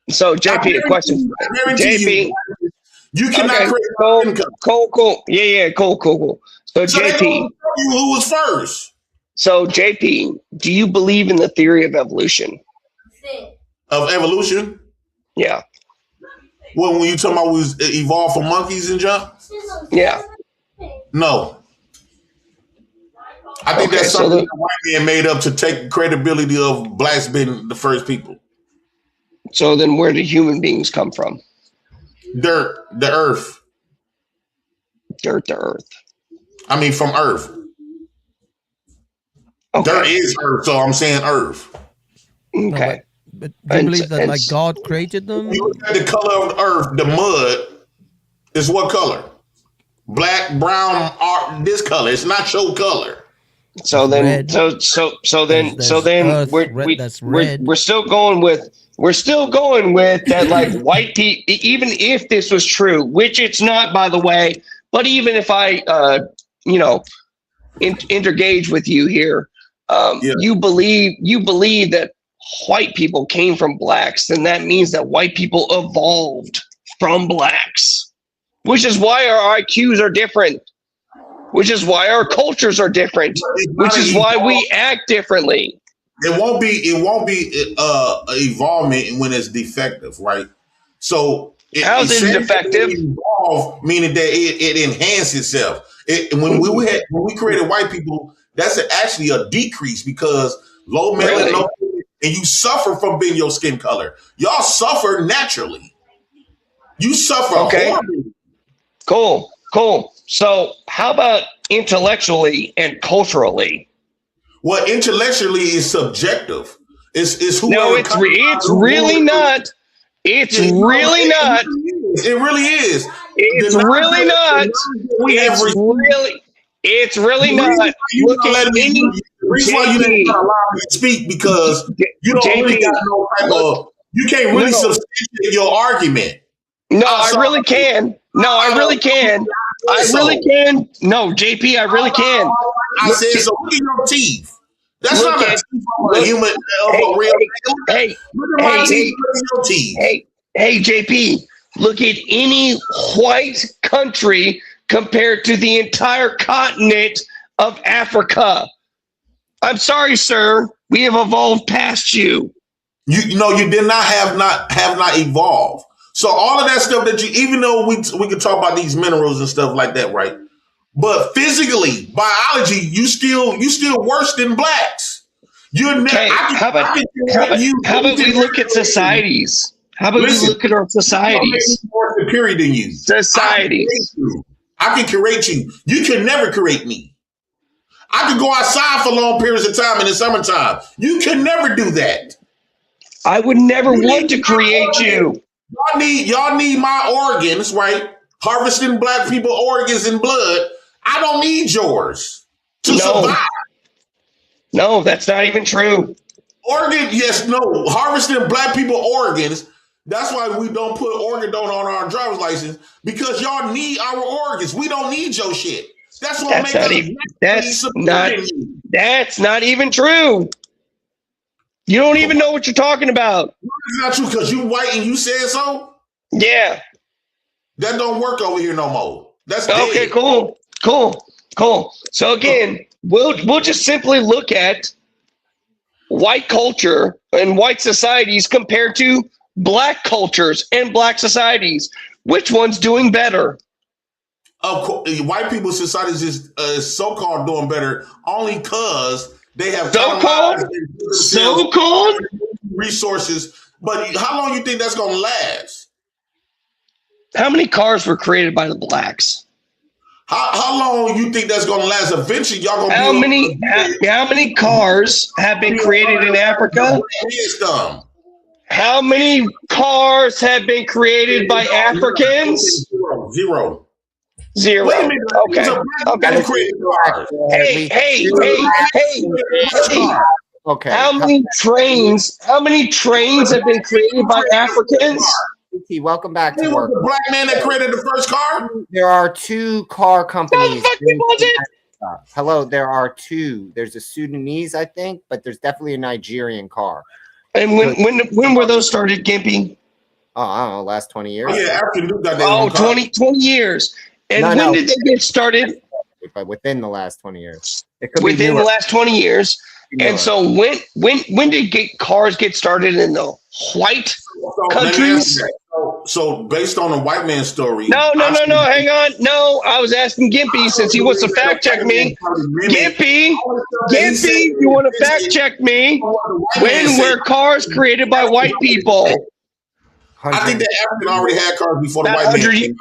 So JP, a question. JP, you cannot okay, create cool. Yeah, cool. So JP, who was first? So JP, do you believe in the theory of evolution? Of evolution? Yeah. Well, when you talking about we evolved from monkeys and jump? Yeah. No. I think that's something that white man made up to take credibility of blacks being the first people. So then where do human beings come from? Dirt, the earth. Dirt, the earth. I mean, from earth. Okay. Dirt is earth, so I'm saying earth. Okay. But do you believe that like God created them? You look at the color of the earth, the mud is what color? Black, brown, this color. It's not your color. So then, red. so then earth, we're still going with that, like, white people. Even if this was true, which it's not, by the way, but even if I intergage with you here, you believe that white people came from blacks, then that means that white people evolved from blacks, which is why our IQs are different. Which is why our cultures are different. Which is why we act differently. It won't be evolvement when it's defective, right? So how's it defective? Evolve, meaning that it enhances itself. When we created white people, that's actually a decrease because low melanin, and you suffer from being your skin color. Y'all suffer naturally. You suffer horribly. Cool. So how about intellectually and culturally? Well, intellectually is subjective. It's who. No, it's really not. It's really not. It really is. It's really not. It's really not. Look at any. The reason why you didn't allow me to speak because you don't really got no type of. You can't really substantiate your argument. No, I really can. No, JP, I really can. I said so. Look at your teeth. That's not a teeth of a human of a real. Hey, look at my teeth. Look at your teeth. Hey, JP. Look at any white country compared to the entire continent of Africa. I'm sorry, sir. We have evolved past you. You did not have not evolved. So all of that stuff that even though we can talk about these minerals and stuff like that, right? But physically, biology, you still worse than blacks. You're okay. How about we look at societies? How about we look at our societies? More superior than you. Societies. I can create you. You can never create me. I could go outside for long periods of time in the summertime. You can never do that. I would never want to create you. Y'all need my organs, right? Harvesting black people organs and blood. I don't need yours to survive. No, that's not even true. Harvesting black people organs. That's why we don't put organ donor on our driver's license because y'all need our organs. We don't need your shit. That's what that's not even true. You don't even know what you're talking about. It's not true because you white and you said so? Yeah. That don't work over here no more. That's okay, dead. Cool. So again, we'll just simply look at white culture and white societies compared to black cultures and black societies. Which one's doing better? White people's societies is so-called doing better only because they have so-called resources. But how long you think that's going to last? How many cars were created by the blacks? How long you think that's going to last? Eventually, y'all going to how many cars have been created in Africa? How many cars have been created by Africans? Zero. Wait a minute. Okay. Hey. Okay. How many trains have been created by Africans? Welcome back to work. The black man that created the first car? There are 2 car companies. Hello, there are two. There's a Sudanese, I think, but there's definitely a Nigerian car. And when were those started, Gimpy? Oh, I don't know, last 20 years. Oh, yeah, African dude got their Oh, own car. 20 years. And when did they get started? But within the last 20 years. It could Within be the last 20 years. And so when did cars get started in the white countries? So based on a white man's story. No, hang on. No, I was asking Gimpy since he wants to fact check me. Gimpy, you want to fact check me? When were cars created by white people? I think that African already had cars before the white man.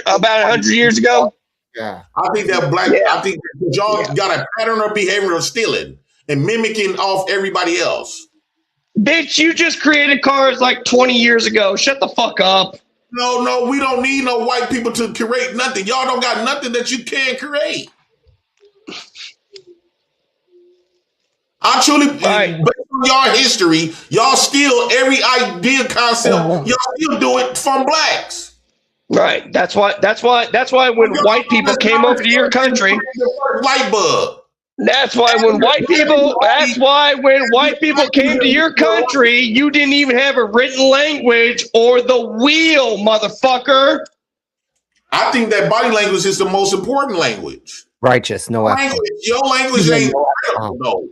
About 100 years ago. Yeah, I think that I think that y'all got a pattern of behavior of stealing and mimicking off everybody else. Bitch, you just created cars like 20 years ago. Shut the fuck up. No, we don't need no white people to create nothing. Y'all don't got nothing that you can create. I truly, based on y'all history, y'all steal every idea, concept. Y'all still do it from blacks. Right. That's why when white people came over to your country, light bulb. That's why when white people came to your country, you didn't even have a written language or the wheel, motherfucker. I think that body language is the most important language. Righteous, no language. Your language ain't critical,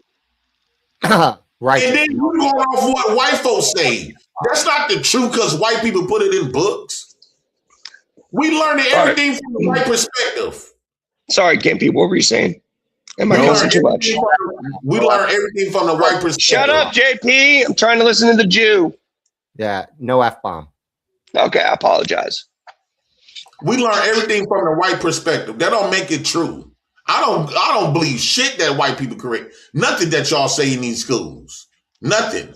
though. Right. And then you going off what white folks say. That's not the truth because white people put it in books. We learned everything from the white perspective. Sorry, Gimpy, what were you saying? Am I cussing too much? We learn everything from the white perspective. Shut up, JP. I'm trying to listen to the Jew. Yeah, no F-bomb. Okay, I apologize. We learn everything from the white perspective. That don't make it true. I don't believe shit that white people create. Nothing that y'all say in these schools. Nothing.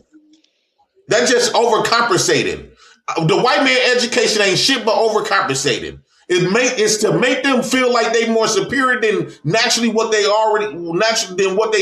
That's just overcompensating. The white man education ain't shit but overcompensating. It's to make them feel like they more superior than naturally what they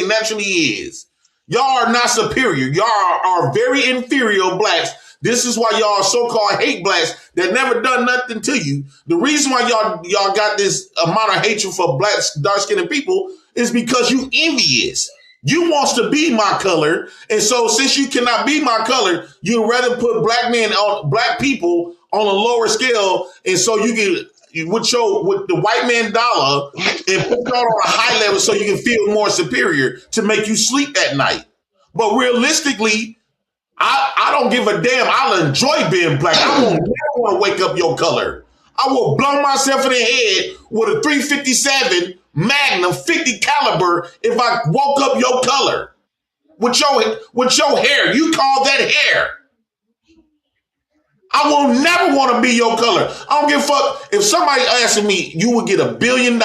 naturally is. Y'all are not superior. Y'all are very inferior blacks. This is why y'all so-called hate blacks that never done nothing to you. The reason why y'all got this amount of hatred for blacks, dark-skinned people is because you envious. You wants to be my color, and so since you cannot be my color, you'd rather put black people on a lower scale, and so you can with the white man dollar and put y'all on a high level so you can feel more superior to make you sleep at night. But realistically, I don't give a damn. I'll enjoy being black. I won't never want to wake up your color. I will blow myself in the head with a 357 Magnum 50 caliber if I woke up your color with your hair. You call that hair. I will never want to be your color. I don't give a fuck. If somebody asking me, you would get $1 billion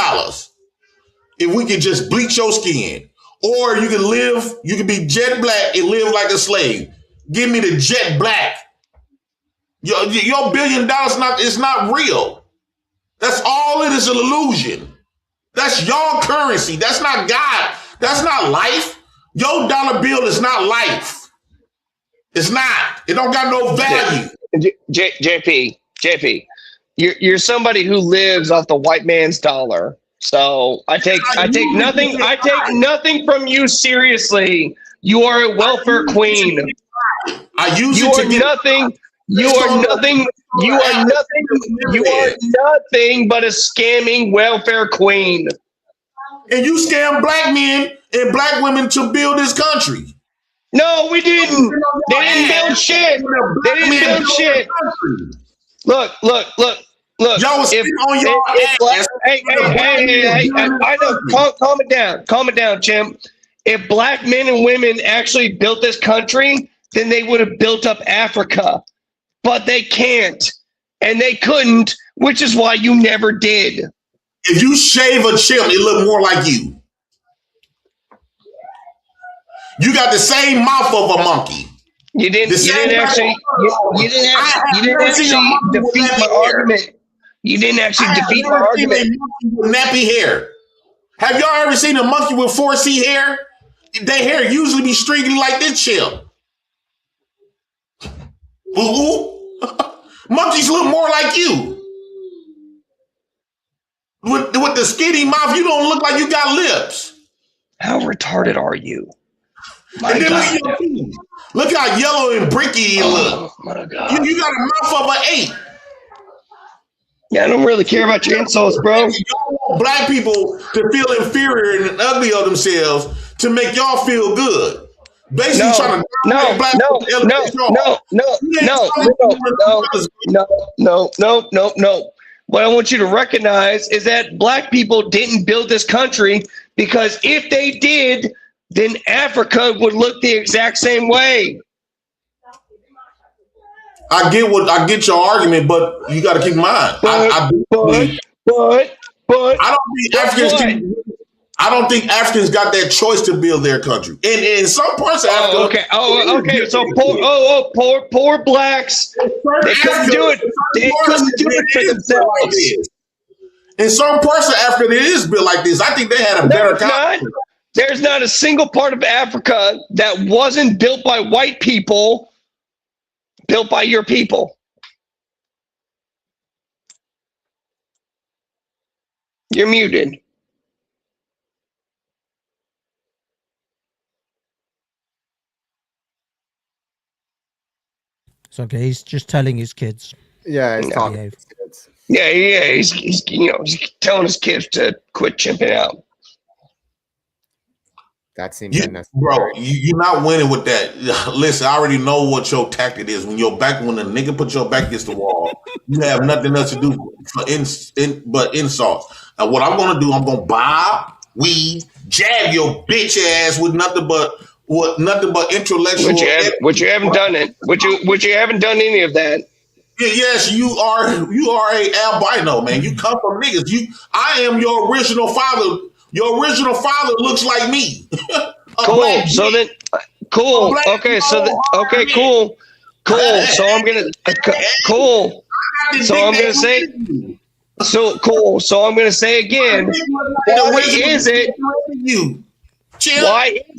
if we could just bleach your skin. Or you can be jet black and live like a slave. Give me the jet black. Your $1 billion is not real. That's all it is, an illusion. That's your currency. That's not God. That's not life. Your dollar bill is not life. It's not. It don't got no value. JP, you're somebody who lives off the white man's dollar. So I take nothing from you seriously. You are a welfare queen. I use you are nothing. You are nothing. You are nothing. You are nothing but a scamming welfare queen. And you scam black men and black women to build this country. No, we didn't. They didn't build shit. They didn't build shit. Look. Y'all was sitting on your ass. Hey, I know. Calm it down, Jim. If black men and women actually built this country, then they would have built up Africa. But they can't. And they couldn't, which is why you never did. If you shave a chimp, it look more like you. You got the same mouth of a monkey. You didn't actually defeat my argument. You didn't actually defeat my argument. With nappy hair. Have y'all ever seen a monkey with 4C hair? Their hair usually be stringy like this chimp. Monkeys look more like you. With the skinny mouth, you don't look like you got lips. How retarded are you? And then look at your teeth. Look how yellow and bricky you look. My God. You got a mouth of an 8. Yeah, I don't really care about your insults, bro. Y'all want black people to feel inferior and ugly of themselves to make y'all feel good. Basically trying to no. What I want you to recognize is that black people didn't build this country, because if they did, then Africa would look the exact same way. I get your argument, but you got to keep in mind. I don't think Africans got that choice to build their country. In some parts of Africa. Okay. So poor blacks. They couldn't do it. They couldn't do it for themselves. In some parts of Africa, it is built like this. I think they had a better country. There's not a single part of Africa that wasn't built by white people, built by your people. You're muted. It's okay. He's just telling his kids. Yeah, he's talking to his kids. Yeah. He's telling his kids to quit chimping out. That seems unnecessary. Bro, you're not winning with that. Listen, I already know what your tactic is. When a nigga put your back against the wall, you have nothing else to do but insults. And what I'm gonna do, I'm gonna bob, weave, jab your bitch ass with nothing but intellectual. Which you haven't done it. Which you haven't done any of that. Yes, you are a albino, man. You come from niggas. I am your original father. Your original father looks like me. Cool. So then, cool. Okay. Cool. So I'm gonna cool. So I'm gonna say. So cool. So I'm gonna say again. Why is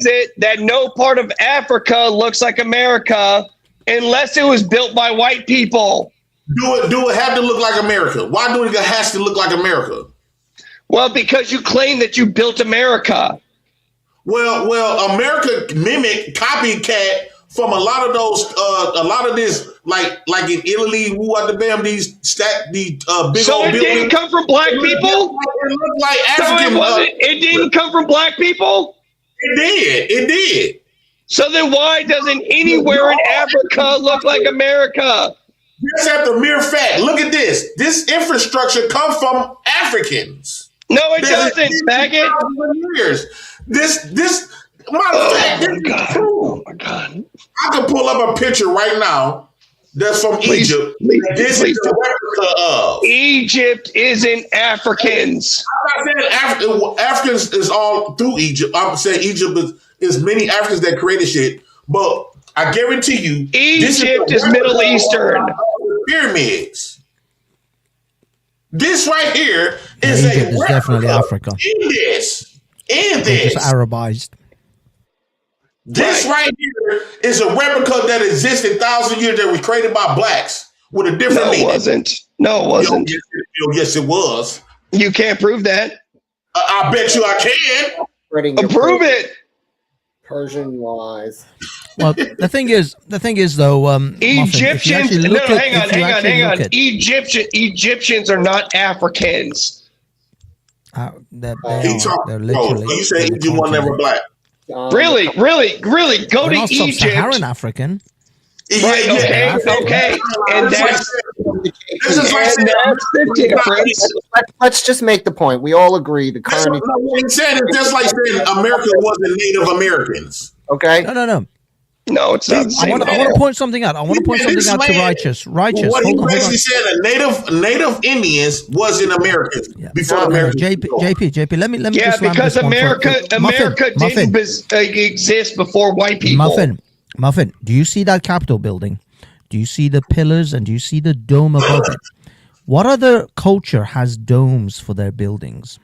it that no part of Africa looks like America unless it was built by white people? Do it have to look like America? Why do it has to look like America? Well, because you claim that you built America. Well, America mimicked, copycat from a lot of those, a lot of this, like in Italy, who are the bam these big old So it didn't come from black people. It looked like African. It didn't come from black people. It did. So then why doesn't anywhere in Africa look like America? Just at the mere fact. Look at this. This infrastructure comes from Africans. No, it doesn't, faggot. This matter of fact, oh my God. I can pull up a picture right now that's from Egypt. This is a replica of. Egypt isn't Africans. I'm not saying Africans is all through Egypt. I'm saying Egypt is many Africans that created shit. But I guarantee you, Egypt is Middle Eastern. Pyramids. This right here is Egypt is definitely Africa. In this. Just Arabized. This right here is a replica that existed 1,000 years that was created by blacks with a different meaning. No, it wasn't. Yes, it was. You can't prove that. I bet you I can. Prove it. Persian lies. Well, the thing is though, Egyptians. Hang on. Egyptians are not Africans. They're literally. You say Egypt was never black. Really? Go to Egypt. Sub-Saharan African. Right, okay. And that's the difference. Let's just make the point. We all agree the current. What he said is just like saying America wasn't Native Americans. Okay. No. No, it's not. I want to point something out. To Righteous. What he basically said, Native Indians wasn't Americans before America. JP. Let me. Yeah, because America didn't exist before white people. Muffin, do you see that Capitol building? Do you see the pillars and do you see the dome above it? What other culture has domes for their buildings?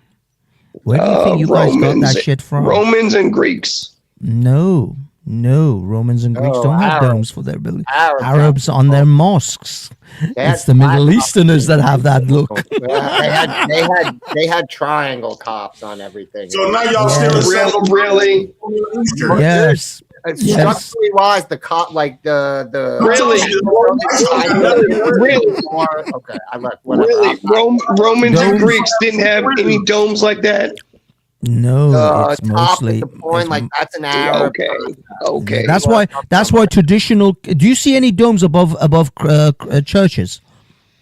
Where do you think you guys got that shit from? Romans and Greeks. No. No, Romans and Greeks Oh, don't have Arabs. domes for their building. Arabs Arabs on their mosques. It's the Middle Easterners that have that look. They had triangle tops on everything. So now y'all still Really? Yes. Structurally wise, the okay. I left. Really? Romans and Greeks didn't have any domes like that? No, it's mostly the point, like that's an Arab. Okay. That's why traditional. Do you see any domes above churches?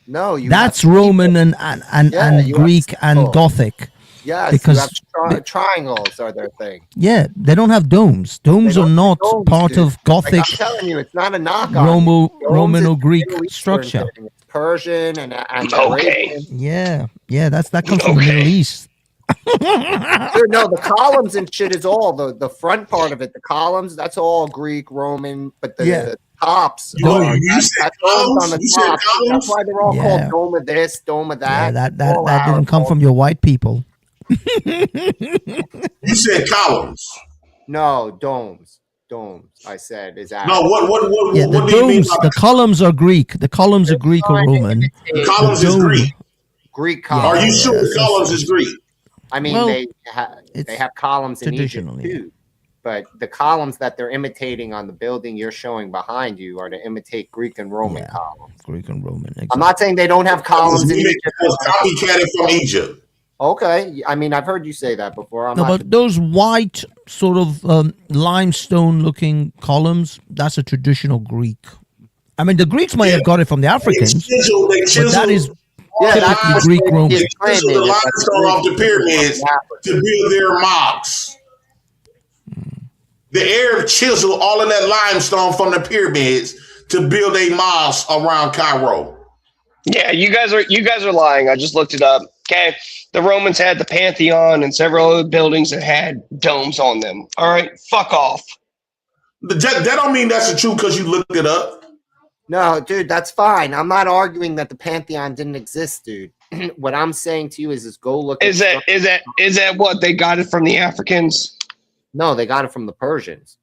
No, that's Roman and Greek and Gothic. Yes, because you have triangles are their thing. Yeah, they don't have domes. Domes are not part of Gothic. Like I'm telling you, it's not a knock on Roman or Greek structure. It's Persian and okay. Arabian. Yeah, that comes from the Middle East. Dude, no, the columns and shit is all the front part of it. The columns, that's all Greek, Roman, but the tops. You said columns? You said columns? That's why they're all called dome of this, dome of that. Yeah, that didn't come from your white people. You said columns. No, domes. I said is that. No, what Yeah, what the do you mean? domes, the columns are Greek. The columns are Greek or Roman. The columns is Greek. Greek columns. Are you sure the columns is Greek? I mean, Well, they have columns in Egypt too, but the columns that they're imitating on the building you're showing behind you are to imitate Greek and Roman columns. Greek and Roman. Exactly. I'm not saying they don't have columns in Egypt. Copycatted from Egypt. Okay, I mean I've heard you say that before. But those white sort of limestone-looking columns, that's a traditional Greek. I mean, the Greeks might have got it from the Africans, but that is typically Greek Roman. They chiseled the limestone off the pyramids to build their mosques. The Arab chiseled all of that limestone from the pyramids to build a mosque around Cairo. Yeah, you guys are lying. I just looked it up. Okay, the Romans had the Pantheon and several other buildings that had domes on them. All right, fuck off. That don't mean that's the truth because you looked it up. No, dude, that's fine. I'm not arguing that the Pantheon didn't exist, dude. What I'm saying to you is go look. Is that what they got it from the Africans? No, they got it from the Persians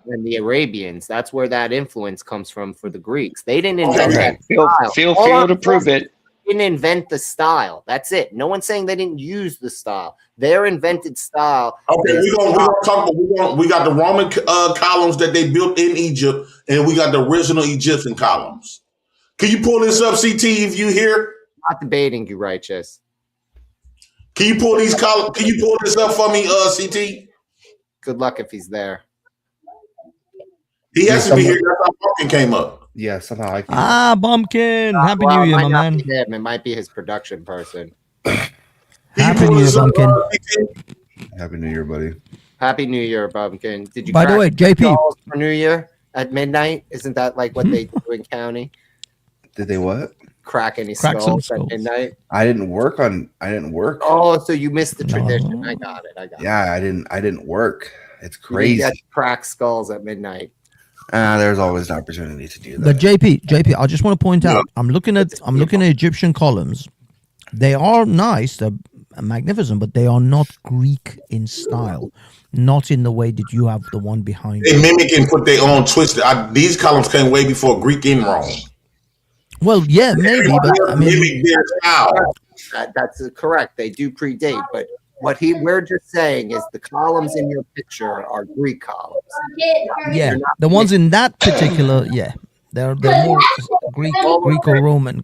and the Arabians. That's where that influence comes from for the Greeks. They didn't invent that style. Feel to prove it. They didn't invent the style. That's it. No one's saying they didn't use the style. Their invented style. Okay, we're gonna talk. We got the Roman columns that they built in Egypt, and we got the original Egyptian columns. Can you pull this up, CT? If you here, not debating you, righteous. Can you pull these columns? Can you pull this up for me, CT? Good luck if he's there. He has to be here. That's how Bumpkin came up. Yeah, somehow I can. Bumpkin! Happy New Year, my man. It might be his production person. Happy New Year, Bumpkin. Happy New Year, buddy. Happy New Year, Bumpkin. Did you? By the way, JP, for New Year at midnight, isn't that like what they do in county? Did they what? Crack any skulls at midnight? I didn't work. Oh, so you missed the tradition. I got it. Yeah, I didn't work. It's crazy. You get crack skulls at midnight. There's always an opportunity to do that. but JP, I just want to point out, I'm looking at Egyptian columns. They are nice, they're magnificent, but they are not Greek in style. Not in the way that you have the one behind They you. mimic and put their own twist. These columns came way before Greek and Rome. Well, yeah, maybe, but I mean, their style. That's correct. They do predate, but we're just saying is the columns in your picture are Greek columns. yeah, the ones in that particular, they're more Greco-Roman.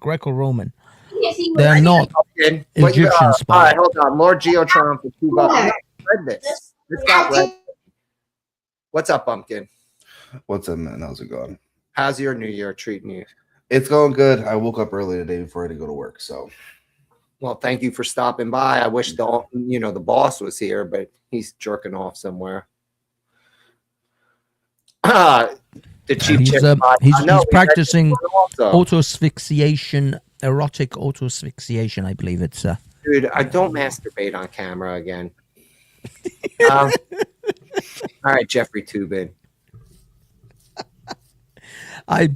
They're not Egyptian style. All right, hold on. Lord Geotron for $2. Read this. This got read. What's up, Bumpkin? What's up, man? How's it going? How's your New Year treating you? It's going good. I woke up early today before I had to go to work, so. Well, thank you for stopping by. I wish the boss was here, but he's jerking off somewhere. The chief he's practicing auto-asphyxiation, erotic auto-asphyxiation, I believe it's. Dude, I don't masturbate on camera again. All right, Jeffrey Tubin. I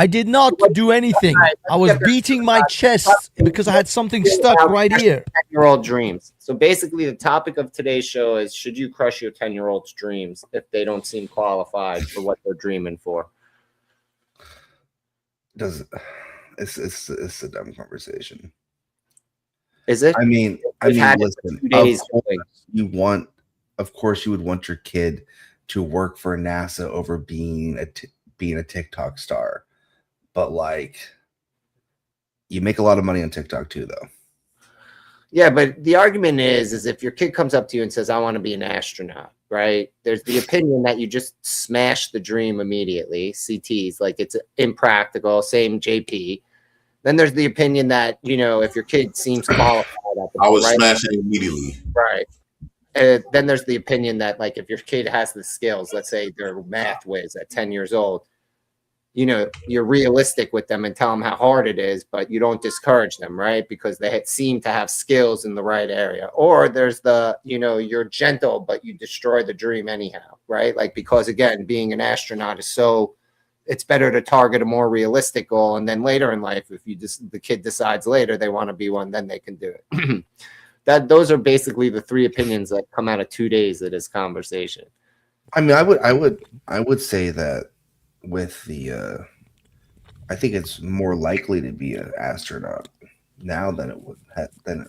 did not do anything. I was beating my chest because I had something stuck right here. 10-year-old dreams. So basically, the topic of today's show is: should you crush your 10-year-old's dreams if they don't seem qualified for what they're dreaming for? It's a dumb conversation. Is it? I mean, listen. 2 days. Of course, you would want your kid to work for NASA over being a TikTok star, but like, you make a lot of money on TikTok too, though. Yeah, but the argument is if your kid comes up to you and says, "I want to be an astronaut," right? There's the opinion that you just smash the dream immediately. CTs, like it's impractical. Same JP. Then there's the opinion that, if your kid seems qualified, I would smash it immediately. Right. Then there's the opinion that, like, if your kid has the skills, let's say they're math whiz at 10 years old, you're realistic with them and tell them how hard it is, but you don't discourage them, right? Because they seem to have skills in the right area. Or there's the, you're gentle, but you destroy the dream anyhow, right? Like, because again, being an astronaut is it's better to target a more realistic goal. And then later in life, if the kid decides later they want to be one, then they can do it. Those are basically the three opinions that come out of 2 days of this conversation. I mean, I would say that with the, I think it's more likely to be an astronaut now than it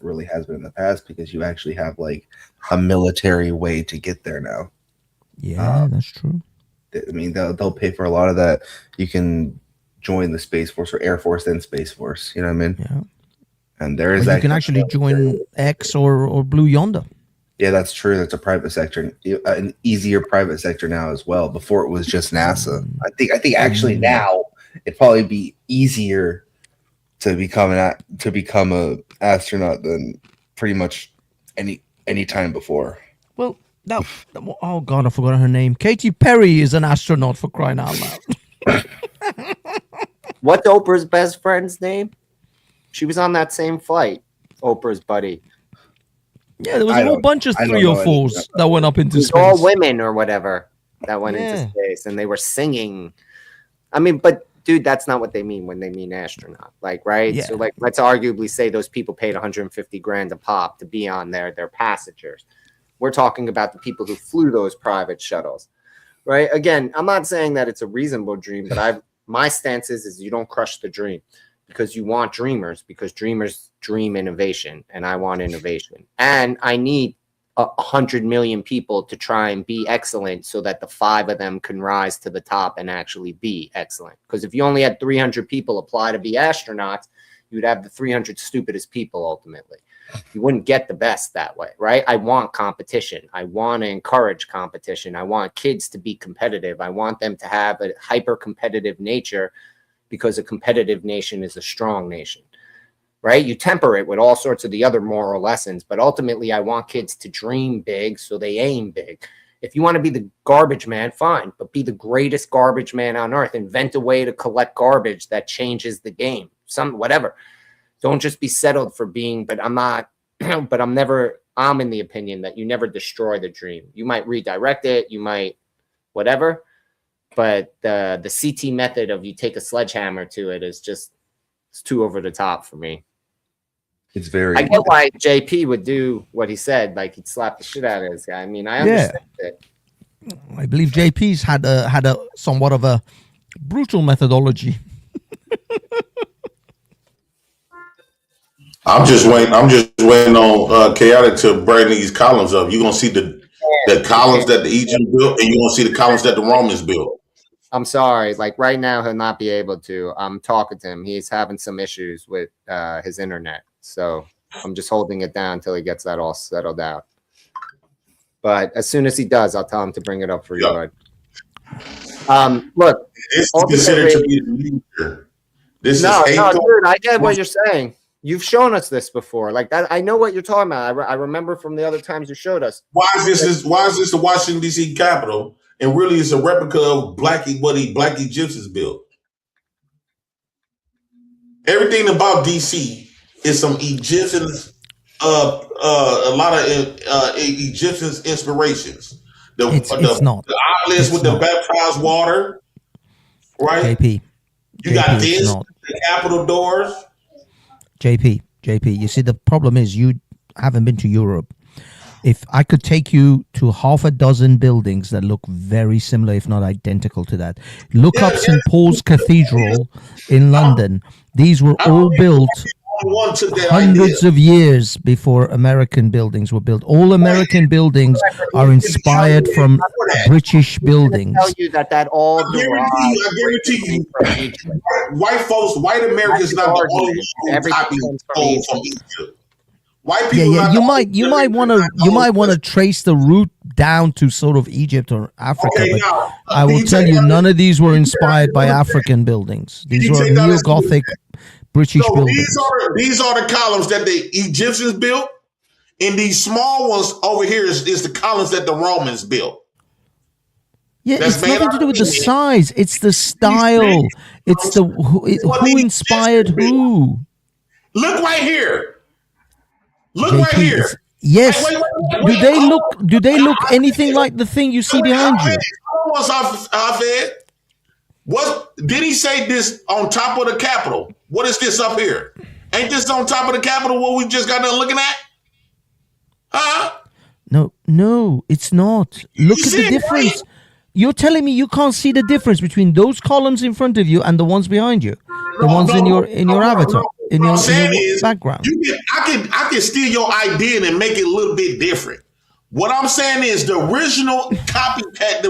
really has been in the past, because you actually have like a military way to get there now. Yeah, that's true. I mean, they'll pay for a lot of that. You can join the Space Force or Air Force, then Space Force. You know what I mean? Yeah. And there is you can actually join X or Blue Yonder. Yeah, that's true. That's a private sector, an easier private sector now as well. Before it was just NASA. I think actually now it'd probably be easier to become a astronaut than pretty much any time before. Well, oh God, I forgot her name. Katy Perry is an astronaut, for crying out loud. What's Oprah's best friend's name? She was on that same flight. Oprah's buddy. Yeah, there was a whole bunch of 304s that went up into space. All women or whatever that went into space, and they were singing. I mean, but dude, that's not what they mean when they mean astronaut. Like, right? Yeah. So, like, let's arguably say those people paid 150 grand a pop to be on there. They're passengers. We're talking about the people who flew those private shuttles, right? Again, I'm not saying that it's a reasonable dream, but my stance is you don't crush the dream, because you want dreamers, because dreamers dream innovation, and I want innovation. And I need 100 million people to try and be excellent so that the 5 of them can rise to the top and actually be excellent. Because if you only had 300 people apply to be astronauts, you'd have the 300 stupidest people ultimately. You wouldn't get the best that way, right? I want competition. I want to encourage competition. I want kids to be competitive. I want them to have a hyper-competitive nature, because a competitive nation is a strong nation, right? You temper it with all sorts of the other moral lessons, but ultimately I want kids to dream big so they aim big. If you want to be the garbage man, fine, but be the greatest garbage man on earth. Invent a way to collect garbage that changes the game, whatever. Don't just be settled for being, but I'm not, but I'm in the opinion that you never destroy the dream. You might redirect it, you might whatever, but the CT method of you take a sledgehammer to it is just, it's too over the top for me. It's very. I get why JP would do what he said, like he'd slap the shit out of this guy. I mean, I understand it. I believe JP's had a somewhat of a brutal methodology. I'm just waiting on Chaotic to bring these columns up. You're gonna see the columns that the Egypt built, and you're gonna see the columns that the Romans built. I'm sorry, like right now he'll not be able to. I'm talking to him. He's having some issues with his internet, so I'm just holding it down until he gets that all settled out. But as soon as he does, I'll tell him to bring it up for you, bud. Look, it's considered to be the leader. This no, is dude, I get what you're saying. You've shown us this before, like that. I know what you're talking about. I remember from the other times you showed us. Why is this the Washington D.C. Capitol, and really it's a replica of Black Egyptians built? Everything about D.C. is some Egyptians, a lot of Egyptians inspirations. It's not. The outlets with the baptized water, right? JP, you got this, the Capitol doors. JP, you see, the problem is haven't been to Europe, if I could take you to half a dozen buildings that look very similar, if not identical to that, look up St. Paul's Cathedral in London. These were all built hundreds of years before American buildings were built. All American buildings are inspired from British buildings. I guarantee you, white Americans not the only ones who copy gold from Egypt. White people. Yeah, you might want to trace the route down to sort of Egypt or Africa. Okay, but now, I will tell you, none of these were inspired by African buildings. These were neo-Gothic British buildings. These are the columns that the Egyptians built, and these small ones over here is the columns that the Romans built. Yeah, it's nothing to do with the size. It's the style. It's the who inspired who. Look right here. Look JP, right here. Yes. Wait, Do they look anything like the thing you see behind you? What did he say this on top of the Capitol? What is this up here? Ain't this on top of the Capitol what we just got done looking at? Huh? No, it's not. Look at the difference. You're telling me you can't see the difference between those columns in front of you and the ones behind you, the ones in your avatar, in your background. I can steal your idea and make it a little bit different. What I'm saying is the original copycat,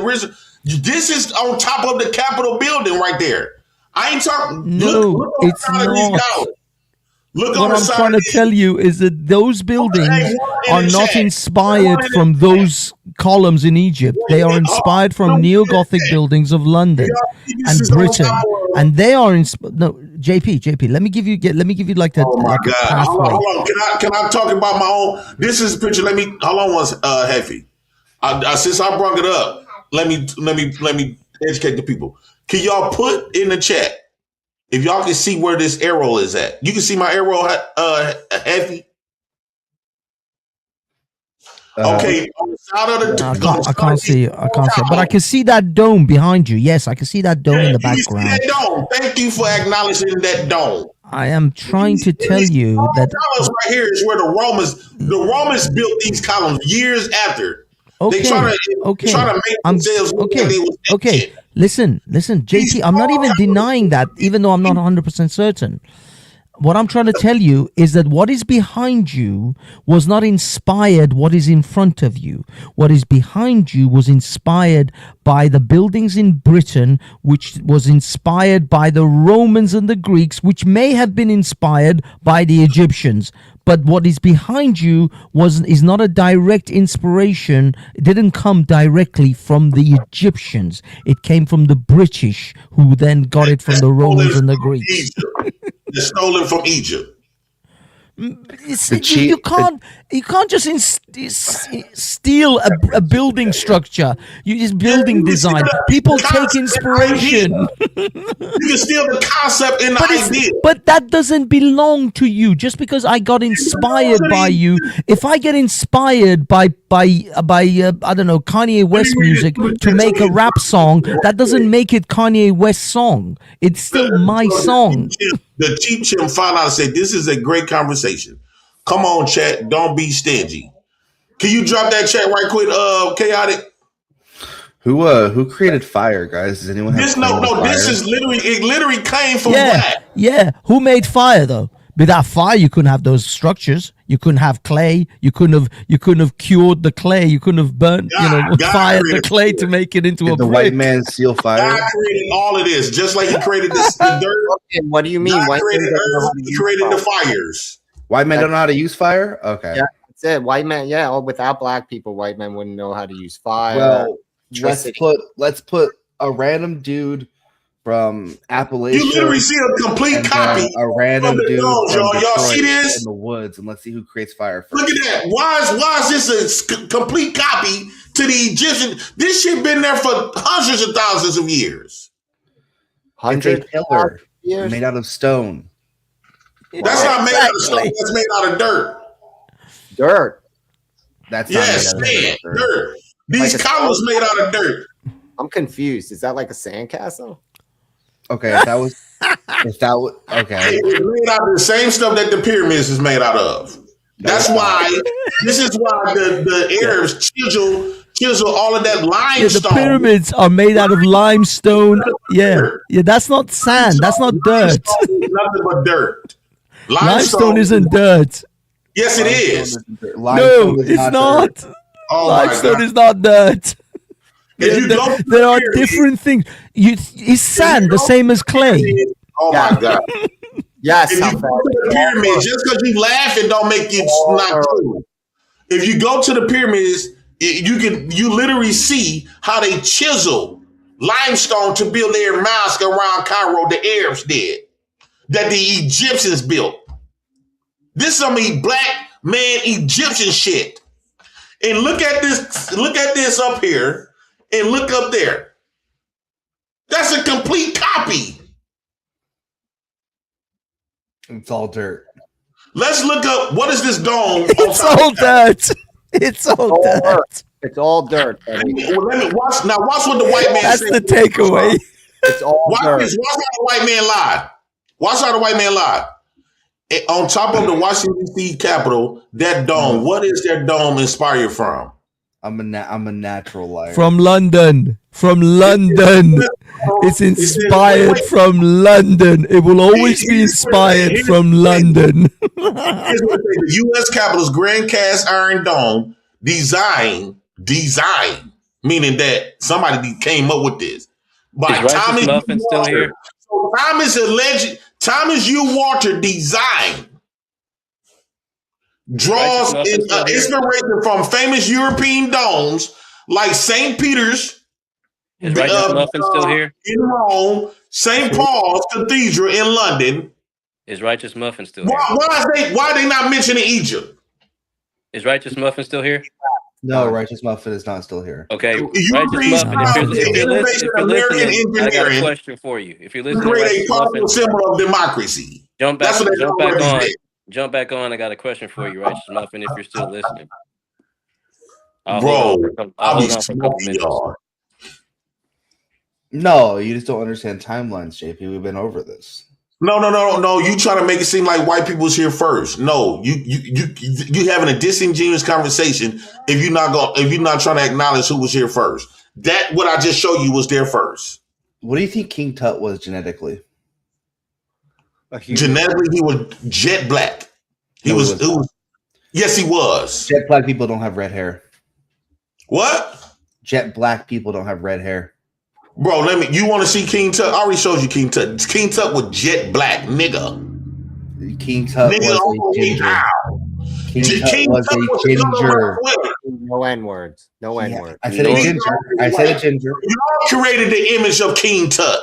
this is on top of the Capitol building right there. I ain't talking. No, it's not. What I'm trying to tell you is that those buildings are not inspired from those columns in Egypt. They are inspired from neo-Gothic buildings of London and Britain, and they are no. JP. Let me give you like a pathway. Hold on. Can I talk about my own? This is a picture. Let me hold on once, Heffy. Since I brought it up, let me educate the people. Can y'all put in the chat if y'all can see where this arrow is at? You can see my arrow, Heffy. Okay, on the side of the I can't see it. But I can see that dome behind you. Yes, I can see that dome in the background. You see that dome? Thank you for acknowledging that dome. I am trying to tell you that columns right here is where the Romans built these columns years after. Okay. They try to make themselves okay. Listen, JP. I'm not even denying that, even though I'm not 100% certain. What I'm trying to tell you is that what is behind you was not inspired what is in front of you. What is behind you was inspired by the buildings in Britain, which was inspired by the Romans and the Greeks, which may have been inspired by the Egyptians. But what is behind you is not a direct inspiration. It didn't come directly from the Egyptians. It came from the British, who then got it from the Romans and the Greeks. They're stolen from Egypt. You can't just steal a building structure. You just building design. People take inspiration. You can steal the concept and the idea. But that doesn't belong to you. Just because I got inspired by you, if I get inspired by I don't know, Kanye West music to make a rap song, that doesn't make it Kanye West song. It's still my song. The Cheap Chimp found out and said, "This is a great conversation. Come on, chat. Don't be stingy." Can you drop that chat right quick, Chaotic? Who created fire, guys? Does anyone have this is literally came from black. Yeah. Who made fire though? Without fire, you couldn't have those structures. You couldn't have clay. You couldn't have cured the clay. You couldn't have burnt, fired the clay to make it into a brick. The white man steal fire? God created all of this, just like he created the dirt. What do you mean? God created earth, he created the fires. White men don't know how to use fire? Okay. Yeah, that's it. White men, without black people, white men wouldn't know how to use fire. Well, let's put a random dude from Appalachia. You literally see a complete copy. A random dude from y'all see this in the woods, and let's see who creates fire first. Look at that. Why is this a complete copy to the Egyptian? This shit been there for hundreds of thousands of years. It's a pillar made out of stone. That's not made out of stone. That's made out of dirt. Dirt. That's not made out of dirt. These columns made out of dirt. I'm confused. Is that like a sandcastle? Okay, if that was okay. It's made out of the same stuff that the pyramids is made out of. That's why. This is why the Arabs chisel all of that limestone. The pyramids are made out of limestone. Yeah, that's not sand. That's not dirt. Nothing but dirt. Limestone isn't dirt. Yes, it is. No, it's not. Limestone is not dirt. There are different things. Is sand the same as clay? Oh my God. Yes. If you go to the pyramids, just because you laughing don't make it not true. If you go to the pyramids, you literally see how they chisel limestone to build their mosque around Cairo. The Arabs did that. The Egyptians built. This is some black man Egyptian shit. And look at this. Look at this up here, and look up there. That's a complete copy. It's all dirt. Let's look up what is this dome. It's all dirt. It's all dirt. It's all dirt. Let me watch. Now watch what the white man That's said. the takeaway. It's all dirt. Watch how the white man lied. Watch how the white man lied. On top of the Washington D.C. Capitol, that dome. What is that dome inspired from? I'm a natural liar. From London. It's inspired from London. It will always be inspired from London. The U.S. Capitol's grand cast iron dome design, meaning that somebody came up with this. By Thomas Muffin still here? So Thomas U. Walter design draws inspiration from famous European domes like St. Peter's. Is Righteous Muffin still here? In Rome, St. Paul's Cathedral in London. Is Righteous Muffin still here? Why are they not mentioning Egypt? Is Righteous Muffin still here? No, Righteous Muffin is not still here. Okay, Righteous Muffin, if you're listening, I got a question for you. If you're listening, create a powerful symbol of democracy. Jump back on. I got a question for you, Righteous Muffin, if you're still listening. I'll hold on for a couple minutes. No, you just don't understand timelines, JP. We've been over this. No. You trying to make it seem like white people's here first. No, you having a disingenuous conversation if you're not trying to acknowledge who was here first. That what I just showed you was there first. What do you think King Tut was genetically? Genetically, he was jet black. Yes, he was. Jet black people don't have red hair. What? Jet black people don't have red hair. Bro, you want to see King Tut? I already showed you King Tut. King Tut was jet black, nigga. King Tut was a ginger. King Tut was a ginger. No N-words. No N-words. I said a ginger. You all created the image of King Tut.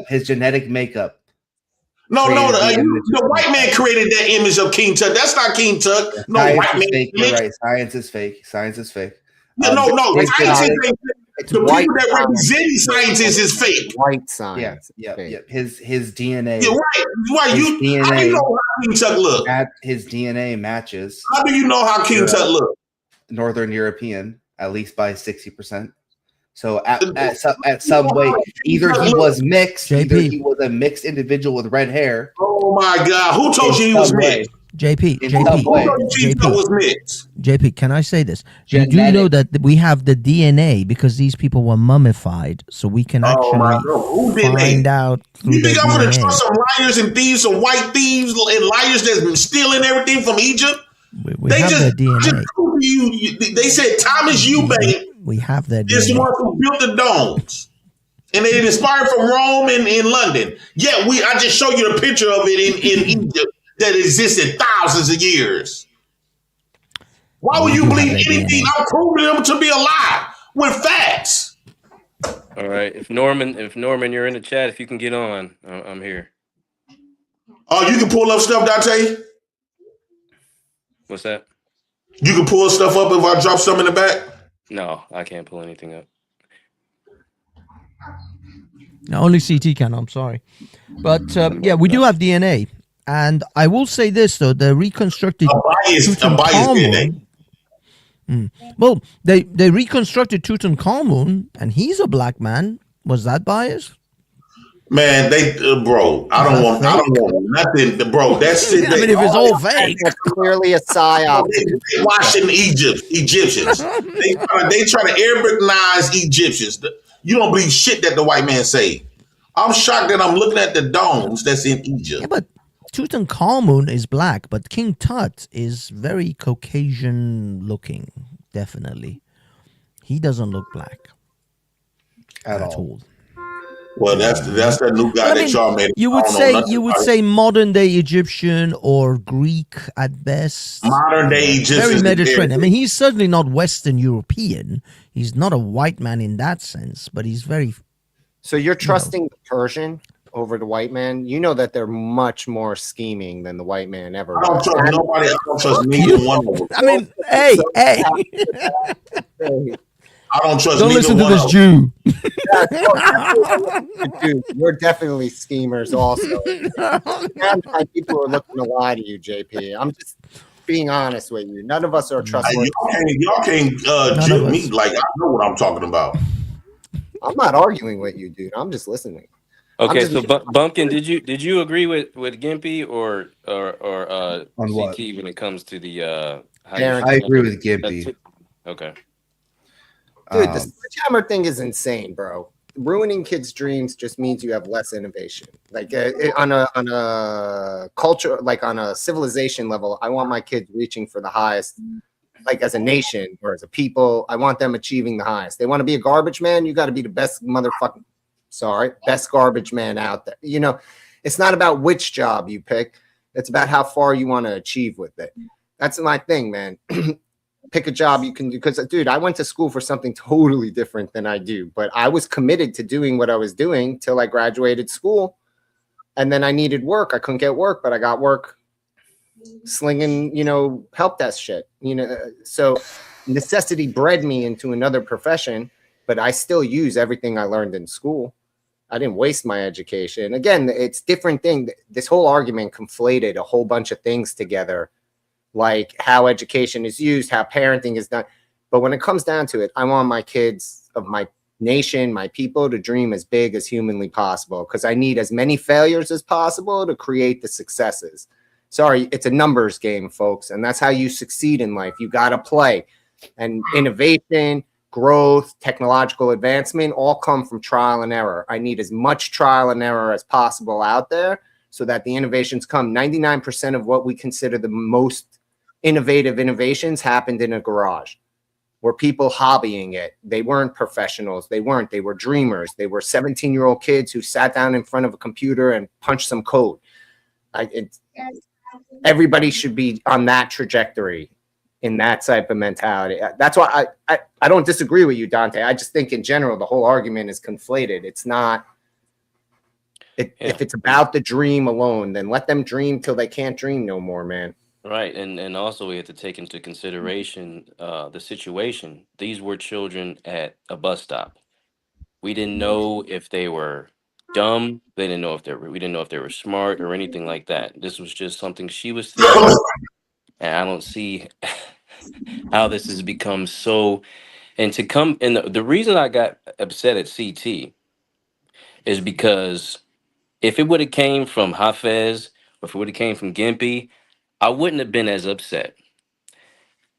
His genetic makeup. No, the white man created that image of King Tut. That's not King Tut. No, white man. You're right. Science is fake. No. Science is fake. The people that represent scientists is fake. White science. Yeah. His DNA. You're right. How do you know how King Tut look? His DNA matches. How do you know how King Tut look? Northern European, at least by 60%. So at some way, either he was mixed, either he was a mixed individual with red hair. Oh my God! Who told you he was mixed? JP, mixed? JP, can I say this? You do know that we have the DNA because these people were mummified, so we can actually find out. You think I'm going to trust some liars and thieves, some white thieves and liars that's been stealing everything from Egypt? We have their DNA. They said Thomas Eubank. We have that. Is the one who built the domes, and they inspired from Rome and in London. Yeah, I just showed you a picture of it in Egypt that existed thousands of years. Why would you believe anything? I'm proving them to be a lie with facts. All right, if Norman, you're in the chat, if you can get on, I'm here. Oh, you can pull up stuff, Dante. What's that? You can pull stuff up if I drop some in the back. No, I can't pull anything up. No, only CT can. I'm sorry, but yeah, we do have DNA, and I will say this though: the reconstructed Tutankhamun. Well, they reconstructed Tutankhamun, and he's a black man. Was that biased? Man, they, bro. I don't want nothing, bro. That's it. I mean, if it's all fake, that's clearly a psyop. They watching Egyptians. They try to Arabicize Egyptians. You don't believe shit that the white man say. I'm shocked that I'm looking at the domes that's in Egypt. Yeah, but Tutankhamun is black, but King Tut is very Caucasian looking. Definitely, he doesn't look black at all. Well, that's that new guy that y'all made. You would say modern day Egyptian or Greek at best. Modern day Egyptian, very Mediterranean. I mean, he's certainly not Western European. He's not a white man in that sense, but he's very. So you're trusting the Persian over the white man? You know that they're much more scheming than the white man ever. I don't trust nobody. I don't trust neither one of them. I mean, hey. I don't trust. Don't listen to this Jew. Dude, you're definitely schemers also. People are looking to lie to you, JP. I'm just being honest with you. None of us are trustworthy. Y'all can't judge me like I know what I'm talking about. I'm not arguing with you, dude. I'm just listening. Okay, so Bumpkin, did you agree with Gimpy or on what? CT when it comes to the I agree with Gimpy. Okay. Dude, the sledgehammer thing is insane, bro. Ruining kids' dreams just means you have less innovation. Like on a culture, like on a civilization level, I want my kids reaching for the highest. Like as a nation or as a people, I want them achieving the highest. They want to be a garbage man. You got to be the best best garbage man out there. You know, it's not about which job you pick. It's about how far you want to achieve with it. That's my thing, man. Pick a job you can do. Because, dude, I went to school for something totally different than I do. But I was committed to doing what I was doing till I graduated school. And then I needed work. I couldn't get work, but I got work slinging, help desk shit. So necessity bred me into another profession, but I still use everything I learned in school. I didn't waste my education. Again, it's different thing. This whole argument conflated a whole bunch of things together, like how education is used, how parenting is done. But when it comes down to it, I want my kids of my nation, my people, to dream as big as humanly possible, because I need as many failures as possible to create the successes. Sorry, it's a numbers game, folks. And that's how you succeed in life. You got to play. And innovation, growth, technological advancement all come from trial and error. I need as much trial and error as possible out there so that the innovations come. 99% of what we consider the most innovative innovations happened in a garage where people hobbying it. They weren't professionals. They were dreamers. They were 17-year-old kids who sat down in front of a computer and punched some code. Everybody should be on that trajectory, in that type of mentality. That's why I don't disagree with you, Dante. I just think in general, the whole argument is conflated. It's not, if it's about the dream alone, then let them dream till they can't dream no more, man. Right. And also we have to take into consideration the situation. These were children at a bus stop. We didn't know if they were dumb. We didn't know if they were smart or anything like that. This was just something she was thinking. And I don't see how this has become so. And the reason I got upset at CT is because if it would have came from Hafez or if it would have came from Gimpy, I wouldn't have been as upset.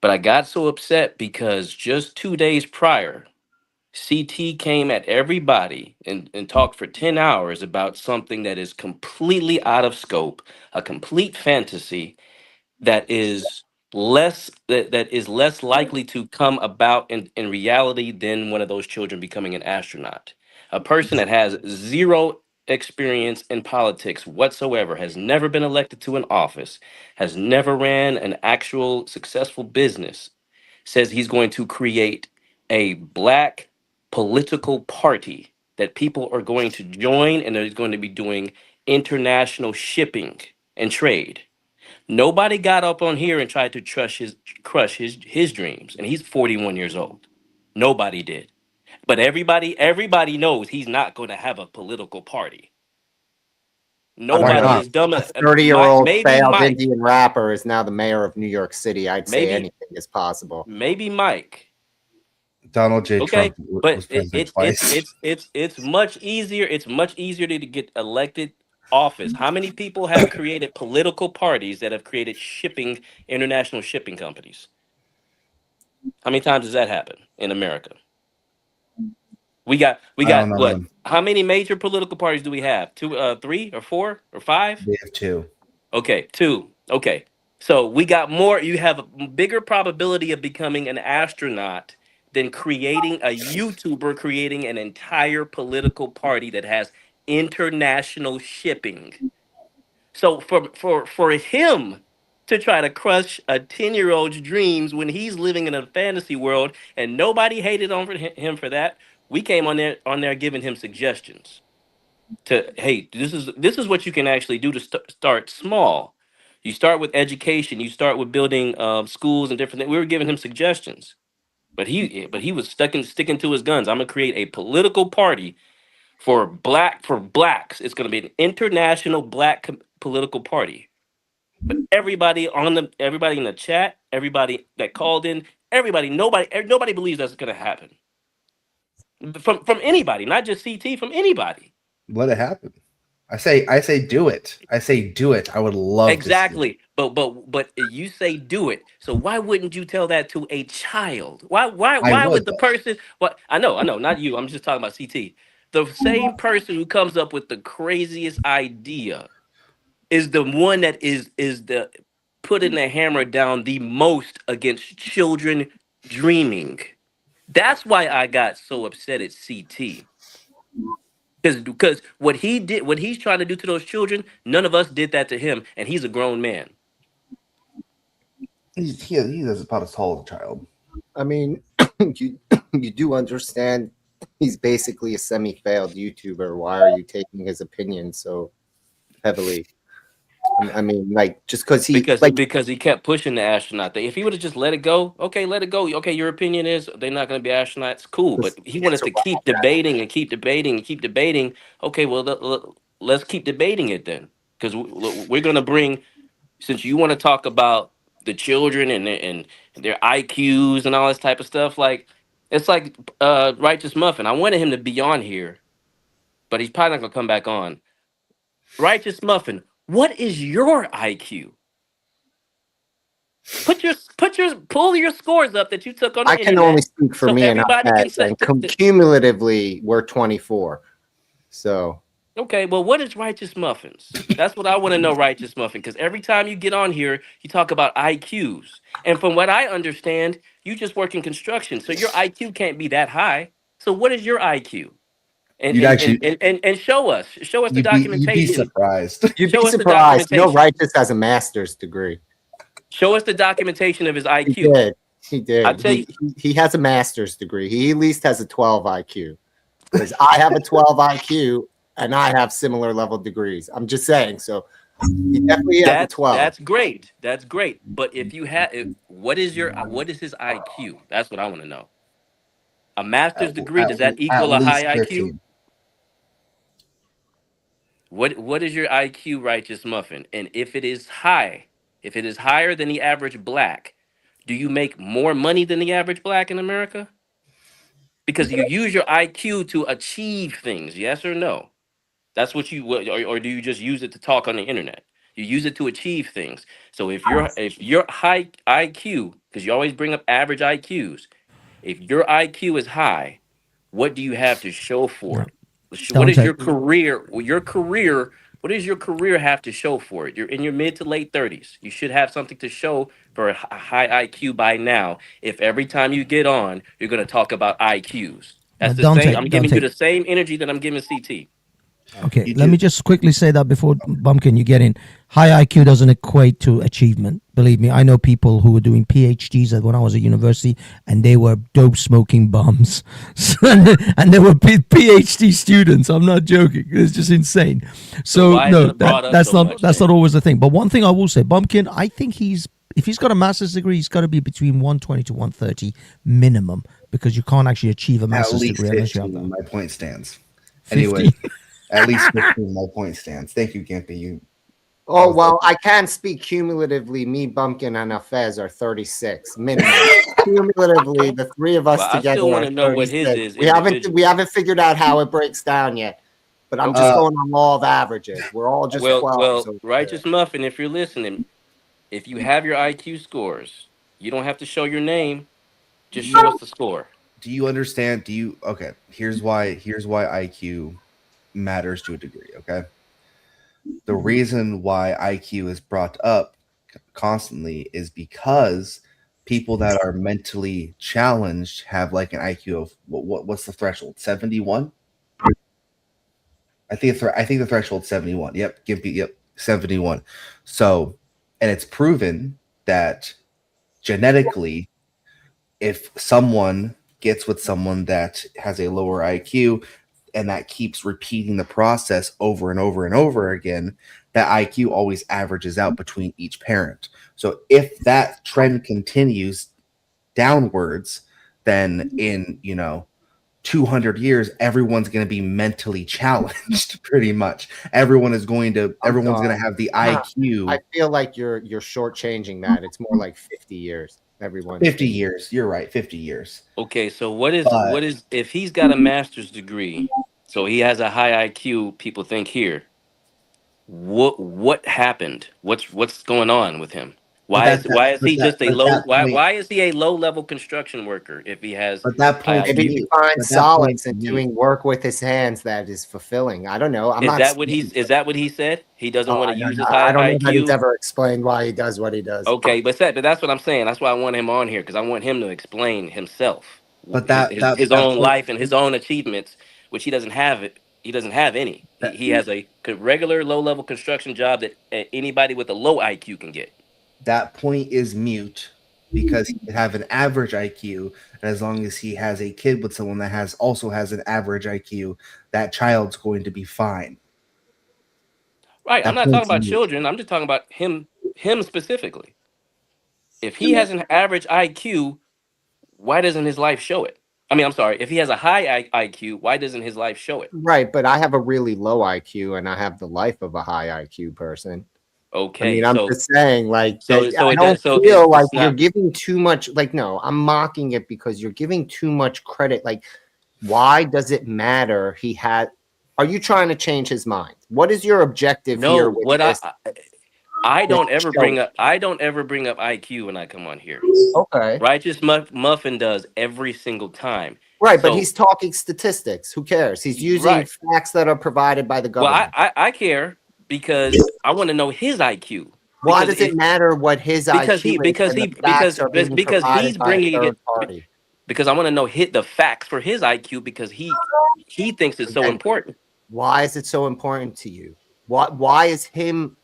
But I got so upset because just 2 days prior, CT came at everybody and talked for 10 hours about something that is completely out of scope, a complete fantasy that is less likely to come about in reality than one of those children becoming an astronaut. A person that has zero experience in politics whatsoever, has never been elected to an office, has never ran an actual successful business, says he's going to create a black political party that people are going to join, and they're going to be doing international shipping and trade. Nobody got up on here and tried to crush his dreams, and he's 41 years old. Nobody did. But everybody knows he's not going to have a political party. Nobody is dumb enough. A 30-year-old failed Mike, Indian rapper is now the mayor of New York City. I'd say anything is possible. Maybe Mike. Donald J. Okay, Trump but was president twice. it's much easier. It's much easier to get elected office. How many people have created political parties that have created international shipping companies? How many times does that happen in America? We got I don't know, what? man. How many major political parties do we have? Two, 3 or 4 or 5? We have 2. Okay, 2. Okay. So we got more. You have a bigger probability of becoming an astronaut than creating a YouTuber, creating an entire political party that has international shipping. So for him to try to crush a 10-year-old's dreams when he's living in a fantasy world and nobody hated on him for that, we came on there giving him suggestions to, hey, this is what you can actually do to start small. You start with education. You start with building schools and different things. We were giving him suggestions, but he was sticking to his guns. I'm gonna create a political party for blacks. It's gonna be an international black political party. But everybody in the chat, everybody that called in, nobody believes that's gonna happen. From anybody, not just CT, from anybody. Let it happen. I say do it. I say do it. I would love Exactly. But you say do it. So why wouldn't you tell that to a child? Why would the person, what I know, not you. I'm just talking about CT. The same person who comes up with the craziest idea is the one that is the putting the hammer down the most against children dreaming. That's why I got so upset at CT. Because what he did, what he's trying to do to those children, none of us did that to him, and he's a grown man. He does about as tall as a child. I mean, you do understand he's basically a semi-failed YouTuber. Why are you taking his opinion so heavily? I mean, like, just because he kept pushing the astronaut thing. If he would have just let it go, okay, let it go. Okay, your opinion is they're not going to be astronauts. Cool, but he wanted to keep debating and keep debating and keep debating. Okay, well, let's keep debating it then, because we're going to bring. Since you want to talk about the children and their IQs and all this type of stuff, like it's like Righteous Muffin. I wanted him to be on here, but he's probably not going to come back on. Righteous Muffin, what is your IQ? Pull your scores up that you took on the I can internet, only speak for so me and everybody can say. cumulatively we're 24. So Okay, well, what is Righteous Muffins? That's what I want to know, Righteous Muffin, because every time you get on here, you talk about IQs. And from what I understand, you just work in construction, so your IQ can't be that high. So what is your IQ? And show us the documentation. You'd be surprised. You'd be surprised. No, Righteous has a master's degree. Show us the documentation of his IQ. He did. I tell you, he has a master's degree. He at least has a 12 IQ. Because I have a 12 IQ and I have similar level degrees. I'm just saying. So he definitely has a 12. That's great. That's great. But if you have, what is his IQ? That's what I want to know. A master's degree, does that equal a high 13. IQ? What is your IQ, Righteous Muffin? And if it is high, if it is higher than the average black, do you make more money than the average black in America? Because you use your IQ to achieve things, yes or no? That's what or do you just use it to talk on the internet? You use it to achieve things. So if your high IQ, because you always bring up average IQs, if your IQ is high, what do you have to show for it? What is your career? What does your career have to show for it? You're in your mid to late 30s. You should have something to show for a high IQ by now. If every time you get on, you're going to talk about IQs. That's the same. I'm giving you the same energy that I'm giving CT. Okay, let me just quickly say that before Bumpkin, you get in. High IQ doesn't equate to achievement. Believe me, I know people who were doing PhDs when I was at university, and they were dope smoking bums, and they were PhD students. I'm not joking. It's just insane. So no, that's not always the thing. But one thing I will say, Bumpkin, I think if he's got a master's degree, he's got to be between 120 to 130 minimum, because you can't actually achieve a master's degree unless you have that. My point stands. Anyway. At least 15, my point stands. Thank you, Gimpy. Oh, well, I can speak cumulatively. Me, Bumpkin, and Afez are 36 minimum. Cumulatively, the three of us Well, I together still want are to know what his 36. is We haven't individually. figured out how it breaks down yet. But I'm just going on law of averages. We're all just 12. Well, Righteous Muffin, if you're listening, if you have your IQ scores, you don't have to show your name. Just show us the score. Do you understand? Okay, here's why IQ matters to a degree, okay? The reason why IQ is brought up constantly is because people that are mentally challenged have like an IQ of what's the threshold? 71? I think the threshold 71. Yep, 71. So, and it's proven that genetically, if someone gets with someone that has a lower IQ and that keeps repeating the process over and over and over again, that IQ always averages out between each parent. So if that trend continues downwards, then in 200 years, everyone's going to be mentally challenged. Pretty much, everyone's going to have the IQ. I feel like you're shortchanging that. It's more like 50 years. Everyone. 50 years. You're right. 50 years. Okay, so what is if he's got a master's degree, so he has a high IQ, people think here. What happened? What's going on with him? Why is he a low level construction worker if he has maybe he finds solace in doing work with his hands that is fulfilling. I don't know. Is that what he said? He doesn't want to use his high I don't know IQ. that he's ever explained why he does what he does. Okay, but that's what I'm saying. That's why I want him on here, because I want him to explain himself. But his own life and his own achievements, which he doesn't have. He doesn't have any. He has a regular low level construction job that anybody with a low IQ can get. That point is mute because he could have an average IQ, and as long as he has a kid with someone that also has an average IQ, that child's going to be fine. Right. I'm not talking about children. I'm just talking about him specifically. If he has an average IQ, why doesn't his life show it? I mean, I'm sorry. If he has a high IQ, why doesn't his life show it? Right, but I have a really low IQ, and I have the life of a high IQ person. Okay, I mean, I'm just saying, like, I don't feel like you're giving too much. Like, no, I'm mocking it because you're giving too much credit. Like, why does it matter? Are you trying to change his mind? What is your objective here? I don't ever bring up IQ when I come on here. Okay, Righteous Muffin does every single time. Right, but he's talking statistics. Who cares? He's using facts that are provided by the government. Well, I care because I want to know his IQ. Why does it matter what his IQ is? Because he's bringing it. Because I want to know the facts for his IQ because he thinks it's so important. Why is it so important to you? Why is him?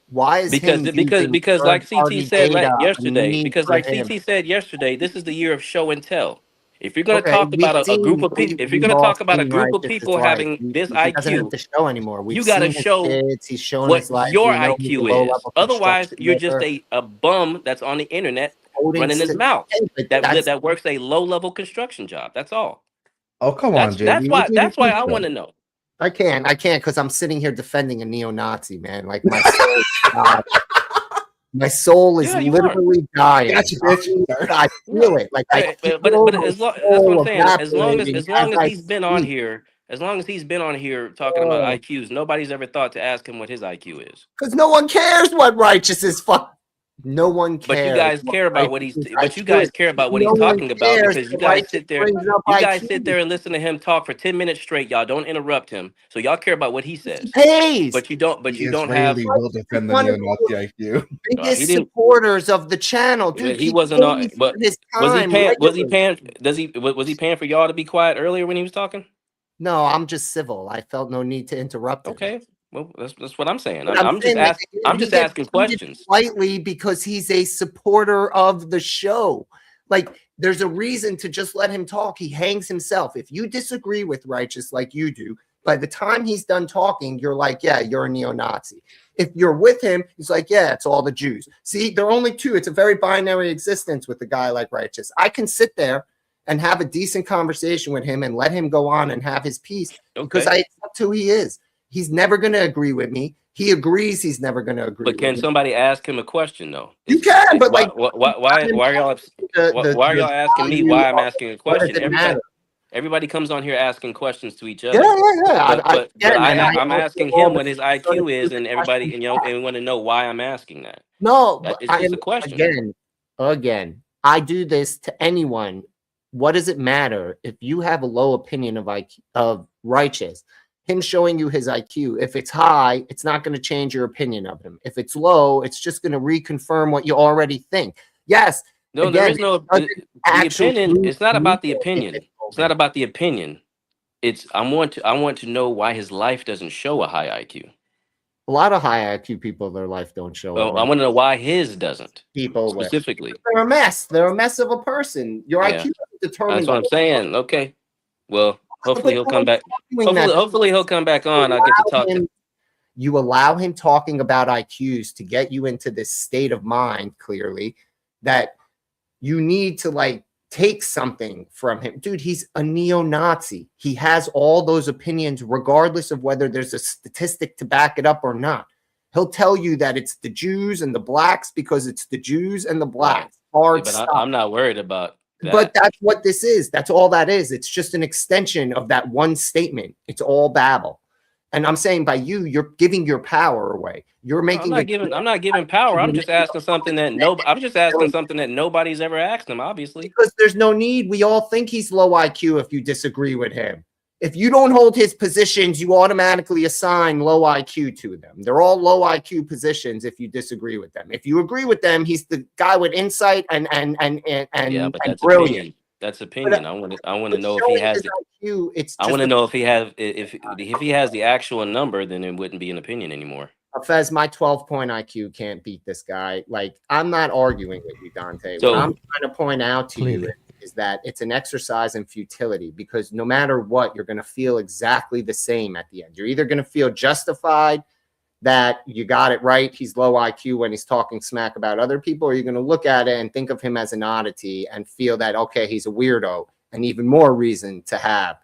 Why is because like CT said yesterday? Because like CT said yesterday, this is the year of show and tell. If you're going to talk about a group of people, if you're going to talk about a group of people having this IQ, show anymore. You got to show what your IQ is. Otherwise, you're just a bum that's on the internet running his mouth that works a low-level construction job. That's all. Oh, come on, Jay. That's why I want to know. I can't because I'm sitting here defending a neo-Nazi, man. Like my soul is dying. My soul is literally dying. I feel it. Like but that's what I'm saying. As long as he's been on here, talking about IQs, nobody's ever thought to ask him what his IQ is. Because no one cares what righteous is. No one cares. But you guys care about what he's. But you guys care about what he's talking about because you guys sit there. You guys sit there and listen to him talk for 10 minutes straight. Y'all don't interrupt him, so y'all care about what he says. But you don't. But you don't have. Will defend the neo-Nazi IQ. Biggest supporters of the channel, dude. He wasn't on. But was he paying? Was he paying? Was he paying for y'all to be quiet earlier when he was talking? No, I'm just civil. I felt no need to interrupt him. Okay. Well, that's what I'm saying. I'm just asking questions. Slightly because he's a supporter of the show. Like, there's a reason to just let him talk. He hangs himself. If you disagree with Righteous like you do, by the time he's done talking, you're like, yeah, you're a neo-Nazi. If you're with him, he's like, yeah, it's all the Jews. See, there are only two. It's a very binary existence with a guy like Righteous. I can sit there and have a decent conversation with him and let him go on and have his piece because I accept who he is. He's never going to agree with me. He agrees he's never going to agree But with can me. somebody ask him a question though? You can, but why, like, why are y'all why are y'all asking me why I'm asking a question? Everybody comes on here asking questions to each other. I'm asking him what his IQ is, and everybody, and we want to know why I'm asking that. No, It's just a question. Again, I do this to anyone. What does it matter if you have a low opinion of IQ, of Righteous? Him showing you his IQ, if it's high, it's not going to change your opinion of him. If it's low, it's just going to reconfirm what you already think. Yes. No, again, there is no the opinion. It's not about the opinion. It's not about the opinion. It's I want to know why his life doesn't show a high IQ. A lot of high IQ people, their life don't show Well, I want to know why his doesn't. People specifically. They're a mess. They're a mess of a person. Your IQ doesn't determine. That's what I'm saying. Okay. Well, hopefully he'll come back. Hopefully he'll come back on. I'll get to talk to him. You allow him talking about IQs to get you into this state of mind, clearly, that you need to like take something from him. Dude, he's a neo-Nazi. He has all those opinions, regardless of whether there's a statistic to back it up or not. He'll tell you that it's the Jews and the blacks because it's the Jews and the blacks. Hard But stop. I'm not worried about that. But that's what this is. That's all that is. It's just an extension of that one statement. It's all babble. And I'm saying by you're giving your power away. You're making. I'm not giving power. I'm just asking something that I'm just asking something that nobody's ever asked him. Obviously, because there's no need. We all think he's low IQ. If you disagree with him, if you don't hold his positions, you automatically assign low IQ to them. They're all low IQ positions. If you disagree with them, if you agree with them, he's the guy with insight and but that's brilliant. opinion. That's opinion. I want to know if he has. I want to know if he has the actual number, then it wouldn't be an opinion anymore. Fez, my 12-point IQ can't beat this guy. Like, I'm not arguing with you, Dante. So, what I'm trying to point out to you is that it's an exercise in futility, because no matter what, you're going to feel exactly the same at the end. You're either going to feel justified that you got it right, he's low IQ when he's talking smack about other people, or you're going to look at it and think of him as an oddity and feel that, okay, he's a weirdo, and even more reason to have.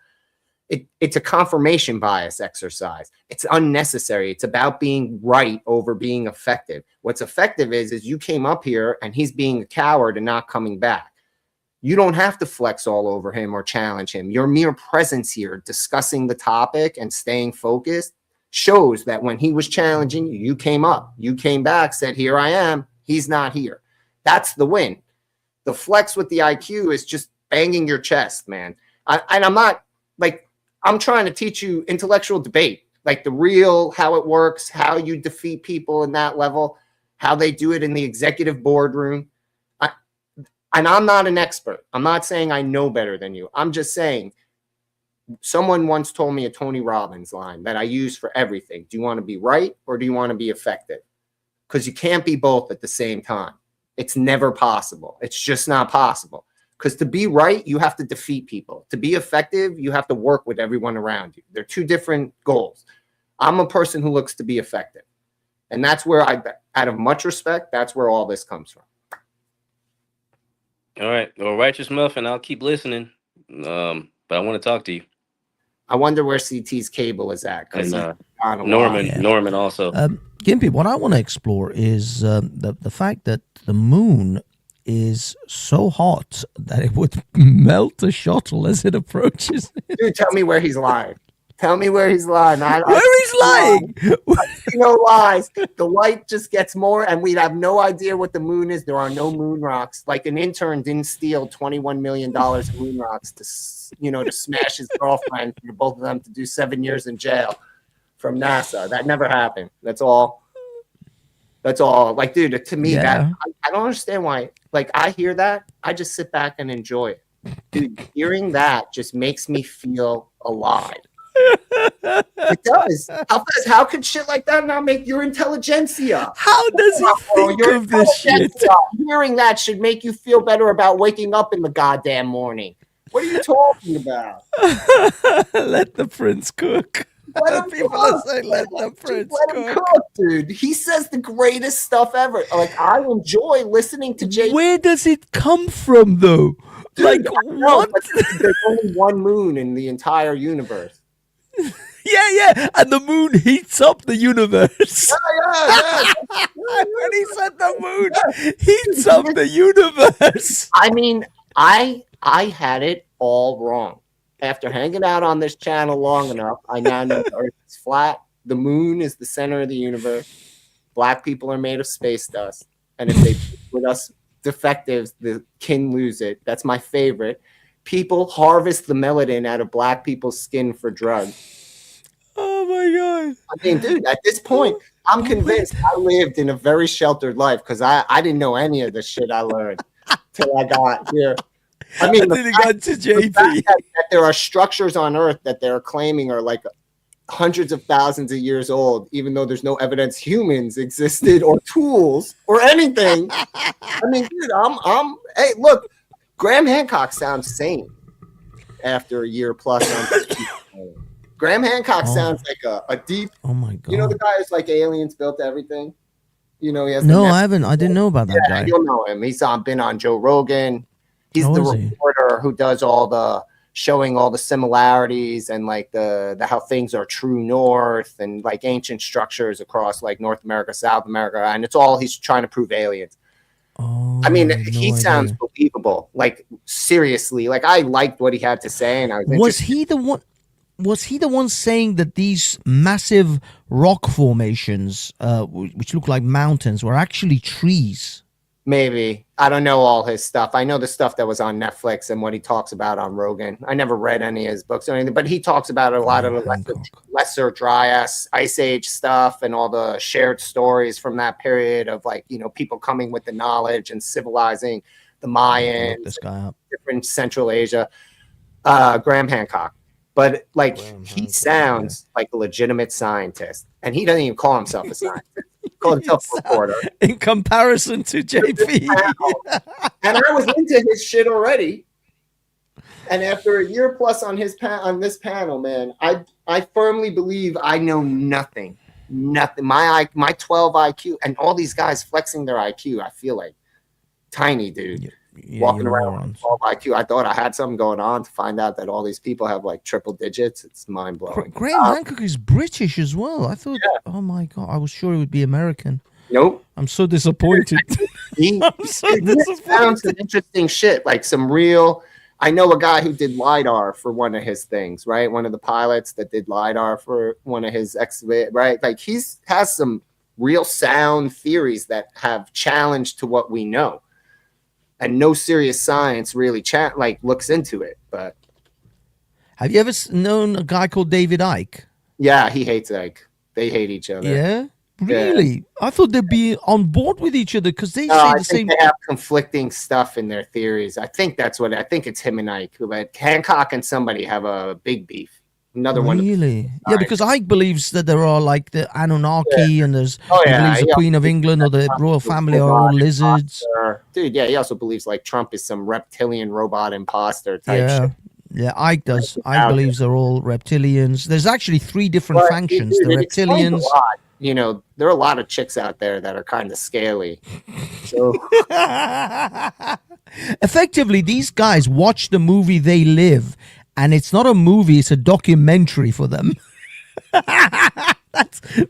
It's a confirmation bias exercise. It's unnecessary. It's about being right over being effective. What's effective is you came up here and he's being a coward and not coming back. You don't have to flex all over him or challenge him. Your mere presence here, discussing the topic and staying focused, shows that when he was challenging you, you came up. You came back, said, here I am. He's not here. That's the win. The flex with the IQ is just banging your chest, man. And I'm not like, I'm trying to teach you intellectual debate, like the real, how it works, how you defeat people in that level, how they do it in the executive boardroom. And I'm not an expert. I'm not saying I know better than you. I'm just saying, someone once told me a Tony Robbins line that I use for everything. Do you want to be right or do you want to be effective? Because you can't be both at the same time. It's never possible. It's just not possible. Because to be right, you have to defeat people. To be effective, you have to work with everyone around you. They're two different goals. I'm a person who looks to be effective. And that's where out of much respect, that's where all this comes from. All right. Well, Righteous Muffin, I'll keep listening. But I want to talk to you. I wonder where CT's cable is at. Norman also. Gimpy, what I want to explore is the fact that the moon is so hot that it would melt a shuttle as it approaches. Dude, tell me where he's lying. Tell me where he's lying. Where he's lying? No lies. The light just gets more, and we'd have no idea what the moon is. There are no moon rocks. Like an intern didn't steal $21 million of moon rocks to smash his girlfriend for both of them to do 7 years in jail from NASA. That never happened. That's all. That's all. Like, dude, to me, that I don't understand why. Like, I hear that, I just sit back and enjoy it. Dude, hearing that just makes me feel alive. It does. How could shit like that not make your intelligentsia? How does he think of this shit? Hearing that should make you feel better about waking up in the goddamn morning. What are you talking about? Let the prince cook. People are saying, let the prince cook. Dude. He says the greatest stuff ever. Like, I enjoy listening to Jay. Where does it come from, though? Dude, like, what? There's only one moon in the entire universe. Yeah. And the moon heats up the universe. Yeah. When he said the moon heats up the universe. I mean, I had it all wrong. After hanging out on this channel long enough, I now know the Earth is flat. The moon is the center of the universe. Black people are made of space dust. And if they with us defectives, the kin lose it. That's my favorite. People harvest the melanin out of black people's skin for drugs. Oh my God. I mean, dude, at this point, I'm convinced I lived in a very sheltered life because I didn't know any of the shit I learned till I got here. I mean, until I got to JP. That there are structures on Earth that they're claiming are like hundreds of thousands of years old, even though there's no evidence humans existed or tools or anything. I mean, dude, hey, look, Graham Hancock sounds sane after a year plus on Graham Hancock sounds like a deep. Oh my God! You know the guy who's like aliens built everything. You know he has. No, I haven't. I didn't know about that guy. You'll know him. He's been on Joe Rogan. He's the reporter who does all the showing all the similarities and like the how things are true north and like ancient structures across like North America, South America, and it's all he's trying to prove aliens. Oh, I mean, he sounds believable. Like seriously, like I liked what he had to say, and I was he the one? Was he the one saying that these massive rock formations, which look like mountains, were actually trees? Maybe. I don't know all his stuff. I know the stuff that was on Netflix and what he talks about on Rogan. I never read any of his books or anything, but he talks about a lot of the lesser dry ice age stuff and all the shared stories from that period of like, you know, people coming with the knowledge and civilizing the Mayans, this guy up. Different Central Asia. Graham Hancock. But like he sounds like a legitimate scientist, and he doesn't even call himself a scientist. He calls himself a reporter. In comparison to JP. And I was into his shit already. And after a year plus on this panel, man, I firmly believe I know nothing. Nothing. My 12 IQ and all these guys flexing their IQ, I feel like tiny, dude. Walking around with 12 IQ. I thought I had something going on to find out that all these people have like triple digits. It's mind blowing. Graham Hancock is British as well. I thought, oh my God, I was sure it would be American. Nope. I'm so disappointed. He found some interesting shit, like some real. I know a guy who did LiDAR for one of his things, right? One of the pilots that did LiDAR for one of his right? Like has some real sound theories that have challenged to what we know. And no serious science really looks into it. But have you ever known a guy called David Icke? Yeah, he hates Icke. They hate each other. Yeah, really? Yeah. I thought they'd be on board with each other because they say I the same. They have conflicting stuff in their theories. I think that's what I think. It's him and Icke, but Hancock and somebody have a big beef. Another one. Really? Yeah, because Icke believes that there are like the Anunnaki and there's he believes the Queen of England or the royal family are all lizards. Dude, yeah, he also believes like Trump is some reptilian robot imposter type shit. Yeah, Icke does. Icke believes they're all reptilians. There's actually 3 different factions. The reptilians. You know, there are a lot of chicks out there that are kind of scaly. So effectively, these guys watch the movie They Live. And it's not a movie; it's a documentary for them.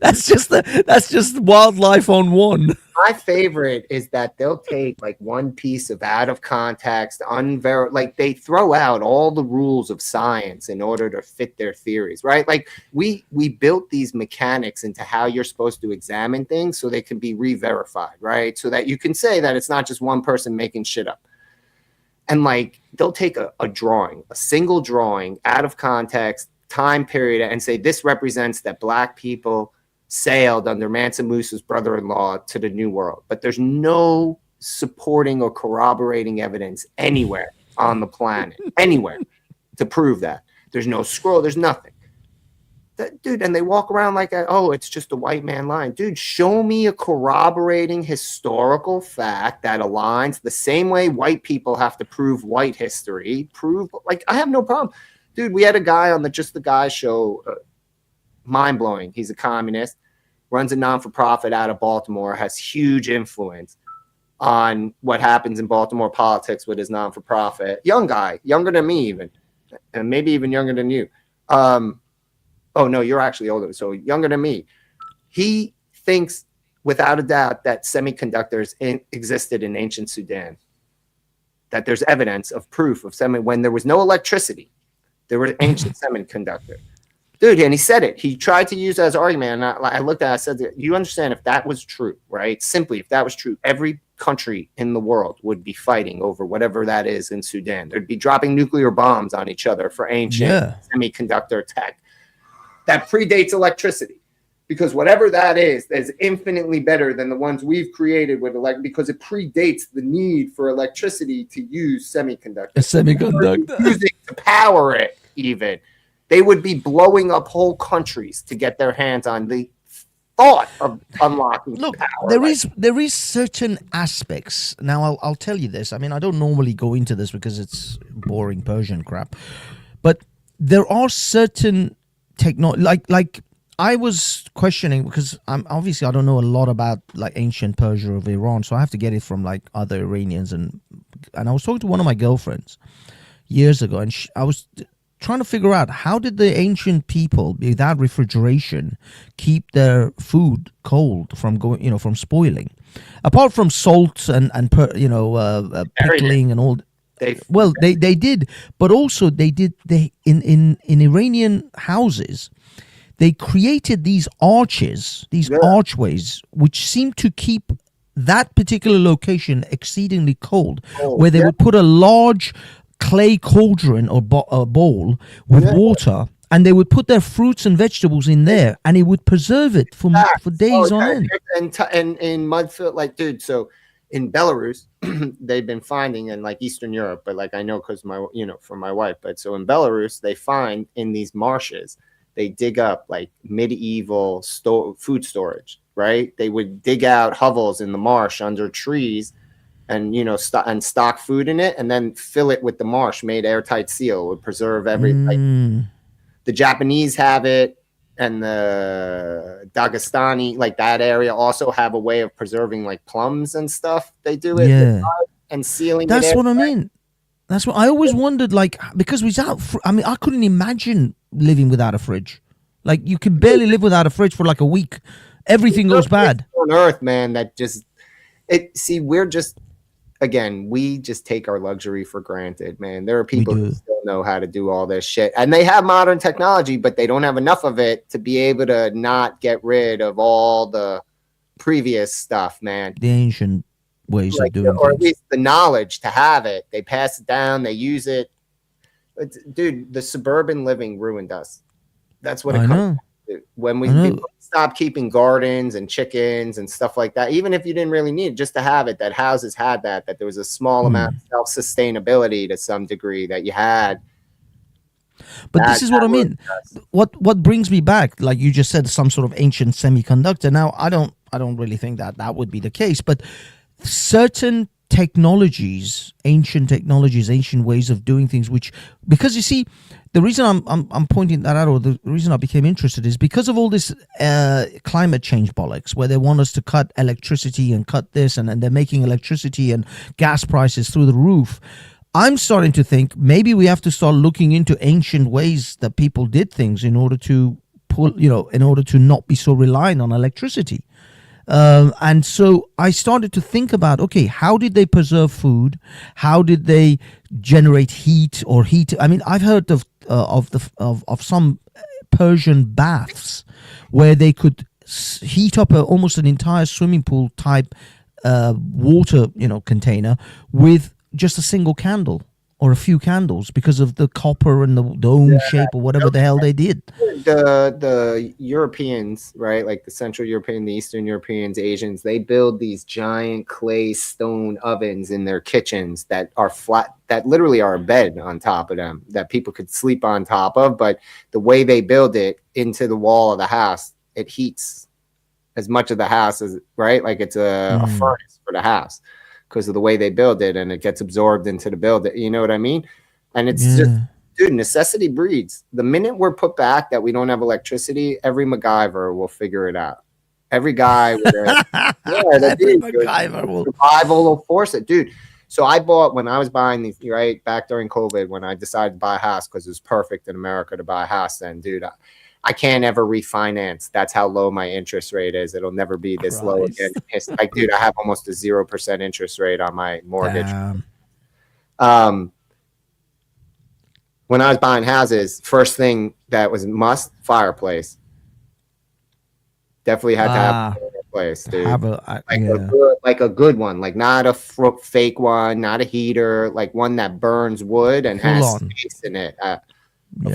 that's just wildlife on one. My favorite is that they'll take like one piece of out of context, like they throw out all the rules of science in order to fit their theories, right? Like we built these mechanics into how you're supposed to examine things so they can be re-verified, right? So that you can say that it's not just one person making shit up. And like they'll take a drawing, a single drawing out of context, time period, and say this represents that black people sailed under Mansa Musa's brother-in-law to the New World. But there's no supporting or corroborating evidence anywhere on the planet, anywhere to prove that. There's no scroll, there's nothing. Dude, and they walk around like, oh, it's just a white man lying. Dude, show me a corroborating historical fact that aligns the same way white people have to prove white history. Like, I have no problem. Dude, we had a guy on the Just the Guy show, mind-blowing. He's a communist, runs a non-for-profit out of Baltimore, has huge influence on what happens in Baltimore politics with his non-for-profit. Young guy, younger than me even, and maybe even younger than you. oh no, you're actually older, so younger than me. He thinks without a doubt that semiconductors existed in ancient Sudan. That there's evidence of proof of when there was no electricity, there were ancient semiconductor. Dude, and he said it. He tried to use it as argument. And I looked at it, I said, you understand if that was true, right? Simply, if that was true, every country in the world would be fighting over whatever that is in Sudan. They'd be dropping nuclear bombs on each other for ancient semiconductor tech. That predates electricity. Because whatever that is infinitely better than the ones we've created with because it predates the need for electricity to use semiconductors. A semiconductor. Using to power it even. They would be blowing up whole countries to get their hands on the thought of unlocking power. There is certain aspects. Now I'll tell you this. I mean, I don't normally go into this because it's boring Persian crap. But there are certain like I was questioning because I don't know a lot about like ancient Persia of Iran, so I have to get it from like other Iranians and I was talking to one of my girlfriends years ago, and I was trying to figure out how did the ancient people without refrigeration keep their food cold from going, from spoiling, apart from salt and pickling and all. They did, but also they in Iranian houses. They created these arches, archways, which seem to keep that particular location exceedingly cold, where they would put a large clay cauldron or bowl with water, and they would put their fruits and vegetables in there, and it would preserve it for days on end. And in mud-filled, like, dude, so in Belarus, they've been finding in like Eastern Europe, but like I know because from my wife, but so in Belarus, they find in these marshes, they dig up like medieval food storage, right? They would dig out hovels in the marsh under trees and, stock food in it and then fill it with the marsh made airtight seal. It would preserve everything. The Japanese have it and the Dagestani, like that area, also have a way of preserving like plums and stuff. They do it and sealing That's it. what I mean. That's what I always wondered, like, because I couldn't imagine living without a fridge. Like, you can barely live without a fridge for like a week. Everything goes bad. On Earth, man, we're just, again, we just take our luxury for granted, man. There are people who still know how to do all this shit. And they have modern technology, but they don't have enough of it to be able to not get rid of all the previous stuff, man. The ancient ways of doing or things. at least the knowledge to have it. They pass it down, they use it. Dude, the suburban living ruined us. That's what it comes to. When we stopped keeping gardens and chickens and stuff like that, even if you didn't really need it, just to have it, that houses had that there was a small amount of self-sustainability to some degree that you had. But this is what I mean. What brings me back, like you just said, some sort of ancient semiconductor. Now, I don't really think that would be the case, but certain technologies, ancient ways of doing things, because you see, the reason I'm pointing that out, or the reason I became interested, is because of all this climate change bollocks, where they want us to cut electricity and cut this, and they're making electricity and gas prices through the roof. I'm starting to think maybe we have to start looking into ancient ways that people did things in order to not be so reliant on electricity. And so I started to think about, okay, how did they preserve food? How did they generate heat or heat? I mean, I've heard of some Persian baths where they could heat up almost an entire swimming pool type water, container with just a single candle or a few candles because of the copper and the dome shape or whatever the hell they did. The Europeans, right, like the Central European, the Eastern Europeans, Asians, they build these giant clay stone ovens in their kitchens that are flat, that literally are a bed on top of them that people could sleep on top of. But the way they build it into the wall of the house, it heats as much of the house as, right, like it's a furnace for the house because of the way they build it, and it gets absorbed into the build. You know what I mean? And it's just, dude, necessity breeds. The minute we're put back that we don't have electricity, every MacGyver will figure it out. Every guy with survival will force it, dude. So I bought, when I was buying these, right back during COVID, when I decided to buy a house because it was perfect in America to buy a house then, dude, I can't ever refinance. That's how low my interest rate is. It'll never be this low again. It's like, dude, I have almost a 0% interest rate on my mortgage. Damn. When I was buying houses, first thing that was must, fireplace. Definitely had to have a fireplace, dude. Like a good one, like not a fake one, not a heater, like one that burns wood and has space in it. A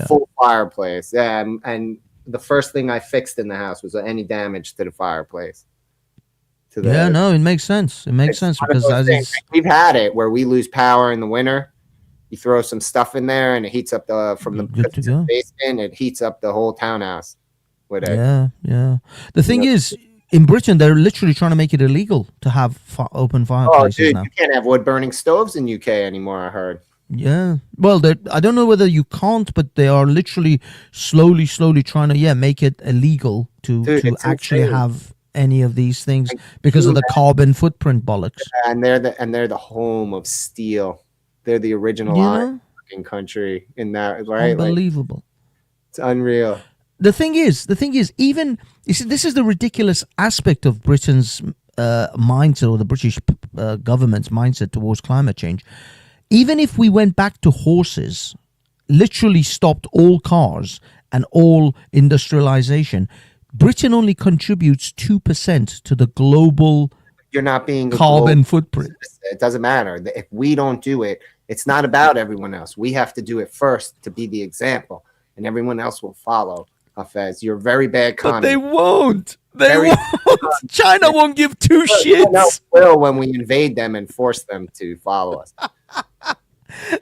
full fireplace. Yeah, and the first thing I fixed in the house was any damage to the fireplace. No, it makes sense. It makes sense because we've had it where we lose power in the winter. You throw some stuff in there and it heats up from the basement. It heats up the whole townhouse with it. Yeah. The thing is, in Britain, they're literally trying to make it illegal to have open fireplaces now. You can't have wood burning stoves in UK anymore, I heard. Yeah. Well, I don't know whether you can't, but they are literally slowly trying to make it illegal to actually have any of these things because of the carbon footprint bollocks. And they're the home of steel. They're the original iron country in that, right? Unbelievable. Like, it's unreal. The thing is, even you see, this is the ridiculous aspect of Britain's mindset, or the British government's mindset towards climate change. Even if we went back to horses, literally stopped all cars and all industrialization, Britain only contributes 2% to the global You're not being carbon footprint. It doesn't matter. If we don't do it, it's not about everyone else. We have to do it first to be the example, and everyone else will follow. Hafez, you're very bad comment. But they won't. They won't. China won't give two shits. Will when we invade them and force them to follow us.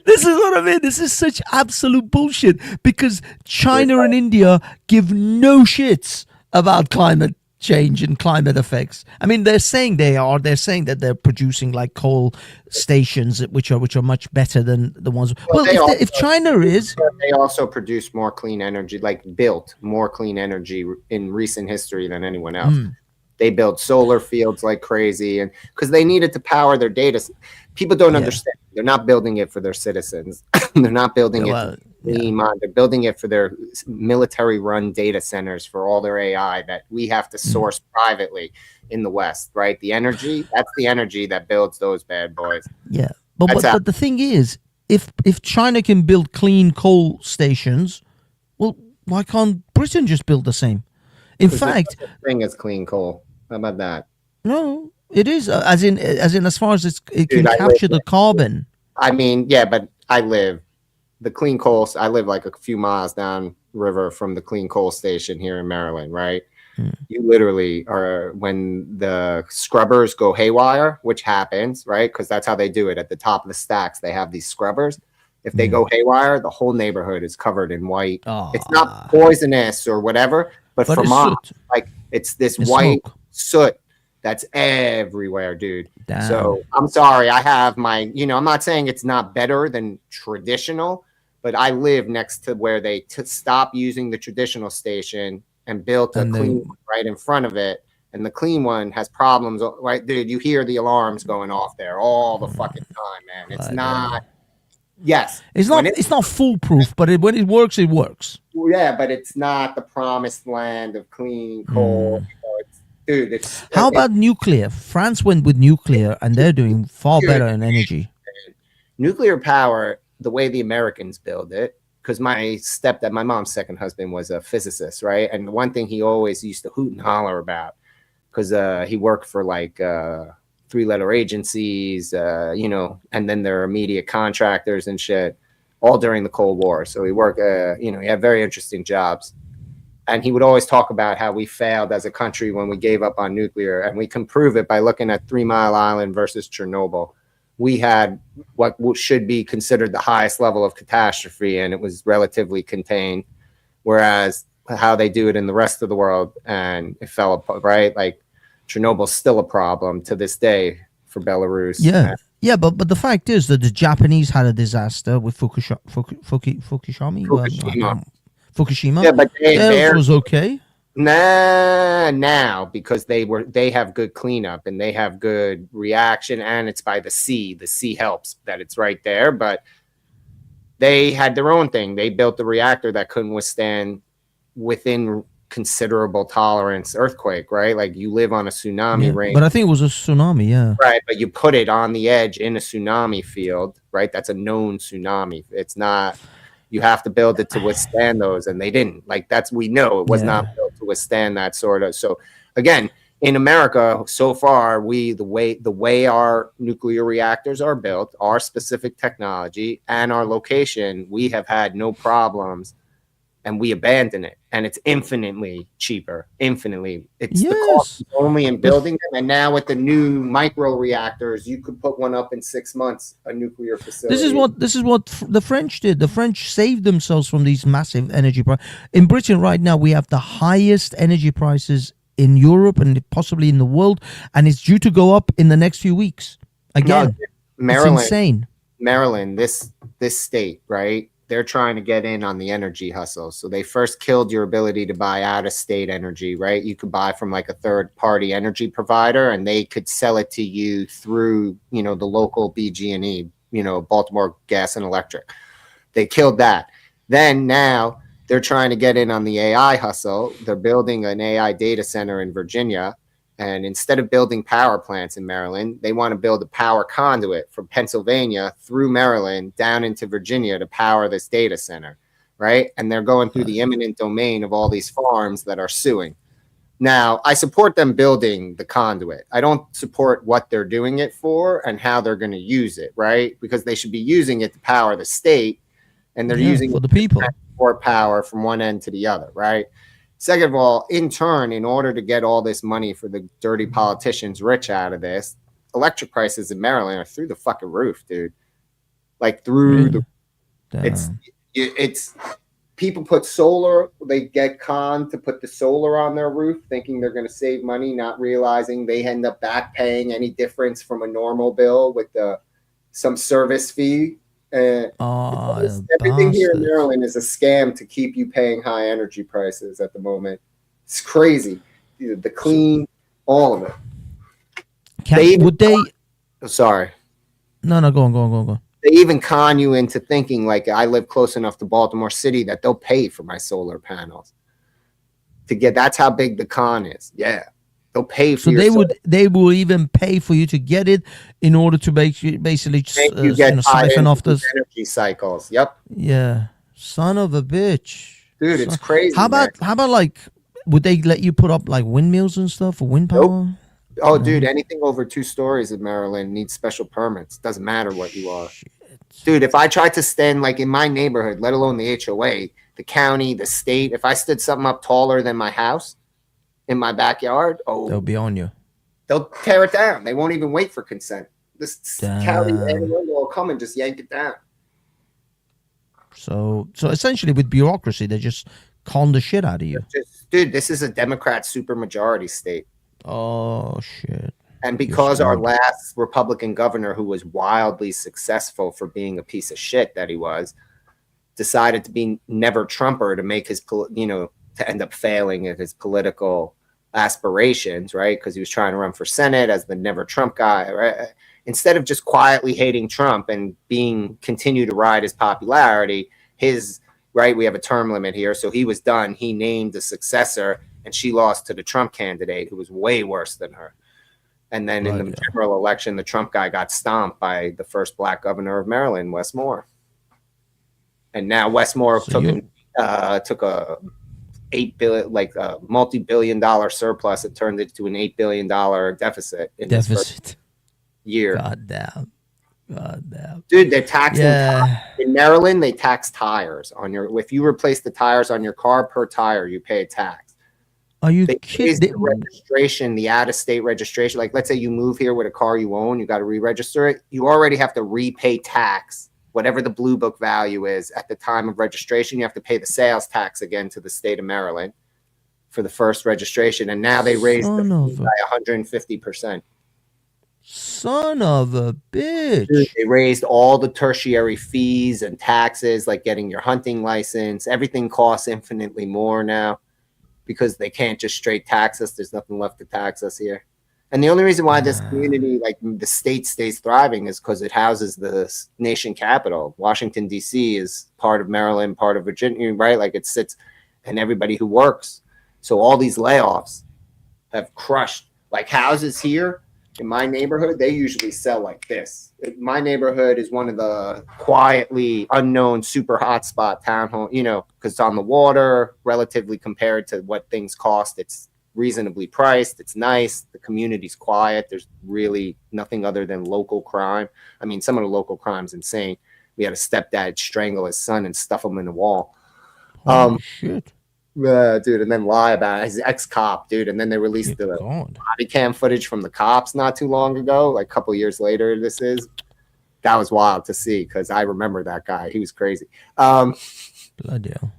This is what I mean. This is such absolute bullshit because China and India give no shits about climate change and climate effects. I mean, they're saying they're saying that they're producing like coal stations which are much better than the ones. Well, if China is, they also produce more clean energy, like built more clean energy in recent history than anyone else. They build solar fields like crazy, and because they needed to power their data. People don't understand. They're not building it for their citizens. They're not building it. They're building it for their military-run data centers for all their AI that we have to source privately in the West, right? The energy, that's the energy that builds those bad boys. Yeah, but the thing is, if China can build clean coal stations, well, why can't Britain just build the same? In fact, the thing is clean coal. How about that? No, it is as far as it can capture the carbon. I mean, yeah, but I live like a few miles down river from the clean coal station here in Maryland, right? You literally are, when the scrubbers go haywire, which happens, right? Because that's how they do it. At the top of the stacks, they have these scrubbers. If they go haywire, the whole neighborhood is covered in white. It's not poisonous or whatever, but for mom, like it's this white soot that's everywhere, dude. Damn. So I'm sorry, I have my, I'm not saying it's not better than traditional, but I live next to where they stopped using the traditional station and built a clean one right in front of it. And the clean one has problems, right? Dude, you hear the alarms going off there all the fucking time, man. It's not. Yes, it's not foolproof, but when it works, it works. Yeah, but it's not the promised land of clean coal. How about nuclear? France went with nuclear, and they're doing far better in energy. Nuclear power, the way the Americans build it, because my mom's second husband was a physicist, right? And the one thing he always used to hoot and holler about, because he worked for like 3-letter agencies, and then their immediate contractors and shit, all during the Cold War. So he worked, he had very interesting jobs. And he would always talk about how we failed as a country when we gave up on nuclear. And we can prove it by looking at 3 Mile Island versus Chernobyl. We had what should be considered the highest level of catastrophe, and it was relatively contained. Whereas how they do it in the rest of the world, and it fell apart, right? Like Chernobyl's still a problem to this day for Belarus. Yeah, but the fact is that the Japanese had a disaster with Fukushima. Fukushima. Yeah, but theirs was okay. Nah, now because they have good cleanup and they have good reaction, and it's by the sea. The sea helps that it's right there, but they had their own thing. They built the reactor that couldn't withstand within considerable tolerance earthquake, right? Like you live on a tsunami range. But I think it was a tsunami, yeah. Right, but you put it on the edge in a tsunami field, right? That's a known tsunami. It's not, you have to build it to withstand those, and they didn't. Like we know it was not built to withstand that sort of. So again, in America, so far, the way our nuclear reactors are built, our specific technology and our location, we have had no problems, and we abandon it, and it's infinitely cheaper. Infinitely, it's the cost only in building them, and now with the new micro reactors, you could put one up in 6 months, a nuclear facility. This is what the French did. The French saved themselves from these massive energy prices. In Britain right now, we have the highest energy prices in Europe and possibly in the world, and it's due to go up in the next few weeks. Again, Maryland, it's insane. Maryland, this state, right? They're trying to get in on the energy hustle. So they first killed your ability to buy out of state energy, right? You could buy from like a third party energy provider, and they could sell it to you through, the local BG&E, Baltimore Gas and Electric. They killed that. Then now they're trying to get in on the AI hustle. They're building an AI data center in Virginia. And instead of building power plants in Maryland, they want to build a power conduit from Pennsylvania through Maryland down into Virginia to power this data center, right? And they're going through the eminent domain of all these farms that are suing. Now, I support them building the conduit. I don't support what they're doing it for and how they're going to use it, right? Because they should be using it to power the state, and they're using for the people. For power from one end to the other, right? Second of all, in turn, in order to get all this money for the dirty politicians rich out of this, electric prices in Maryland are through the fucking roof, dude. Like through it's people put solar, they get conned to put the solar on their roof thinking they're going to save money, not realizing they end up back paying any difference from a normal bill with some service fee. Everything here in Maryland is a scam to keep you paying high energy prices at the moment. It's crazy. The clean, all of it. Sorry. No, go on. They even con you into thinking like I live close enough to Baltimore City that they'll pay for my solar panels. That's how big the con is. Yeah. They'll pay for they will even pay for you to get it in order to basically siphon off those energy cycles. Yep. Yeah. Son of a bitch. Dude, it's crazy. How about like would they let you put up like windmills and stuff for wind power? Nope. Oh, dude, anything over 2 stories in Maryland needs special permits. Doesn't matter what you are. Shit. Dude, if I tried to stand like in my neighborhood, let alone the HOA, the county, the state, if I stood something up taller than my house in my backyard, they'll be on you. They'll tear it down. They won't even wait for consent. This county anyone will come and just yank it down. So essentially with bureaucracy, they just con the shit out of you. Dude, this is a Democrat supermajority state. Oh shit. And because our last Republican governor, who was wildly successful for being a piece of shit that he was, decided to be never Trumper to make his, to end up failing at his political aspirations, right? Because he was trying to run for Senate as the never Trump guy, right? Instead of just quietly hating Trump and continue to ride his popularity, we have a term limit here. So he was done. He named a successor, and she lost to the Trump candidate who was way worse than her. And then in the general election, the Trump guy got stomped by the first black governor of Maryland, Wes Moore. And now Wes Moore took a multi-billion-dollar surplus. It turned it to an $8 billion deficit in his first year. God damn. Dude, they're taxing in Maryland. They tax tires on if you replace the tires on your car, per tire you pay a tax. Are you kidding? The registration, the out-of-state registration. Like, let's say you move here with a car you own, you got to re-register it. You already have to repay tax, whatever the Blue Book value is at the time of registration. You have to pay the sales tax again to the state of Maryland for the first registration, and now they raised the fee by 150%. Son of a bitch! Dude, they raised all the tertiary fees and taxes, like getting your hunting license. Everything costs infinitely more now, because they can't just straight tax us. There's nothing left to tax us here. And the only reason why this community, like the state, stays thriving is because it houses the nation capital. Washington, D.C. is part of Maryland, part of Virginia, right? Like it sits, and everybody who works. So all these layoffs have crushed, like, houses here in my neighborhood. They usually sell like this. My neighborhood is one of the quietly unknown super hotspot townhome, you know, because it's on the water, relatively compared to what things cost. It's reasonably priced. It's nice. The community's quiet. There's really nothing other than local crime. I mean, some of the local crime's insane. We had a stepdad strangle his son and stuff him in the wall. Shit. Dude, and then lie about it. His ex-cop, dude, and then they released the body cam footage from the cops not too long ago, like a couple years later. That was wild to see, because I remember that guy. He was crazy. Bloody hell.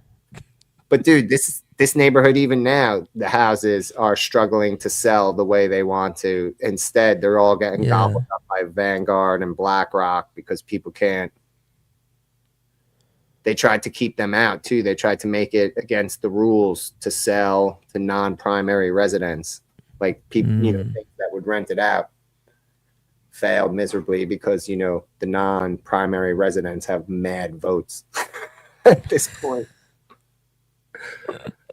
But dude, this neighborhood, even now, the houses are struggling to sell the way they want to. Instead, they're all getting gobbled up by Vanguard and BlackRock because people can't. They tried to keep them out too. They tried to make it against the rules to sell to non-primary residents, like people, you know, things that would rent it out. Failed miserably because, you know, the non-primary residents have mad votes at this point.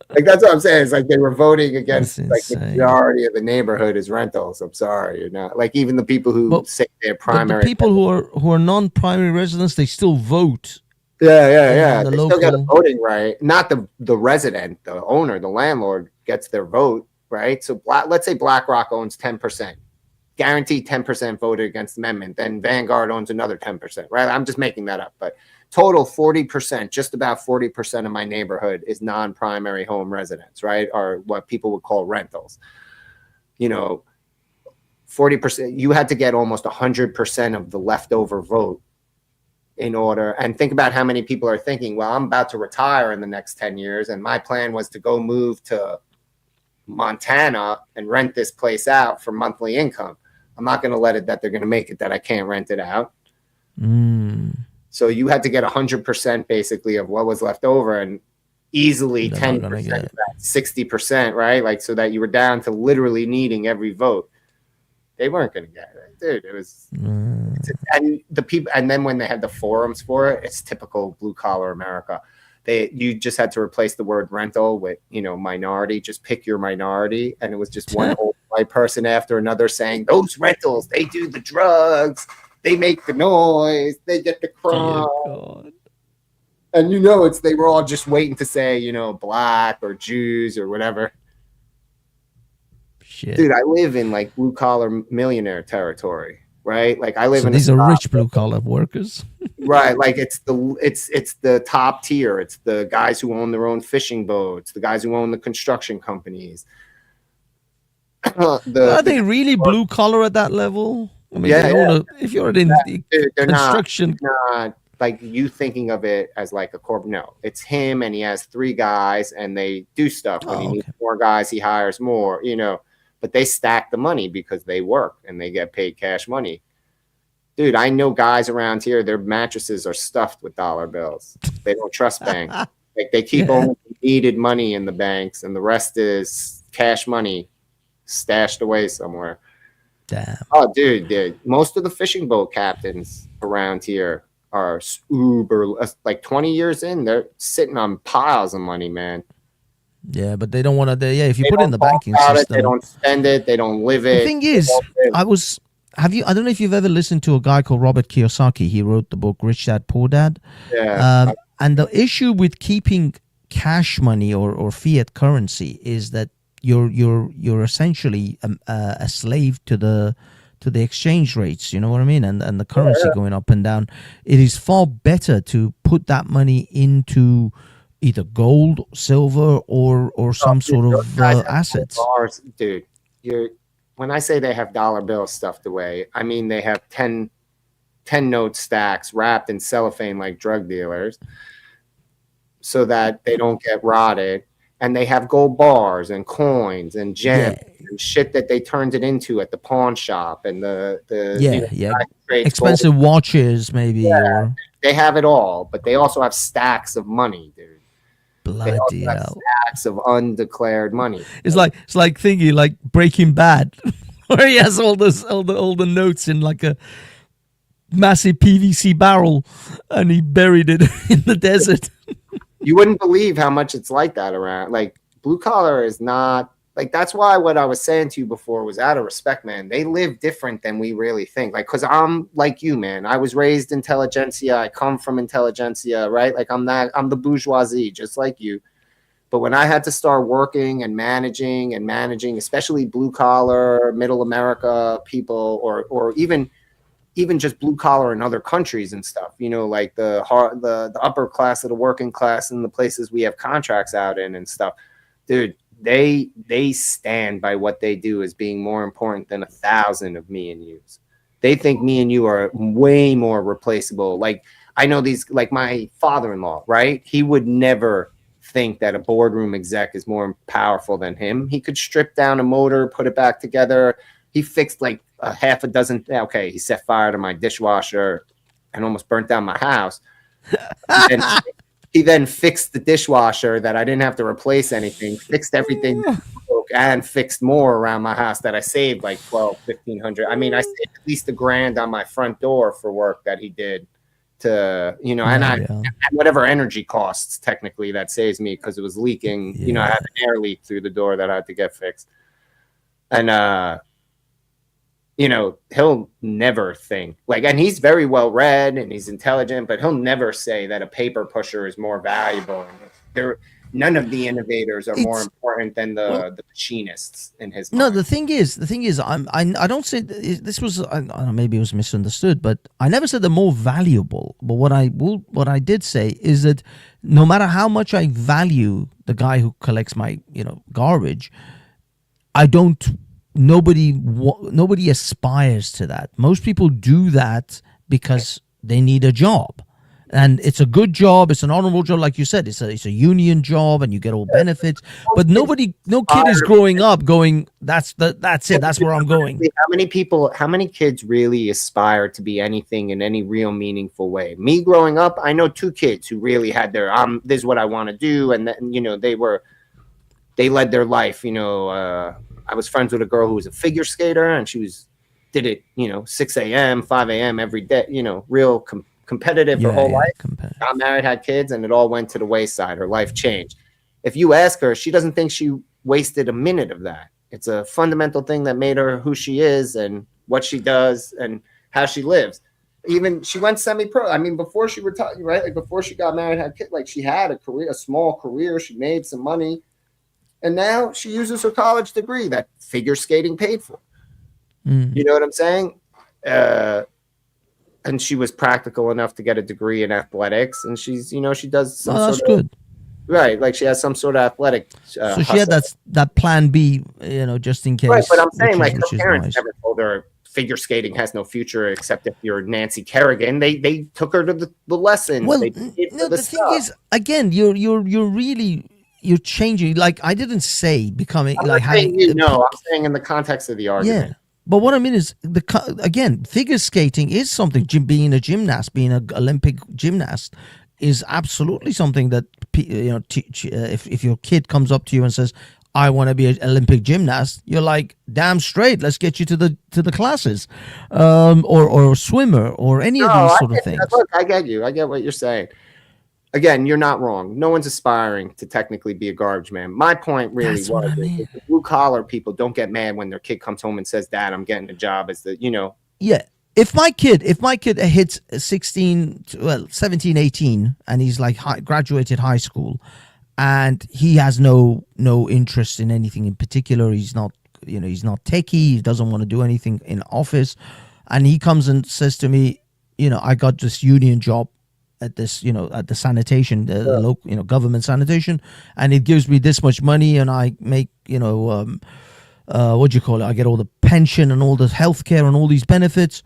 Like, that's what I'm saying. It's like they were voting against, like, the majority of the neighborhood is rentals. I'm sorry, you're not, like, even the people who say they're primary. But the people who are non-primary residents, they still vote. Yeah. They still get a voting right. Not the resident, the owner, the landlord gets their vote, right? So let's say BlackRock owns 10%, guaranteed 10% voted against the amendment. Then Vanguard owns another 10%, right? I'm just making that up, but total 40%, just about 40% of my neighborhood is non-primary home residents, right? Or what people would call rentals. You know, 40%, you had to get almost 100% of the leftover vote in order, and think about how many people are thinking, well, I'm about to retire in the next 10 years, and my plan was to go move to Montana and rent this place out for monthly income. I'm not going to let it that they're going to make it that I can't rent it out. So you had to get 100% basically of what was left over, and easily 10%, 60%, right? Like, so that you were down to literally needing every vote. They weren't going to get it, dude. It was, and the people, and then when they had the forums for it, it's typical blue collar America. You just had to replace the word rental with, you know, minority. Just pick your minority, and it was just one old white person after another saying, "Those rentals, they do the drugs, they make the noise, they get the crime." And you know, they were all just waiting to say, you know, black or Jews or whatever. Shit. Dude, I live in like blue collar millionaire territory, right? Like I live in these are rich blue collar workers. Right, like it's the top tier. It's the guys who own their own fishing boats, the guys who own the construction companies. Are they really blue collar at that level? I mean, if you're in construction, not like you thinking of it as like a corp. No, it's him, and he has 3 guys, and they do stuff. When he needs more guys, he hires more. You know. But they stack the money because they work and they get paid cash money. Dude, I know guys around here, their mattresses are stuffed with dollar bills. They don't trust banks. Like they keep only needed money in the banks, and the rest is cash money stashed away somewhere. Damn. Oh, dude. Most of the fishing boat captains around here are uber, like 20 years in, they're sitting on piles of money, man. Yeah, but they don't want to. If you put it in the banking system, they don't spend it. They don't live it. The thing is, I don't know if you've ever listened to a guy called Robert Kiyosaki. He wrote the book Rich Dad Poor Dad. Yeah. And the issue with keeping cash money or fiat currency is that you're essentially a slave to the exchange rates. You know what I mean? And the currency going up and down. It is far better to put that money into either gold, silver, or some sort of assets. Bars, dude, when I say they have dollar bills stuffed away, I mean they have 10 note stacks wrapped in cellophane like drug dealers so that they don't get rotted. And they have gold bars and coins and gems and shit that they turned it into at the pawn shop and expensive watches maybe. Yeah, they have it all, but they also have stacks of money, dude. Bloody hell. Stacks of undeclared money. It's like thinking like Breaking Bad, where he has all the notes in like a massive PVC barrel, and he buried it in the desert. You wouldn't believe how much it's like that around. Like blue collar is not like, that's why what I was saying to you before was out of respect, man. They live different than we really think. Like, cause I'm like you, man. I was raised intelligentsia. I come from intelligentsia, right? Like I'm the bourgeoisie, just like you. But when I had to start working and managing, especially blue collar, middle America people, or even just blue collar in other countries and stuff, you know, like the upper class of the working class in the places we have contracts out in and stuff, dude, they stand by what they do as being more important than 1,000 of me and yous. They think me and you are way more replaceable. Like I know these, like my father-in-law, right? He would never think that a boardroom exec is more powerful than him. He could strip down a motor, put it back together. He fixed like a half a dozen. Okay, he set fire to my dishwasher and almost burnt down my house. He then fixed the dishwasher that I didn't have to replace anything, fixed everything and fixed more around my house that I saved like 1,500. I mean, I saved at least $1,000 on my front door for work that he did to, you know, and whatever energy costs technically that saves me because it was leaking. You know, I had an air leak through the door that I had to get fixed. And you know, he'll never think like, and he's very well read and he's intelligent, but he'll never say that a paper pusher is more valuable. None of the innovators are more important than the machinists in his mind. No, the thing is, I don't say this was maybe it was misunderstood, but I never said they're more valuable. But what I did say is that no matter how much I value the guy who collects my garbage, nobody aspires to that. Most people do that because they need a job. And it's a good job. It's an honorable job, like you said. It's a union job, and you get all benefits. But no kid is growing up going, that's it. That's where I'm going. How many kids really aspire to be anything in any real meaningful way? Me growing up, I know 2 kids who really had their this is what I want to do, and then, they led their life. I was friends with a girl who was a figure skater, and she did it 6 a.m., 5 a.m. every day. Real competitive her whole life. Got married, had kids, and it all went to the wayside. Her life changed. If you ask her, she doesn't think she wasted a minute of that. It's a fundamental thing that made her who she is and what she does and how she lives. Even she went semi-pro. I mean, before she retired, right? Like before she got married, had kids, like she had a small career. She made some money, and now she uses her college degree that figure skating paid for. You know what I'm saying? And she was practical enough to get a degree in athletics, and she's, she does some that's good. Right, like she has some sort of athletic. So she had that plan B, just in case. Right, but I'm saying like her parents never told her figure skating has no future except if you're Nancy Kerrigan. They took her to the lessons. Well, the thing is, again, you're changing. Like I didn't say becoming like having. I'm saying in the context of the argument. Yeah. But what I mean is, again, figure skating is something. Being a gymnast, being an Olympic gymnast, is absolutely something that if your kid comes up to you and says, "I want to be an Olympic gymnast," you're like, "Damn straight, let's get you to the classes," or a swimmer, or any of these sort of things. Look, I get you. I get what you're saying. Again, you're not wrong. No one's aspiring to technically be a garbage man. My point really was the blue collar people don't get mad when their kid comes home and says, "Dad, I'm getting a job." Yeah. If my kid hits 17, 18, and he's like graduated high school, and he has no interest in anything in particular, he's not techie, he doesn't want to do anything in office, and he comes and says to me, I got this union job at this, at the sanitation, the local, government sanitation, and it gives me this much money, and I make, what do you call it? I get all the pension and all the healthcare and all these benefits.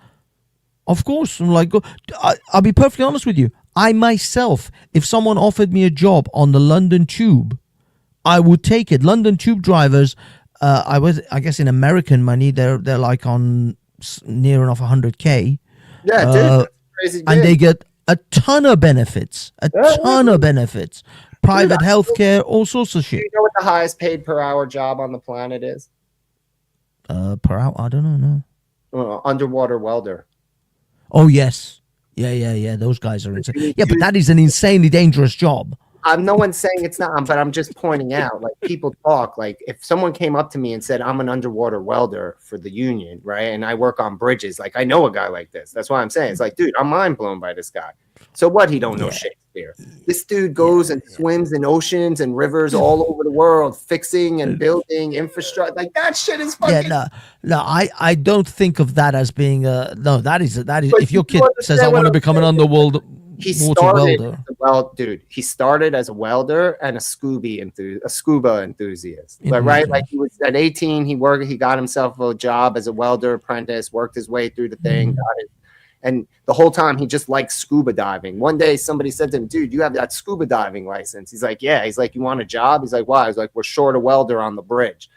Of course, I'm like, I'll be perfectly honest with you. I myself, if someone offered me a job on the London Tube, I would take it. London Tube drivers, I guess in American money, they're like on near enough 100K. Yeah, dude, crazy. And they get a ton of benefits, private healthcare, all sorts of shit. Do you know what the highest paid per hour job on the planet is? Per hour? I don't know. No. Underwater welder. Oh yes, yeah. Those guys are insane. Yeah, but that is an insanely dangerous job. I'm no one's saying it's not, but I'm just pointing out, like, people talk, like, if someone came up to me and said, I'm an underwater welder for the union, right? And I work on bridges, like, I know a guy like this. That's why I'm saying, it's like, dude, I'm mind blown by this guy. So what? He don't know Shakespeare. This dude goes and swims in oceans and rivers all over the world, fixing and building infrastructure. Like, that shit is fucking. No, I don't think of that as being no. That is But if your you kid says I understand what want to I'm become an saying? underwater He water started, welder. dude. He started as a welder and a scuba enthusiast. Right, like he was at 18. He got himself a job as a welder apprentice. Worked his way through the thing. Got it. And the whole time he just liked scuba diving. One day somebody said to him, dude, you have that scuba diving license? He's like, yeah. He's like, you want a job? He's like, why? He's like, we're short a welder on the bridge.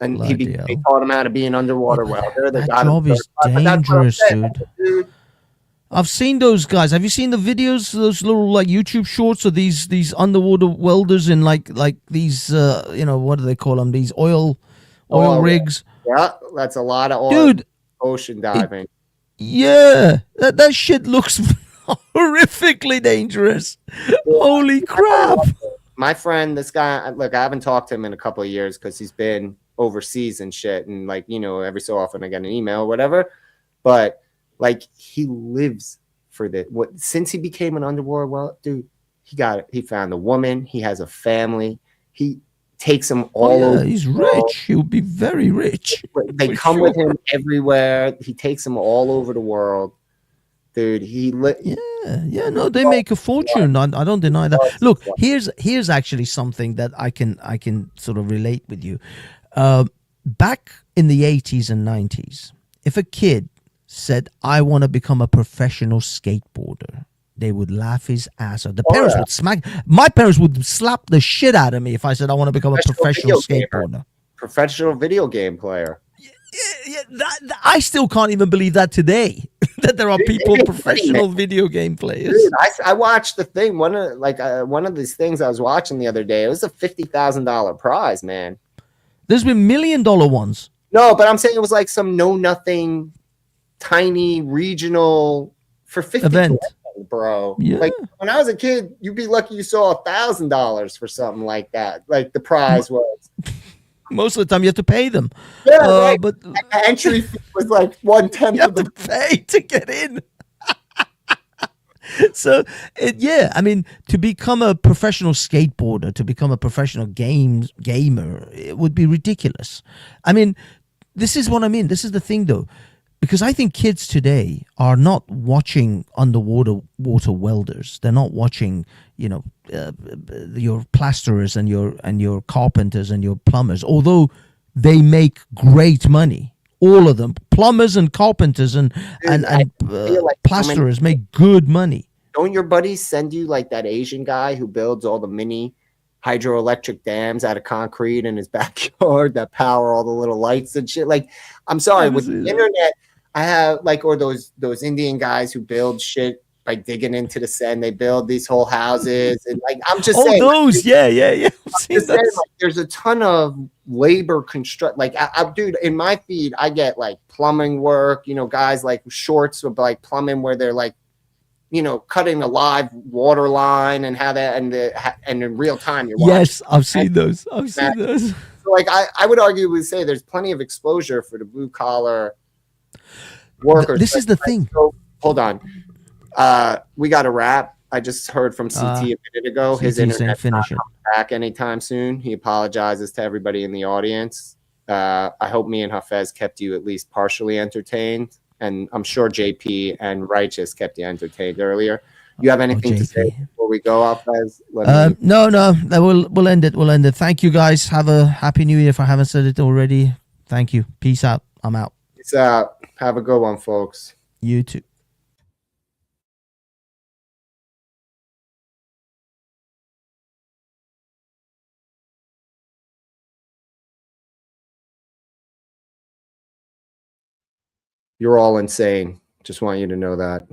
And they taught him how to be an underwater welder. They That got him job is certified. But that's what I'm dangerous, saying, dude. I've seen those guys. Have you seen the videos, those little like YouTube shorts of these underwater welders in like these what do they call them? These oil rigs. Yeah, that's a lot of oil. Dude, ocean diving. Yeah, that shit looks horrifically dangerous. Holy crap! My friend, this guy, look, I haven't talked to him in a couple of years because he's been overseas and shit, and like every so often I get an email or whatever. But like, he lives for this. Since he became an underwater dude, he found a woman. He has a family. He takes him all over. He's rich. He'll be very rich. They come with him everywhere. He takes them all over the world, dude. No, they make a fortune. I don't deny that. Look, here's actually something that I can sort of relate with you. Back in the 80s and 90s, if a kid said, I want to become a professional skateboarder, they would laugh his ass off. The parents would smack. My parents would slap the shit out of me if I said I want to become a professional skateboarder. Professional video game player. I still can't even believe that today. That there are people, professional video game players. Dude, I watched the thing. One of these things I was watching the other day. It was a $50,000 prize, man. There's been $1 million ones. No, but I'm saying it was like some nothing, tiny regional for 50 event, bro. Yeah. Like when I was a kid, you'd be lucky you saw $1,000 for something like that. Like the prize was. Most of the time, you have to pay them. Yeah, right. But the entry fee was like 1/10 of the pay to get in. So, I mean, to become a professional skateboarder, to become a professional gamer, it would be ridiculous. I mean, this is what I mean. This is the thing, though, because I think kids today are not watching water welders. They're not watching, your plasterers and your carpenters and your plumbers, although they make great money. All of them, plumbers and carpenters and plasterers make good money. Don't your buddies send you like that Asian guy who builds all the mini hydroelectric dams out of concrete in his backyard that power all the little lights and shit? Like, I'm sorry, with the internet, I have or those Indian guys who build shit by digging into the sand. They build these whole houses, and I'm just saying. Those, yeah. Just saying, there's a ton of labor construct. Dude, in my feed, I get plumbing work. Guys shorts with plumbing where they're cutting a live water line and how that and in real time you're watching. Yes, I've seen those. So I would arguably say there's plenty of exposure for the blue collar workers. This is the thing. So, hold on. We got a wrap. I just heard from CT a minute ago. His internet's not coming back anytime soon. He apologizes to everybody in the audience. I hope me and Hafez kept you at least partially entertained. And I'm sure JP and Righteous kept you entertained earlier. You have anything to say before we go, Hafez? No. We'll end it. We'll end it. Thank you, guys. Have a happy new year if I haven't said it already. Thank you. Peace out. I'm out. Peace out. Have a good one, folks. You too. You're all insane. Just want you to know that.